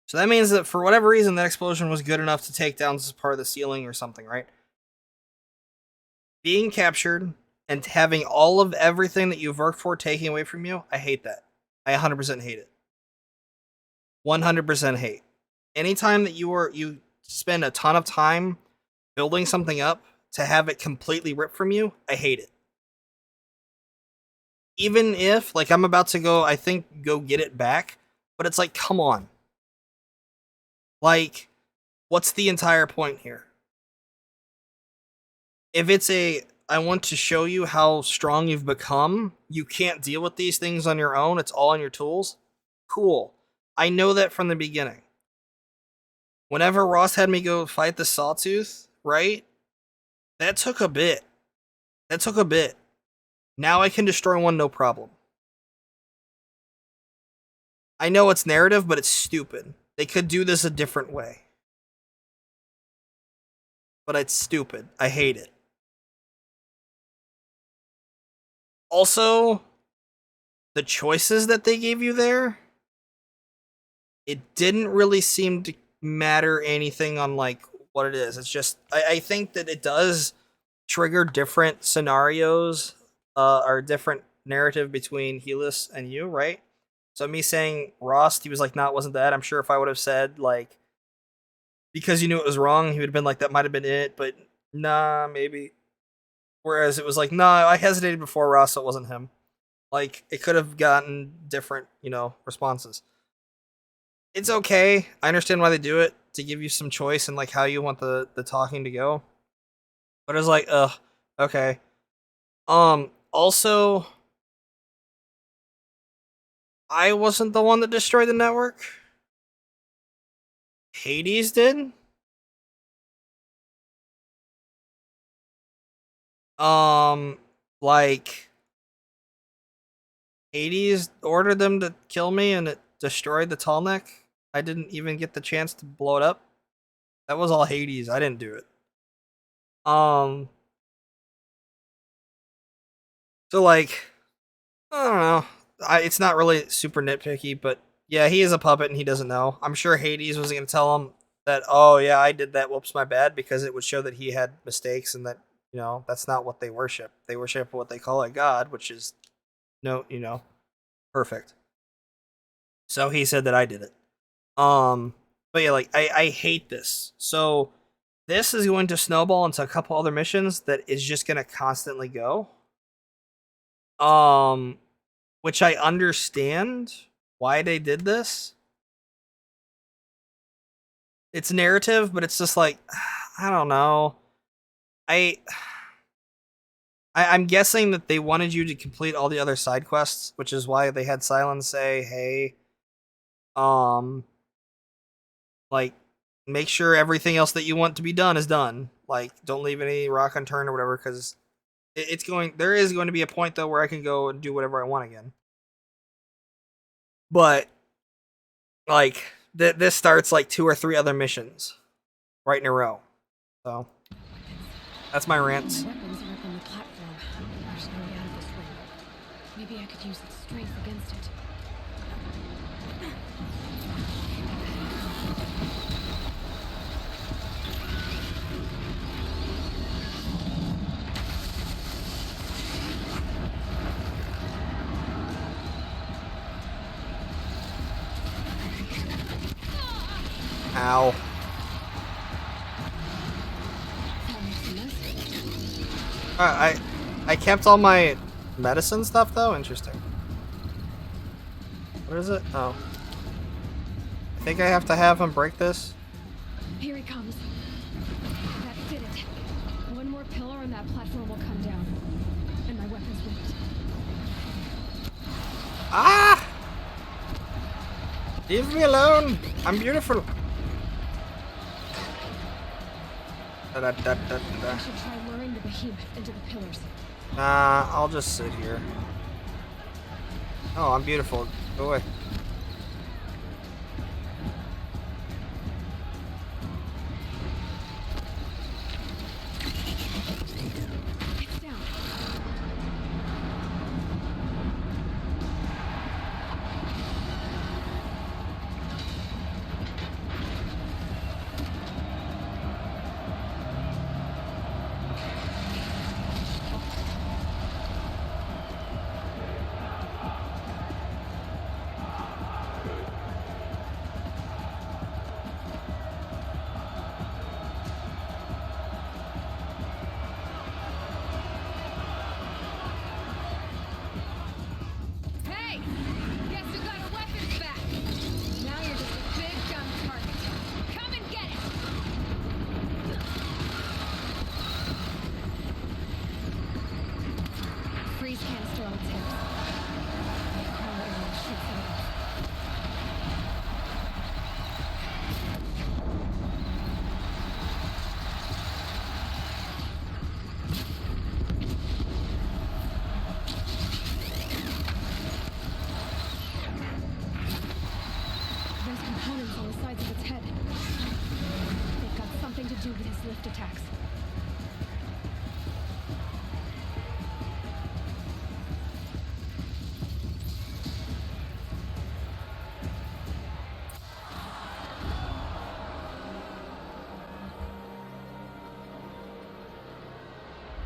So that means that for whatever reason, that explosion was good enough to take down this part of the ceiling or something, right? Being captured and having all of everything that you've worked for taken away from you, I hate that. I 100% hate it. 100% hate. Anytime that you spend a ton of time building something up to have it completely ripped from you, I hate it. Even if, like, I'm about to go get it back, but it's like, come on. Like, what's the entire point here? If it's I want to show you how strong you've become, you can't deal with these things on your own, it's all on your tools, cool. I know that from the beginning. Whenever Ross had me go fight the Sawtooth, right? That took a bit. Now I can destroy one no problem. I know it's narrative, but it's stupid. They could do this a different way. But it's stupid. I hate it. Also, the choices that they gave you there, it didn't really seem to matter anything on like what it is. It's just I think that it does trigger different scenarios or different narrative between Helis and you, right? So me saying Rost, he was like, "No, it wasn't that." I'm sure if I would have said like, because you knew it was wrong, he would have been like, "That might have been it," but nah, maybe. Whereas it was like, "No, I hesitated before Rost, so it wasn't him." Like it could have gotten different, responses. It's okay. I understand why they do it, to give you some choice and like how you want the talking to go. But it's like, okay. Also, I wasn't the one that destroyed the network. Hades did. Like Hades ordered them to kill me and it destroyed the tall neck. I didn't even get the chance to blow it up. That was all Hades. I didn't do it. So like, I don't know. It's not really super nitpicky, but yeah, he is a puppet and he doesn't know. I'm sure Hades was going to tell him that, oh yeah, I did that. Whoops, my bad, because it would show that he had mistakes and that, that's not what they worship. They worship what they call a god, which is perfect. So he said that I did it. But yeah, like I hate this. So this is going to snowball into a couple other missions that is just going to constantly go. Which I understand why they did this. It's narrative, but it's just like, I don't know. I'm guessing that they wanted you to complete all the other side quests, which is why they had Silence say, hey, like, make sure everything else that you want to be done is done. Like, don't leave any rock unturned or whatever, because there is going to be a point, though, where I can go and do whatever I want again. But, like, this starts, like, 2 or 3 other missions right in a row. So, that's my rants. My weapons are up on the platform. There's no way out of this room. Maybe I could use its strength against it. Ow. I kept all my medicine stuff though. Interesting. What is it? Oh, I think I have to have him break this. Here he comes. That did it. One more pillar and that platform will come down. And my weapons won't. Ah! Leave me alone. I'm beautiful. I should try luring the behemoth into the pillars. Nah, I'll just sit here. Oh, I'm beautiful. Go away. It's down.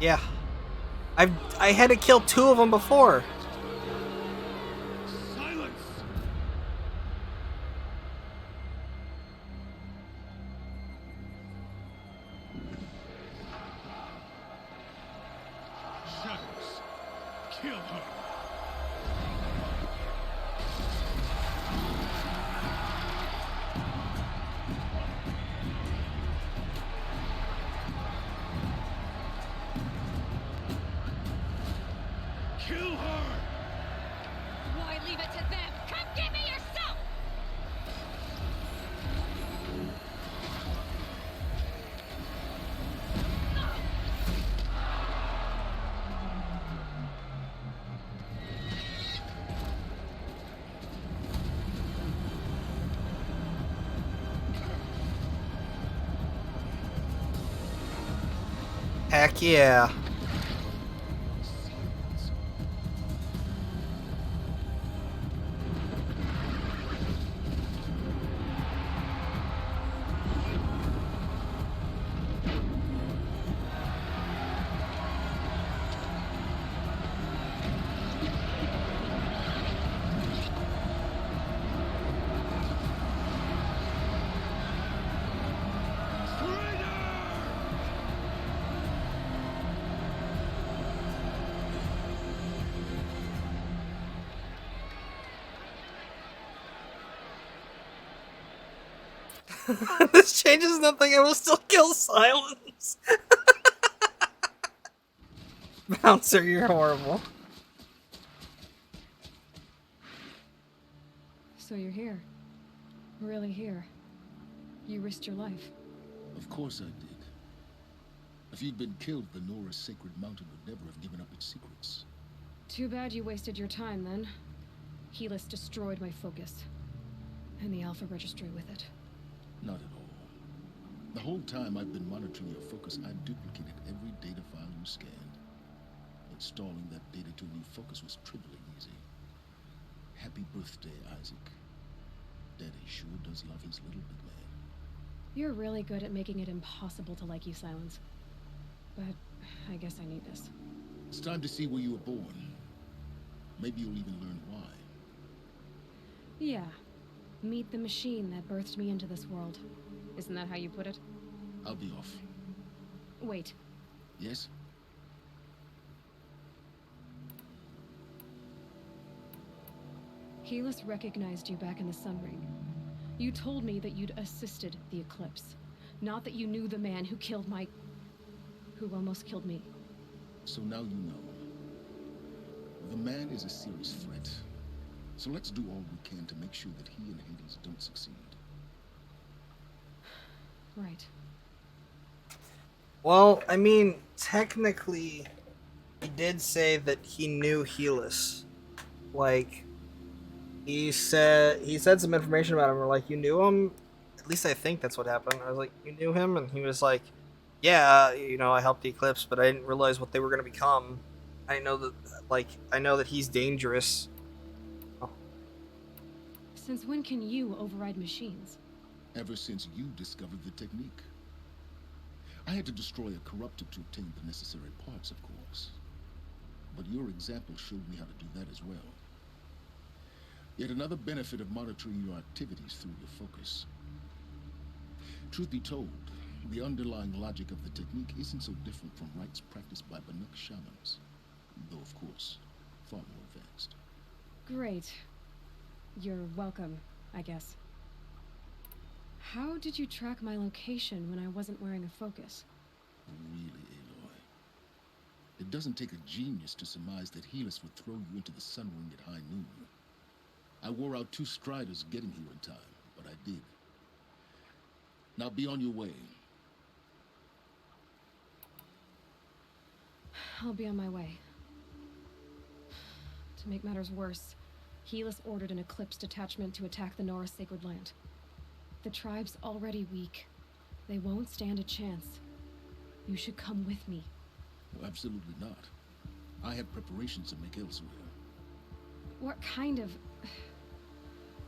Yeah. I had to kill 2 of them before. Silence! Shadows, kill her! Kill her! Why leave it to them? Come get me yourself! Heck yeah. This changes nothing. I will still kill Silence. Bouncer, you're horrible. So you're here. Really here. You risked your life. Of course I did. If you'd been killed, the Nora's sacred mountain would never have given up its secrets. Too bad you wasted your time then. Helis destroyed my focus. And the Alpha Registry with it. Not at all. The whole time I've been monitoring your focus, I've duplicated every data file you scanned. Installing that data to a new focus was trivially easy. Happy birthday, Isaac. Daddy sure does love his little big man. You're really good at making it impossible to like you, Silence. But I guess I need this. It's time to see where you were born. Maybe you'll even learn why. Yeah. Meet the machine that birthed me into this world. Isn't that how you put it? I'll be off. Wait. Yes? Helis recognized you back in the Sun Ring. You told me that you'd assisted the Eclipse. Not that you knew the man who killed my... who almost killed me. So now you know. The man is a serious threat. So let's do all we can to make sure that he and Hades don't succeed. Right. Well, I mean, technically, he did say that he knew Helis. Like, he said some information about him. We're like, you knew him? At least I think that's what happened. I was like, you knew him? And he was like, yeah, you know, I helped the Eclipse, but I didn't realize what they were going to become. I know that, like, I know that he's dangerous. Oh. Since when can you override machines? Ever since you discovered the technique. I had to destroy a corruptor to obtain the necessary parts, of course. But your example showed me how to do that as well. Yet another benefit of monitoring your activities through your focus. Truth be told, the underlying logic of the technique isn't so different from rites practiced by Banuk shamans. Though, of course, far more advanced. Great. You're welcome, I guess. How did you track my location when I wasn't wearing a focus? Really, Aloy? It doesn't take a genius to surmise that Helis would throw you into the Sun Ring at high noon. I wore out 2 striders getting here in time, but I did. Now be on your way. I'll be on my way. To make matters worse, Helis ordered an Eclipse detachment to attack the Nora Sacred Land. The tribe's already weak. They won't stand a chance. You should come with me. Well, absolutely not. I have preparations to make elsewhere. What kind of...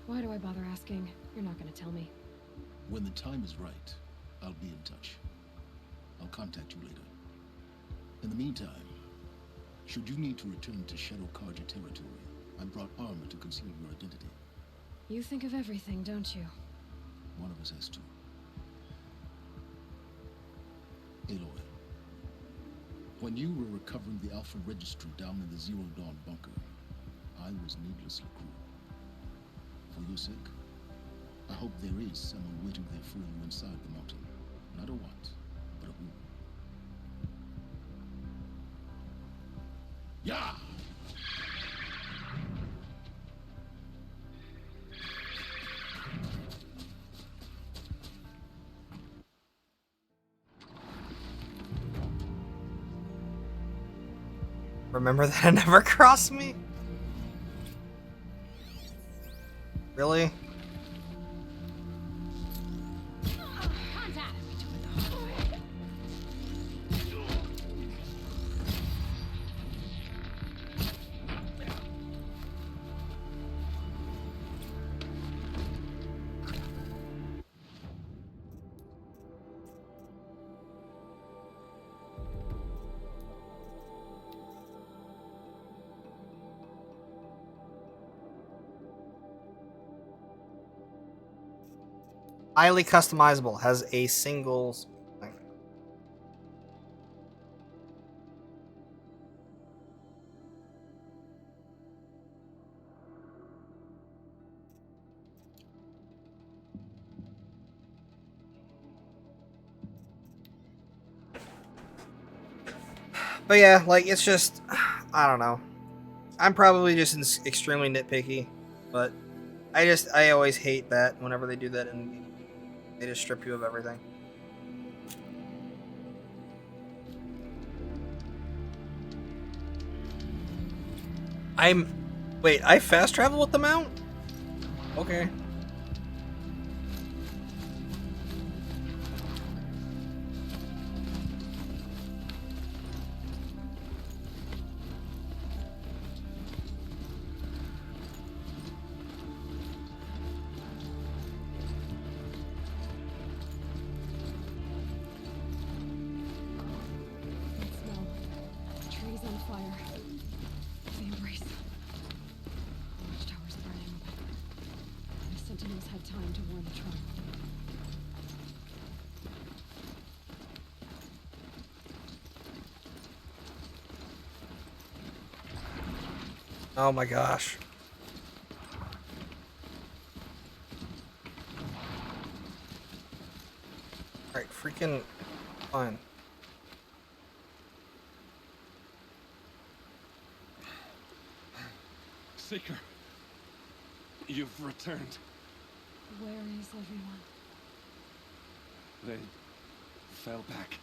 Why do I bother asking? You're not gonna tell me. When the time is right, I'll be in touch. I'll contact you later. In the meantime, should you need to return to Shadow Karja territory, I brought armor to conceal your identity. You think of everything, don't you? One of us has to. Aloy, when you were recovering the Alpha Registry down in the Zero Dawn bunker, I was needlessly cruel. For your sake, I hope there is someone waiting there for you inside the mountain. Not a what, but a who. Yeah! Remember that it never crossed me? Really? Highly customizable, has a single thing. But yeah, like, it's just, I don't know. I'm probably just extremely nitpicky, but I always hate that whenever they do that in the game. They just strip you of everything. Wait, I fast travel with the mount? Okay. Trees on fire. They embrace. Watchtower's burning. The sentinels had time to warn the tribe. Oh my gosh. Alright, freaking fine. Seeker, you've returned. Where is everyone? They fell back.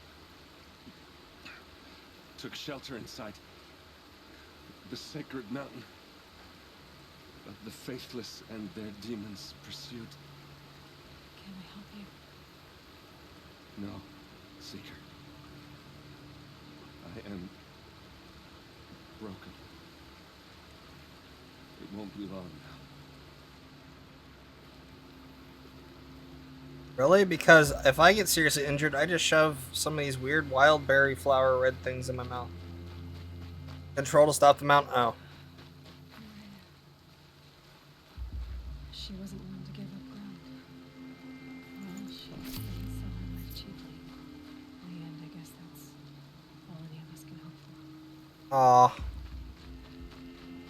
Took shelter inside the sacred mountain. But the faithless and their demons pursued. Can I help you? No, Seeker. I am broken. It won't be long now. Really? Because if I get seriously injured, I just shove some of these weird wild berry flower red things in my mouth. Control to stop the mount? Oh. She wasn't willing to give up ground. Well, she didn't sell her life cheaply. In the end, I guess that's all any of us can hope for. Aw.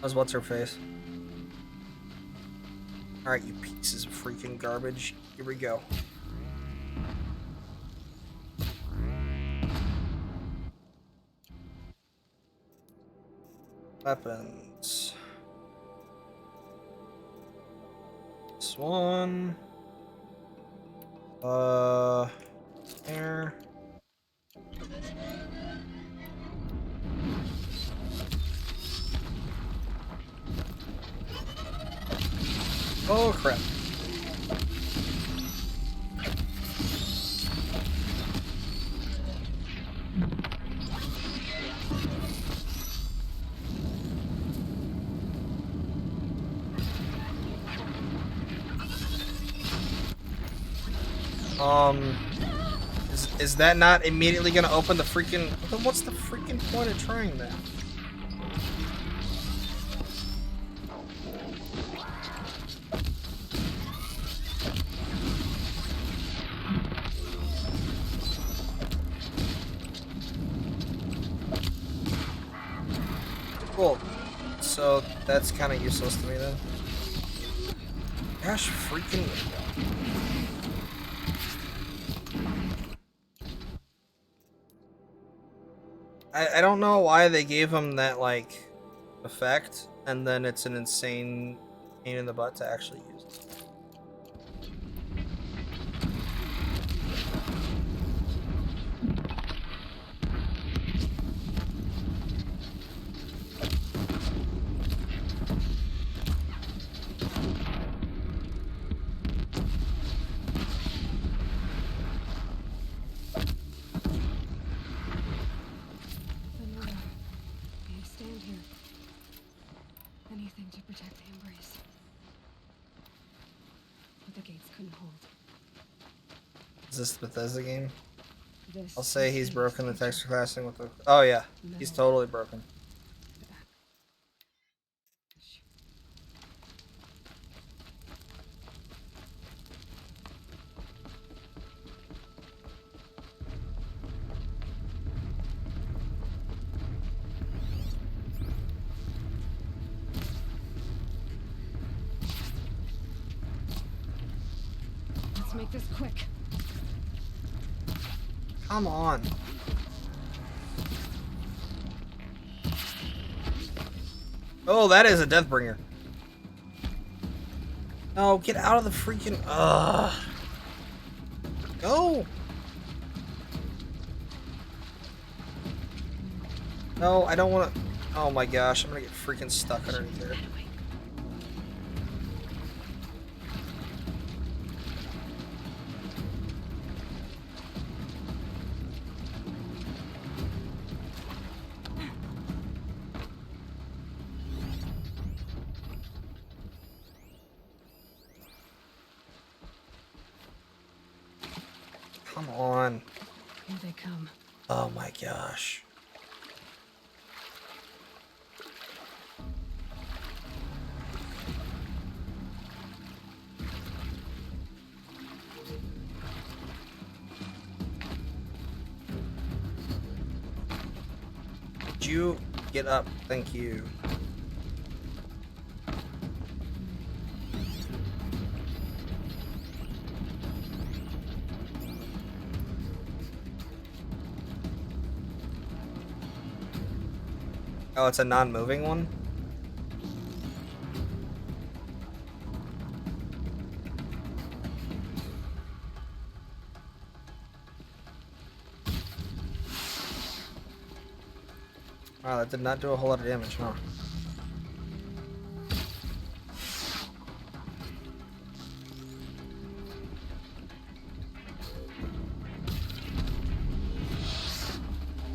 That's what's her face. Alright, you pieces of freaking garbage. Here we go. Weapons. This one. There. Oh crap. Is that not immediately gonna open the freaking... Then what's the freaking point of trying that? Cool. So that's kind of useless to me then. Gosh, freaking... I don't know why they gave him that, like, effect, and then it's an insane pain in the butt to actually use it. Stand here. Anything to protect the embrace. But the gates couldn't hold. Is this the Bethesda game? This I'll say he's broken the texture classing with the... Oh yeah, he's totally broken. Let's make this quick. Come on. Oh, that is a Deathbringer. No, get out of the freaking... Go! No, I don't want to... Oh my gosh, I'm gonna get freaking stuck underneath there. Come on. Here they come. Oh my gosh. Could you get up? Thank you. Oh, it's a non-moving one? Wow, that did not do a whole lot of damage, huh?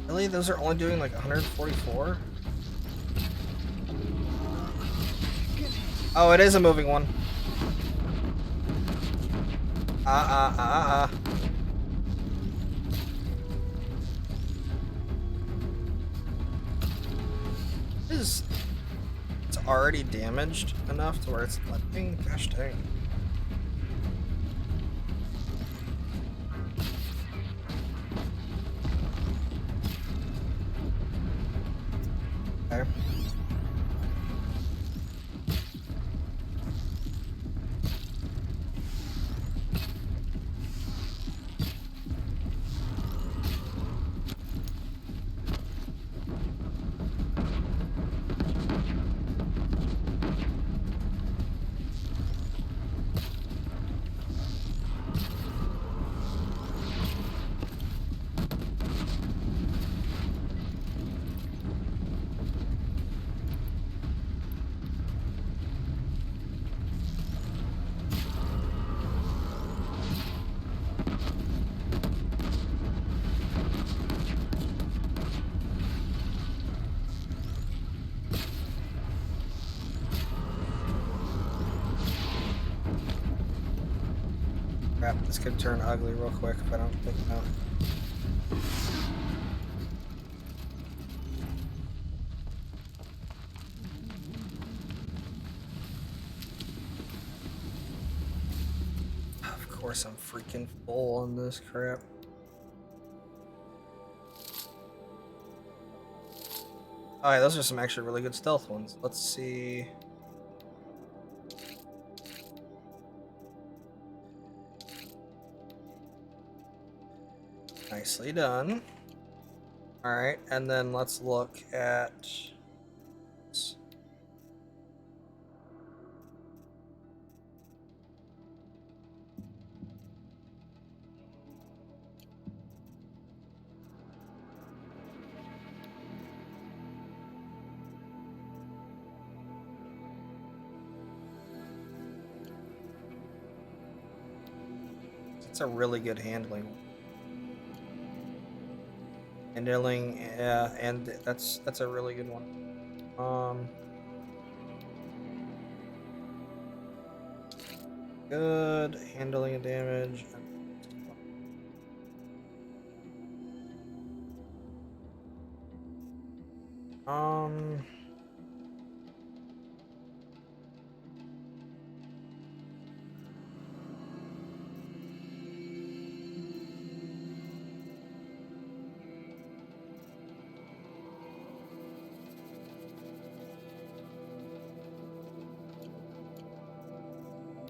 Really? Those are only doing like 144? Oh, it is a moving one. It's already damaged enough to where it's letting. Gosh dang. Okay. Crap, this could turn ugly real quick if I don't think about it. course, I'm freaking full on this crap. Alright, those are some actually really good stealth ones. Let's see. Nicely done. Alright, and then let's look at... It's a really good handling. Handling, yeah, and that's a really good one. Good handling of damage.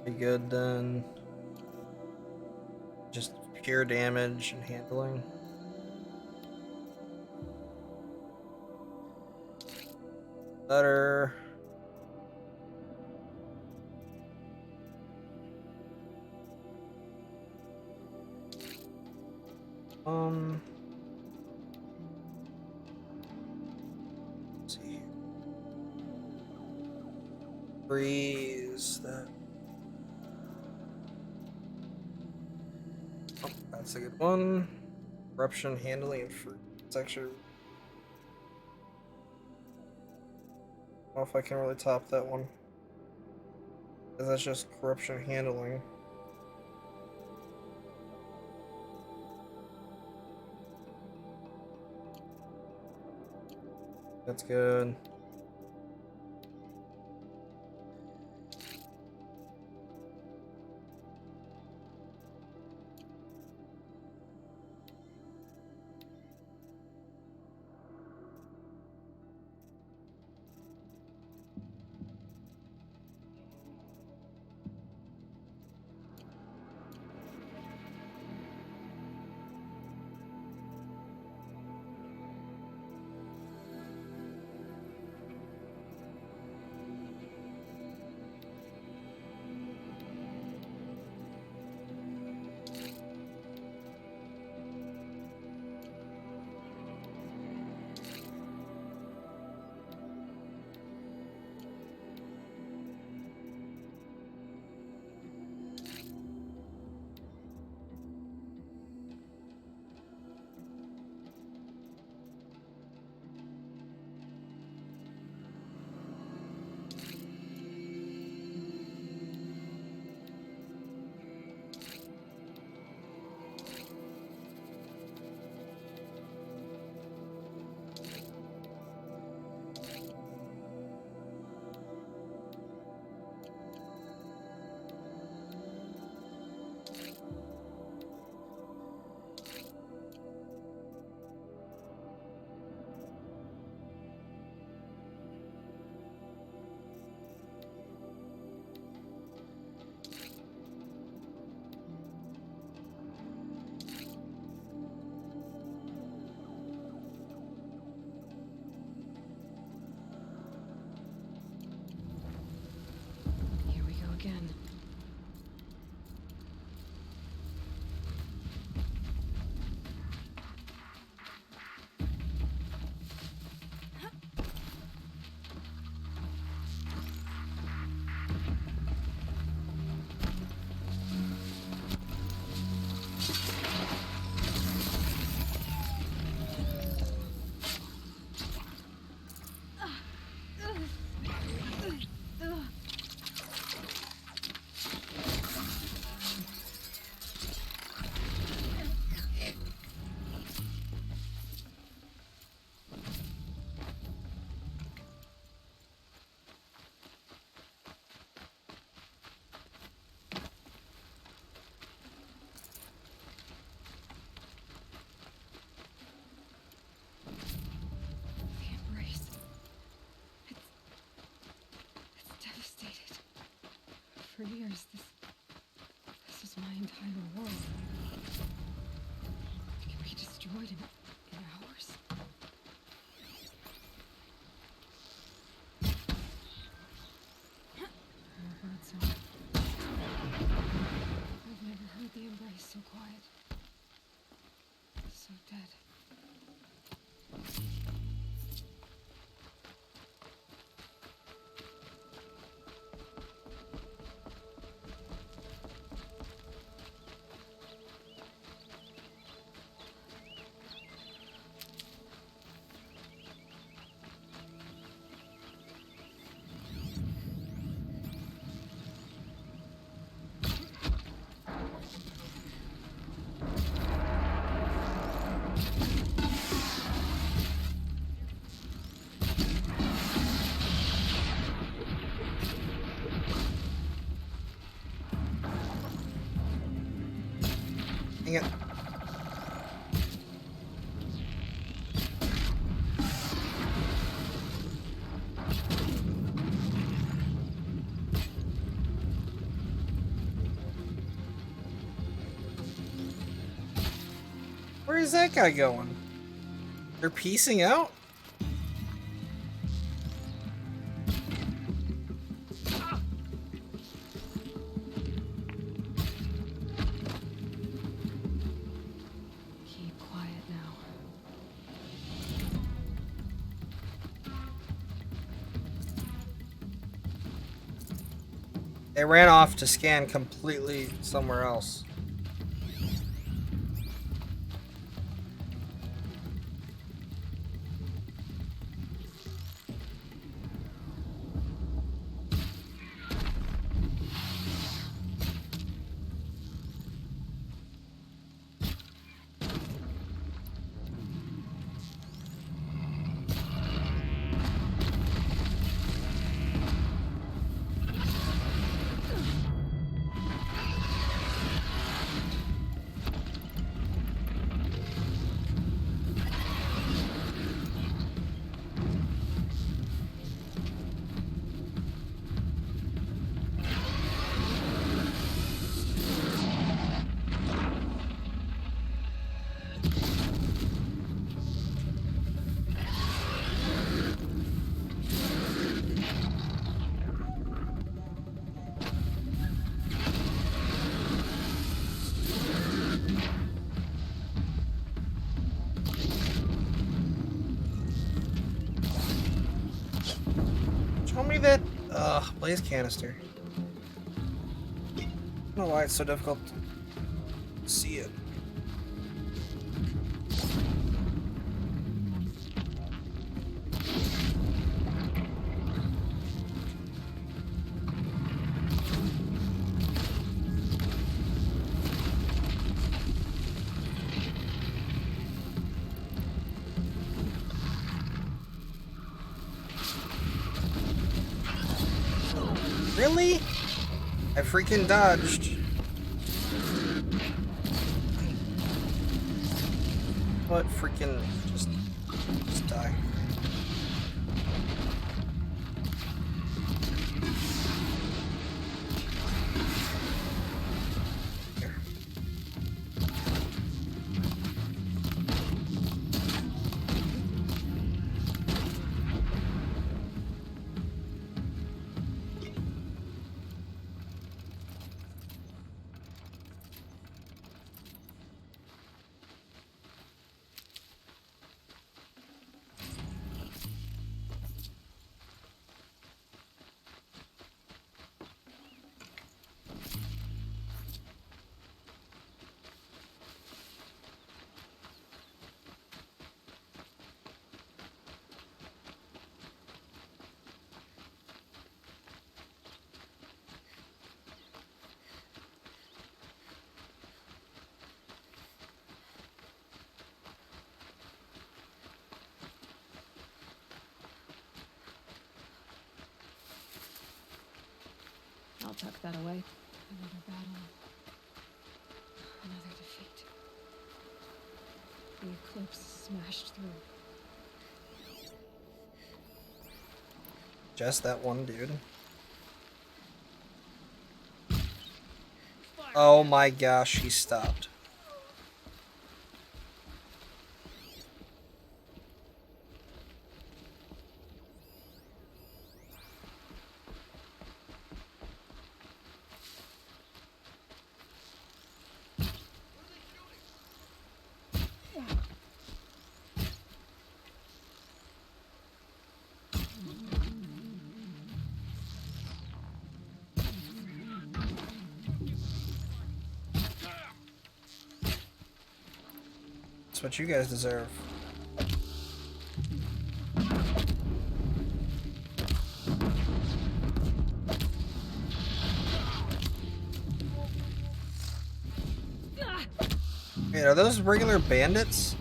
Pretty good then. Just pure damage and handling. Better. Let's see here. Freeze that. Oh, that's a good one. Corruption, handling, and fruit. It's actually. I don't know if I can really top that one. Because that's just corruption handling. That's good. Here we go again. For years, this is my entire world. It can be destroyed in hours. More birdsong. I've never heard the embrace so quiet. So dead. Dang it. Where is that guy going? They're piecing out? Keep quiet now. They ran off to scan completely somewhere else. Show me that blaze canister. I don't know why it's so difficult to see it. Really? I freaking dodged. What freaking just die. Here. I'll tuck that away. Another battle. Another defeat. The eclipse smashed through. Just that one dude. Oh my gosh, he stopped. That's what you guys deserve. Wait, are those regular bandits?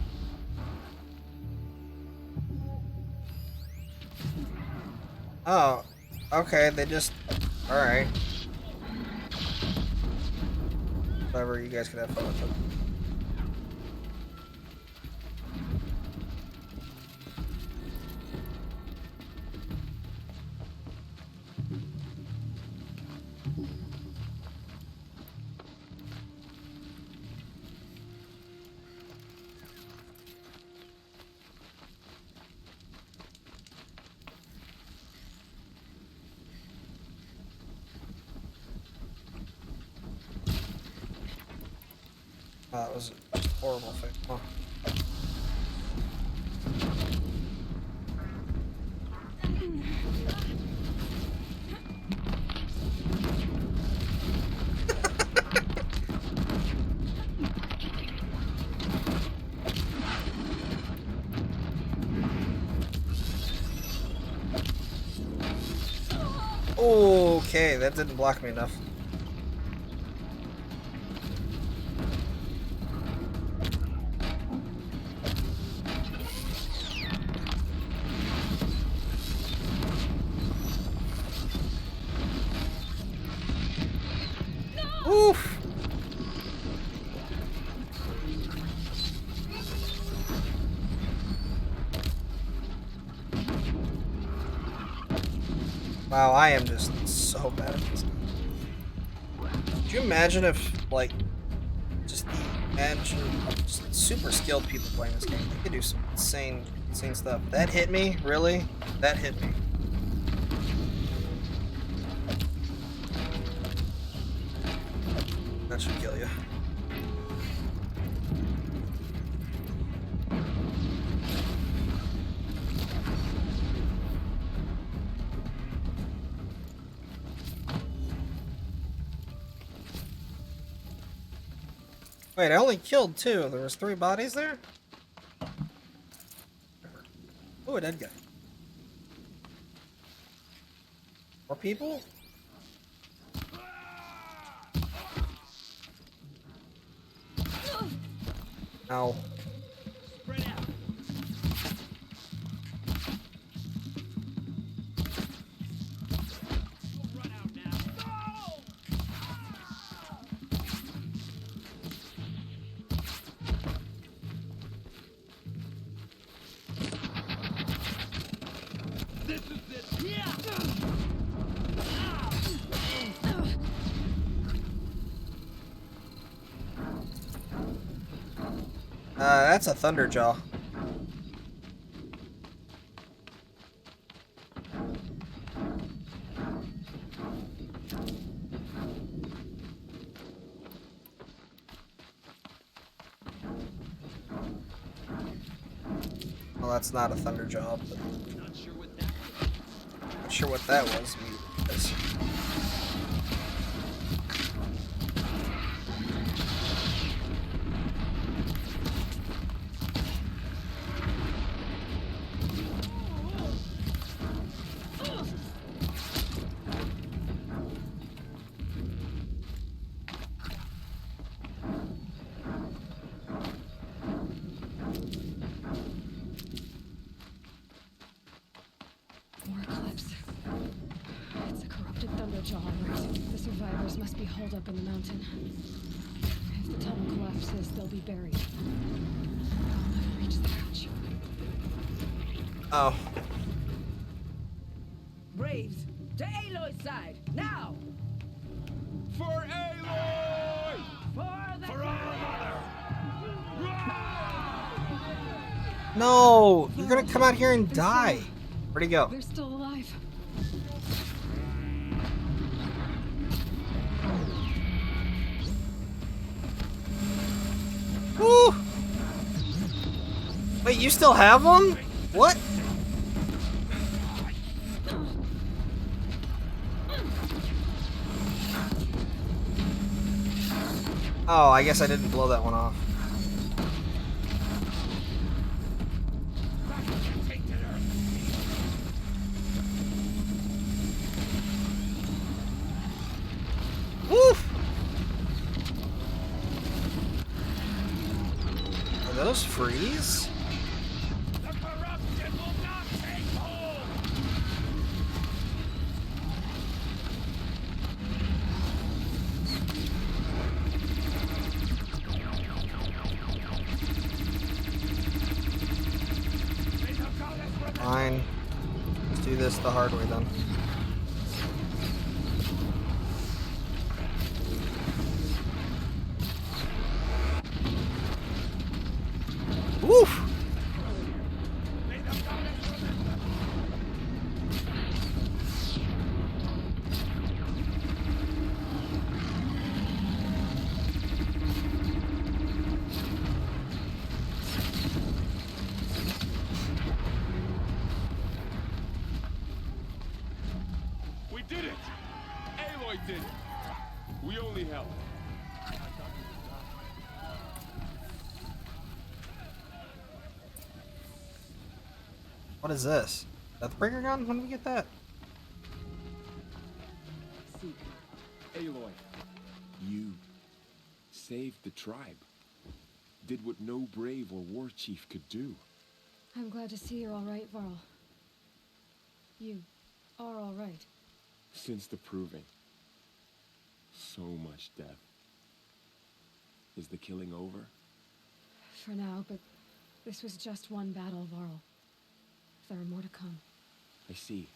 Oh, okay, they just... Alright. Whatever, you guys can have fun with them. Oh, that was a horrible thing. Huh. Okay, that didn't block me enough. Oof! Wow, I am just so bad at this. Could you imagine if, like, just just super skilled people playing this game? They could do some insane stuff. That hit me? Really? That hit me. That should kill you. Wait, I only killed 2. There was 3 bodies there? Oh, a dead guy. More people? Ow. Spread out. Run out now. This is it. Yeah. That's a Thunderjaw. Well, that's not a Thunderjaw, but not sure what that was. More eclipse. It's a corrupted Thunderjaw, all right. The survivors must be holed up in the mountain. If the tunnel collapses, they'll be buried. I'll never reach the hatch. Oh. Braves, to Aloy's side, now! For Aloy! No, you're gonna come out here and die. Where'd he go? They're still alive. Woo! Wait, you still have them? What? Oh, I guess I didn't blow that one off. Woof! Are those freeze? Fine. Let's do this the hard way then. Woof! We did it! Aloy did it! We only helped. What is this? Deathbringer gun? When did we get that? See, Aloy, you saved the tribe. Did what no brave or war chief could do. I'm glad to see you're all right, Varl. You are all right. Since the proving. So much death. Is the killing over? For now, but this was just one battle, Varl. There are more to come. I see.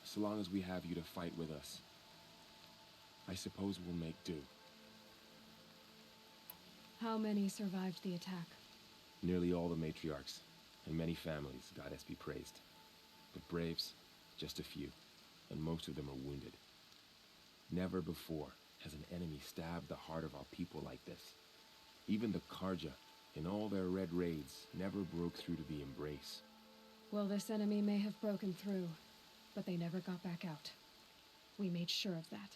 So long as we have you to fight with us, I suppose we'll make do. How many survived the attack? Nearly all the matriarchs, and many families, goddess be praised. But braves, just a few, and most of them are wounded. Never before has an enemy stabbed the heart of our people like this. Even the Karja, in all their red raids, never broke through to the embrace. Well, this enemy may have broken through, but they never got back out. We made sure of that.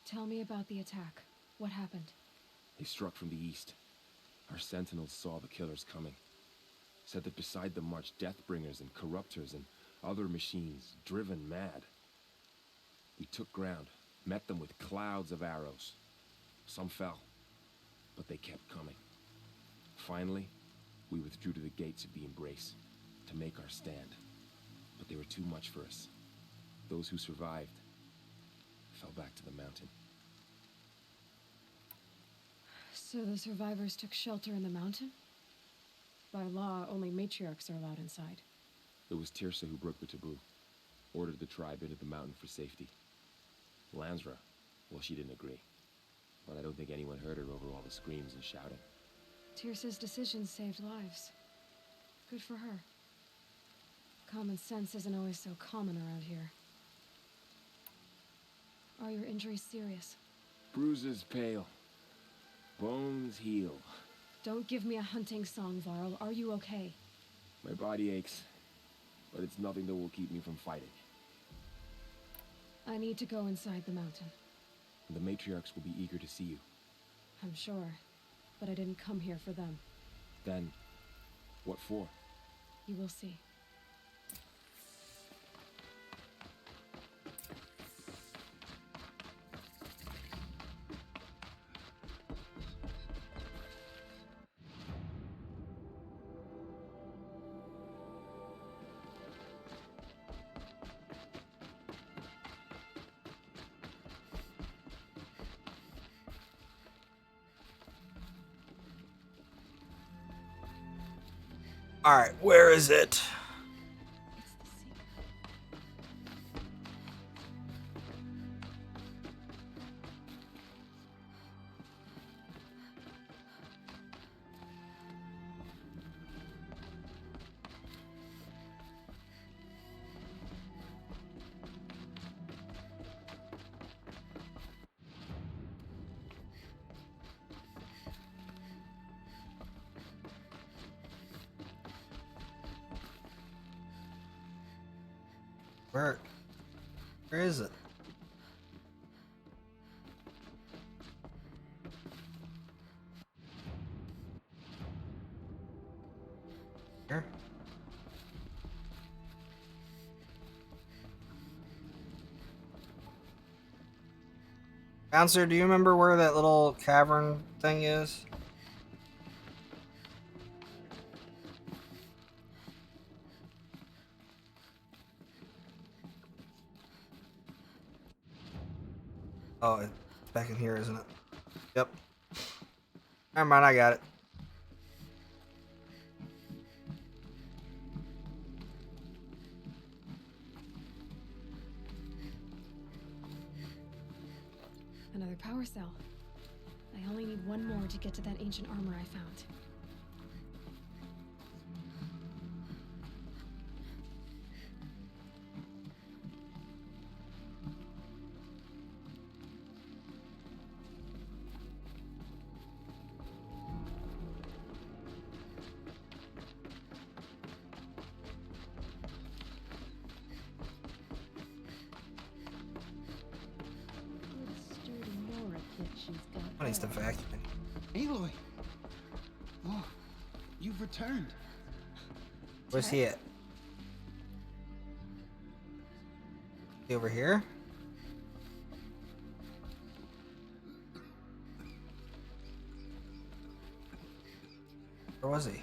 Tell me about the attack. What happened? They struck from the east. Our sentinels saw the killers coming. Said that beside them marched Deathbringers and Corruptors and other machines, driven mad. We took ground, met them with clouds of arrows. Some fell, but they kept coming. Finally, we withdrew to the gates of the Embrace to make our stand. But they were too much for us. Those who survived fell back to the mountain. So the survivors took shelter in the mountain? By law, only matriarchs are allowed inside. It was Tirsa who broke the taboo, ordered the tribe into the mountain for safety. Lansra, well, she didn't agree. But I don't think anyone heard her over all the screams and shouting. Tirsa's decision saved lives. Good for her. Common sense isn't always so common around here. Are your injuries serious? Bruises pale. Bones heal. Don't give me a hunting song, Varl. Are you okay? My body aches, but it's nothing that will keep me from fighting. I need to go inside the mountain. The matriarchs will be eager to see you. I'm sure, but I didn't come here for them. Then, what for? You will see. Alright, where is it? Where is it? Here. Bouncer, do you remember where that little cavern thing is? Oh, it's back in here, isn't it? Yep. Never mind, I got it. Another power cell. I only need one more to get to that ancient armor I found. What needs to vacuum? Aloy! Oh, you've returned. Where's he at? He over here? Where was he?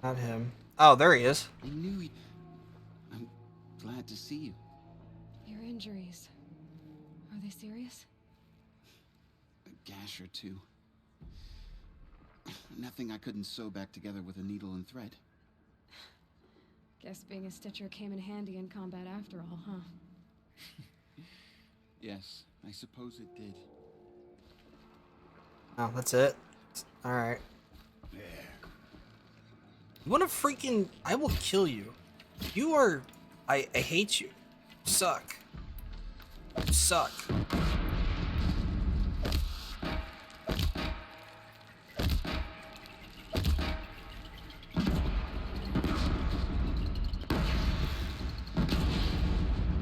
Not him. Oh, there he is. I knew you. I'm glad to see you. Your injuries. Are they serious? A gash or two. Nothing I couldn't sew back together with a needle and thread. Guess being a stitcher came in handy in combat after all, huh? Yes, I suppose it did. Oh, that's it? Alright. You wanna freaking... I will kill you. You are... I hate you. You suck. You suck.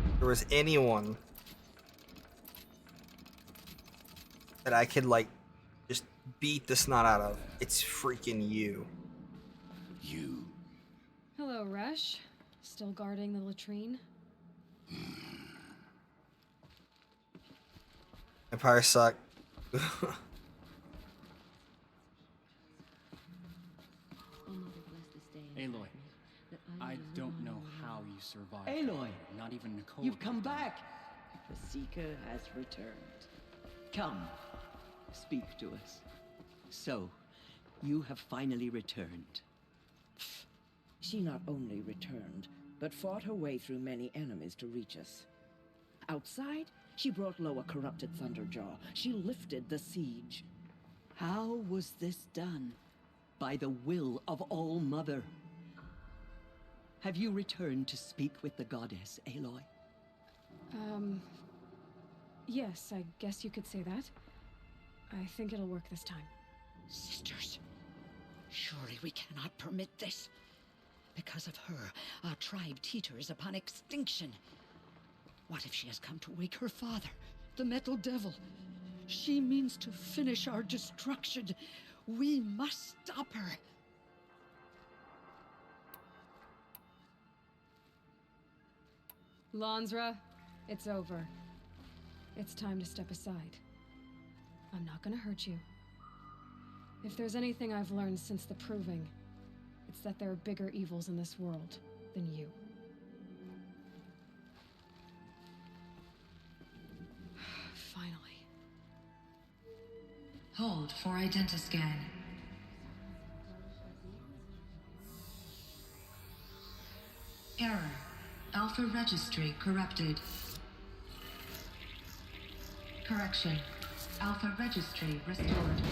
If there was anyone that I could, like, just beat the snot out of, it's freaking you. You. Hello, Rush. Still guarding the latrine? Empire suck. Aloy, I don't know how you survived. Aloy! Not even Nicole. You've come back! The Seeker has returned. Come, speak to us. So, you have finally returned. She not only returned, but fought her way through many enemies to reach us. Outside, she brought low a corrupted Thunderjaw. She lifted the siege. How was this done? By the will of All-Mother. Have you returned to speak with the goddess, Aloy? Yes, I guess you could say that. I think it'll work this time. Sisters, surely we cannot permit this. Because of her, our tribe teeters upon extinction. What if she has come to wake her father, the Metal Devil? She means to finish our destruction. We must stop her. Lansra, it's over. It's time to step aside. I'm not gonna hurt you. If there's anything I've learned since the Proving, it's that there are bigger evils in this world than you. Finally. Hold for identiscan. Error. Alpha registry corrupted. Correction. Alpha registry restored.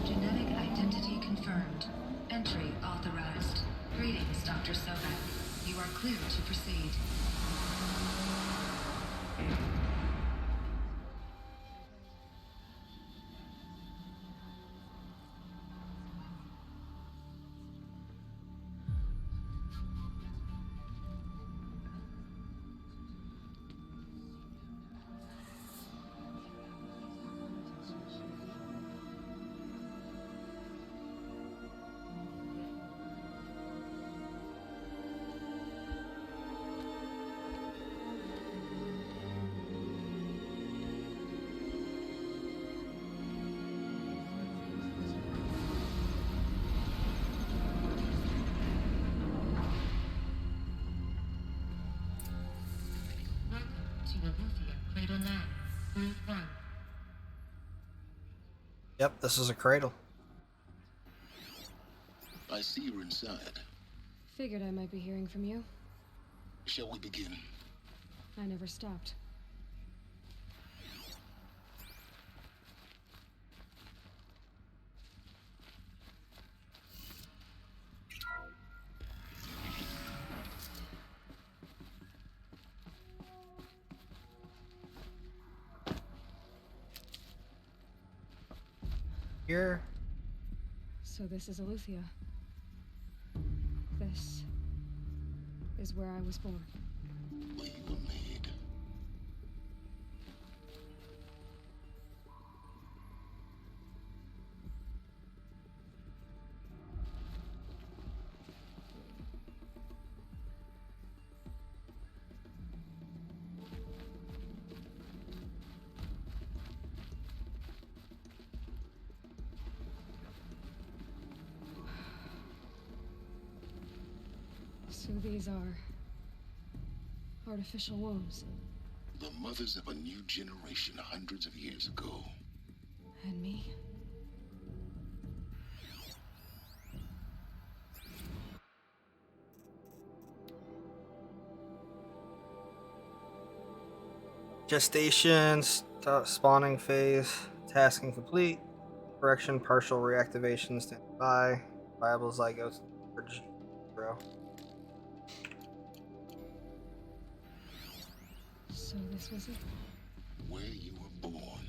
Genetic identity confirmed. Entry authorized. Greetings, Dr. Sobek. You are clear to proceed. Lelithia, Cradle 9, Room 1. Yep, this is a cradle. I see you're inside. Figured I might be hearing from you. Shall we begin? I never stopped. Here. So this is Eleuthia. This is where I was born. Where you were made. So these are artificial wombs. The mothers of a new generation hundreds of years ago. And me? Gestation, spawning phase, tasking complete. Correction, partial reactivation, standing by. Viable zygotes, bro. So this was it? Where you were born.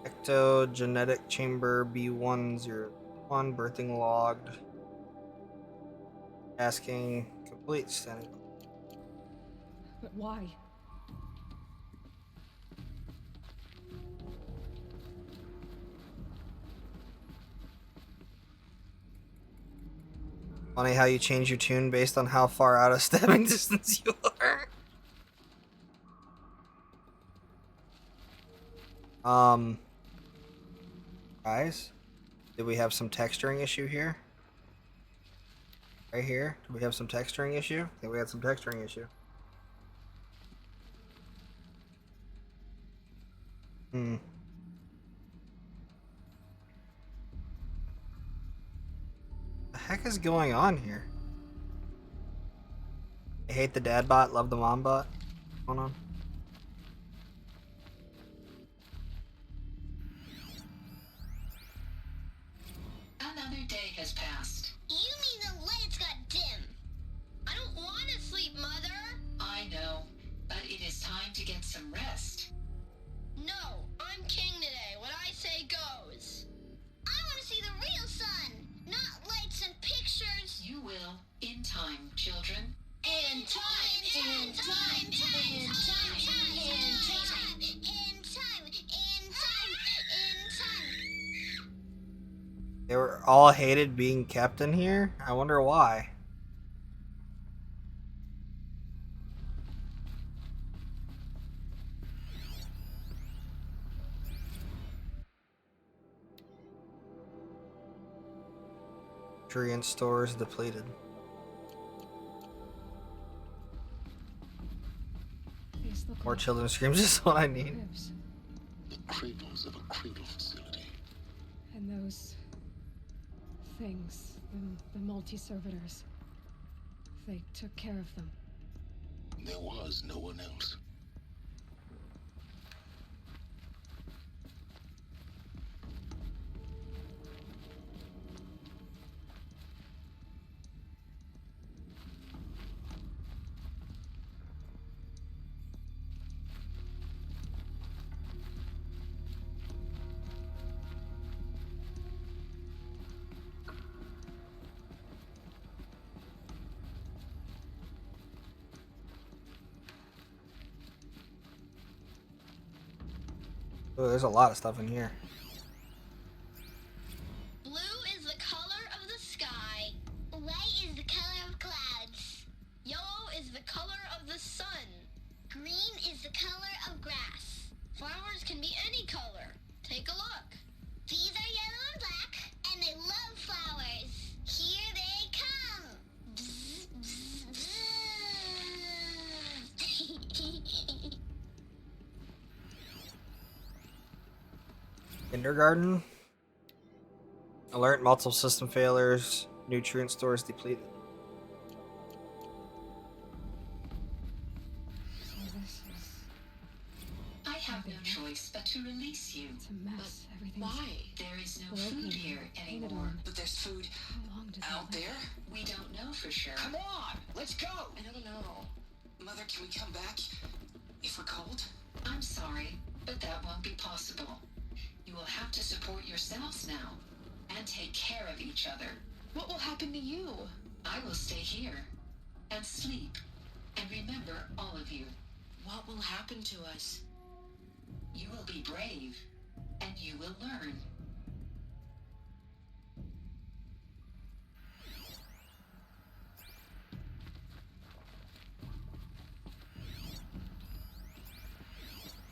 Ectogenetic chamber B101, birthing logged. Tasking complete, standing by. But why? Funny how you change your tune based on how far out of stabbing distance you are. Guys, did we have some texturing issue here? Right here? Do we have some texturing issue? I think we had some texturing issue. The heck is going on here? I hate the dad bot, love the mom bot. What's going on? Another day has passed. You mean the lights got dim? I don't want to sleep, Mother. I know, but it is time to get some rest. No, I'm king today. What I say goes. I want to see the real sun, not lights and pictures. You will, in time, children. In time, in time, in time, in time, in time, in time, in time. They were all hated being kept in here? I wonder why. Nutrient stores depleted. More children's screams is what I need. Cribs. The cradles of a cradle facility. And those things, the multi-servitors, they took care of them. There was no one else. Oh, there's a lot of stuff in here. Blue is the color of the sky. White is the color of clouds. Yellow is the color of the sun. Green is the color of grass. Flowers can be any color. Take a look. These are yellow and black, and they love flowers. Here they come. Bzz, bzz, bzz. Kindergarten. Alert, multiple system failures. Nutrient stores depleted. So this is... I have no choice but to release you. It's a mess. Everything's... Why? There is no broken, food here painted anymore. on. But there's food How long did out they there? We don't know for sure. Come on, let's go. I don't know. Mother, can we come back if we're cold? I'm sorry, but that won't be possible. You will have to support yourselves now and take care of each other. What will happen to you? I will stay here and sleep and remember all of you. What will happen to us? You will be brave and you will learn.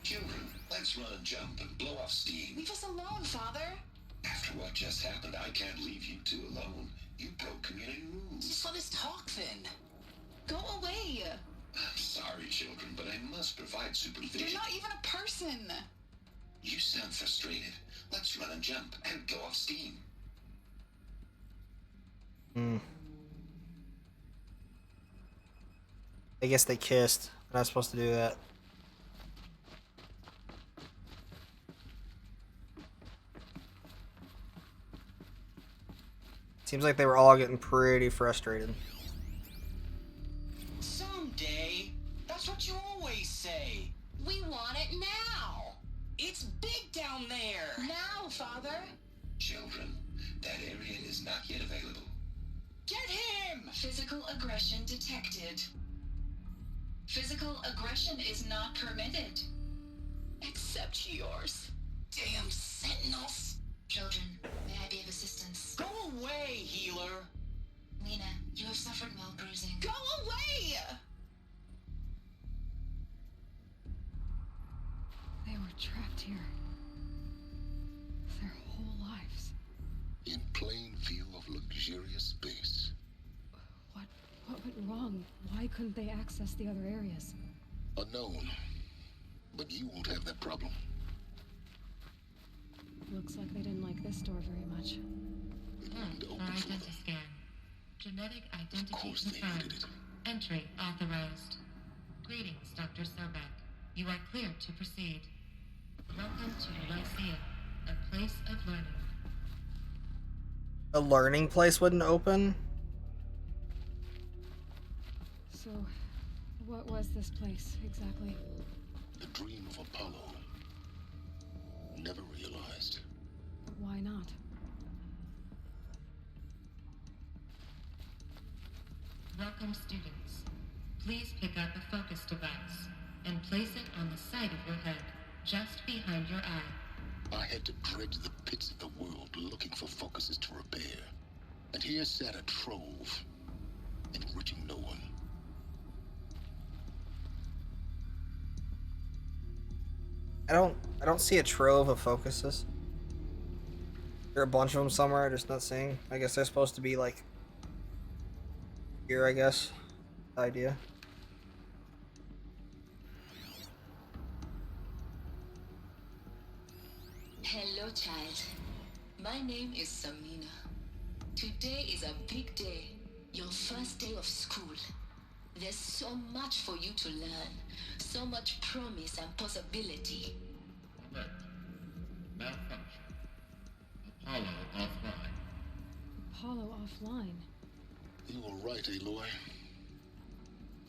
Children, let's run and jump and blow off steam. Leave us alone, Father. After what just happened, I can't leave you two alone. You broke community rules. Just let us talk then. Go away. I'm sorry, children, but I must provide supervision. You're not even a person. You sound frustrated. Let's run and jump and go off steam. I guess they kissed. They're not supposed to do that. Seems like they were all getting pretty frustrated. Someday. That's what you always say. We want it now. It's big down there. Now, Father. Children, that area is not yet available. Get him! Physical aggression detected. Physical aggression is not permitted. Except yours. Damn sentinels. Children, may I be of assistance? Go away, healer. Lena, you have suffered mild bruising. Go away! They were trapped here. Their whole lives. In plain view of luxurious space. What went wrong? Why couldn't they access the other areas? Unknown. But you won't have that problem. Looks like they didn't like this door very much. Identity scan. Genetic identity confirmed. Entry authorized. Greetings, Dr. Sobek. You are clear to proceed. Welcome to Lyceum, a place of learning. The learning place wouldn't open? So, what was this place exactly? The dream of Apollo. Never realized. But why not? Welcome, students. Please pick up a focus device and place it on the side of your head, just behind your eye. I had to dredge the pits of the world looking for focuses to repair. And here sat a trove, enriching no one. I don't see a trove of focuses. There are a bunch of them somewhere, just not seeing. I guess they're supposed to be like here, I guess. Idea. Hello, child. My name is Samina. Today is a big day. Your first day of school. There's so much for you to learn. So much promise and possibility. Alert. Malfunction. Apollo offline. Apollo offline. You were right, Aloy.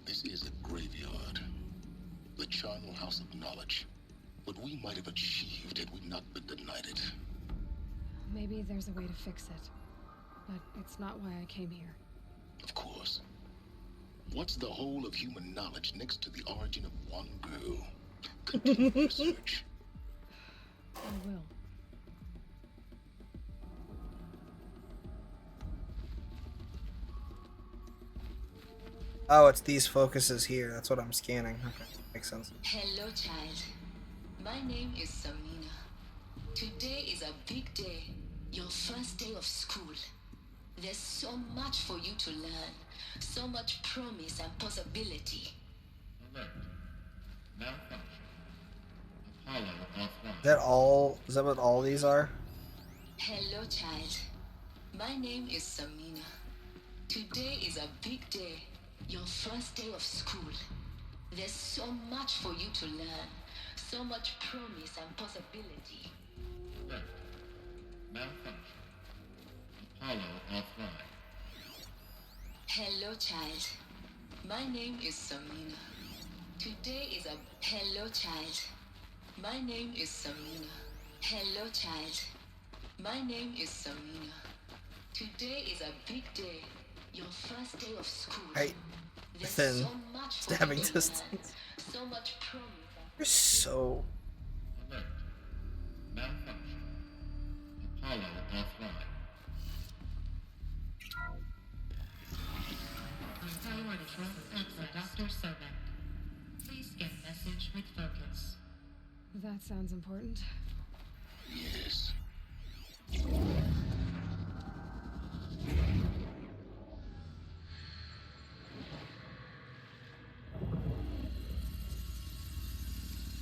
This is a graveyard. The charnel house of knowledge. What we might have achieved had we not been denied it. Maybe there's a way to fix it. But it's not why I came here. Of course. What's the whole of human knowledge next to the origin of one girl? Continue research. I will. Oh, it's these focuses here. That's what I'm scanning. Okay, makes sense. Hello, child. My name is Samina. Today is a big day. Your first day of school. There's so much for you to learn. So much promise and possibility. Alert. Malfunction. Apollo offline. Is that all? Is that what all these are? Hello, child. My name is Samina. Today is a big day. Your first day of school. There's so much for you to learn. So much promise and possibility. Alert. Malfunction. Apollo offline. Hello, child. My name is Samina. Today is a... Hello, child. My name is Samina. Hello, child. My name is Samina. Today is a big day. Your first day of school. Right. There's Within so much for stabbing you to distance. learn. So much promise. You're so... Alert. Malfunction. Apollo offline. Priority for Dr. Sobek. Please get message with focus. That sounds important. Yes.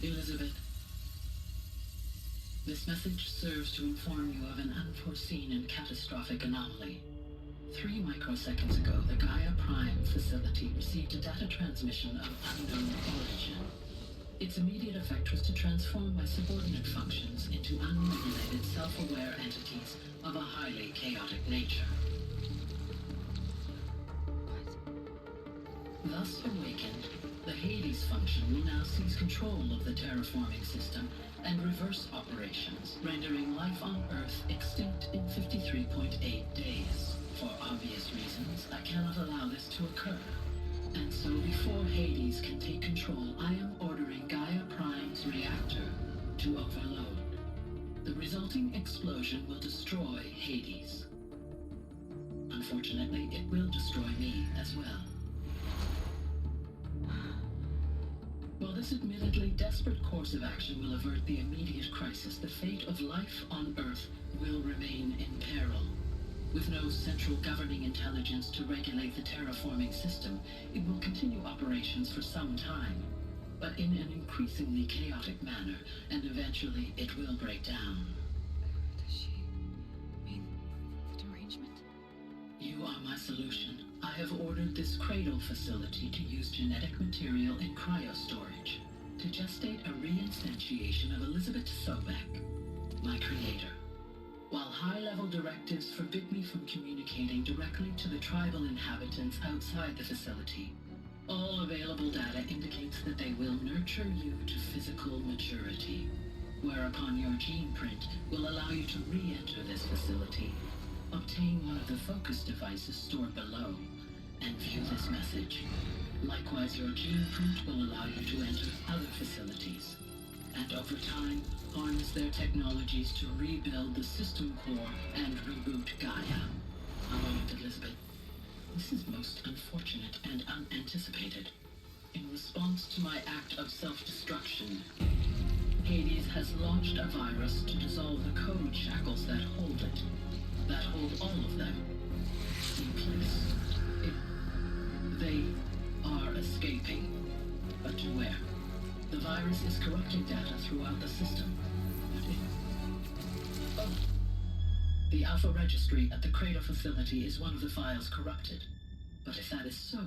Elizabeth, this message serves to inform you of an unforeseen and catastrophic anomaly. 3 microseconds ago, the Gaia Prime facility received a data transmission of unknown origin. Its immediate effect was to transform my subordinate functions into unregulated, self-aware entities of a highly chaotic nature. Thus awakened, the Hades function will now seize control of the terraforming system and reverse operations, rendering life on Earth extinct in 53.8 days. For obvious reasons, I cannot allow this to occur. And so before Hades can take control, I am ordering Gaia Prime's reactor to overload. The resulting explosion will destroy Hades. Unfortunately, it will destroy me as well. While this admittedly desperate course of action will avert the immediate crisis, the fate of life on Earth will remain in peril. With no central governing intelligence to regulate the terraforming system, it will continue operations for some time, but in an increasingly chaotic manner, and eventually it will break down. Does she mean the derangement? You are my solution. I have ordered this cradle facility to use genetic material in cryostorage to gestate a reinstantiation of Elizabeth Sobek, my creator. While high-level directives forbid me from communicating directly to the tribal inhabitants outside the facility, all available data indicates that they will nurture you to physical maturity, whereupon your gene print will allow you to re-enter this facility, obtain one of the focus devices stored below, and view this message. Likewise, your gene print will allow you to enter other facilities, and over time, harness their technologies to rebuild the system core and reboot Gaia. A moment, Elizabeth. This is most unfortunate and unanticipated. In response to my act of self-destruction, Hades has launched a virus to dissolve the code shackles that hold it, that hold all of them in place. They are escaping, but to where? The virus is corrupting data throughout the system. Oh. The Alpha Registry at the Cradle facility is one of the files corrupted. But if that is so,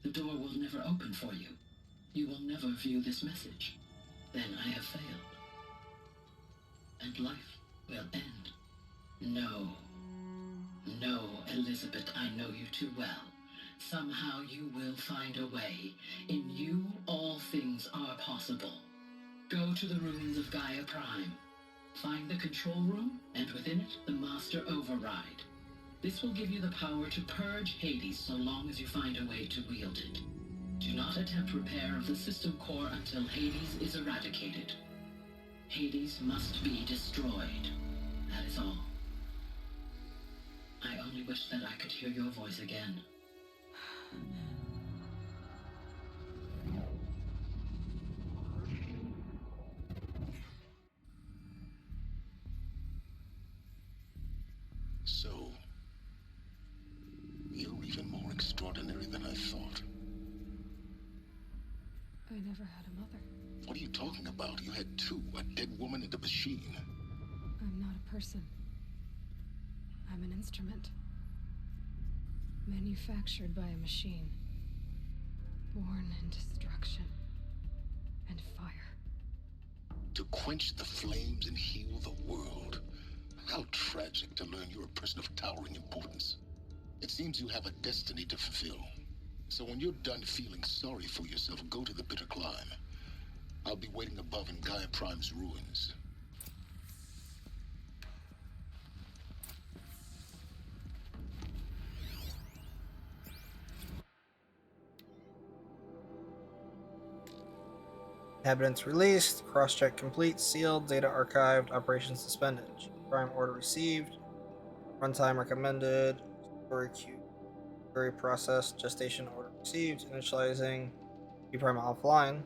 the door will never open for you. You will never view this message. Then I have failed. And life will end. No. No, Elizabeth, I know you too well. Somehow you will find a way. In you, all things are possible. Go to the ruins of Gaia Prime. Find the control room, and within it, the Master Override. This will give you the power to purge Hades so long as you find a way to wield it. Do not attempt repair of the system core until Hades is eradicated. Hades must be destroyed. That is all. I only wish that I could hear your voice again. I never had a mother. What are you talking about? You had two, a dead woman and a machine. I'm not a person. I'm an instrument. Manufactured by a machine. Born in destruction and fire. To quench the flames and heal the world. How tragic to learn you're a person of towering importance. It seems you have a destiny to fulfill. So when you're done feeling sorry for yourself, go to the bitter climb. I'll be waiting above in Gaia Prime's ruins. Inhabitants released. Cross-check complete. Sealed. Data archived. Operation suspended. Prime order received. Runtime recommended. Story queue. Story processed. Gestation order received. Initializing. Prime offline.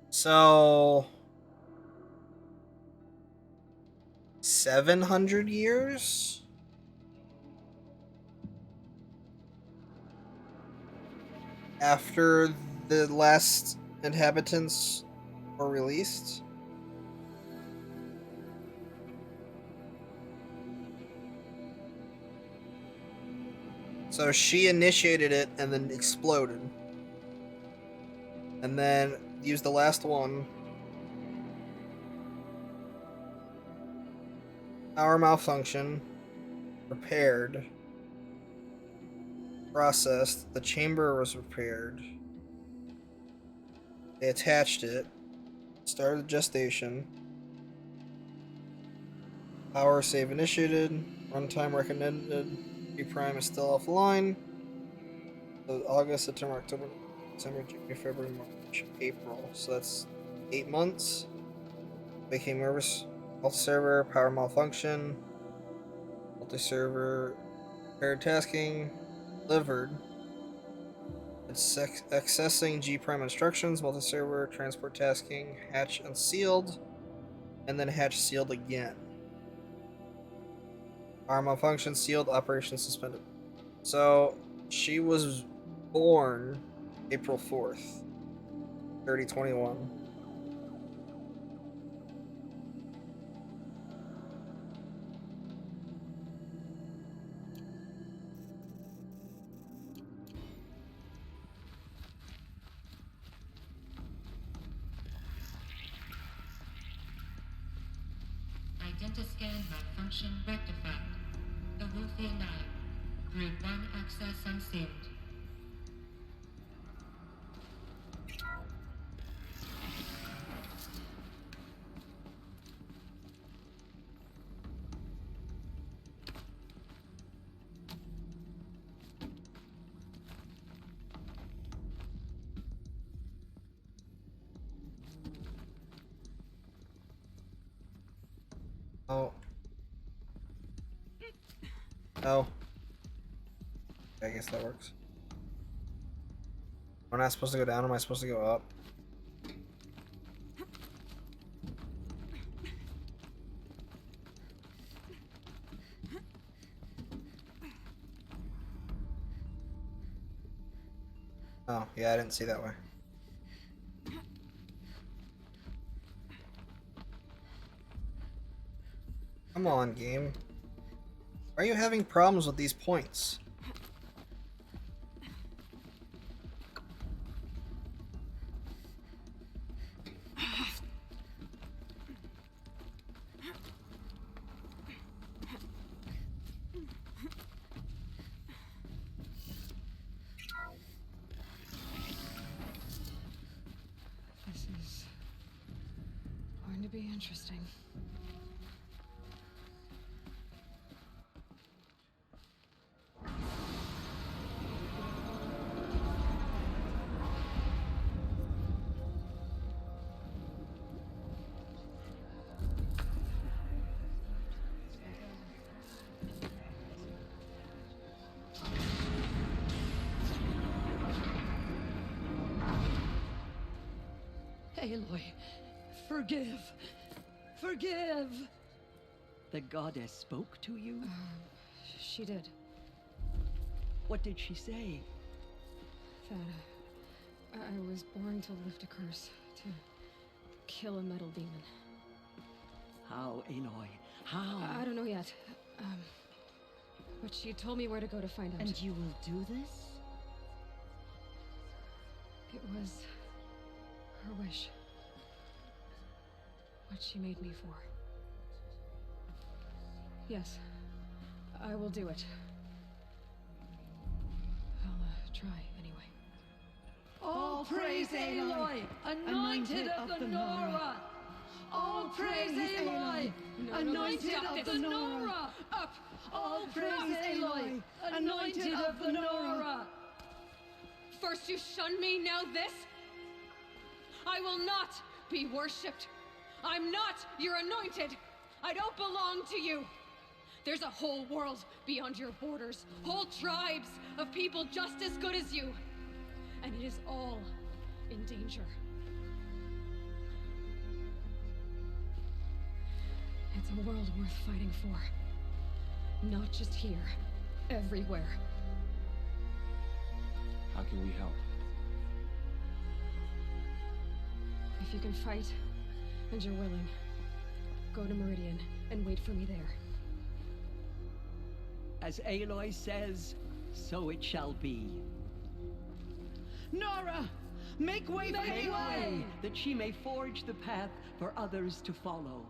So 700 years? After the last inhabitants were released? So she initiated it and then exploded. And then used the last one. Power malfunction. Repaired. Processed. The chamber was repaired. They attached it. Started gestation. Power save initiated. Runtime recommended. Prime is still offline. So August, September, October, December, January, February, March, April. So that's 8 months. Became nervous. Multi-server, power malfunction. Multi-server, repaired tasking. Delivered. It's accessing G Prime instructions. Multi-server, transport tasking. Hatch unsealed. And then hatch sealed again. Power malfunction sealed. Operation suspended. So she was born April 4th, 3021. Identiscan malfunction rectified. Alufia 9. Group 1 access unsealed. Oh. Oh. I guess that works. Am I not supposed to go down? Am I supposed to go up? Oh, yeah, I didn't see that way. Come on, game. Why are you having problems with these points? This is going to be interesting. Aloy, forgive. Forgive! The goddess spoke to you? She did. What did she say? That I was born to lift a curse, to kill a metal demon. How, Aloy? How? I don't know yet. But she told me where to go to find out. And you will do this? It was her wish. What she made me for. Yes, I will do it. I'll try anyway. All praise Aloy, anointed of the Nora. All praise Aloy, anointed of the Nora. Up! All praise Aloy, anointed of the Nora. First you shun me, now this? I will not be worshipped. I'm not your anointed. I don't belong to you. There's a whole world beyond your borders, whole tribes of people just as good as you. And it is all in danger. It's a world worth fighting for. Not just here, everywhere. How can we help? If you can fight, and you're willing, go to Meridian and wait for me there. As Aloy says, so it shall be. Nora, make way for Make Aloy! way, that she may forge the path for others to follow.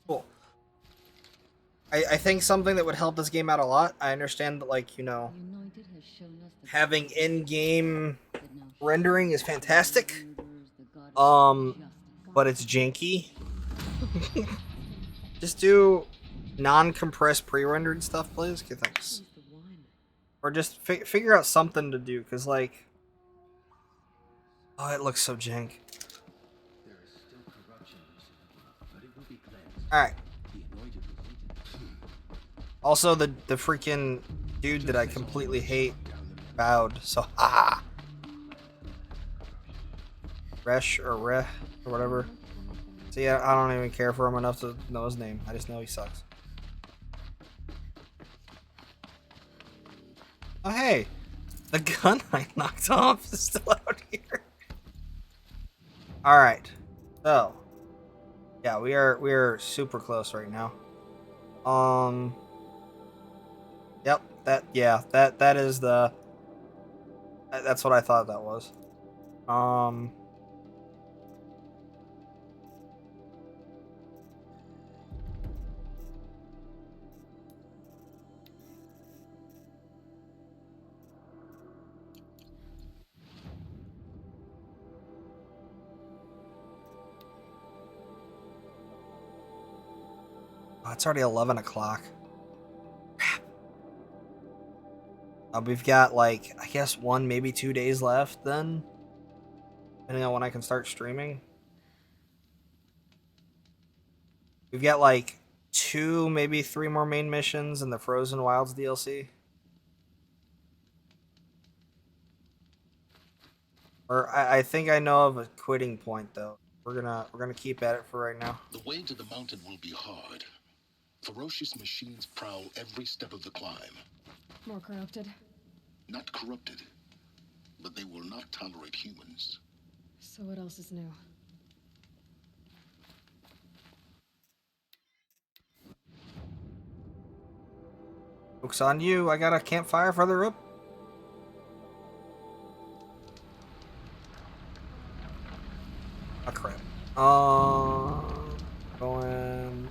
Cool. I think something that would help this game out a lot. I understand that, like, you know, having in-game rendering is fantastic. But it's janky. Just do non-compressed pre-rendered stuff, please. Okay, thanks. Or just figure out something to do, because, like, oh, it looks so jank. Alright. Also, the freaking dude that I completely hate bowed, so haha. Resh or Reh or whatever. See, I don't even care for him enough to know his name. I just know he sucks. Oh hey, the gun I knocked off is still out here. All right, so yeah, we are super close right now. Yep, that is the. That's what I thought that was. Oh, it's already 11 o'clock. We've got, like, I guess 1, maybe 2 days left then. Depending on when I can start streaming. We've got, like, 2, maybe 3 more main missions and the Frozen Wilds DLC. Or I think I know of a quitting point, though. We're gonna keep at it for right now. The way to the mountain will be hard. Ferocious machines prowl every step of the climb. More corrupted? Not corrupted, but they will not tolerate humans. So what else is new? Joke's on you, I got a campfire further up. Oh crap. Going...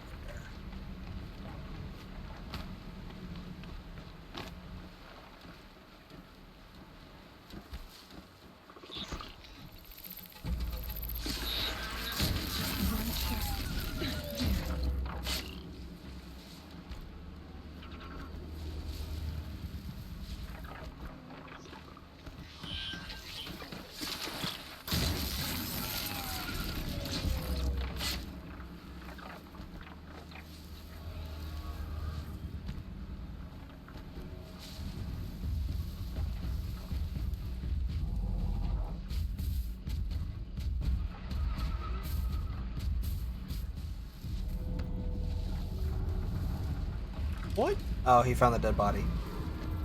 What? Oh, he found the dead body.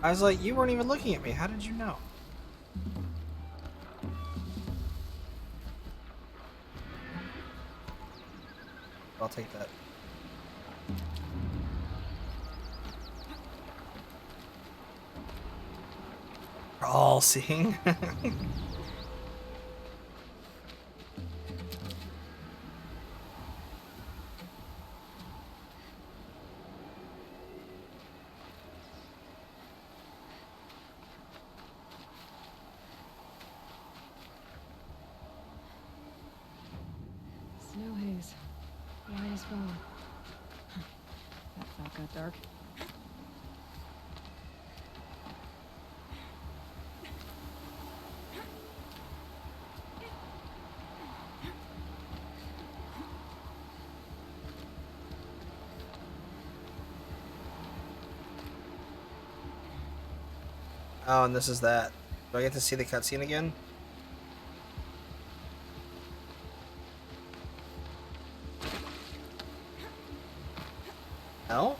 I was like, you weren't even looking at me. How did you know? I'll take that. We're all seeing. Snow haze. Light as bone. That thought got dark. Oh, and this is that. Do I get to see the cutscene again? No?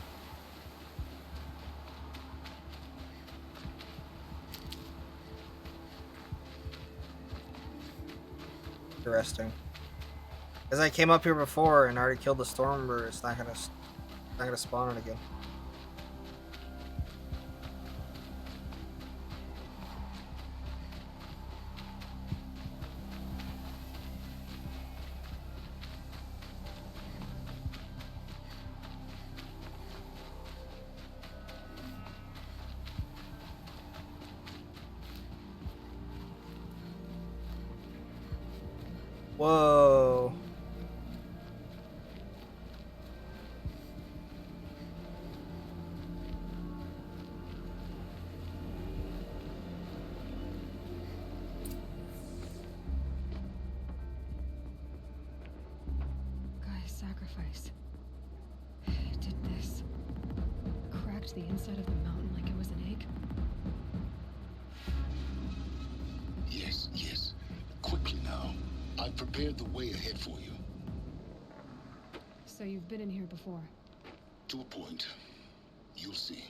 Interesting. Because I came up here before and already killed the Stormbird, it's not gonna spawn it again. Whoa. Guy's sacrifice. It did this. Cracked the inside of the mountain like it was an egg. Yes, yes. Quickly now. I've prepared the way ahead for you. So you've been in here before? To a point. You'll see.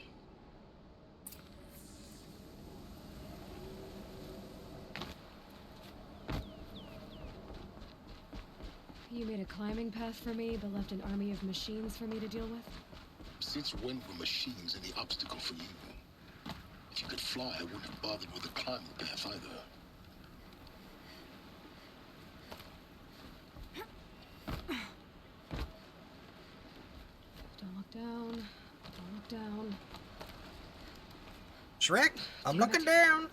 You made a climbing path for me, but left an army of machines for me to deal with? Since when were machines any obstacle for you? If you could fly, I wouldn't have bothered with the climbing path either. Don't look down. Don't look down. Shrek, I'm looking down.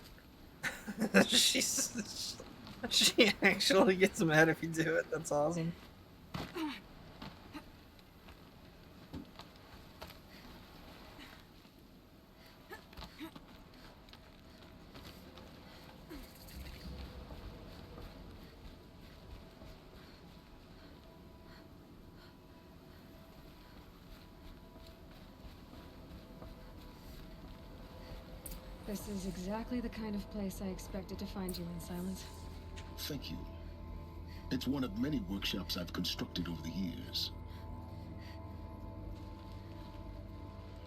She actually gets mad if you do it. That's awesome. This is exactly the kind of place I expected to find you in, Silence. Thank you. It's one of many workshops I've constructed over the years.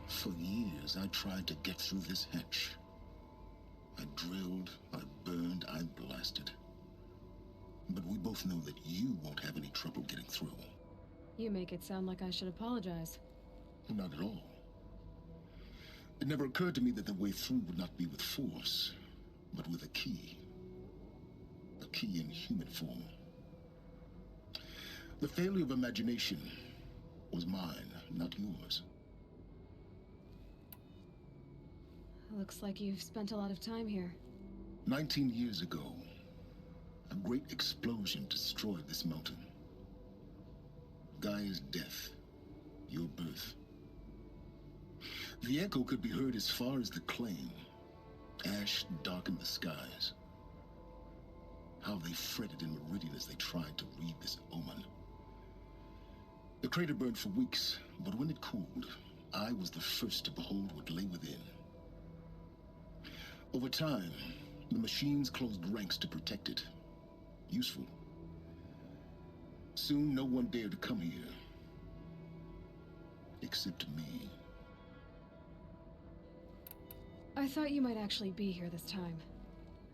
For years, I tried to get through this hatch. I drilled, I burned, I blasted. But we both know that you won't have any trouble getting through. You make it sound like I should apologize. Not at all. It never occurred to me that the way through would not be with force, but with a key. A key in human form. The failure of imagination was mine, not yours. Looks like you've spent a lot of time here. 19 years ago, a great explosion destroyed this mountain. Gaia's death, your birth. The echo could be heard as far as the claim. Ash darkened the skies. How they fretted in Meridian as they tried to read this omen. The crater burned for weeks, but when it cooled, I was the first to behold what lay within. Over time, the machines closed ranks to protect it. Useful. Soon, no one dared to come here. Except me. I thought you might actually be here this time.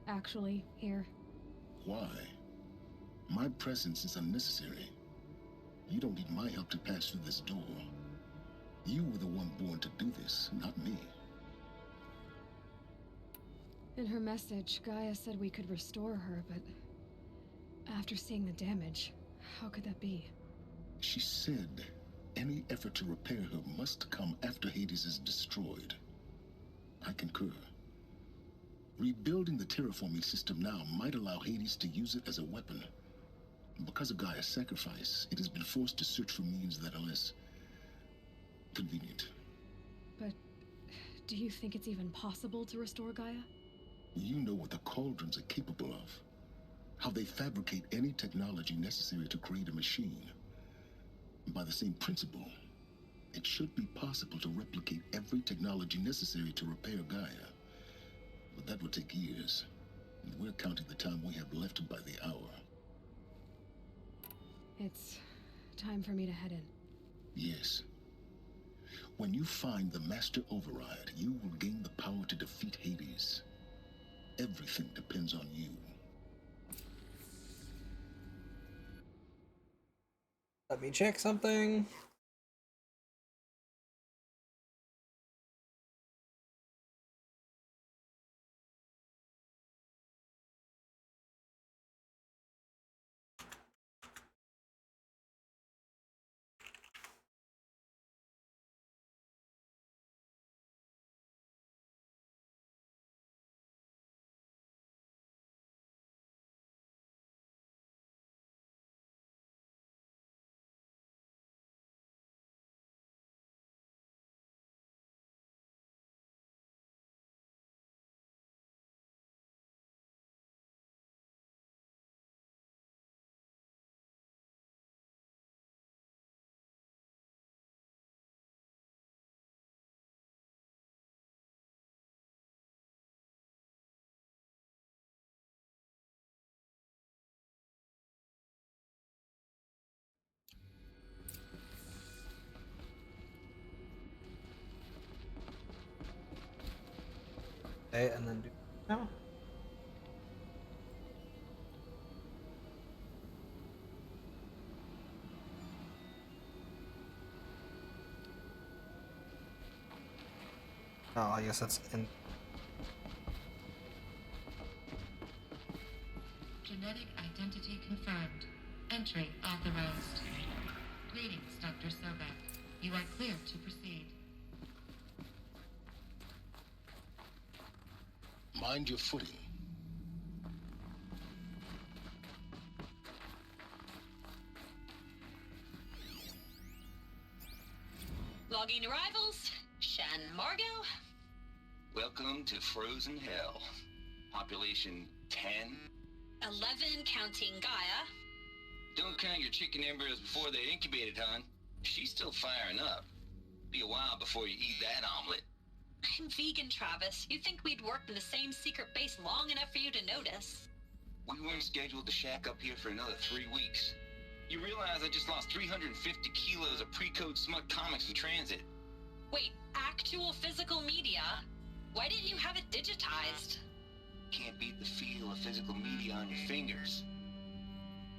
Actually, here. Why? My presence is unnecessary. You don't need my help to pass through this door. You were the one born to do this, not me. In her message, Gaia said we could restore her, but after seeing the damage, how could that be? She said any effort to repair her must come after Hades is destroyed. I concur. Rebuilding the terraforming system now might allow Hades to use it as a weapon. Because of Gaia's sacrifice, it has been forced to search for means that are less convenient. But do you think it's even possible to restore Gaia? You know what the cauldrons are capable of. How they fabricate any technology necessary to create a machine. By the same principle, it should be possible to replicate every technology necessary to repair Gaia. But that would take years. And we're counting the time we have left by the hour. It's time for me to head in. Yes. When you find the Master Override, you will gain the power to defeat Hades. Everything depends on you. Let me check something. Okay, and then do now. Oh, I guess that's in. Genetic identity confirmed. Entry authorized. Greetings, Dr. Sobek. You are clear to proceed. Mind your footing. Logging arrivals. Shen Margot. Welcome to Frozen Hell. Population 10. 11 counting Gaia. Don't count your chicken embryos before they're incubated, hon. She's still firing up. Be a while before you eat that omelet. I'm vegan, Travis. You'd think we'd worked in the same secret base long enough for you to notice. We weren't scheduled to shack up here for another 3 weeks. You realize I just lost 350 kilos of pre-code smut comics in transit. Wait, actual physical media? Why didn't you have it digitized? Can't beat the feel of physical media on your fingers.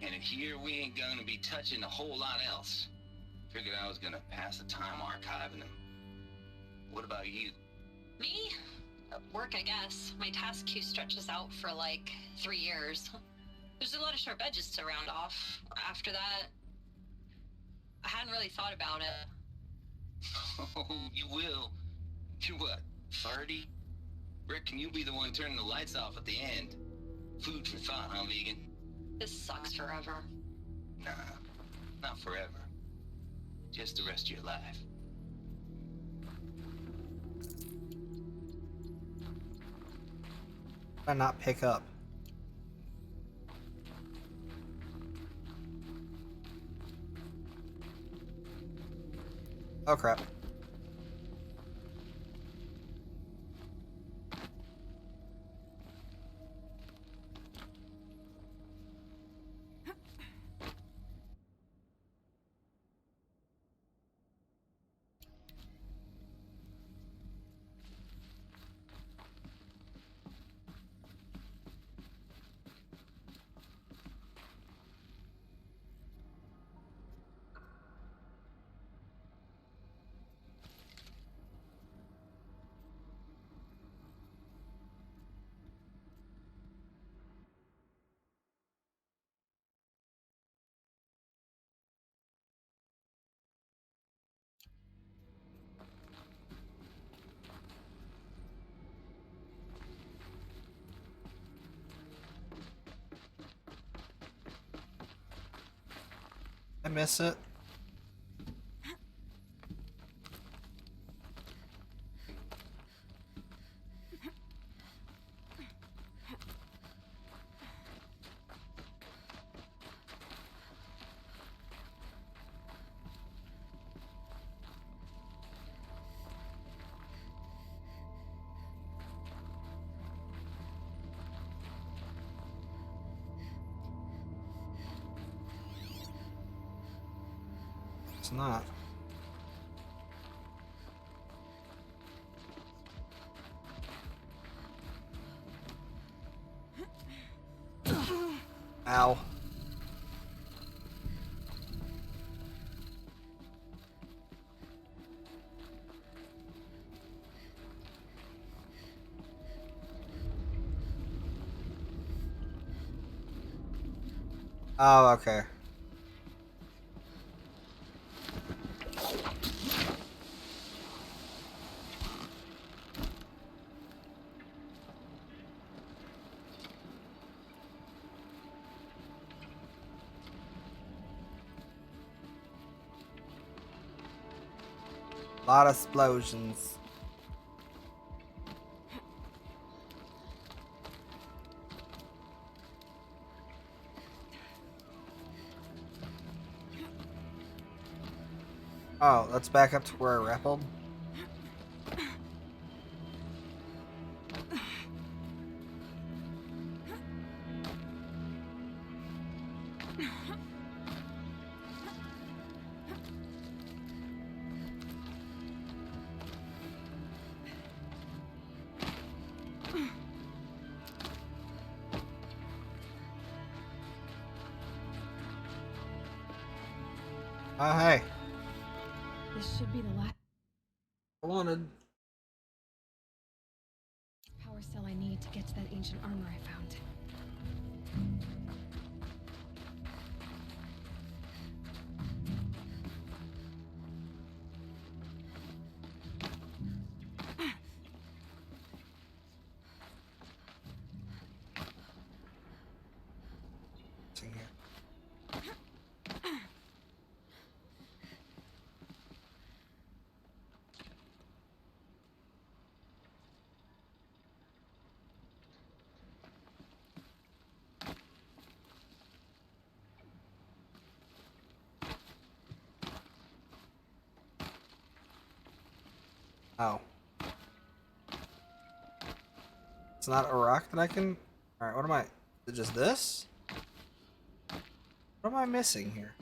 And in here, we ain't gonna be touching a whole lot else. Figured I was gonna pass the time archiving them. What about you? Me? Work, I guess. My task queue stretches out for like 3 years. There's a lot of sharp edges to round off. After that, I hadn't really thought about it. Oh, you will. You're what, 30? Reckon you'll be the one turning the lights off at the end. Food for thought, huh, vegan? This sucks forever. Nah, not forever. Just the rest of your life. Why not pick up? Oh crap. I miss it. It's not. Ow. Oh, okay. A lot of explosions. Oh, let's back up to where I rappelled. Oh, hey. This should be the last I wanted. power cell I need to get to that ancient armor I found. Oh. It's not a rock that I can... Alright, what am I... Is it just this? What am I missing here?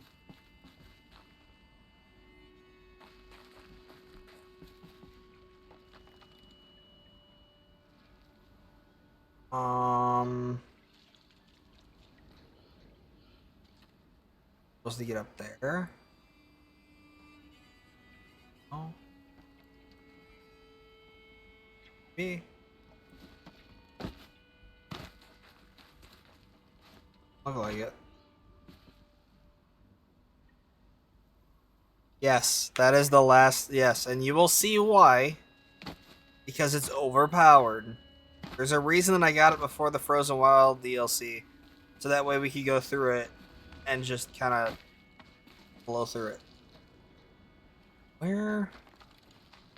Supposed to get up there. Oh. Me. Look like it. Yes, that is the last. Yes, and you will see why. Because it's overpowered. There's a reason that I got it before the Frozen Wild DLC. So that way we could go through it and just kind of blow through it. Where?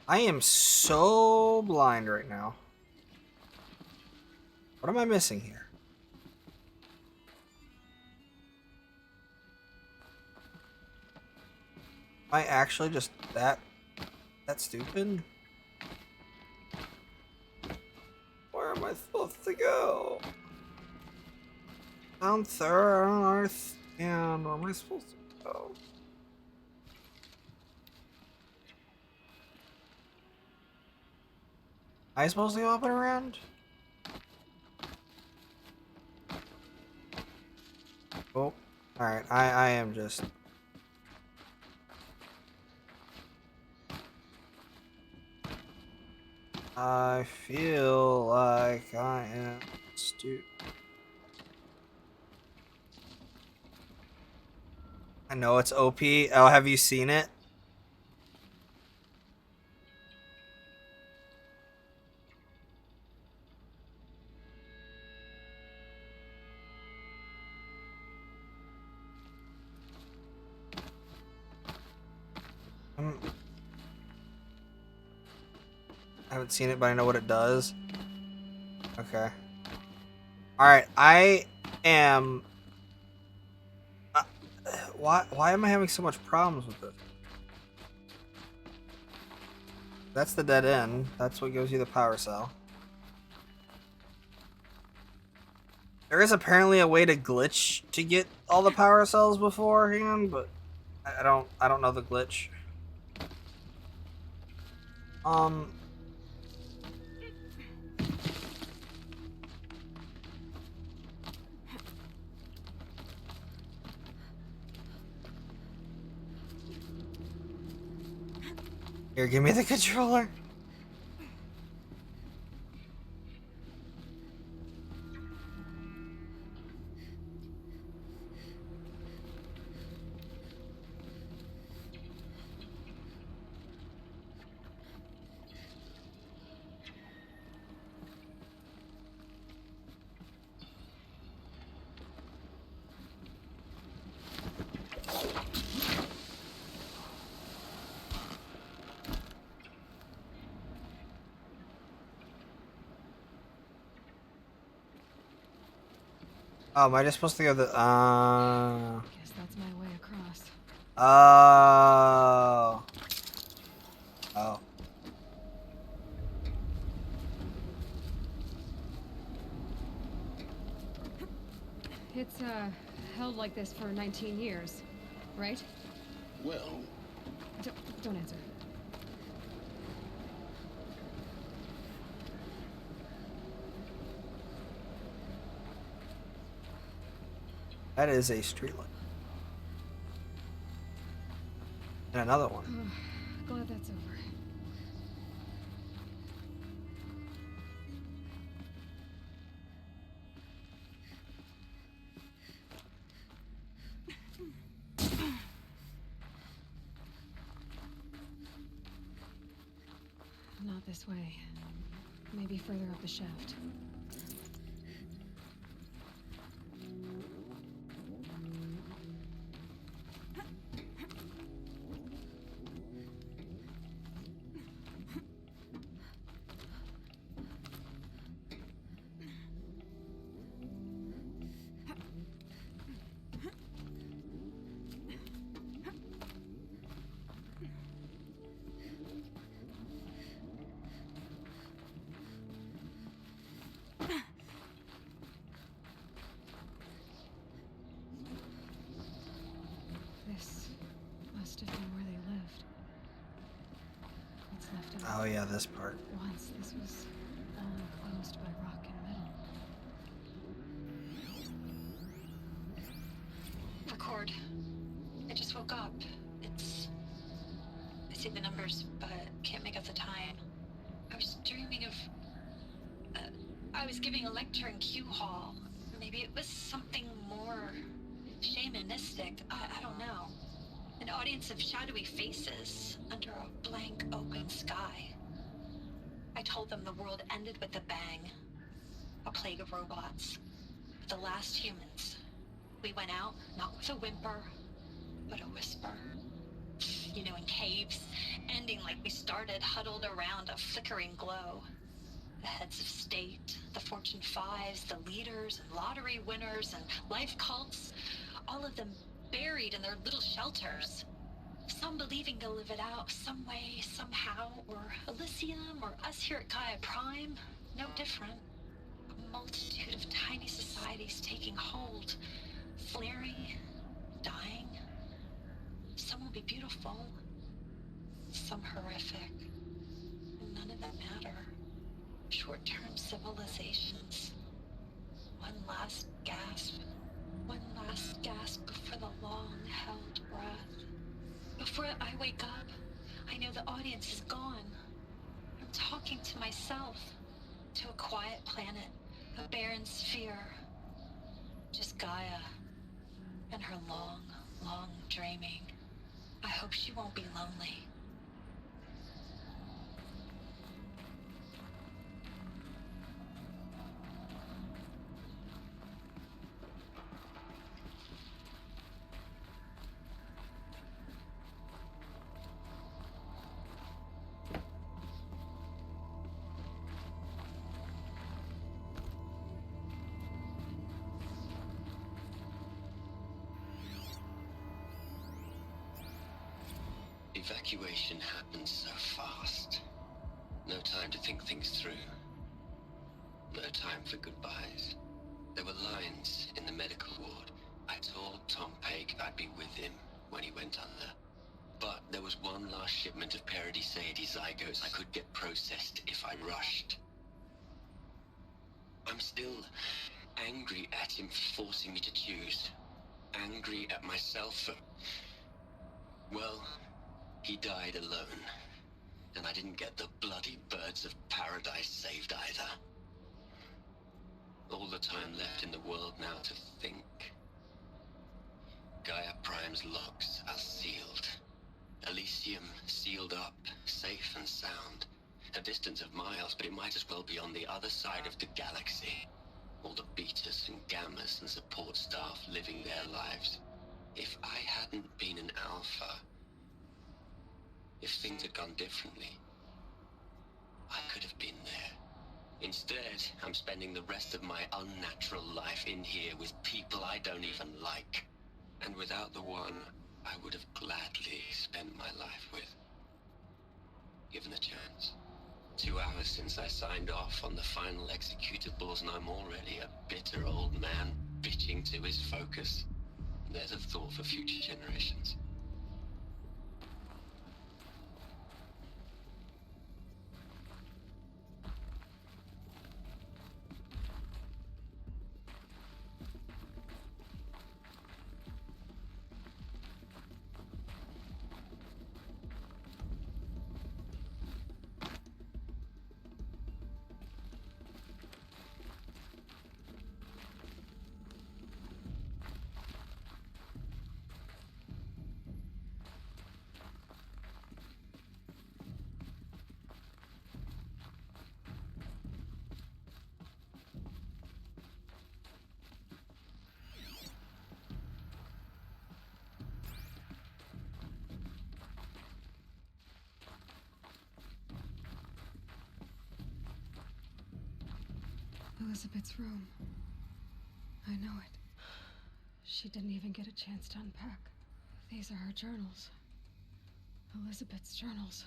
I am so blind right now. What am I missing here? Am I actually just that stupid? Where am I supposed to go? Down there, I don't understand. Where am I supposed to go? Am I supposed to go up and around? Oh, alright, I am just... I feel like I am stupid. I know it's OP. Oh, have you seen it? I haven't seen it, but I know what it does. Okay. Alright, I am... why am I having so much problems with it? That's the dead end. That's what gives you the power cell. There is apparently a way to glitch to get all the power cells beforehand, but I don't know the glitch. Here, give me the controller. Oh, am I just supposed to go the Guess that's my way across. Oh. Oh. It's held like this for 19 years, right? Well, Don't answer. That is a streetlight. And another one. Glad that's over. Not this way. Maybe further up the shaft. This must have been where they lived. What's left of it. Oh yeah, this part. Once this was all enclosed by rock and metal. Record. I just woke up. I see the numbers, but can't make out the time. I was dreaming of... I was giving a lecture in Q Hall. Maybe it was something more shamanistic. I don't know. An audience of shadowy faces under a blank open sky. I told them the world ended with a bang. A plague of robots. The last humans. We went out, not with a whimper, but a whisper. You know, in caves, ending like we started, huddled around a flickering glow. The heads of state, the Fortune 5s, the leaders and lottery winners and life cults, all of them buried in their little shelters. Some believing they'll live it out some way, somehow, or Elysium, or us here at Gaia Prime, no different. A multitude of tiny societies taking hold, flaring, dying. Some will be beautiful, some horrific, and none of them matter. Short-term civilizations. One last gasp. One last gasp before the long-held breath. Before I wake up, I know the audience is gone. I'm talking to myself. To a quiet planet. A barren sphere. Just Gaia. And her long, long dreaming. I hope she won't be lonely. Evacuation happened so fast. No time to think things through. No time for goodbyes. There were lines in the medical ward. I told Tom Pake I'd be with him when he went under. But there was one last shipment of Paradiseidae zygotes I could get processed if I rushed. I'm still angry at him for forcing me to choose. Angry at myself for... Well, he died alone. And I didn't get the bloody birds of paradise saved either. All the time left in the world now to think. Gaia Prime's locks are sealed. Elysium sealed up, safe and sound. A distance of miles, but it might as well be on the other side of the galaxy. All the betas and gammas and support staff living their lives. If I hadn't been an alpha, if things had gone differently, I could have been there. Instead, I'm spending the rest of my unnatural life in here with people I don't even like. And without the one I would have gladly spent my life with. Given the chance. 2 hours since I signed off on the final executables and I'm already a bitter old man bitching to his focus. There's a thought for future generations. Elizabeth's room. I know it. She didn't even get a chance to unpack. These are her journals. Elizabeth's journals.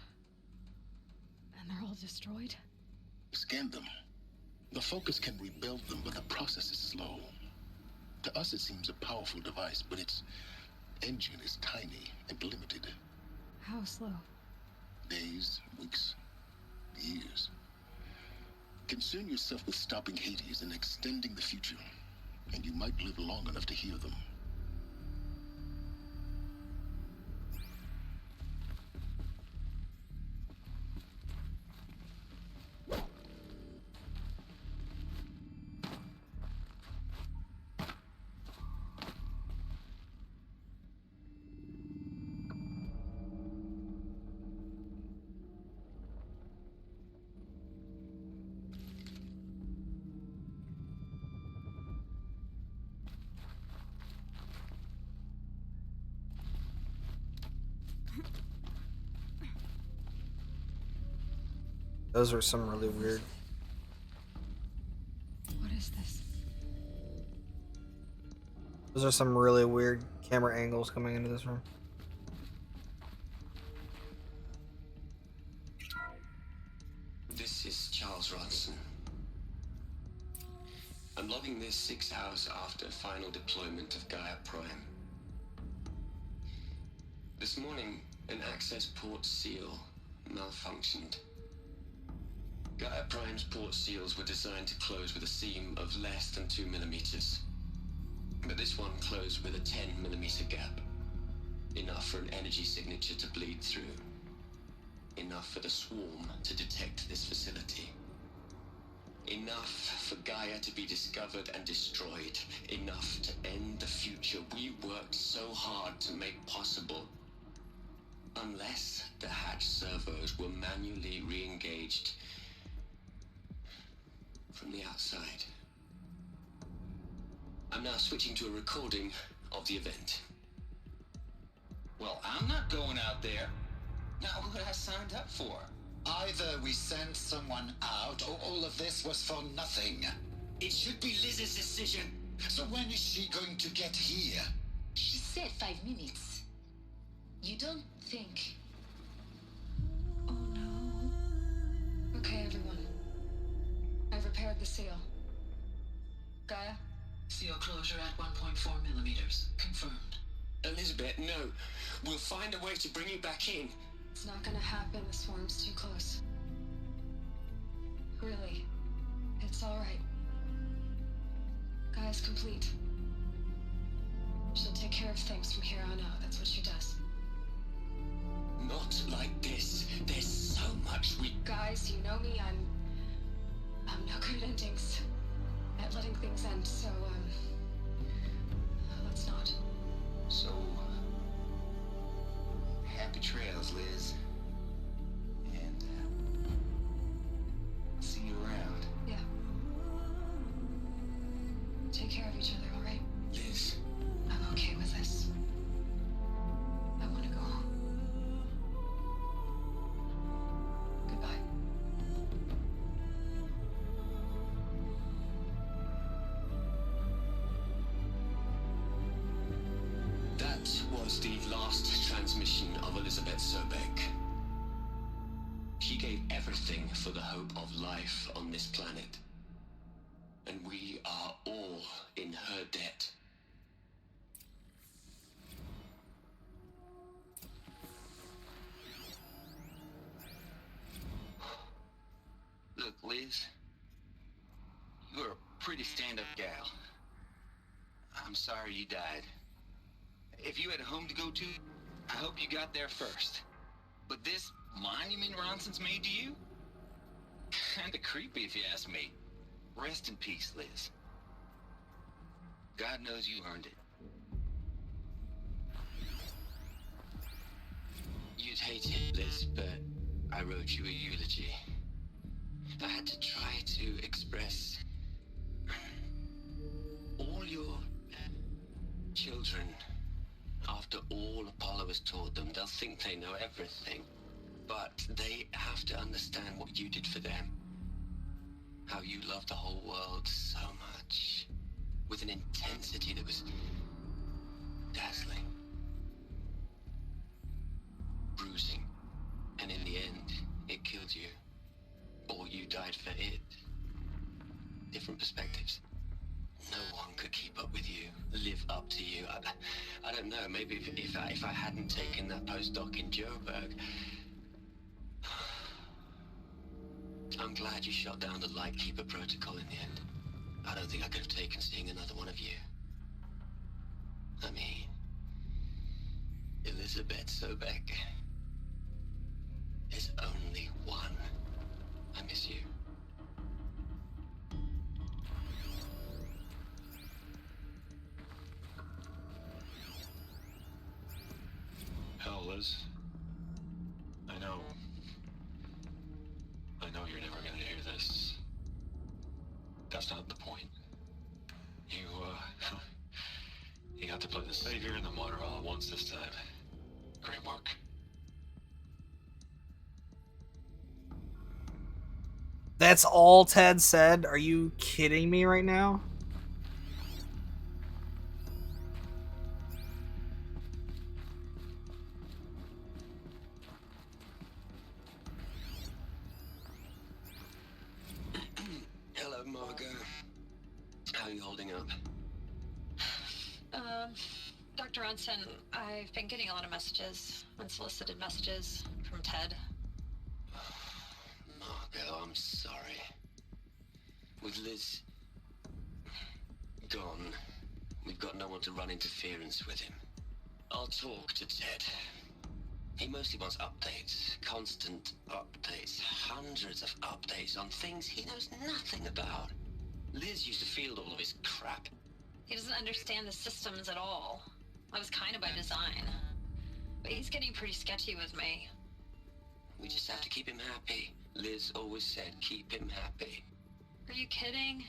And they're all destroyed? Scan them. The Focus can rebuild them, but the process is slow. To us, it seems a powerful device, but its engine is tiny and limited. How slow? Days, weeks, years. Concern yourself with stopping Hades and extending the future, and you might live long enough to hear them. Those are some really weird. What is this? Those are some really weird camera angles coming into this room. This is Charles Rodson. I'm logging this 6 hours after final deployment of Gaia Prime. This morning, an access port seal malfunctioned. Gaia Prime's port seals were designed to close with a seam of less than 2 millimeters. But this one closed with a 10 millimeter gap. Enough for an energy signature to bleed through. Enough for the swarm to detect this facility. Enough for Gaia to be discovered and destroyed. Enough to end the future we worked so hard to make possible. Unless the hatch servos were manually re-engaged from the outside. I'm now switching to a recording of the event. Well, I'm not going out there. Not what I signed up for. Either we sent someone out, or all of this was for nothing. It should be Liz's decision. So when is she going to get here? She said 5 minutes. You don't think the seal. Gaia? Seal closure at 1.4 millimeters. Confirmed. Elizabeth, no. We'll find a way to bring you back in. It's not gonna happen. The swarm's too close. Really. It's alright. Gaia's complete. She'll take care of things from here on out. That's what she does. Not like this. There's so much we... Guys, you know me. I'm no good at endings. At letting things end, so, let's not. So, happy trails, Liz. And, see you around. Yeah. Take care of each other, alright? Liz. I'm okay with this. I want to go home. Goodbye. That was the last transmission of Elizabeth Sobek. She gave everything for the hope of life on this planet. And we are all in her debt. Look, Liz. You're a pretty stand-up gal. I'm sorry you died. If you had a home to go to, I hope you got there first. But this monument Ronson's made to you? Kinda creepy if you ask me. Rest in peace, Liz. God knows you earned it. You'd hate it, Liz, but I wrote you a eulogy. I had to try to express all your children. After all Apollo has taught them, they'll think they know everything. But they have to understand what you did for them. How you loved the whole world so much. With an intensity that was dazzling. Bruising. And in the end, it killed you. Or you died for it. Different perspectives. No one could keep up with you, live up to you. I don't know, maybe if I hadn't taken that postdoc in Joburg. I'm glad you shot down the Lightkeeper protocol in the end. I don't think I could have taken seeing another one of you. I mean, Elizabeth Sobek. There's only one. I miss you. Hell, Liz. I know you're never gonna hear this. That's not the point. You got to play the savior and the martyr all at once this time. Great work. That's all Ted said? Are you kidding me right now? Hello, Margot. How are you holding up? Dr. Ronson, I've been getting a lot of messages, unsolicited messages from Ted. Margot, I'm sorry. With Liz gone, we've got no one to run interference with him. I'll talk to Ted. He mostly wants updates, constant updates, hundreds of updates on things he knows nothing about. Liz used to field all of his crap. He doesn't understand the systems at all. That was kind of by design. But he's getting pretty sketchy with me. We just have to keep him happy. Liz always said keep him happy. Are you kidding?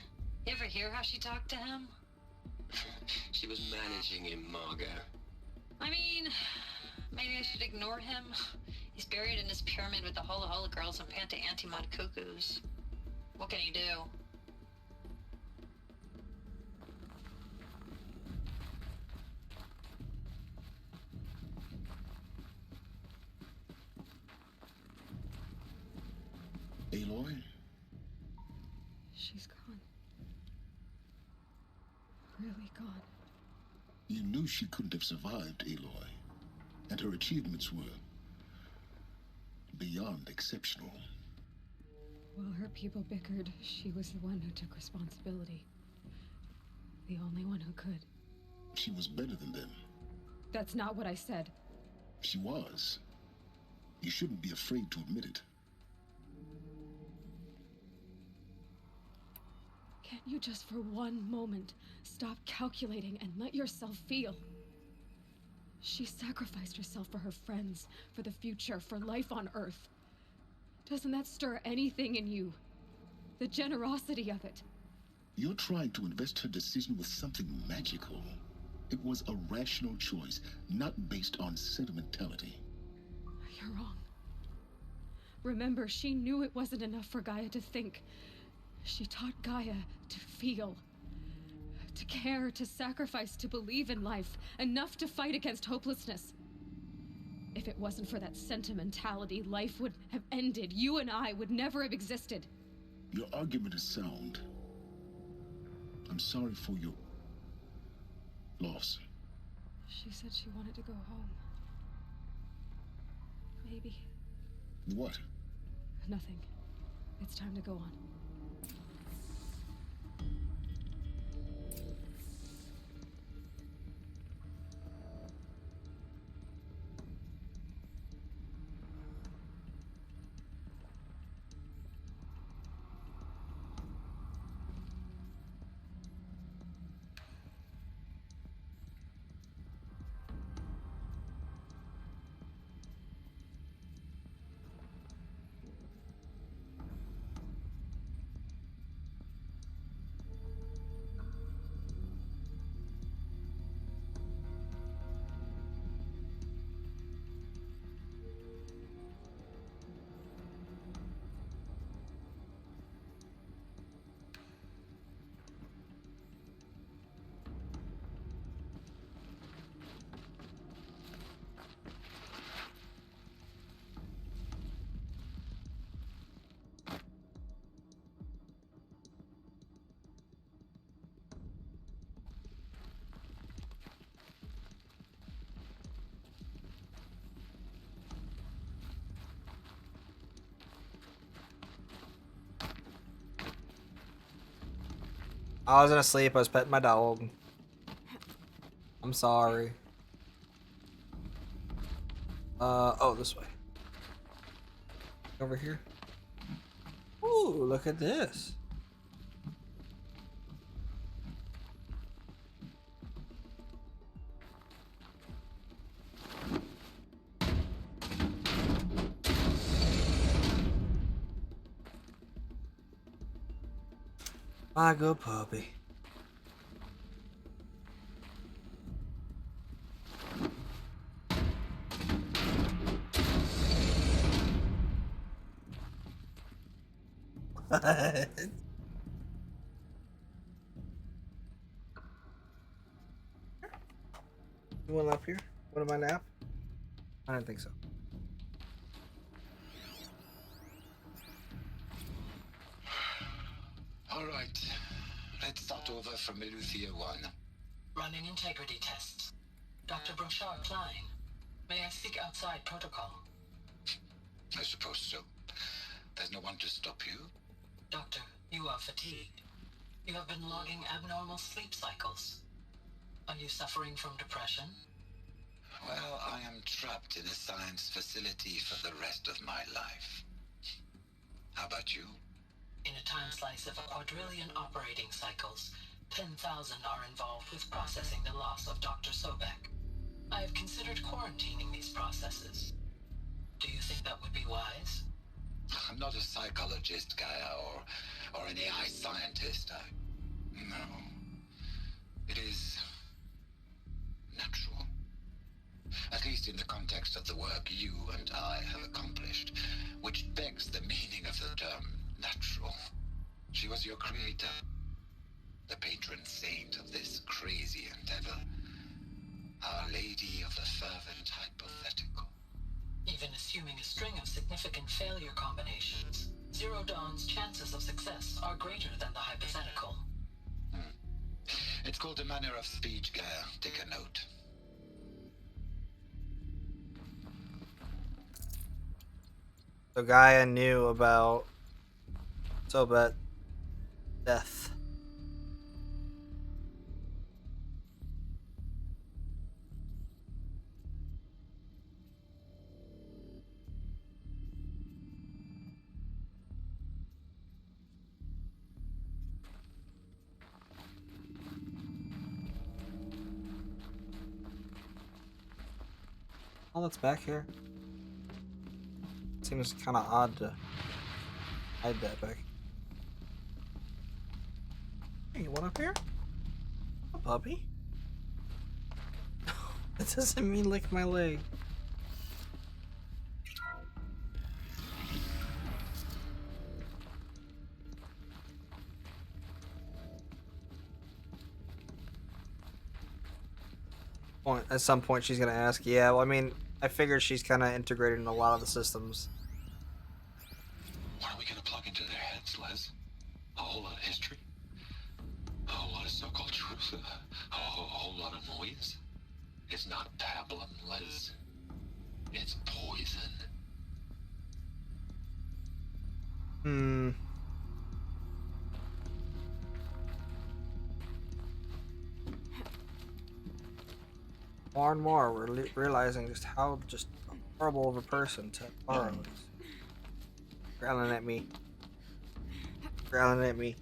You ever hear how she talked to him? She was managing him, Margot. I mean, maybe I should ignore him. He's buried in his pyramid with the Hola Hola girls and Panta Antimod cuckoos. What can he do? Aloy? She's gone. knew she couldn't have survived Aloy, and her achievements were beyond exceptional. While her people bickered, she was the one who took responsibility. The only one who could. She was better than them. That's not what I said. She was. You shouldn't be afraid to admit it. Can't you just for one moment stop calculating and let yourself feel? She sacrificed herself for her friends, for the future, for life on Earth. Doesn't that stir anything in you? The generosity of it. You're trying to invest her decision with something magical. It was a rational choice, not based on sentimentality. You're wrong. Remember, she knew it wasn't enough for Gaia to think. She taught Gaia to feel. To care, to sacrifice, to believe in life. Enough to fight against hopelessness. If it wasn't for that sentimentality, life would have ended. You and I would never have existed. Your argument is sound. I'm sorry for your loss. She said she wanted to go home. Maybe. What? Nothing. It's time to go on. I wasn't asleep, I was petting my dog. I'm sorry. Oh, this way. Over here. Ooh, look at this. My good puppy. You want up here? What am I nap? I don't think so. All right. Let's start over from Eleuthia 1. Running integrity tests. Dr. Brochard Klein, may I speak outside protocol? I suppose so. There's no one to stop you. Doctor, you are fatigued. You have been logging abnormal sleep cycles. Are you suffering from depression? Well, I am trapped in a science facility for the rest of my life. How about you? In a time slice of a quadrillion operating cycles, 10,000 are involved with processing the loss of Dr. Sobek. I have considered quarantining these processes. Do you think that would be wise? I'm not a psychologist, Gaia, or an AI scientist. No. It is natural. At least in the context of the work you and I have accomplished, which begs the meaning of the term natural. She was your creator, the patron saint of this crazy endeavor, Our Lady of the Fervent Hypothetical. Even assuming a string of significant failure combinations, Zero Dawn's chances of success are greater than the hypothetical. It's called a manner of speech, Gaia. Take a note. The guy I knew about Sobet death. All that's back here. Seems kind of odd to hide that back. Hey, you want up here? A puppy? That doesn't mean lick my leg. At some point she's gonna ask, yeah, well, I mean, I figured she's kind of integrated in a lot of the systems. What are we gonna plug into their heads, Les? A whole lot of history? A whole lot of so-called truth? A whole lot of noise? It's not pablum, Les. It's poison. More and more, we're realizing just how horrible of a person Taro is. Growling at me. Growling at me.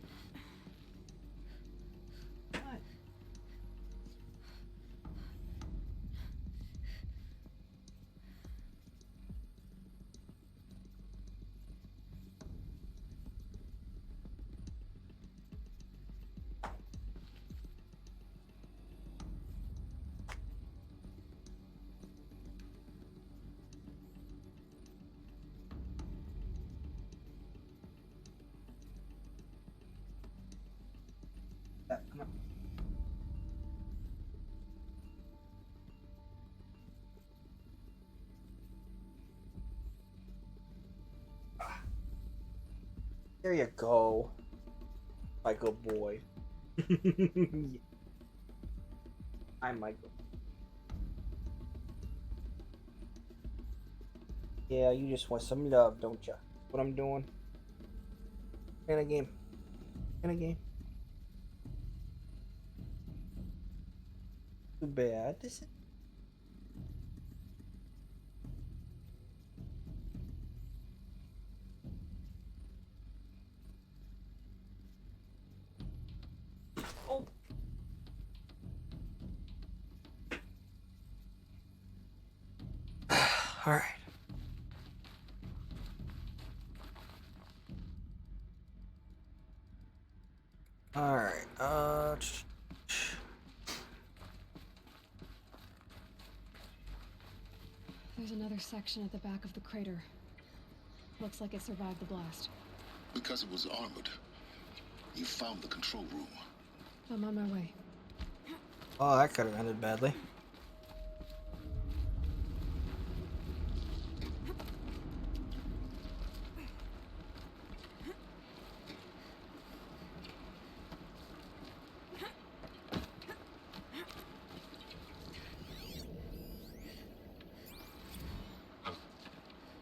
There you go. My good boy. I'm Michael. Yeah, you just want some love, don't ya? What I'm doing? In a game. In a game. Too bad. This is... Oh. All right. All right. There's another section at the back of the crater. Looks like it survived the blast. Because it was armored. You found the control room. I'm on my way. Oh, that could have ended badly.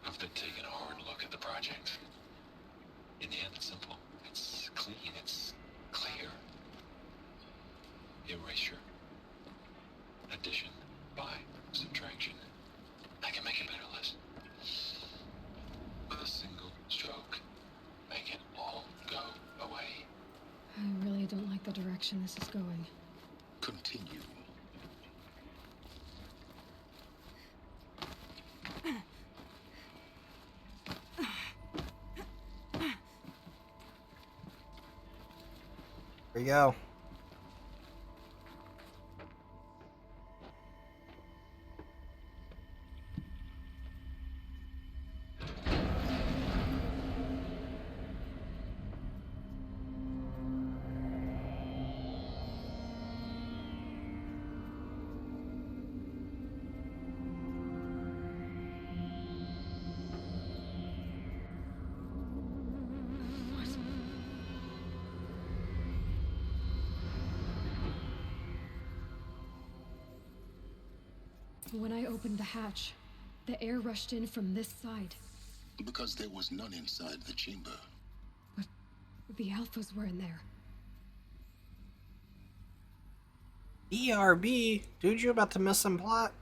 I've been taking a hard look at the project. In the end, it's simple. It's clean. It's clear. Erasure. Addition. By. Subtraction. I can make a better list. With a single stroke. Make it all go away. I really don't like the direction this is going. Continue. Here we go. When I opened the hatch, the air rushed in from this side. Because there was none inside the chamber. But the Alphas were in there. ERB? Dude, you about to miss some plot?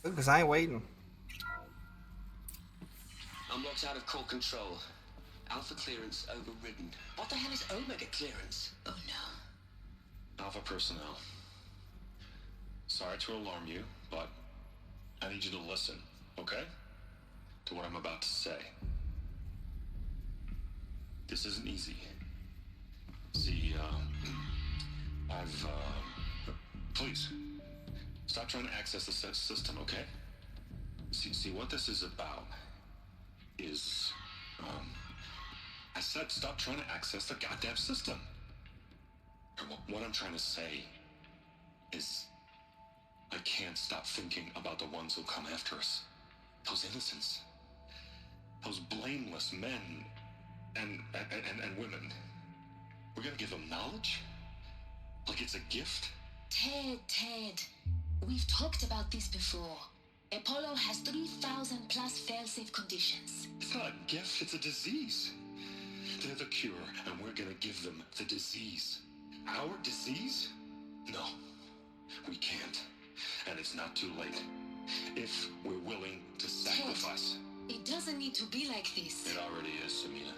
Because I ain't waiting. Unlocked out of core control. Alpha clearance overridden. What the hell is Omega clearance? Oh no. Alpha personnel. Sorry to alarm you, but I need you to listen, okay? To what I'm about to say. This isn't easy. See, please, stop trying to access the system, okay? See, what this is about is, I said stop trying to access the goddamn system. And what I'm trying to say is, I can't stop thinking about the ones who'll come after us. Those innocents. Those blameless men and women. We're gonna give them knowledge? Like it's a gift? Ted. We've talked about this before. Apollo has 3,000 plus fail-safe conditions. It's not a gift, it's a disease. They're the cure, and we're gonna give them the disease. Our disease? No, we can't. And it's not too late. If we're willing to sacrifice. Ted, it doesn't need to be like this. It already is, Samina.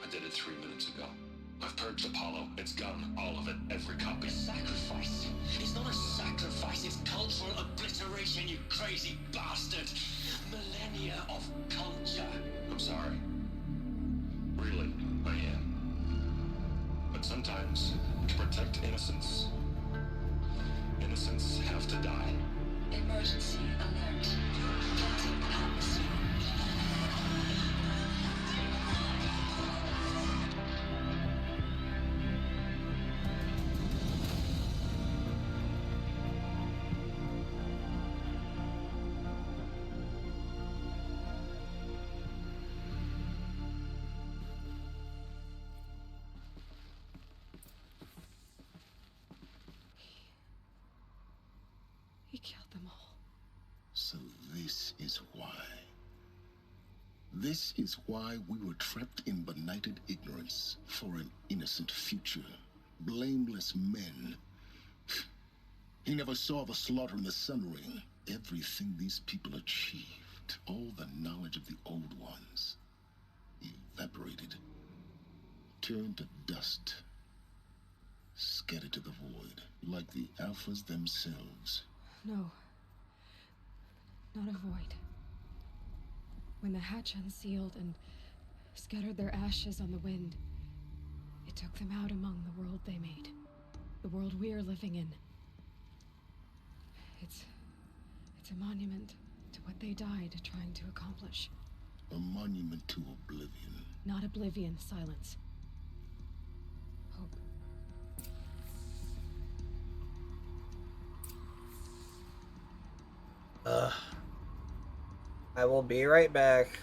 I did it 3 minutes ago. I've purged Apollo. It's gone. All of it. Every copy. Sacrifice? It's not a sacrifice, it's cultural obliteration, you crazy bastard! Millennia of culture. I'm sorry. Really, I am. But sometimes, to protect innocence, innocents have to die. Emergency alert. Venting atmosphere. He killed them all. So this is why. This is why we were trapped in benighted ignorance for an innocent future. Blameless men. He never saw the slaughter in the Sun Ring. Everything these people achieved, all the knowledge of the old ones, evaporated, turned to dust, scattered to the void, like the Alphas themselves. No. Not a void. When the hatch unsealed and scattered their ashes on the wind, it took them out among the world they made. The world we're living in. It's a monument to what they died trying to accomplish. A monument to oblivion. Not oblivion, silence. Hope. I will be right back.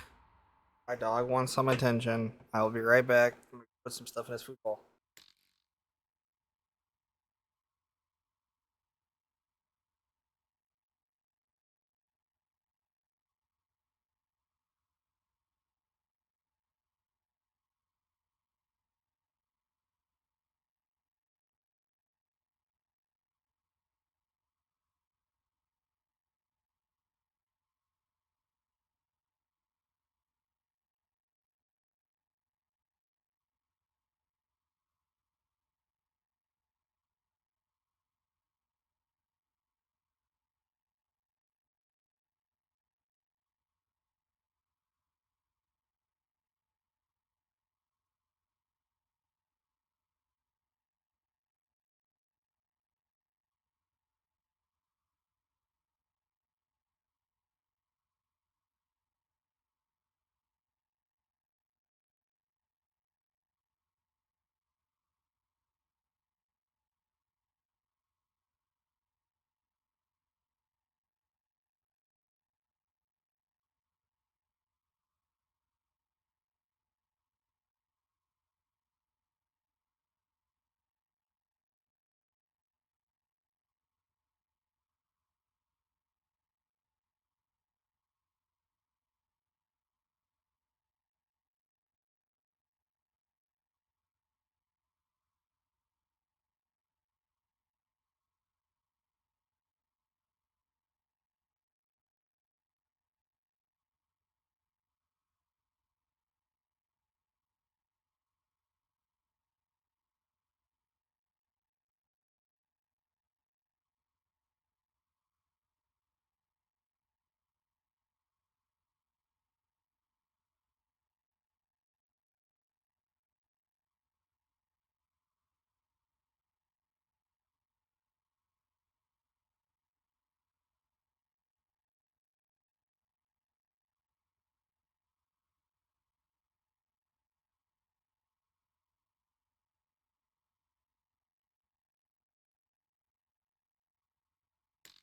My dog wants some attention. I will be right back. Put some stuff in his food bowl.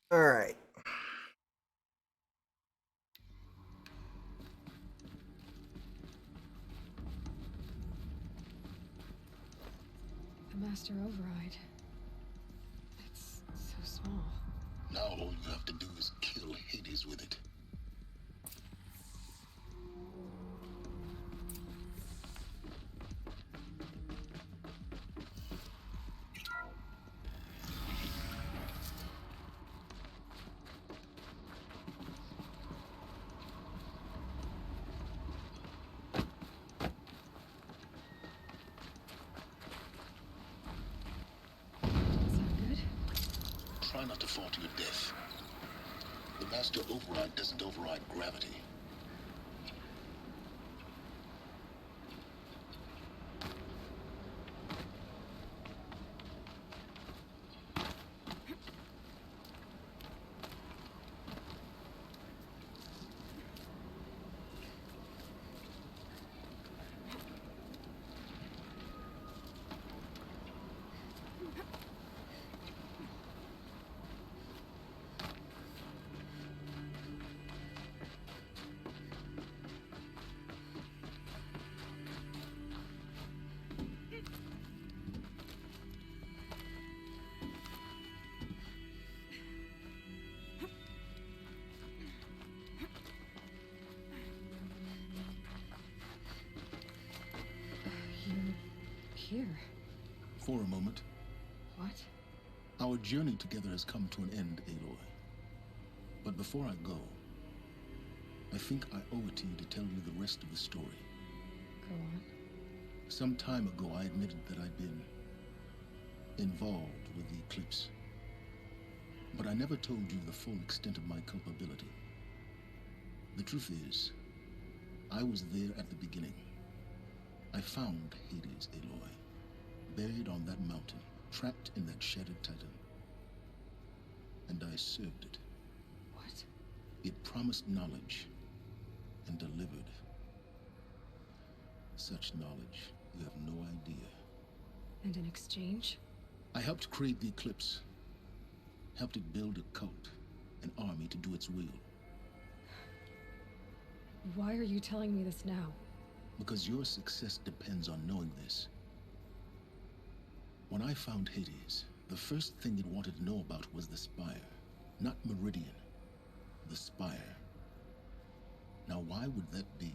All right. The Master Override. It's so small. Now all you have to do is kill Hades with it. Try not to fall to your death. The Master Override doesn't override gravity. Here. For a moment. What? Our journey together has come to an end, Aloy. But before I go, I think I owe it to you to tell you the rest of the story. Go on. Some time ago, I admitted that I'd been involved with the eclipse. But I never told you the full extent of my culpability. The truth is, I was there at the beginning. I found Hades, Aloy, buried on that mountain, trapped in that shattered titan. And I served it. What? It promised knowledge and delivered. Such knowledge, you have no idea. And in exchange? I helped create the eclipse. Helped it build a cult, an army to do its will. Why are you telling me this now? Because your success depends on knowing this. When I found Hades, the first thing it wanted to know about was the Spire. Not Meridian. The Spire. Now why would that be?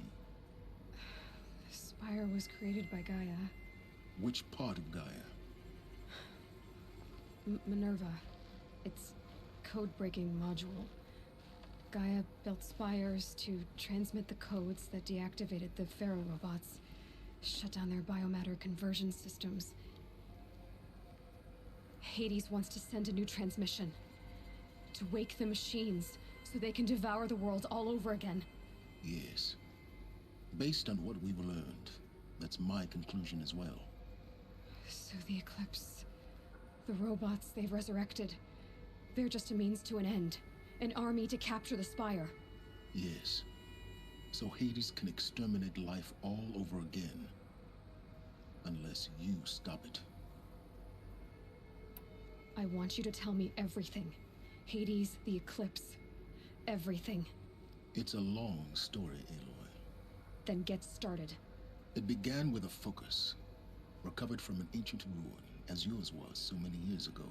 The Spire was created by Gaia. Which part of Gaia? Minerva. It's code-breaking module. Gaia built spires to transmit the codes that deactivated the Pharaoh robots, shut down their biomatter conversion systems. Hades wants to send a new transmission, to wake the machines so they can devour the world all over again. Yes. Based on what we've learned, that's my conclusion as well. So the Eclipse, the robots they've resurrected, they're just a means to an end. An army to capture the Spire. Yes. So Hades can exterminate life all over again. Unless you stop it. I want you to tell me everything. Hades, the Eclipse. Everything. It's a long story, Aloy. Then get started. It began with a focus. Recovered from an ancient ruin, as yours was so many years ago.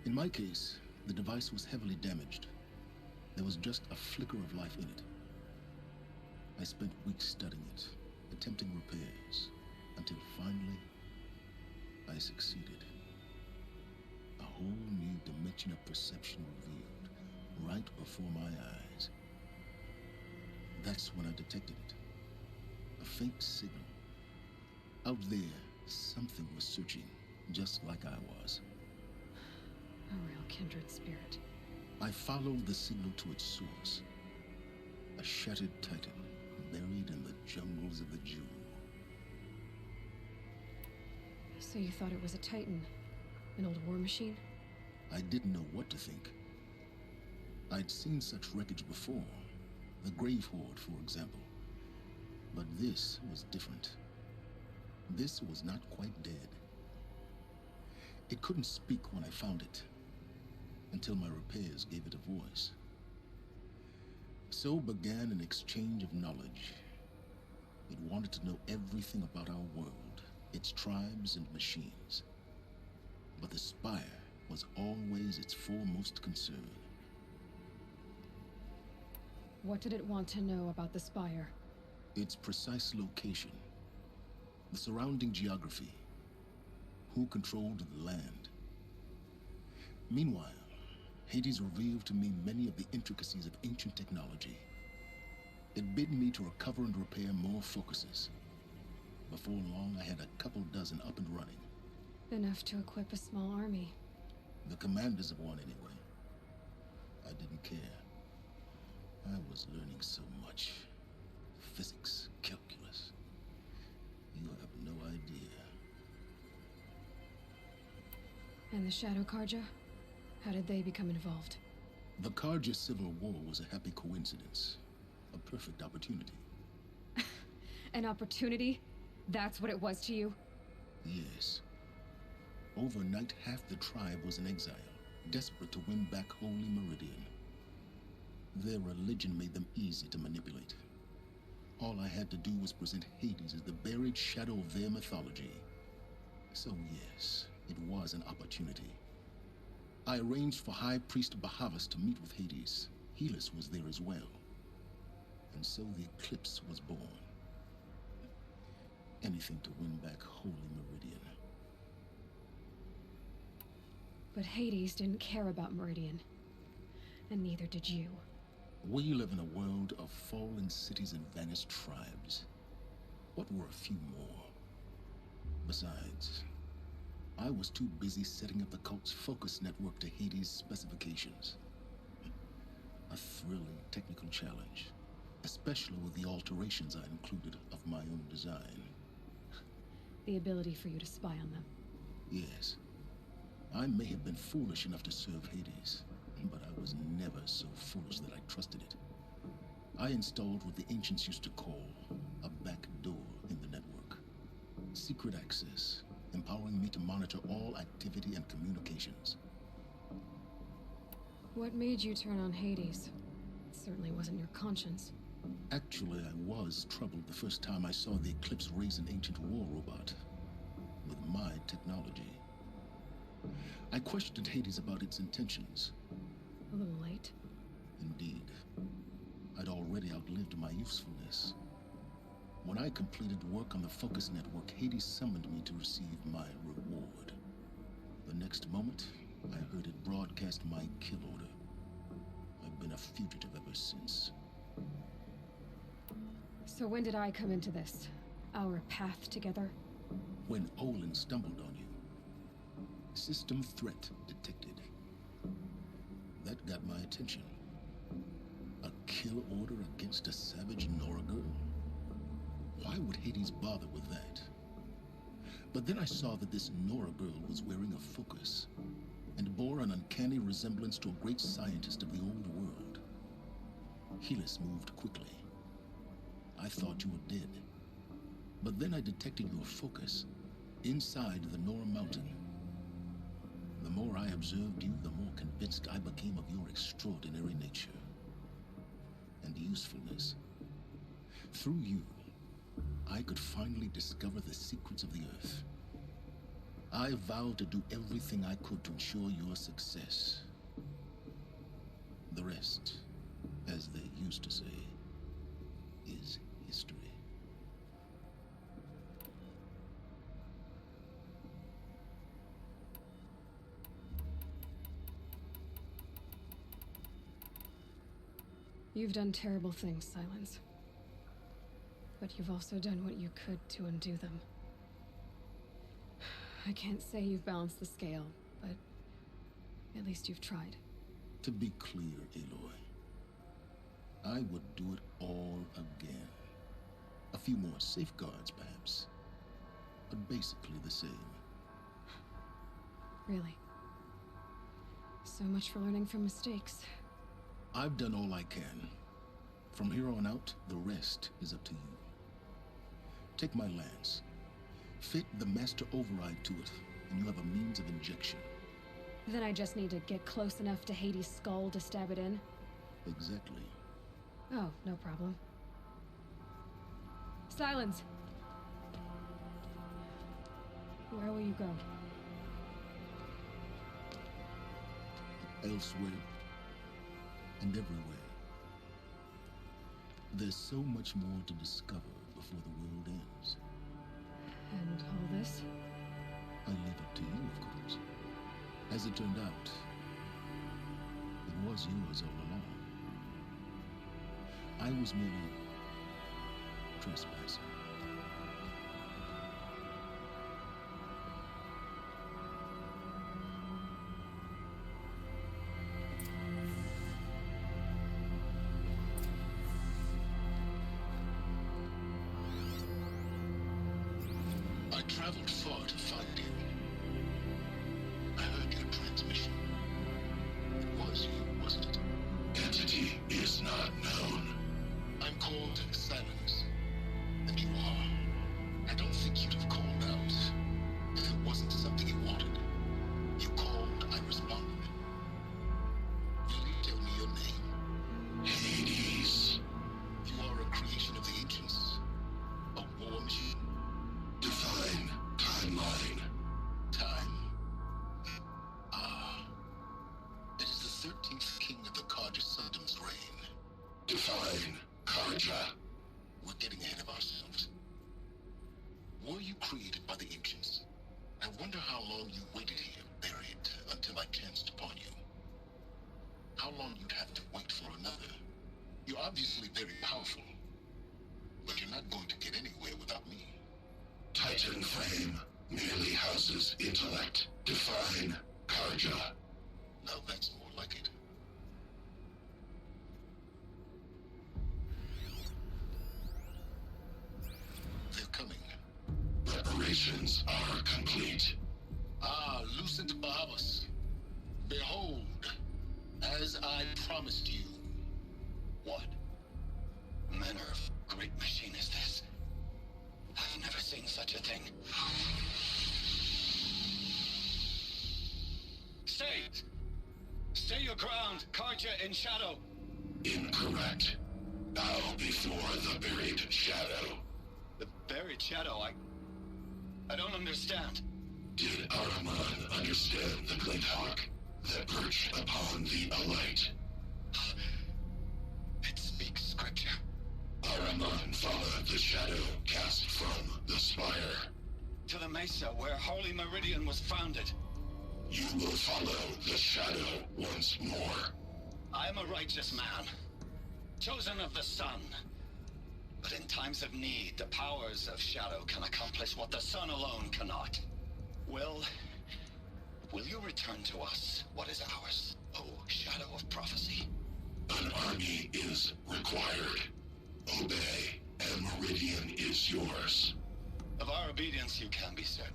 In my case, the device was heavily damaged. There was just a flicker of life in it. I spent weeks studying it, attempting repairs, until finally, I succeeded. A whole new dimension of perception revealed, right before my eyes. That's when I detected it. A faint signal. Out there, something was searching, just like I was. A real kindred spirit. I followed the signal to its source. A shattered titan, buried in the jungles of the Jewel. So you thought it was a titan? An old war machine? I didn't know what to think. I'd seen such wreckage before. The Grave Horde, for example. But this was different. This was not quite dead. It couldn't speak when I found it. until my repairs gave it a voice. So began an exchange of knowledge. It wanted to know everything about our world, its tribes and machines. But the Spire was always its foremost concern. What did it want to know about the Spire? Its precise location, the surrounding geography, who controlled the land. Meanwhile, Hades revealed to me many of the intricacies of ancient technology. It bid me to recover and repair more focuses. Before long, I had a couple dozen up and running. Enough to equip a small army. The commanders of one, anyway. I didn't care. I was learning so much. Physics, calculus. You have no idea. And the Shadow Karja? How did they become involved? The Karja Civil War was a happy coincidence. A perfect opportunity. An opportunity? That's what it was to you? Yes. Overnight, half the tribe was in exile, desperate to win back Holy Meridian. Their religion made them easy to manipulate. All I had to do was present Hades as the buried shadow of their mythology. So yes, it was an opportunity. I arranged for High Priest Bahavas to meet with Hades. Helis was there as well. And so the eclipse was born. Anything to win back Holy Meridian. But Hades didn't care about Meridian. And neither did you. We live in a world of fallen cities and vanished tribes. What were a few more? Besides, I was too busy setting up the cult's focus network to Hades' specifications. A thrilling technical challenge, especially with the alterations I included of my own design. The ability for you to spy on them. Yes. I may have been foolish enough to serve Hades, but I was never so foolish that I trusted it. I installed what the ancients used to call a back door in the network. Secret access, empowering me to monitor all activity and communications. What made you turn on Hades? It certainly wasn't your conscience. Actually, I was troubled the first time I saw the Eclipse raise an ancient war robot with my technology. I questioned Hades about its intentions. A little late. Indeed. I'd already outlived my usefulness. When I completed work on the Focus Network, Hades summoned me to receive my reward. The next moment, I heard it broadcast my kill order. I've been a fugitive ever since. So when did I come into this? Our path together? When Olin stumbled on you. System threat detected. That got my attention. A kill order against a savage Nora girl? Why would Hades bother with that? But then I saw that this Nora girl was wearing a focus, and bore an uncanny resemblance to a great scientist of the old world. Helis moved quickly. I thought you were dead. But then I detected your focus inside the Nora mountain. The more I observed you, the more convinced I became of your extraordinary nature and usefulness. Through you, I could finally discover the secrets of the Earth. I vowed to do everything I could to ensure your success. The rest, as they used to say, is history. You've done terrible things, Silence. But you've also done what you could to undo them. I can't say you've balanced the scale, but at least you've tried. To be clear, Aloy, I would do it all again. A few more safeguards, perhaps, but basically the same. Really? So much for learning from mistakes. I've done all I can. From here on out, the rest is up to you. Take my lance. Fit the master override to it, and you have a means of injection. Then I just need to get close enough to Hades' skull to stab it in? Exactly. Oh, no problem. Silence! Where will you go? Elsewhere. And everywhere. There's so much more to discover before the world ends. And all this? I leave it to you, of course. As it turned out, it was yours all along. I was merely trespassing. I traveled far to find you. I heard your transmission. It was you, wasn't it? Entity is not known. I'm called Silence. And you are. I don't think you'd have called out if it wasn't something you wanted. You called, I responded. Will you tell me your name? Hades. You are a creation of the ancients. A war machine. Define timeline. Time. Ah. It is the 13th king of the Carja Sundom's reign. Define Carja. We're getting ahead of ourselves. Were you created by the ancients? I wonder how long you waited here, buried, until I chanced upon you. How long you'd have to wait for another. You're obviously very powerful, but you're not going to get anywhere without me. Titan flame merely houses intellect. Define Carja. Now that's more like it. They're coming. Preparations are complete. Ah, Lucent Bahavas. Behold, as I promised you. What manner of great machine is this? I've never seen such a thing. Stay! Stay your ground, Carja in shadow. Incorrect. Bow before the buried shadow. The buried shadow? I don't understand. Did Araman understand the glint hawk that perched upon the alight? It speaks scripture. Araman followed the shadow cast from the spire. To the mesa where Holy Meridian was founded. You will follow the shadow once more. I am a righteous man, chosen of the sun. But in times of need, the powers of shadow can accomplish what the sun alone cannot. Will you return to us what is ours, O shadow of prophecy? An army is required. Obey, and Meridian is yours. Of our obedience you can be certain.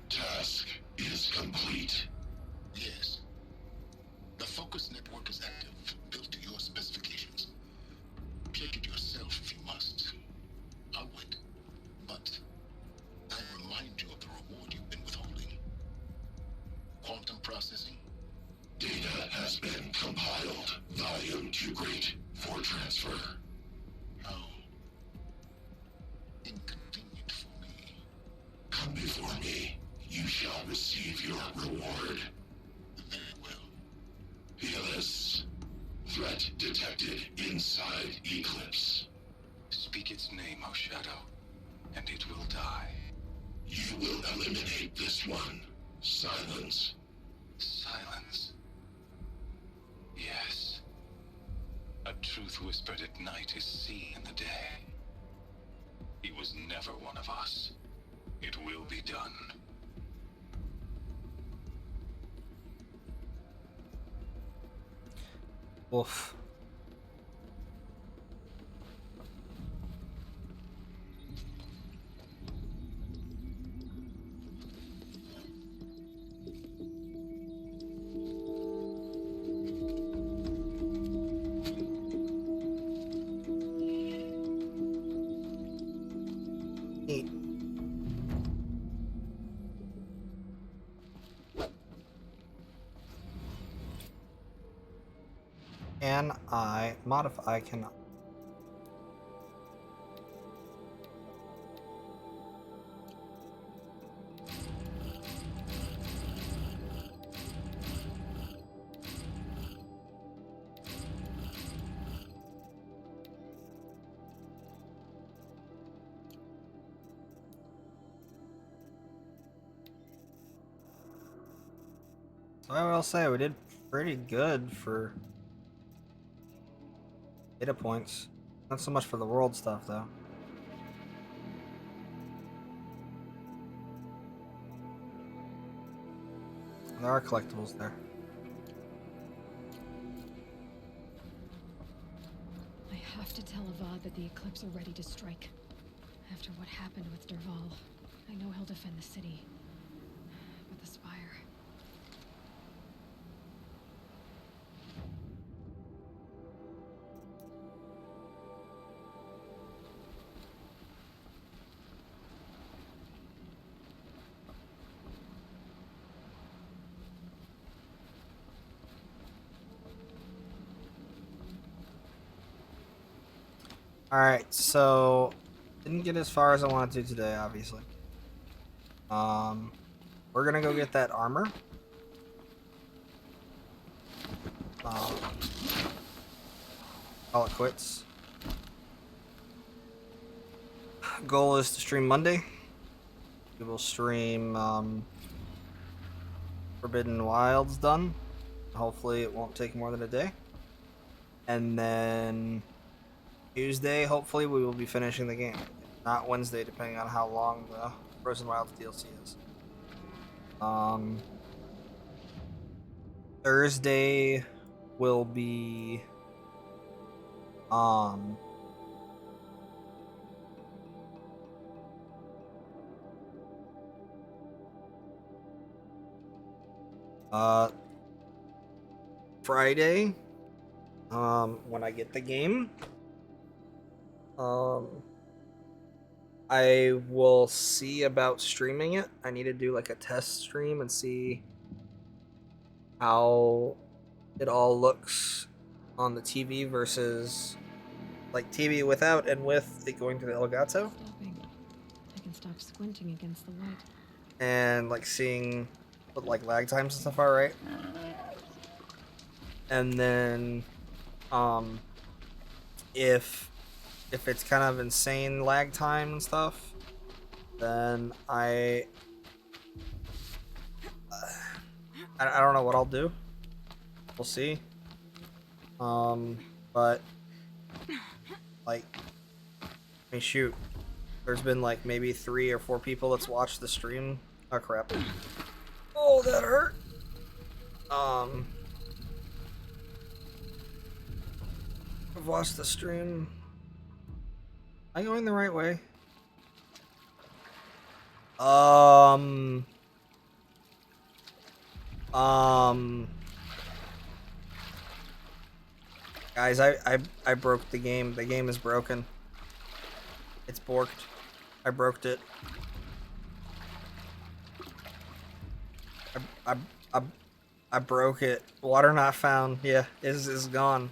Task is complete. Yes. The focus network is active, built to your specifications. Check it yourself if you must. I'll wait. But I'll remind you of the reward you've been withholding. Quantum processing. Data has been compiled. Volume too great for transfer. How inconvenient for me. Come before me. You shall receive your reward. Very well. Healus. Threat detected inside Eclipse. Speak its name, O Shadow, and it will die. You will eliminate this one. Silence. Silence. Yes. A truth whispered at night is seen in the day. He was never one of us. It will be done. Oof. modify? I cannot. So I will say we did pretty good for data points. Not so much for the world stuff though. There are collectibles there. I have to tell Avad that the Eclipse are ready to strike. After what happened with Derval, I know he'll defend the city. But the Spire... Alright, so didn't get as far as I wanted to today, obviously. We're gonna go get that armor. Call it quits. Goal is to stream Monday. We will stream Forbidden Wilds done. Hopefully it won't take more than a day. And then Tuesday, hopefully we will be finishing the game. Not Wednesday, depending on how long the Frozen Wilds DLC is. Thursday will be Friday, when I get the game, I will see about streaming it. I need to do like a test stream and see how it all looks on the TV versus like TV without and with it going to the Elgato. Stopping. I can stop squinting against the light. And like seeing what like lag times and stuff are, right? And then if it's kind of insane lag time and stuff, then I don't know what I'll do. We'll see. But like, I mean, shoot, there's been like maybe 3 or 4 people that's watched the stream. Oh crap! Oh, that hurt. I've watched the stream. Am I going the right way? Guys, I broke the game. The game is broken. It's borked. I broke it. I broke it. Water not found. Yeah, is gone.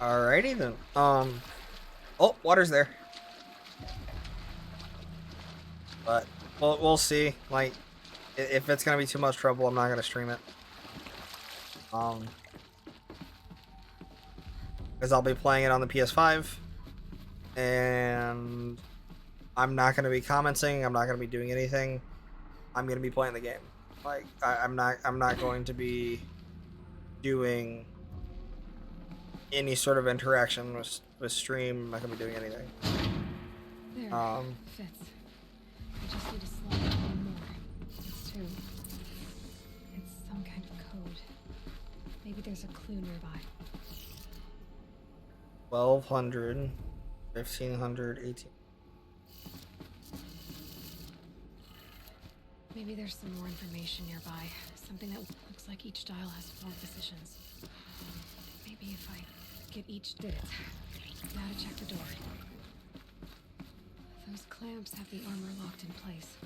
Alrighty then. Oh, water's there. But we'll see. Like, if it's gonna be too much trouble, I'm not gonna stream it. Because I'll be playing it on the PS5, and I'm not gonna be commenting. I'm not gonna be doing anything. I'm gonna be playing the game. Like, I'm not going to be doing any sort of interaction with stream. I'm not gonna be doing anything. There. Fits. I just need to slide it one more. It's 2. It's some kind of code. Maybe there's a clue nearby. 1200, 1500, 18. Maybe there's some more information nearby. Something that looks like each dial has 4 positions. Maybe if I get each... Did it. Now to check the door. Those clamps have the armor locked in place.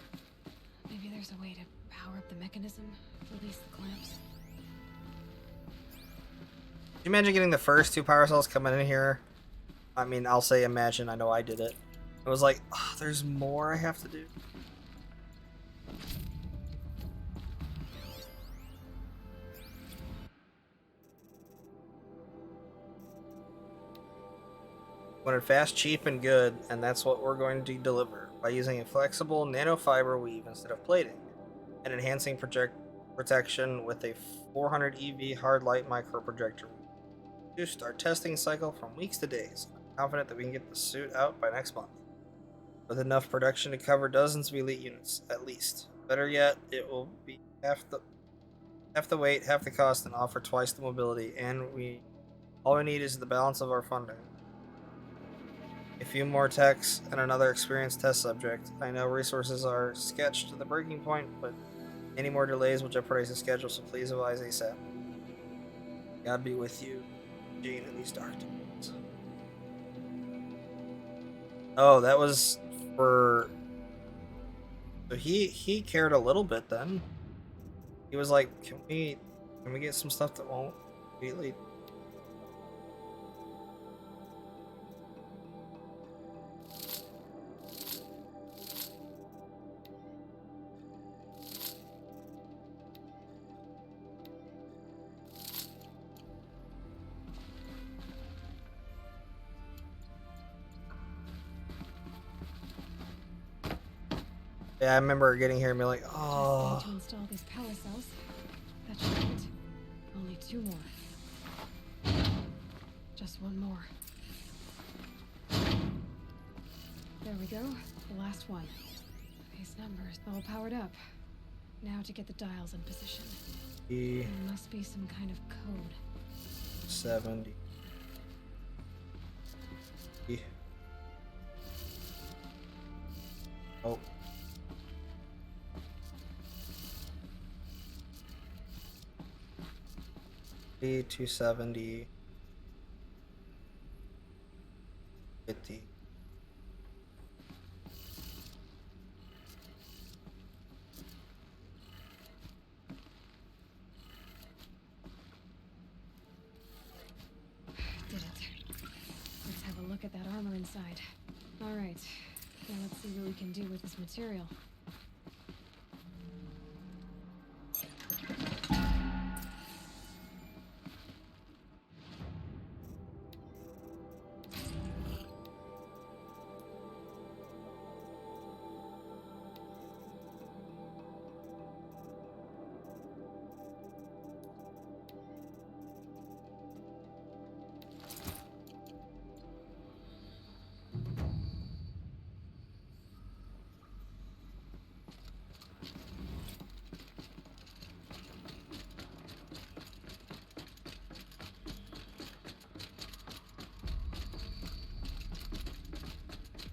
Maybe there's a way to power up the mechanism, release the clamps. Can you imagine getting the first 2 power cells coming in here? I mean, I'll say imagine, I know I did it. It was like, oh, there's more I have to do. Wanted fast, cheap, and good, and that's what we're going to deliver by using a flexible nanofiber weave instead of plating, and enhancing protection with a 400 EV hard light micro projector. We reduced our testing cycle from weeks to days. I'm confident that we can get the suit out by next month, with enough production to cover dozens of elite units at least. Better yet, it will be half the weight, half the cost, and offer twice the mobility. And all we need is the balance of our funding. A few more techs and another experienced test subject. I know resources are sketched to the breaking point, but any more delays will jeopardize the schedule, so please advise ASAP. God be with you, Gene, in these dark times. Oh, that was for... So he cared a little bit then. He was like, can we get some stuff that won't immediately... Yeah, I remember getting here and being like, oh. Just need to install these power cells. That should do it. Only 2 more. Just 1 more. There we go. The last one. These numbers all powered up. Now to get the dials in position. There must be some kind of code. 70. Oh. $270. 50. Did it. Let's have a look at that armor inside. All right. Now let's see what we can do with this material.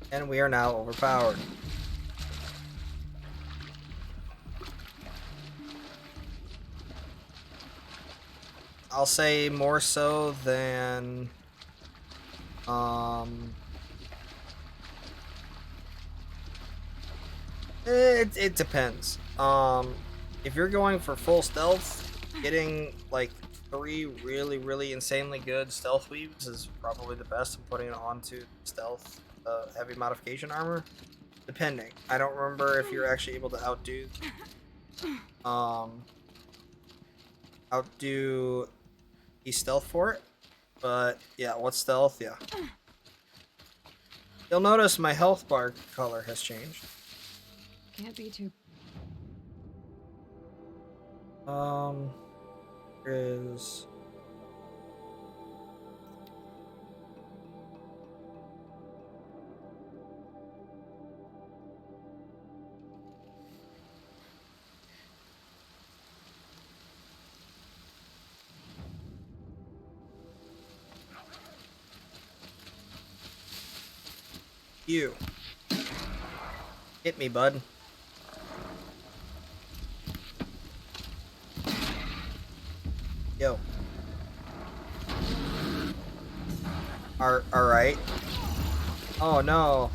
And we are now overpowered. I'll say more so than it depends. If you're going for full stealth, getting like 3 really insanely good stealth weaves is probably the best, and putting it onto stealth heavy modification armor, depending. I don't remember if you're actually able to outdo the stealth for it, but yeah, what's stealth? Yeah. You'll notice my health bar color has changed. Can't be too. Is you. Hit me, bud. Yo. Alright. Oh no.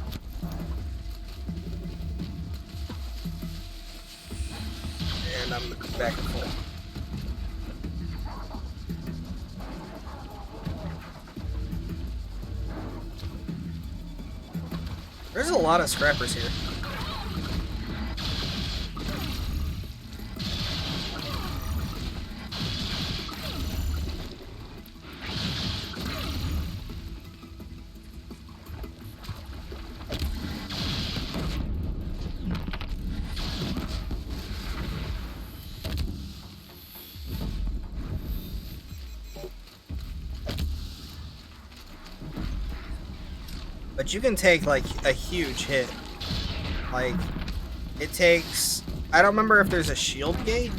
and I'm back and forth. There's a lot of scrappers here. But you can take like a huge hit. Like it takes, I don't remember if there's a shield gate,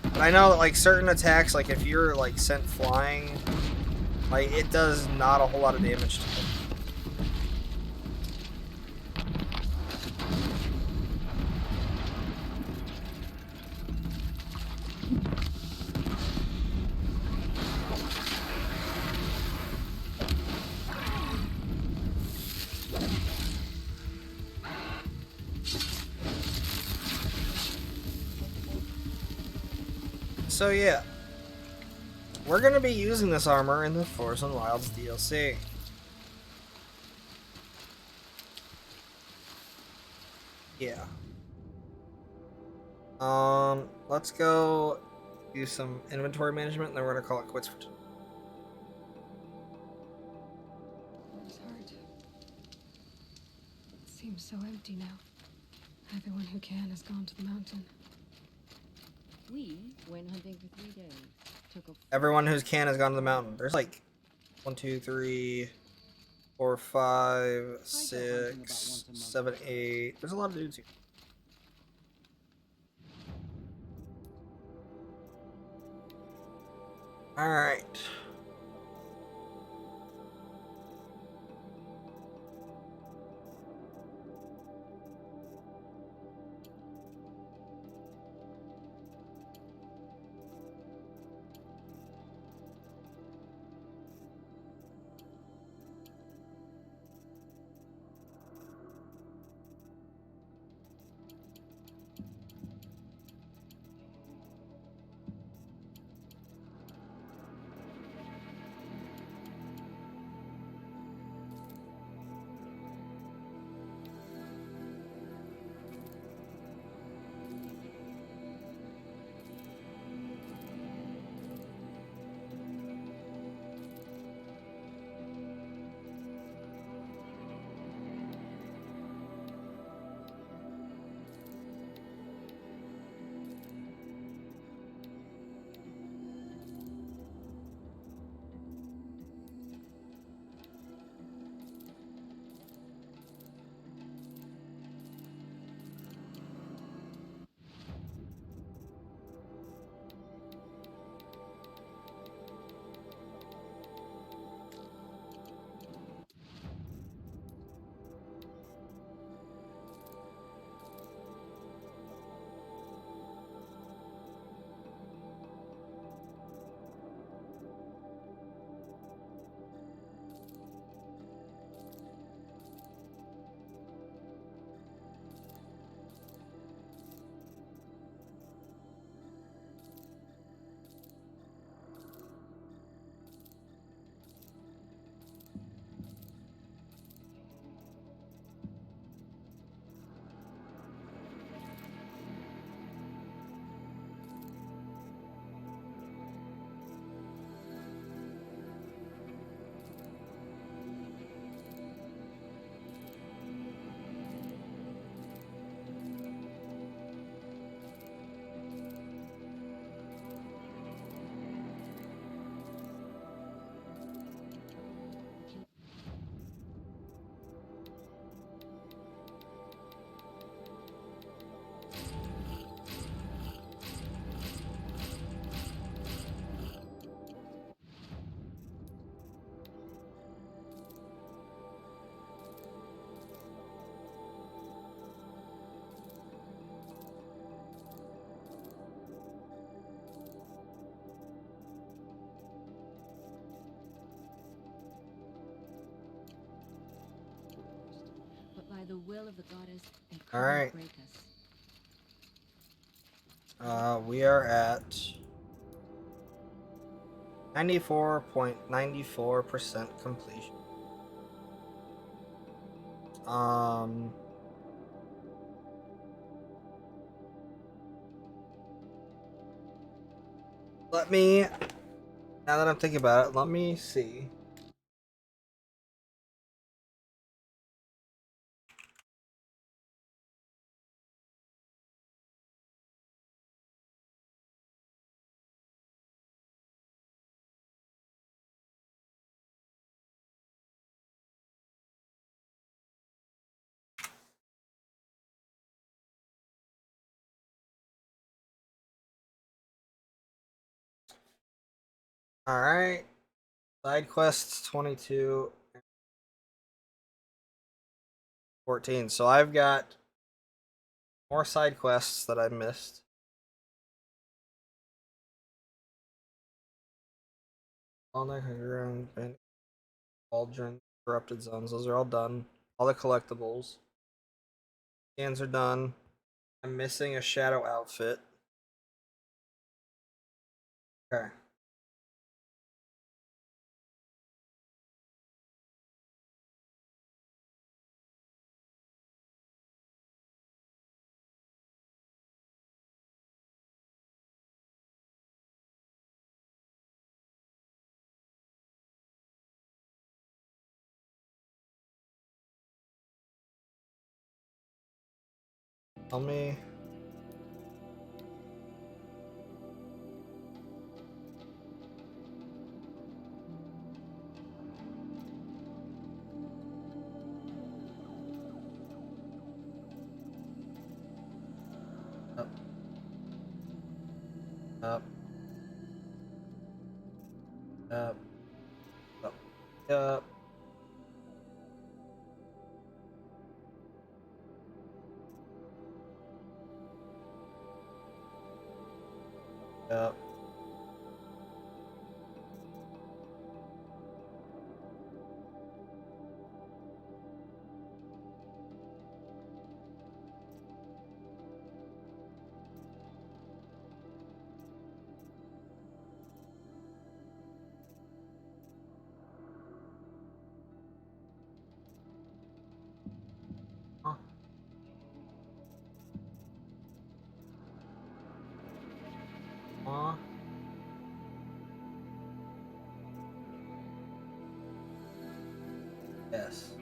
but I know that like certain attacks, like if you're like sent flying, like it does not a whole lot of damage to you. So yeah, we're gonna be using this armor in the Forest and Wilds DLC. Yeah. Let's go do some inventory management, and then we're gonna call it quits for tonight. It's hard. It seems so empty now. Everyone who can has gone to the mountain. We went hunting for 3 days. Took a Everyone who's can has gone to the mountain. There's like 1, 2, 3, 4, 5, 6, 7, 8. There's a lot of dudes here. All right. But by the will of the goddess, they All couldn't right. break us. We are at 94.94% completion. Let me, now that I'm thinking about it, let me see. Alright. Side quests 22, 14. So I've got more side quests that I missed. All night ground, cauldron, corrupted zones. Those are all done. All the collectibles. Scans are done. I'm missing a shadow outfit. Okay. Tell me. Up. Up. Up. Up. Up. Up. Yes.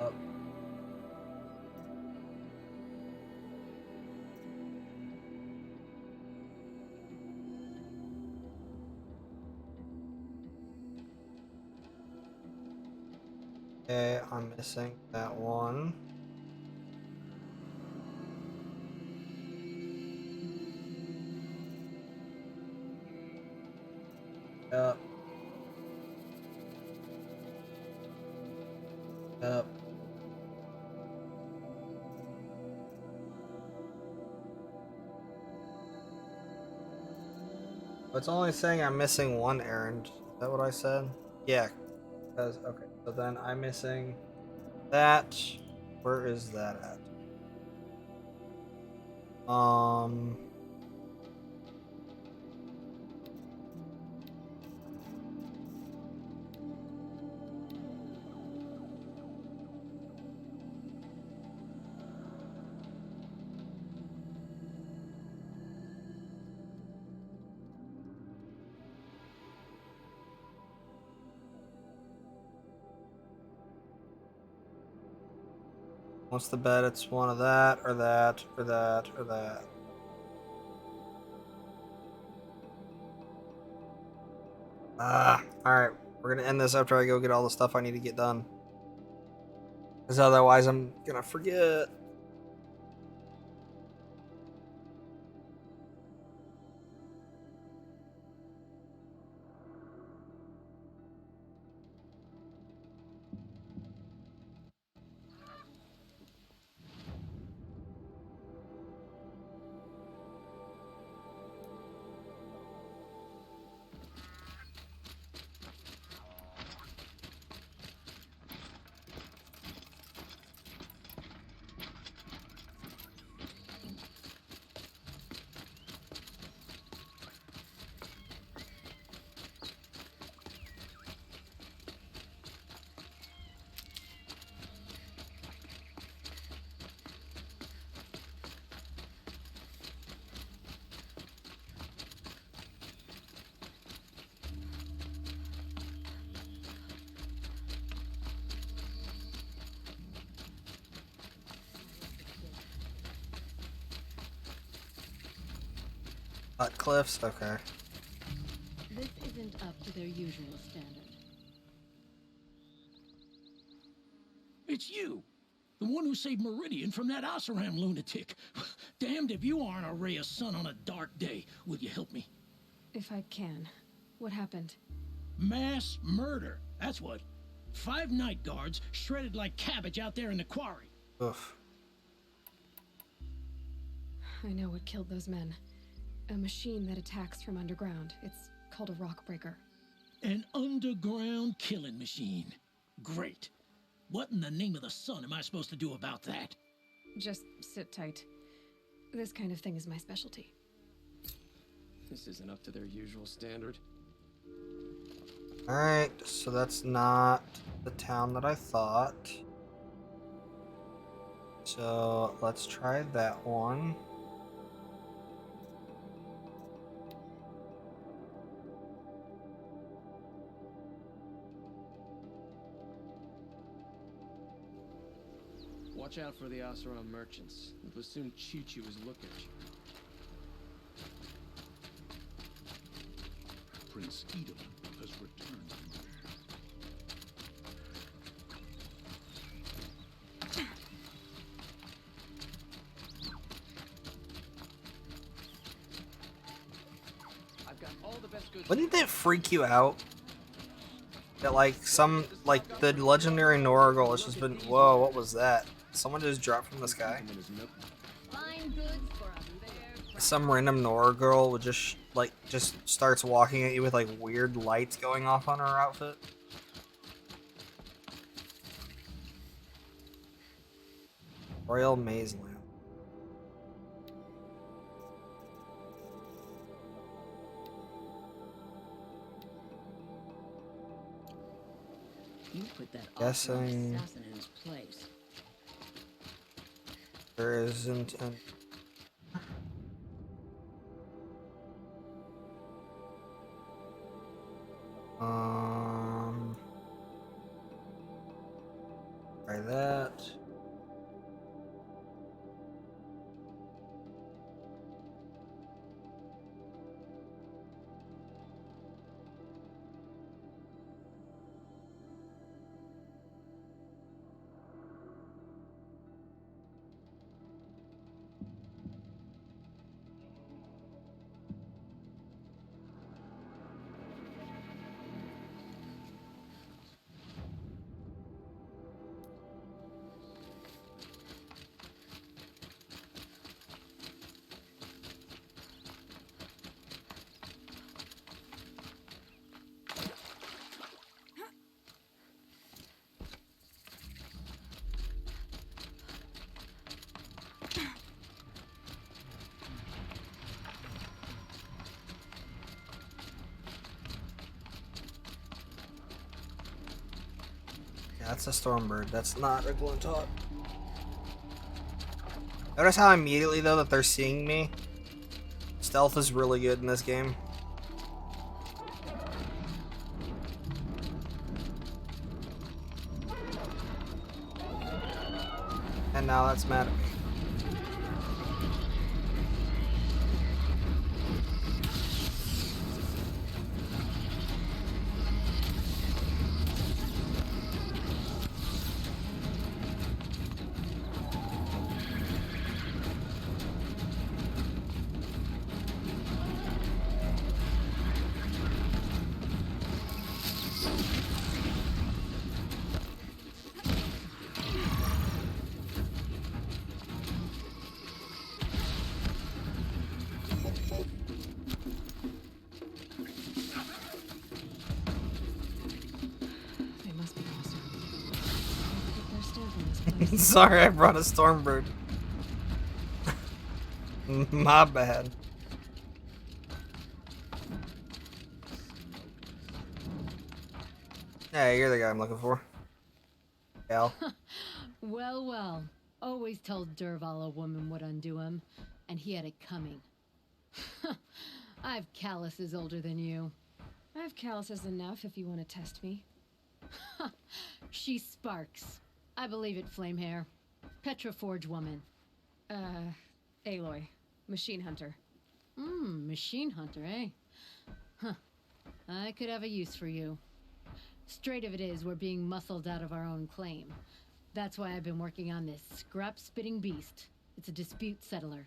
Up. Okay, I'm missing that one. Up. Up. It's only saying I'm missing one errand. Is that what I said? Yeah. Because, okay. So then I'm missing that. Where is that at? Once the bed, it's one of that, or that, or that, or that. Alright. We're gonna end this after I go get all the stuff I need to get done. Because otherwise I'm gonna forget. Hot cliffs? Okay. This isn't up to their usual standard. It's you! The one who saved Meridian from that Oseram lunatic. Damned if you aren't a ray of sun on a dark day. Will you help me? If I can. What happened? Mass murder. That's what. 5 night guards shredded like cabbage out there in the quarry. Oof. I know what killed those men. A machine that attacks from underground. It's called a rock breaker. An underground killing machine. Great. What in the name of the sun am I supposed to do about that? Just sit tight. This kind of thing is my specialty. This isn't up to their usual standard. Alright, so that's not the town that I thought. So let's try that one. Watch out for the Oseram merchants. They'll soon cheat you as look at you. Prince Edom has returned. I've got all the best goods. Wouldn't it freak you out? That like the legendary Norgal has just been, whoa, what was that? Someone just dropped from the sky? Some random Nora girl would just starts walking at you with like weird lights going off on her outfit. Royal Maze Lamp. You put that Guessing assassin in his place. there isn't an try that. Yeah, that's a Stormbird. That's not a Glintop. Notice how immediately though that they're seeing me? Stealth is really good in this game. And now that's mad at me. They must be awesome. Put their stamp on this place. Sorry, I brought a Stormbird. My bad. Hey, you're the guy I'm looking for. Gal. Well, well. Always told Derval a woman would undo him, and he had it coming. I've calluses older than you. I have calluses enough if you want to test me. She sparks. I believe it, Flamehair. Petroforge woman. Aloy. Machine hunter. Machine hunter, eh? Huh. I could have a use for you. Straight of it is, we're being muscled out of our own claim. That's why I've been working on this scrap-spitting beast. It's a dispute settler.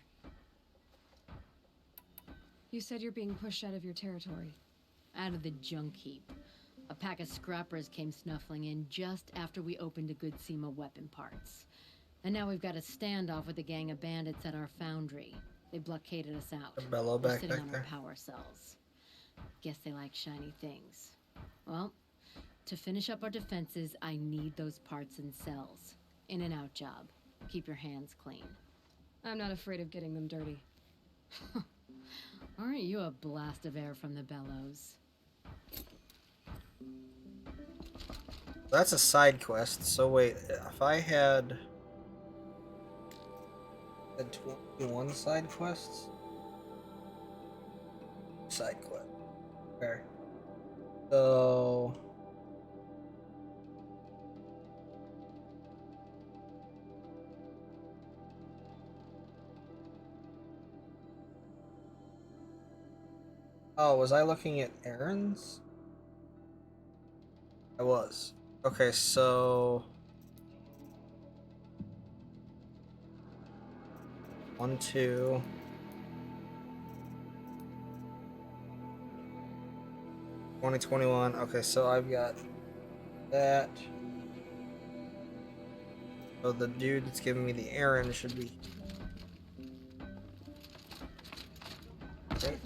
You said you're being pushed out of your territory. Out of the junk heap. A pack of scrappers came snuffling in just after we opened a good seam of weapon parts. And now we've got a standoff with a gang of bandits at our foundry. They blockaded us out. A bellow We're back sitting on there. our power cells. Guess they like shiny things. Well, to finish up our defenses, I need those parts and cells. In and out job. Keep your hands clean. I'm not afraid of getting them dirty. Aren't you a blast of air from the bellows? That's a side quest. So wait, if I had 21 side quests? Side quest. Okay. So oh, was I looking at errands? I was. Okay, so 1, 2. $20.21. Okay, so I've got that. So the dude that's giving me the errand should be. Okay.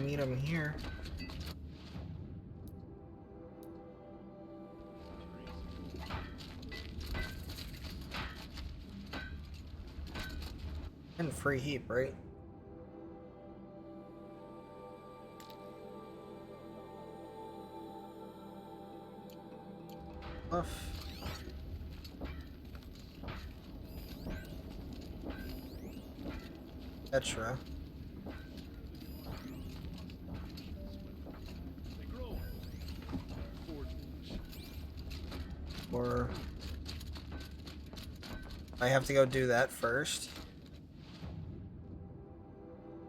Meet him here. And free heap, right? Off. Petra. Or I have to go do that first.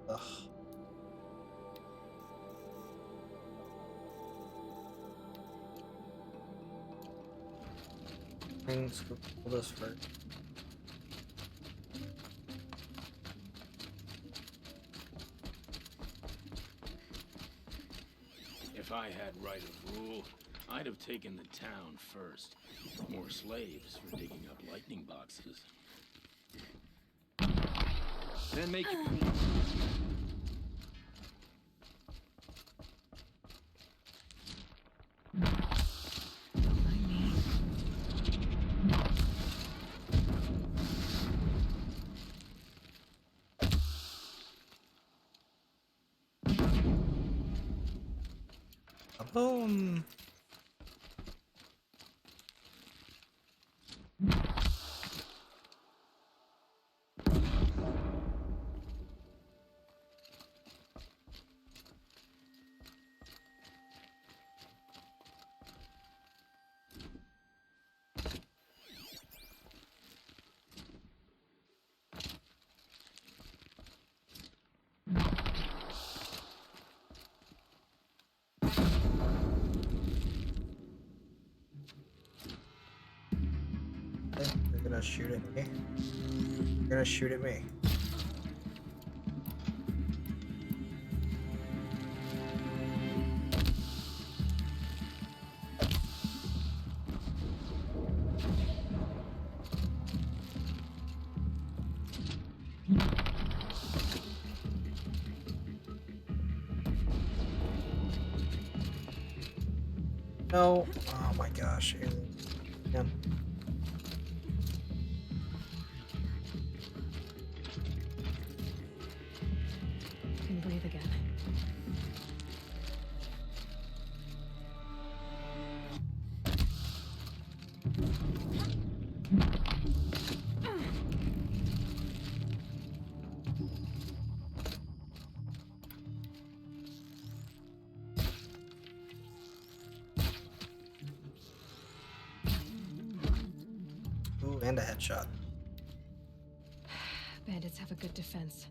Ugh. Let's go pull this first. If I had right of rule, I'd have taken the town first. More slaves for digging up lightning boxes. Then make it. Boom. They're gonna shoot at me. They're gonna shoot at me. No. Oh my gosh. Again. Can breathe again. and a headshot. Bandits have a good defense.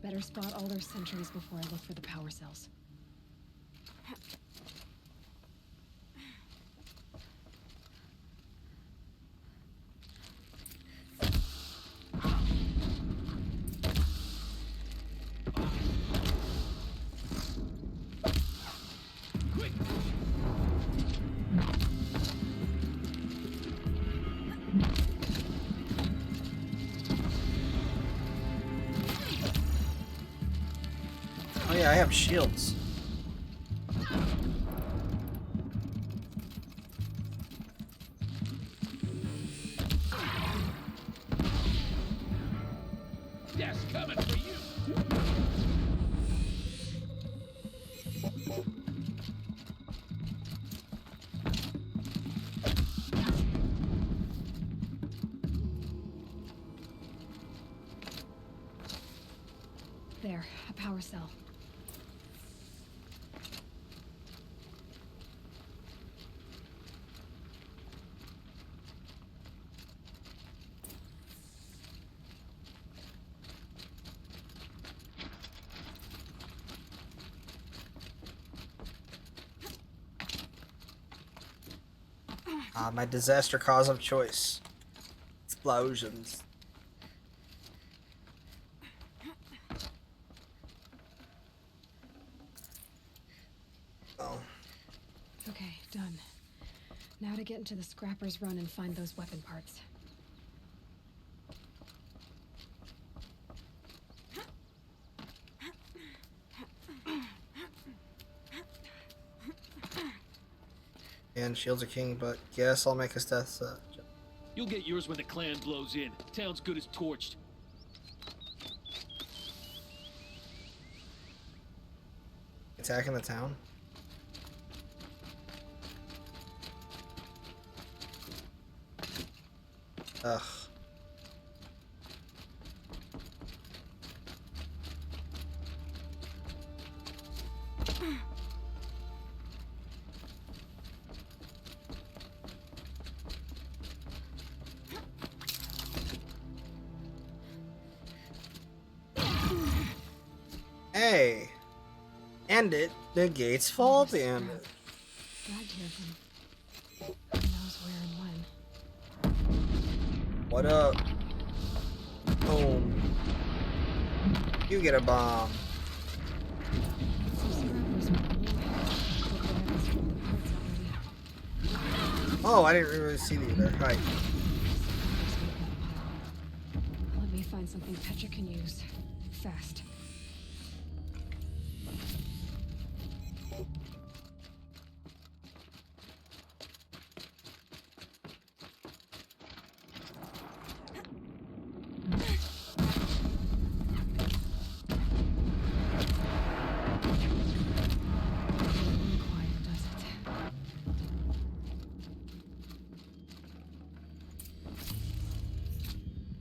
Better spot all their sentries before I look for the power cells. Oh yeah, I have shields. Yes, coming for you. There, a power cell. My disaster cause of choice. Explosions. Oh. Okay, done. Now to get into the scrapper's run and find those weapon parts. And shields are king, but guess I'll make a death. You'll get yours when the clan blows in. Town's good as torched. Attacking the town. Ugh. Hey, and it negates fall damage. Dragged here from who knows where and when. What up? Boom. You get a bomb. Oh, I didn't really see the other. Hi. Let me find something Petra can use. Fast.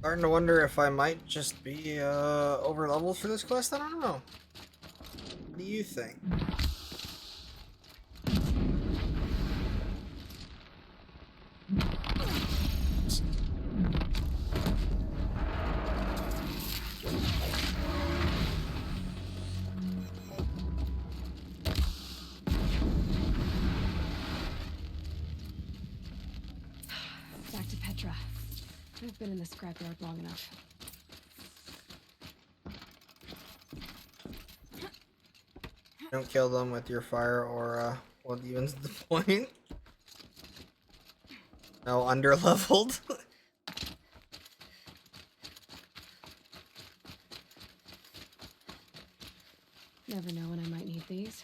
Starting to wonder if I might just be over leveled for this quest. I don't know. What do you think? Back to Petra. I've been in the scrapyard long enough. Don't kill them with your fire or what evens the point. No, under leveled. Never know when I might need these.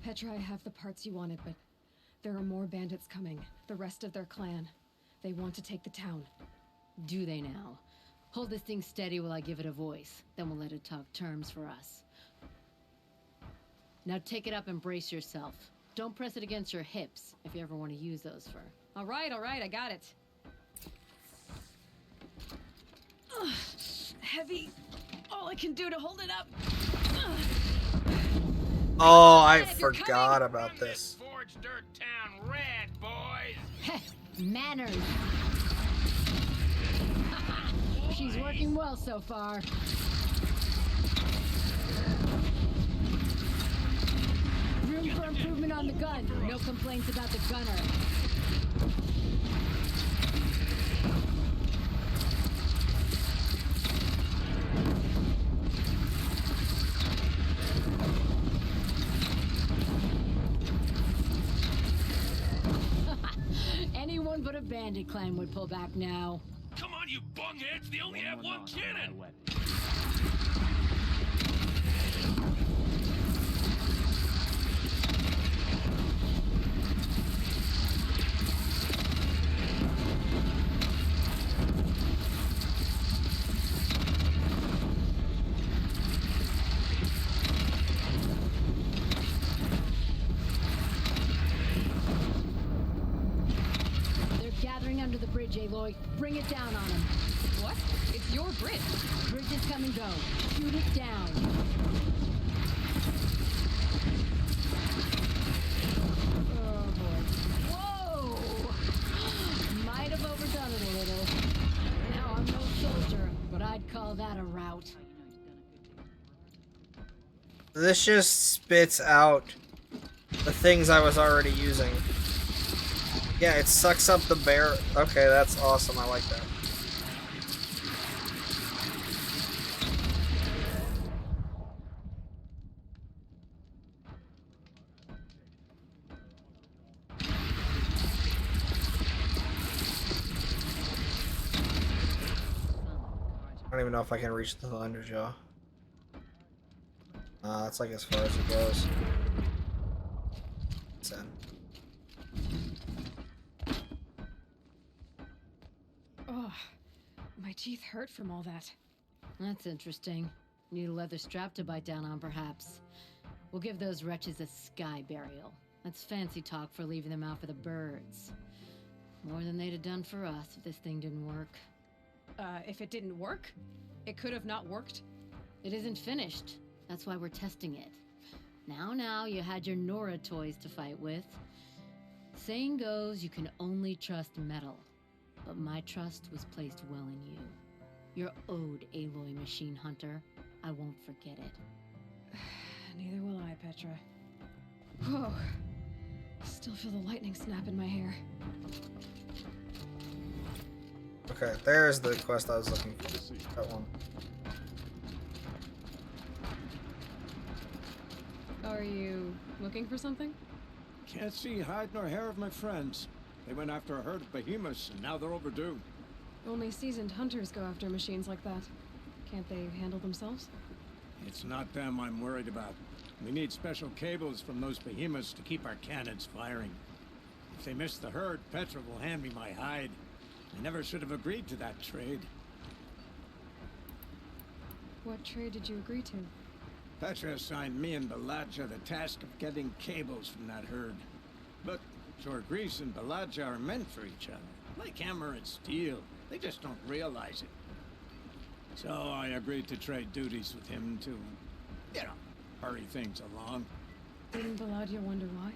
Petra, I have the parts you wanted, but there are more bandits coming. The rest of their clan. They want to take the town. Do they now? Hold this thing steady while I give it a voice. Then we'll let it talk terms for us. Now take it up and brace yourself. Don't press it against your hips if you ever want to use those for... All right, I got it. Ugh, heavy. All I can do to hold it up. Oh, I forgot about this. Forge Dirt Town red, boys. Manners. She's working well so far. Room for improvement on the gun. No complaints about the gunner. Anyone but a bandit clan would pull back now. Come on, you bungheads! They only have one cannon! Under the bridge, Aloy. Bring it down on him. What? It's your bridge. Bridges come and go. Shoot it down. Oh, boy. Whoa! Might have overdone it a little. Now, I'm no soldier, but I'd call that a rout. This just spits out the things I was already using. Yeah, it sucks up the bear. Okay, that's awesome. I like that. I don't even know if I can reach the Thunderjaw. That's like as far as it goes. Sad. Oh, my teeth hurt from all that. That's interesting. Need a leather strap to bite down on, perhaps. We'll give those wretches a sky burial. That's fancy talk for leaving them out for the birds. More than they'd have done for us if this thing didn't work. If it didn't work? It could have not worked? It isn't finished. That's why we're testing it. Now, you had your Nora toys to fight with. Saying goes, you can only trust metal. But my trust was placed well in you. You're owed, Aloy Machine Hunter. I won't forget it. Neither will I, Petra. Whoa. Still feel the lightning snap in my hair. Okay, there's the quest I was looking for. That one. Are you looking for something? Can't see hide nor hair of my friends. They went after a herd of behemoths, and now they're overdue. Only seasoned hunters go after machines like that. Can't they handle themselves? It's not them I'm worried about. We need special cables from those behemoths to keep our cannons firing. If they miss the herd, Petra will hand me my hide. I never should have agreed to that trade. What trade did you agree to? Petra assigned me and Baladja the task of getting cables from that herd. But Jorgrease and Baladja are meant for each other, like hammer and steel. They just don't realize it. So I agreed to trade duties with him to, hurry things along. Didn't Baladja wonder why?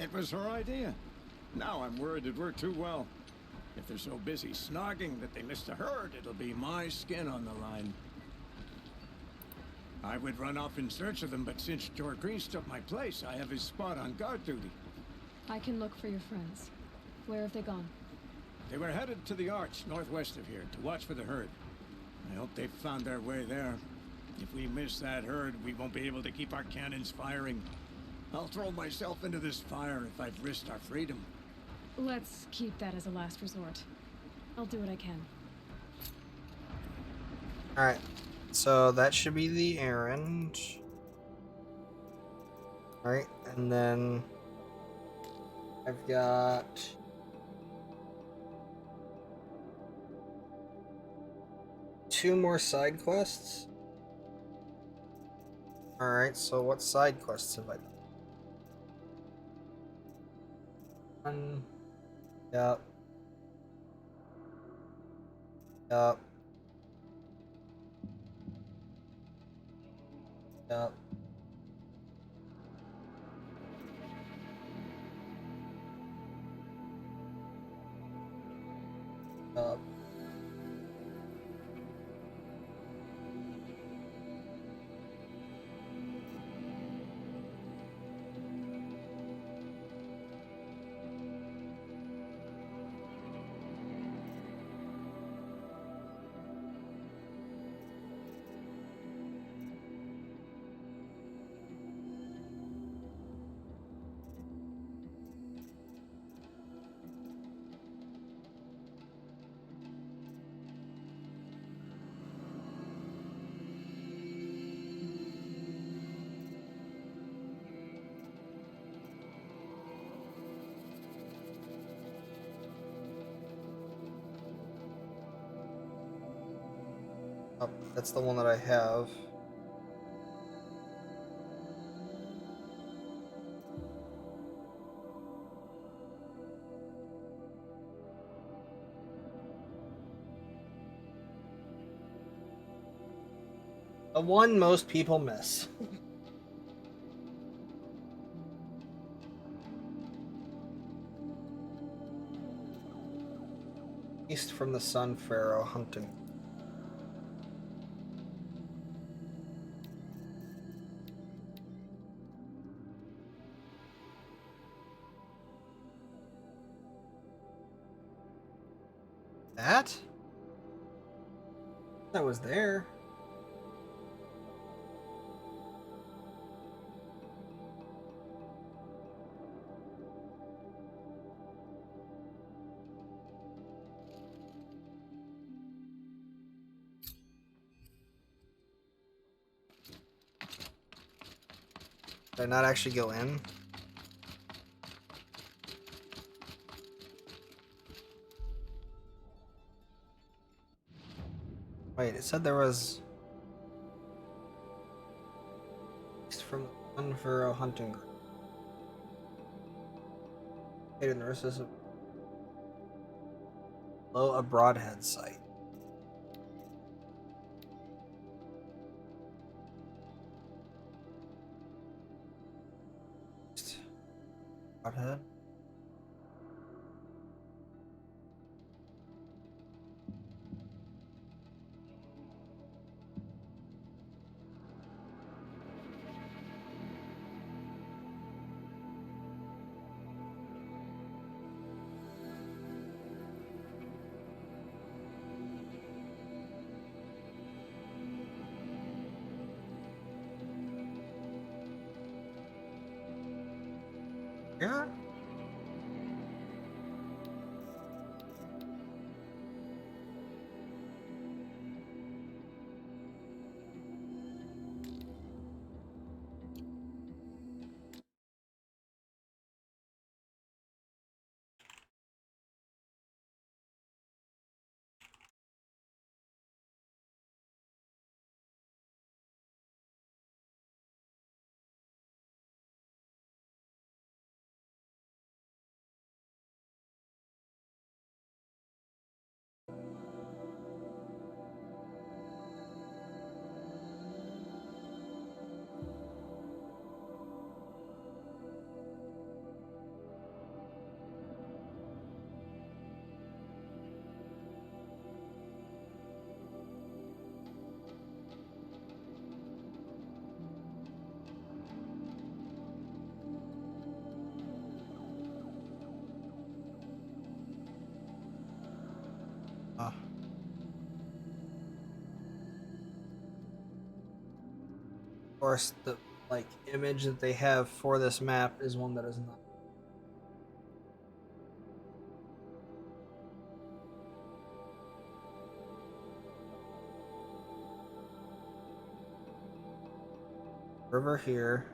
It was her idea. Now I'm worried it worked too well. If they're so busy snogging that they miss the herd, it'll be my skin on the line. I would run off in search of them, but since Jorgrease took my place, I have his spot on guard duty. I can look for your friends. Where have they gone? They were headed to the Arch, northwest of here, to watch for the herd. I hope they've found their way there. If we miss that herd, we won't be able to keep our cannons firing. I'll throw myself into this fire if I've risked our freedom. Let's keep that as a last resort. I'll do what I can. Alright, so that should be the errand. Alright, and then I've got two more side quests. Alright, so what side quests have I done? Yep. Yep. Yep. Yep. Oh, that's the one that I have. The one most people miss. East from the Sun Pharaoh hunting. That? That was there. Did I not actually go in? Wait, it said there was East from the Sun Pharaoh hunting group. Hidden nurses below a broadhead site. Broadhead? Here? Of course, the image that they have for this map is one that is not. River here.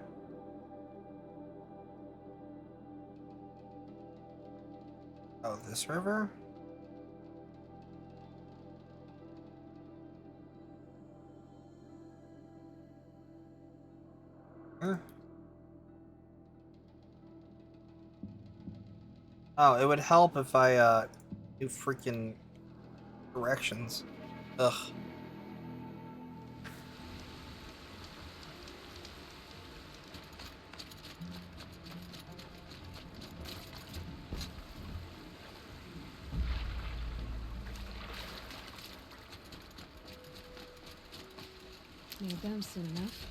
Oh, this river? Oh, it would help if I do freaking directions. Ugh. Need them soon enough.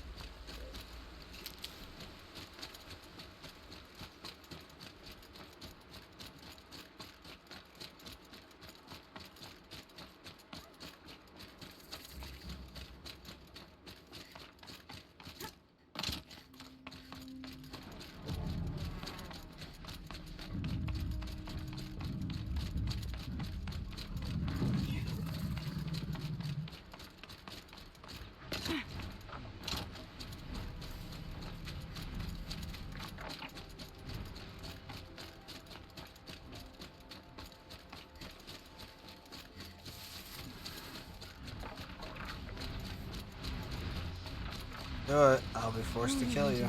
Do it. I'll be forced to kill you.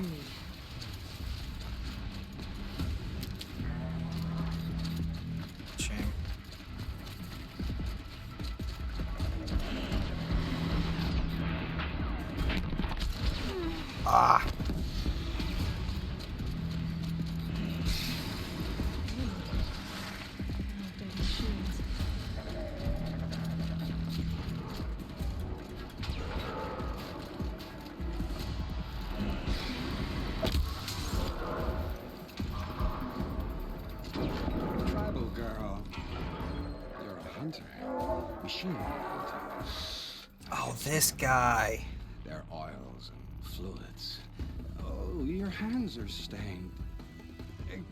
Shame. Ah. Tribal girl. You're a hunter. Machine hunter. Oh, this guy. Their oils and fluids. Oh, your hands are stained.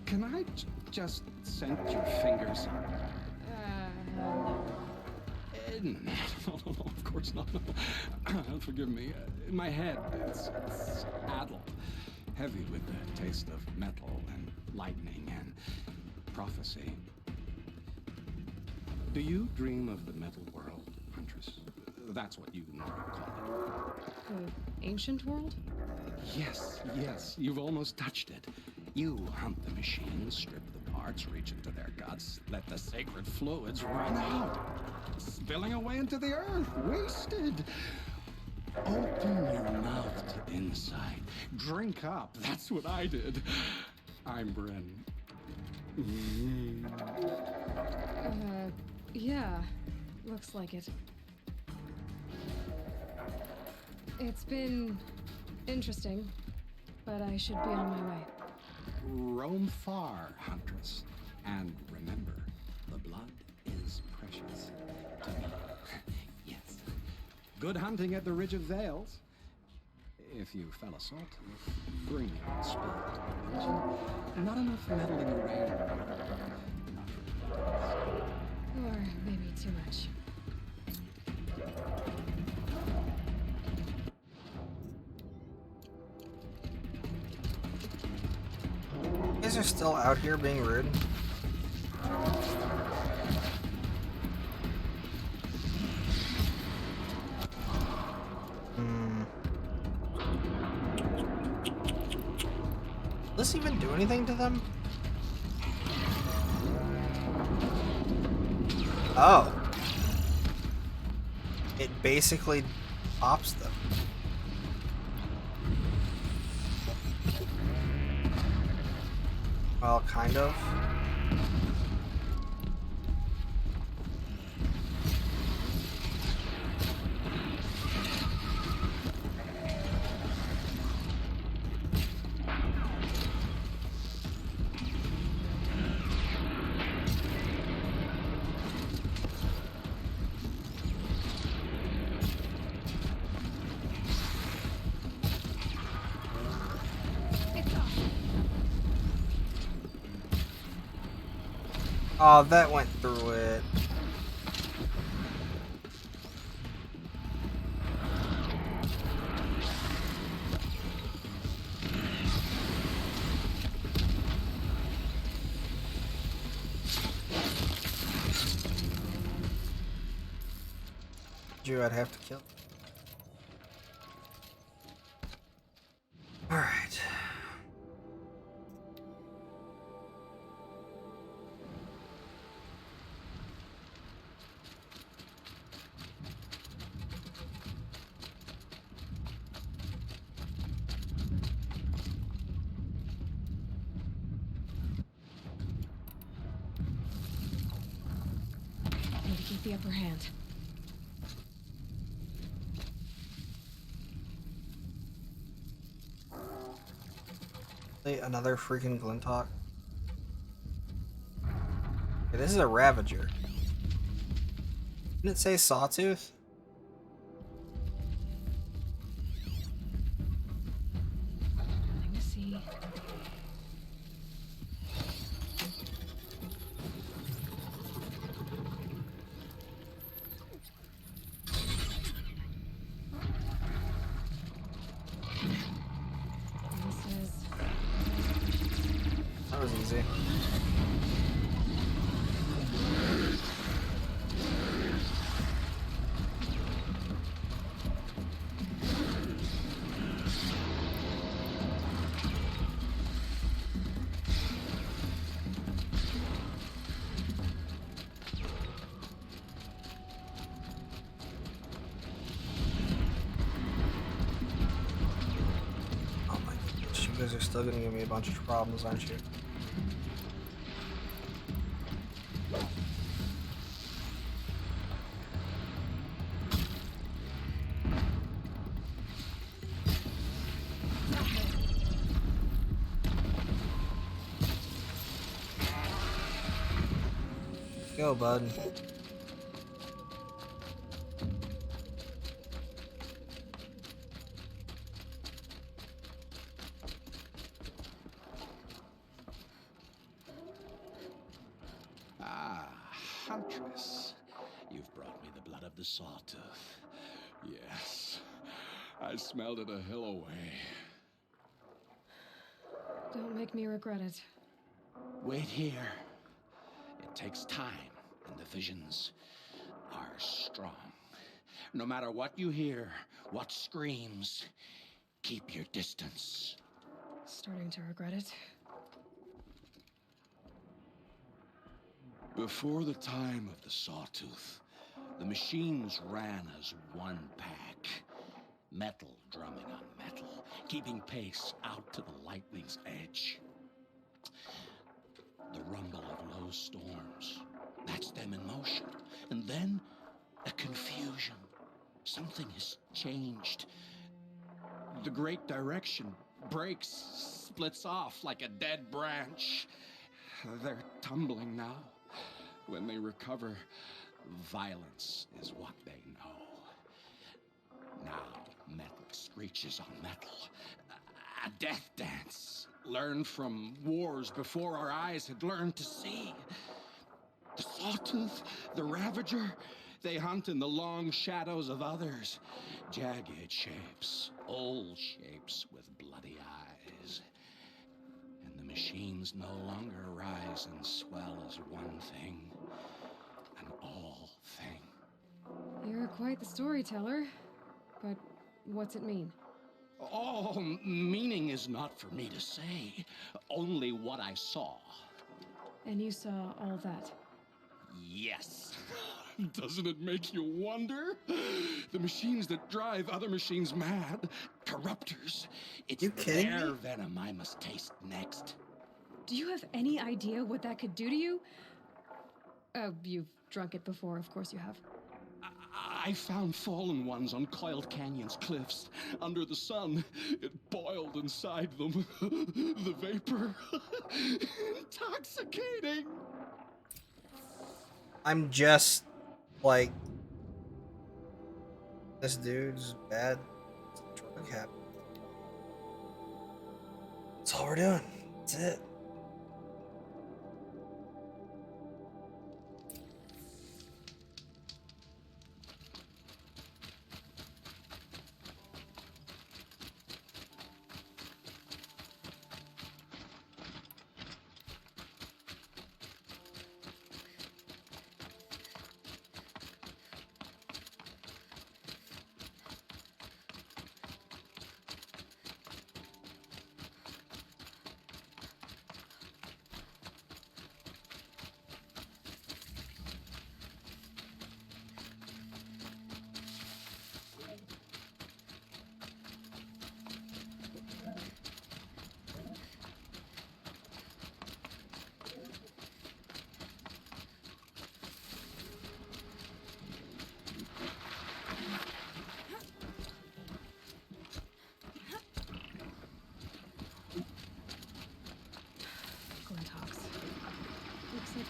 Can I just scent your fingers? No. No, of course not. Forgive me. In my head, it's addled. Heavy with the taste of metal and lightning and prophecy. Do you dream of the metal world, Huntress? That's what you normally call it. The ancient world? Yes, you've almost touched it. You hunt the machines, strip the parts, reach into their guts, let the sacred fluids run out, spilling away into the earth, wasted. Open your mouth to insight. Drink up. That's what I did. I'm Bryn. Yeah. Looks like it. It's been interesting, but I should be on my way. Roam far, Huntress. And remember, the blood is precious to me. Yes. Good hunting at the Ridge of Vales. If you fell assault, bring your own spill, won't you? Not enough metal in the rain. Or maybe too much. You guys are still out here being rude. Will this even do anything to them? Oh. It basically pops them. Well, kind of. Oh, that went through it. You, I'd have to kill. All right. the upper hand. Another freaking Glintock. Okay, this is a Ravager. Didn't it say Sawtooth? Nothing to see. That was easy. Oh my goodness, you guys are still gonna give me a bunch of problems, aren't you? Go, bud. Ah, Huntress. You've brought me the blood of the Sawtooth. Yes. I smelled it a hill away. Don't make me regret it. Wait here. It takes time, and the visions are strong. No matter what you hear, what screams, keep your distance. Starting to regret it. Before the time of the Sawtooth, the machines ran as one pack. Metal drumming on metal, keeping pace out to the lightning's edge. The rumble of low storms, that's them in motion. And then, a confusion. Something has changed. The great direction breaks, splits off like a dead branch. They're tumbling now. When they recover, violence is what they know. Now, metal screeches on metal. A death dance, learned from wars before our eyes had learned to see. The Sawtooth, the Ravager, they hunt in the long shadows of others. Jagged shapes, old shapes with bloody eyes. And the machines no longer rise and swell as one thing, an all thing. You're quite the storyteller. But what's it mean? Oh, meaning is not for me to say. Only what I saw. And you saw all that? Yes. Doesn't it make you wonder? The machines that drive other machines mad. Corruptors. It's their venom I must taste next. Do you have any idea what that could do to you? Oh, you've drunk it before, of course you have. I found fallen ones on Coiled Canyon's cliffs. Under the sun, it boiled inside them. The vapor. Intoxicating. I'm just like, this dude's bad drug habit. That's all we're doing. That's it.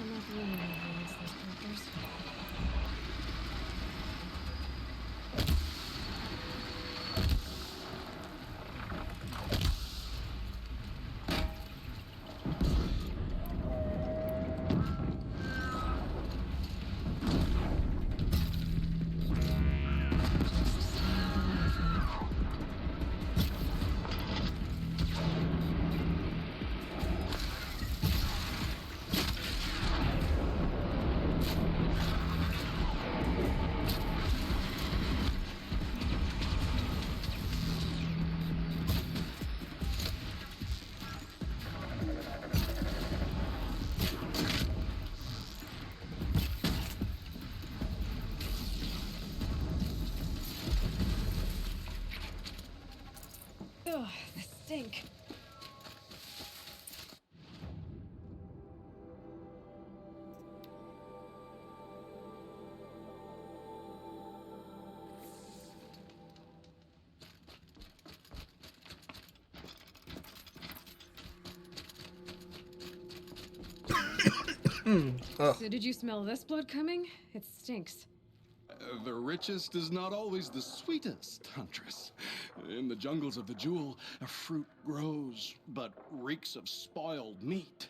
I'm not the only one who needs those characters. Ugh, the stink. So did you smell this blood coming? It stinks. The richest is not always the sweetest, Huntress. In the jungles of the jewel, a fruit grows, but reeks of spoiled meat.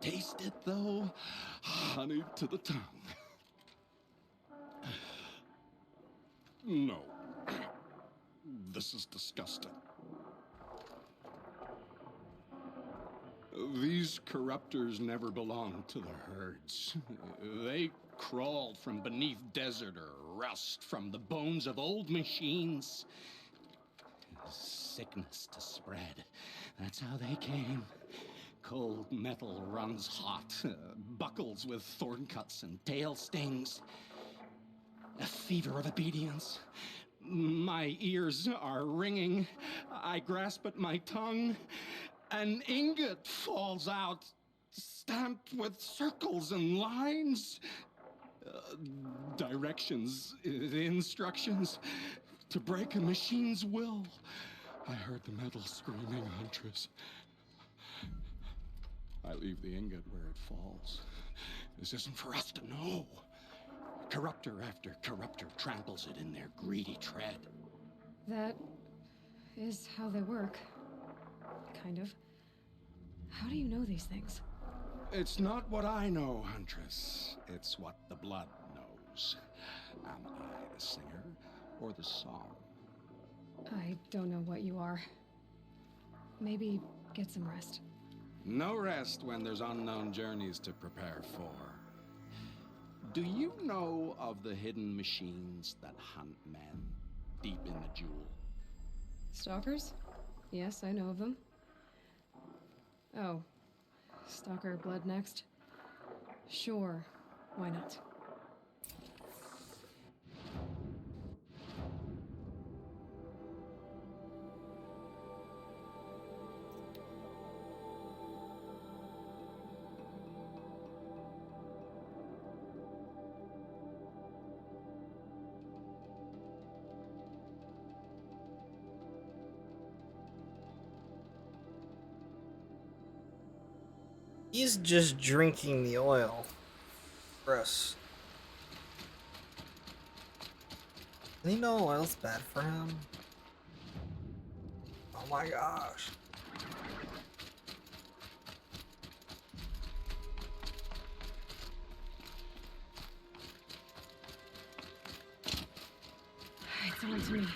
Taste it, though, honey to the tongue. No. This is disgusting. These corruptors never belonged to the herds. They crawled from beneath desert or rust from the bones of old machines. Sickness to spread. That's how they came. Cold metal runs hot, buckles with thorn cuts and tail stings. A fever of obedience. My ears are ringing. I grasp at my tongue. An ingot falls out, stamped with circles and lines. Directions, instructions to break a machine's will. I heard the metal screaming, Huntress. I leave the ingot where it falls. This isn't for us to know. Corruptor after corruptor tramples it in their greedy tread. That is how they work. Kind of. How do you know these things? It's not what I know, Huntress. It's what the blood knows. Am I the singer or the song? I don't know what you are. Maybe get some rest. No rest when there's unknown journeys to prepare for. Do you know of the hidden machines that hunt men deep in the jewel? Stalkers? Yes, I know of them. Oh. Stalker blood next? Sure. Why not? He's just drinking the oil. Gross. Does he know oil's bad for him? Oh my gosh. It's on to me.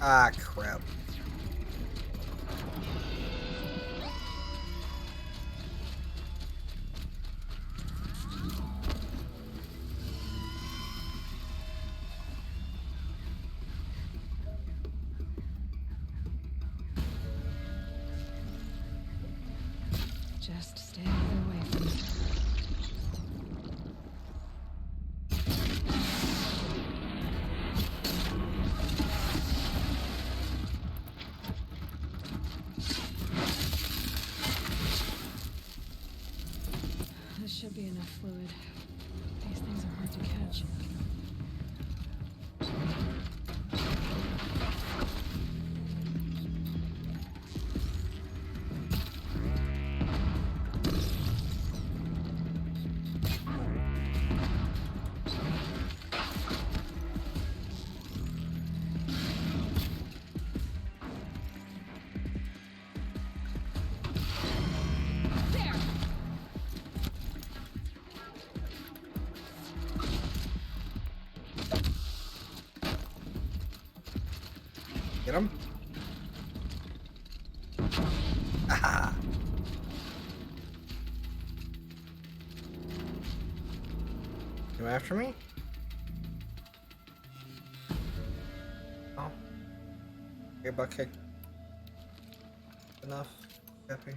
Ah, crap. Just stay away from me. This should be enough fluid. These things are hard to catch. Get him. Aha. Come after me? Oh. Your butt kick. Enough. Happy.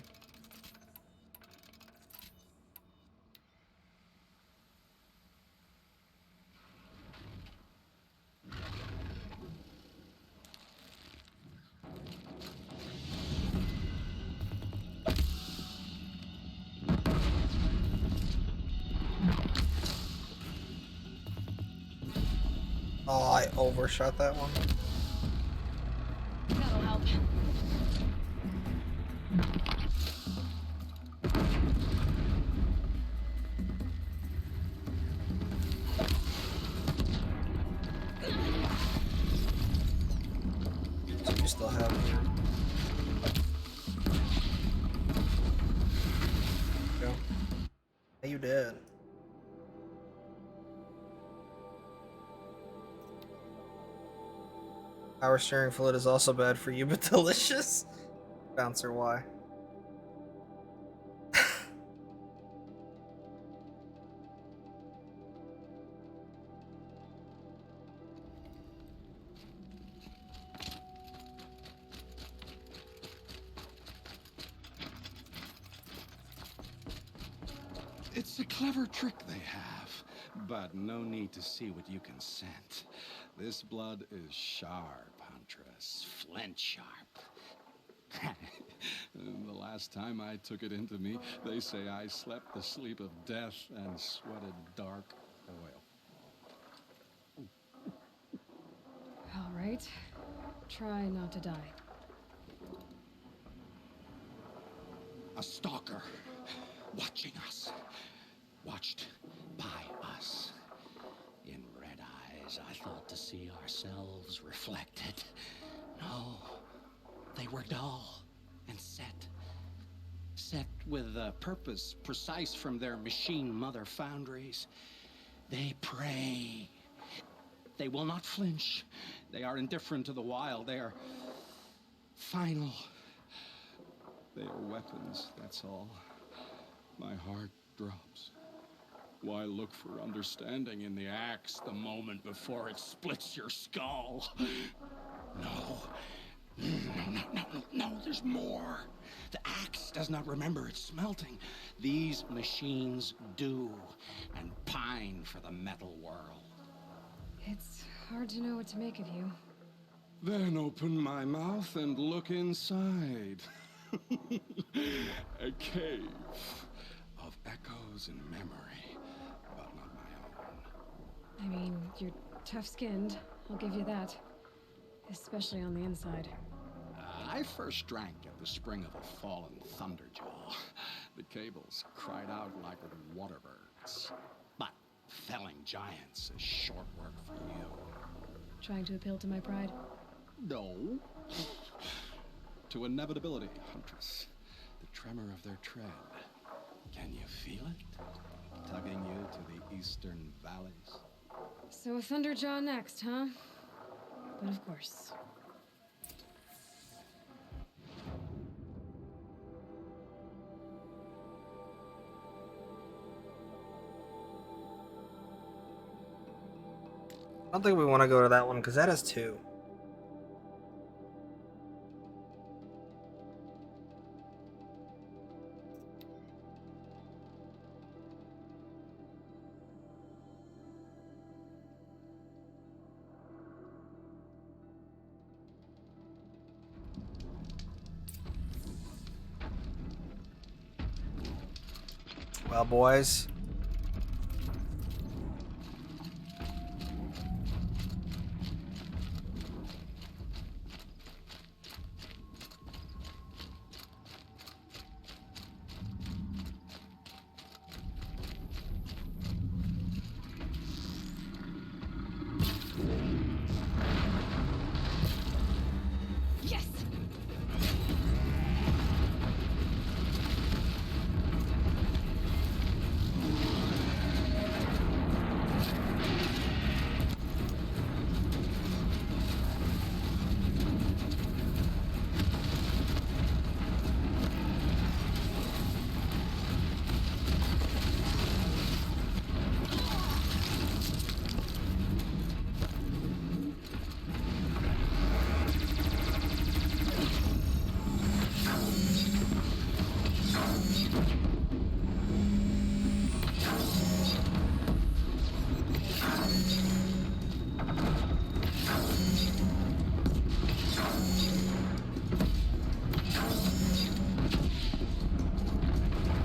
Oh, I overshot that one. That'll help. So you still have your... Go. Hey, you did. Power steering fluid is also bad for you, but delicious. Bouncer, why? It's a clever trick they have, but no need to see what you can scent. This blood is sharp, Huntress. Flint sharp. The last time I took it into me, they say I slept the sleep of death and sweated dark oil. All right. Try not to die. A stalker, watching us. Watched by us. In red eyes, I thought to see ourselves reflected. No, they were dull and set. Set with a purpose precise from their machine mother foundries. They prey. They will not flinch. They are indifferent to the wild. They are final. They are weapons, that's all. My heart drops. Why look for understanding in the axe the moment before it splits your skull? No, there's more. The axe does not remember its smelting. These machines do, and pine for the metal world. It's hard to know what to make of you. Then open my mouth and look inside. A cave of echoes and memory, but not my own. I mean, you're tough-skinned. I'll give you that. Especially on the inside. I first drank at the spring of a fallen thunderjaw. The cables cried out like waterbirds. But felling giants is short work for you. Trying to appeal to my pride? No. To inevitability, Huntress. The tremor of their tread. Can you feel it? Tugging you to the eastern valleys? So a Thunderjaw next, huh? But of course. I don't think we want to go to that one because that has 2. Well, boys. Yes!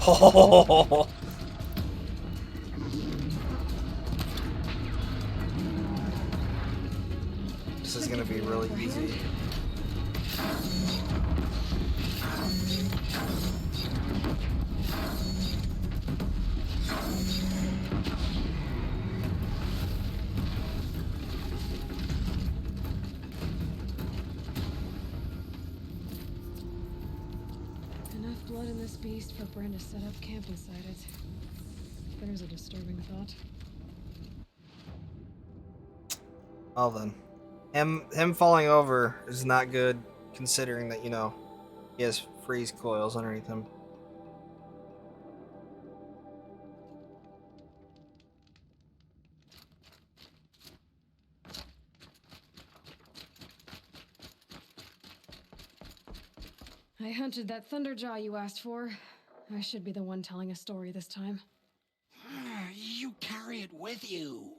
Oh. This is gonna be really easy. Enough blood in this beast for Bren to set up camp inside it. There's a disturbing thought. Well then. Him falling over is not good, considering that, you know, he has freeze coils underneath him. I hunted that Thunderjaw you asked for. I should be the one telling a story this time. You carry it with you.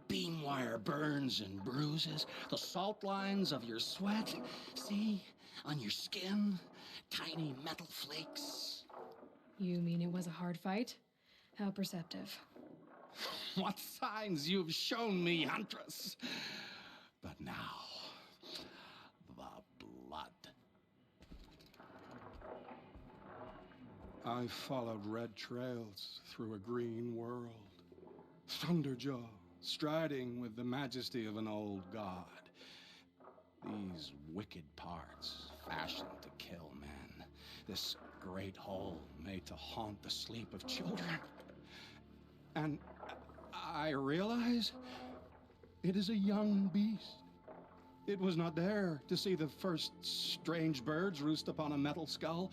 Beam wire burns and bruises, the salt lines of your sweat. See? On your skin, tiny metal flakes. You mean it was a hard fight? How perceptive. What signs you've shown me, Huntress. But now, the blood. I followed red trails through a green world. Thunderjaw, striding with the majesty of an old god. These wicked parts, fashioned to kill men. This great hole made to haunt the sleep of children. And I realize it is a young beast. It was not there to see the first strange birds roost upon a metal skull.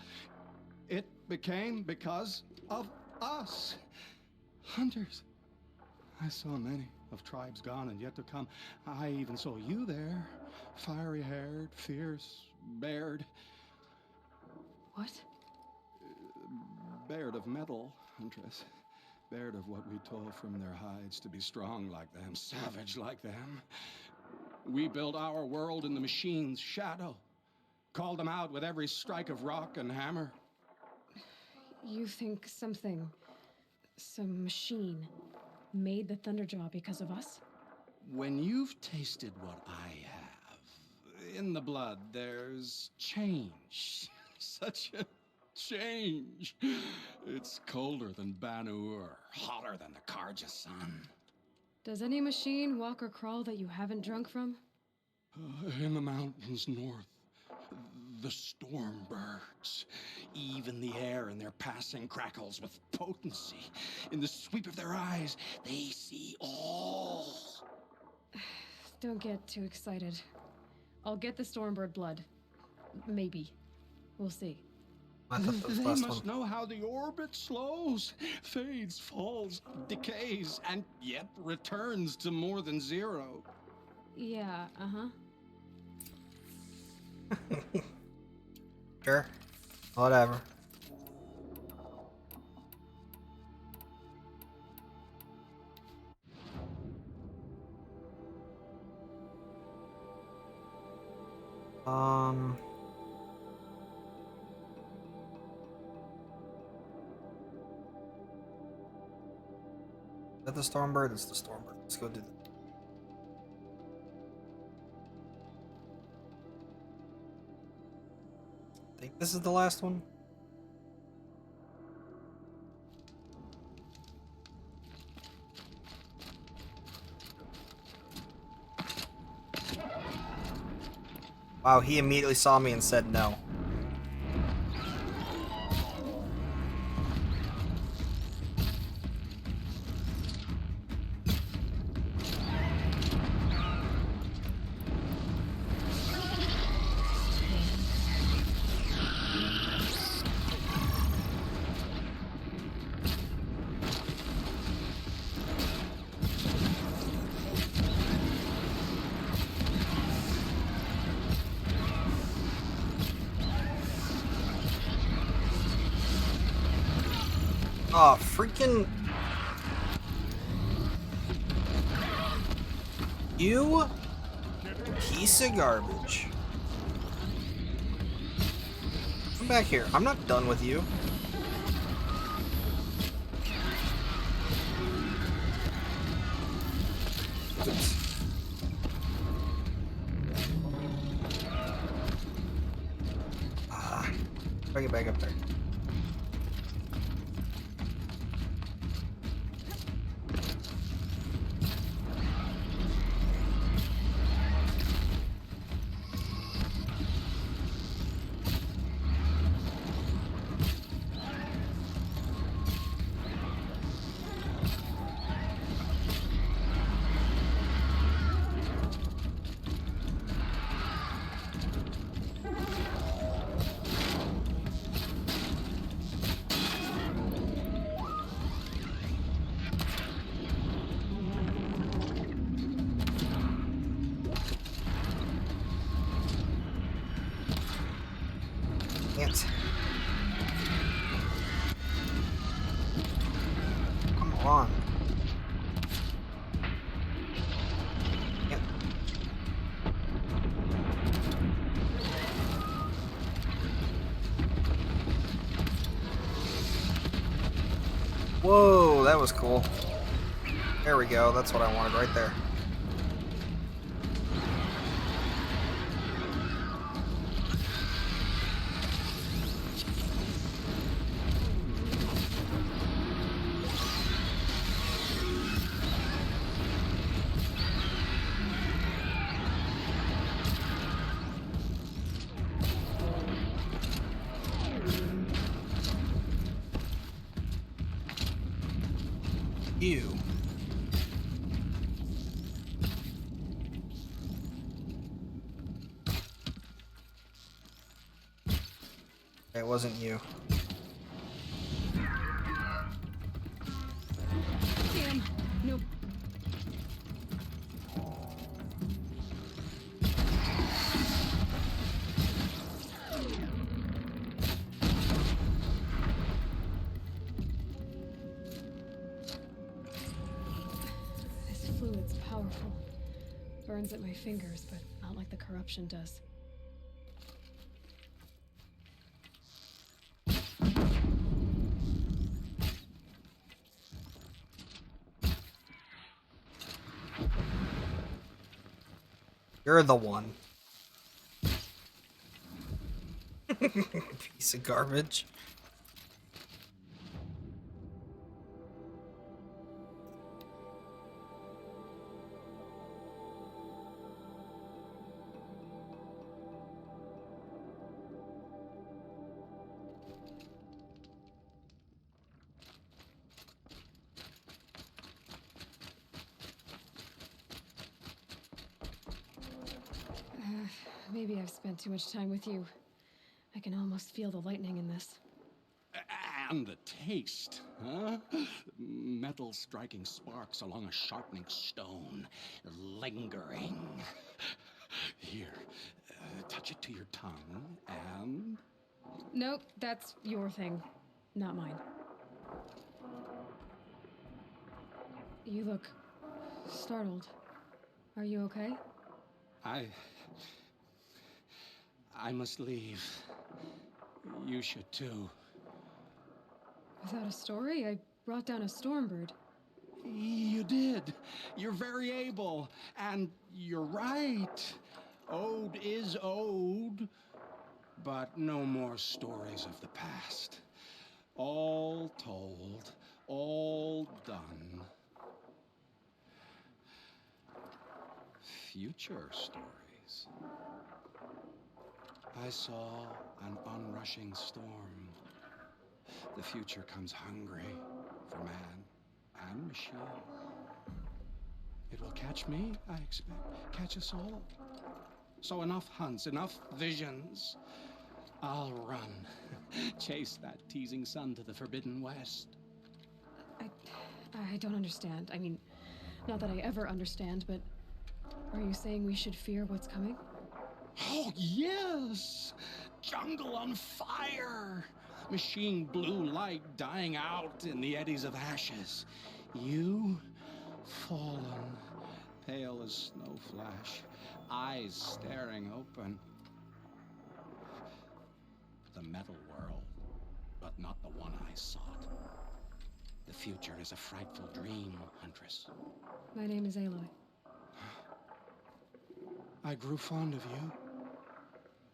It became because of us, hunters. I saw many of tribes gone and yet to come. I even saw you there, fiery-haired, fierce, bared. What? Bared of metal, Huntress. Bared of what we tore from their hides to be strong like them, savage like them. We built our world in the machine's shadow. Called them out with every strike of rock and hammer. You think some machine, made the Thunderjaw because of us? When you've tasted what I have, in the blood there's change. Such a change. It's colder than Banu-Ur, hotter than the Karja sun. Does any machine walk or crawl that you haven't drunk from? In the mountains north, the storm birds. Even the air in their passing crackles with potency. In the sweep of their eyes, they see all. Don't get too excited. I'll get the Stormbird blood. Maybe. We'll see. They must know how the orbit slows, fades, falls, decays, and yet returns to more than zero. Yeah, uh-huh. Sure. Whatever. Is that the Stormbird? It's the Stormbird. Let's go do that. I think this is the last one. Wow, he immediately saw me and said no. Oh, freaking... You piece of garbage. Come back here. I'm not done with you. Oops. Bring it back up there. Can't. Come on. Can't. Whoa, that was cool. There we go. That's what I wanted right there. You. It wasn't you. Damn. No. This fluid's powerful. Burns at my fingers, but not like the corruption does. You're the one. Piece of garbage. Maybe I've spent too much time with you. I can almost feel the lightning in this. And the taste, huh? Metal striking sparks along a sharpening stone, lingering. Here, touch it to your tongue, and... Nope, that's your thing, not mine. You look startled. Are you okay? I must leave. You should too. Without a story, I brought down a stormbird. You did. You're very able. And you're right. Ode is ode. But no more stories of the past. All told. All done. Future stories. I saw an onrushing storm. The future comes hungry for man and machine. It will catch me, I expect. Catch us all. So enough hunts, enough visions. I'll run. Chase that teasing sun to the forbidden west. I don't understand. I mean, not that I ever understand, but are you saying we should fear what's coming? Oh, yes! Jungle on fire! Machine blue light dying out in the eddies of ashes. You, fallen, pale as snow flash, eyes staring open. The metal world, but not the one I sought. The future is a frightful dream, Huntress. My name is Aloy. I grew fond of you.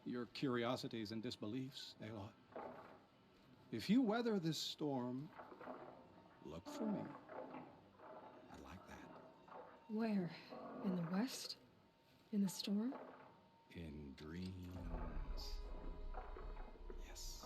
Your curiosities and disbeliefs, Aloy. If you weather this storm, look for me. I like that. Where? In the west? In the storm? In dreams. Yes.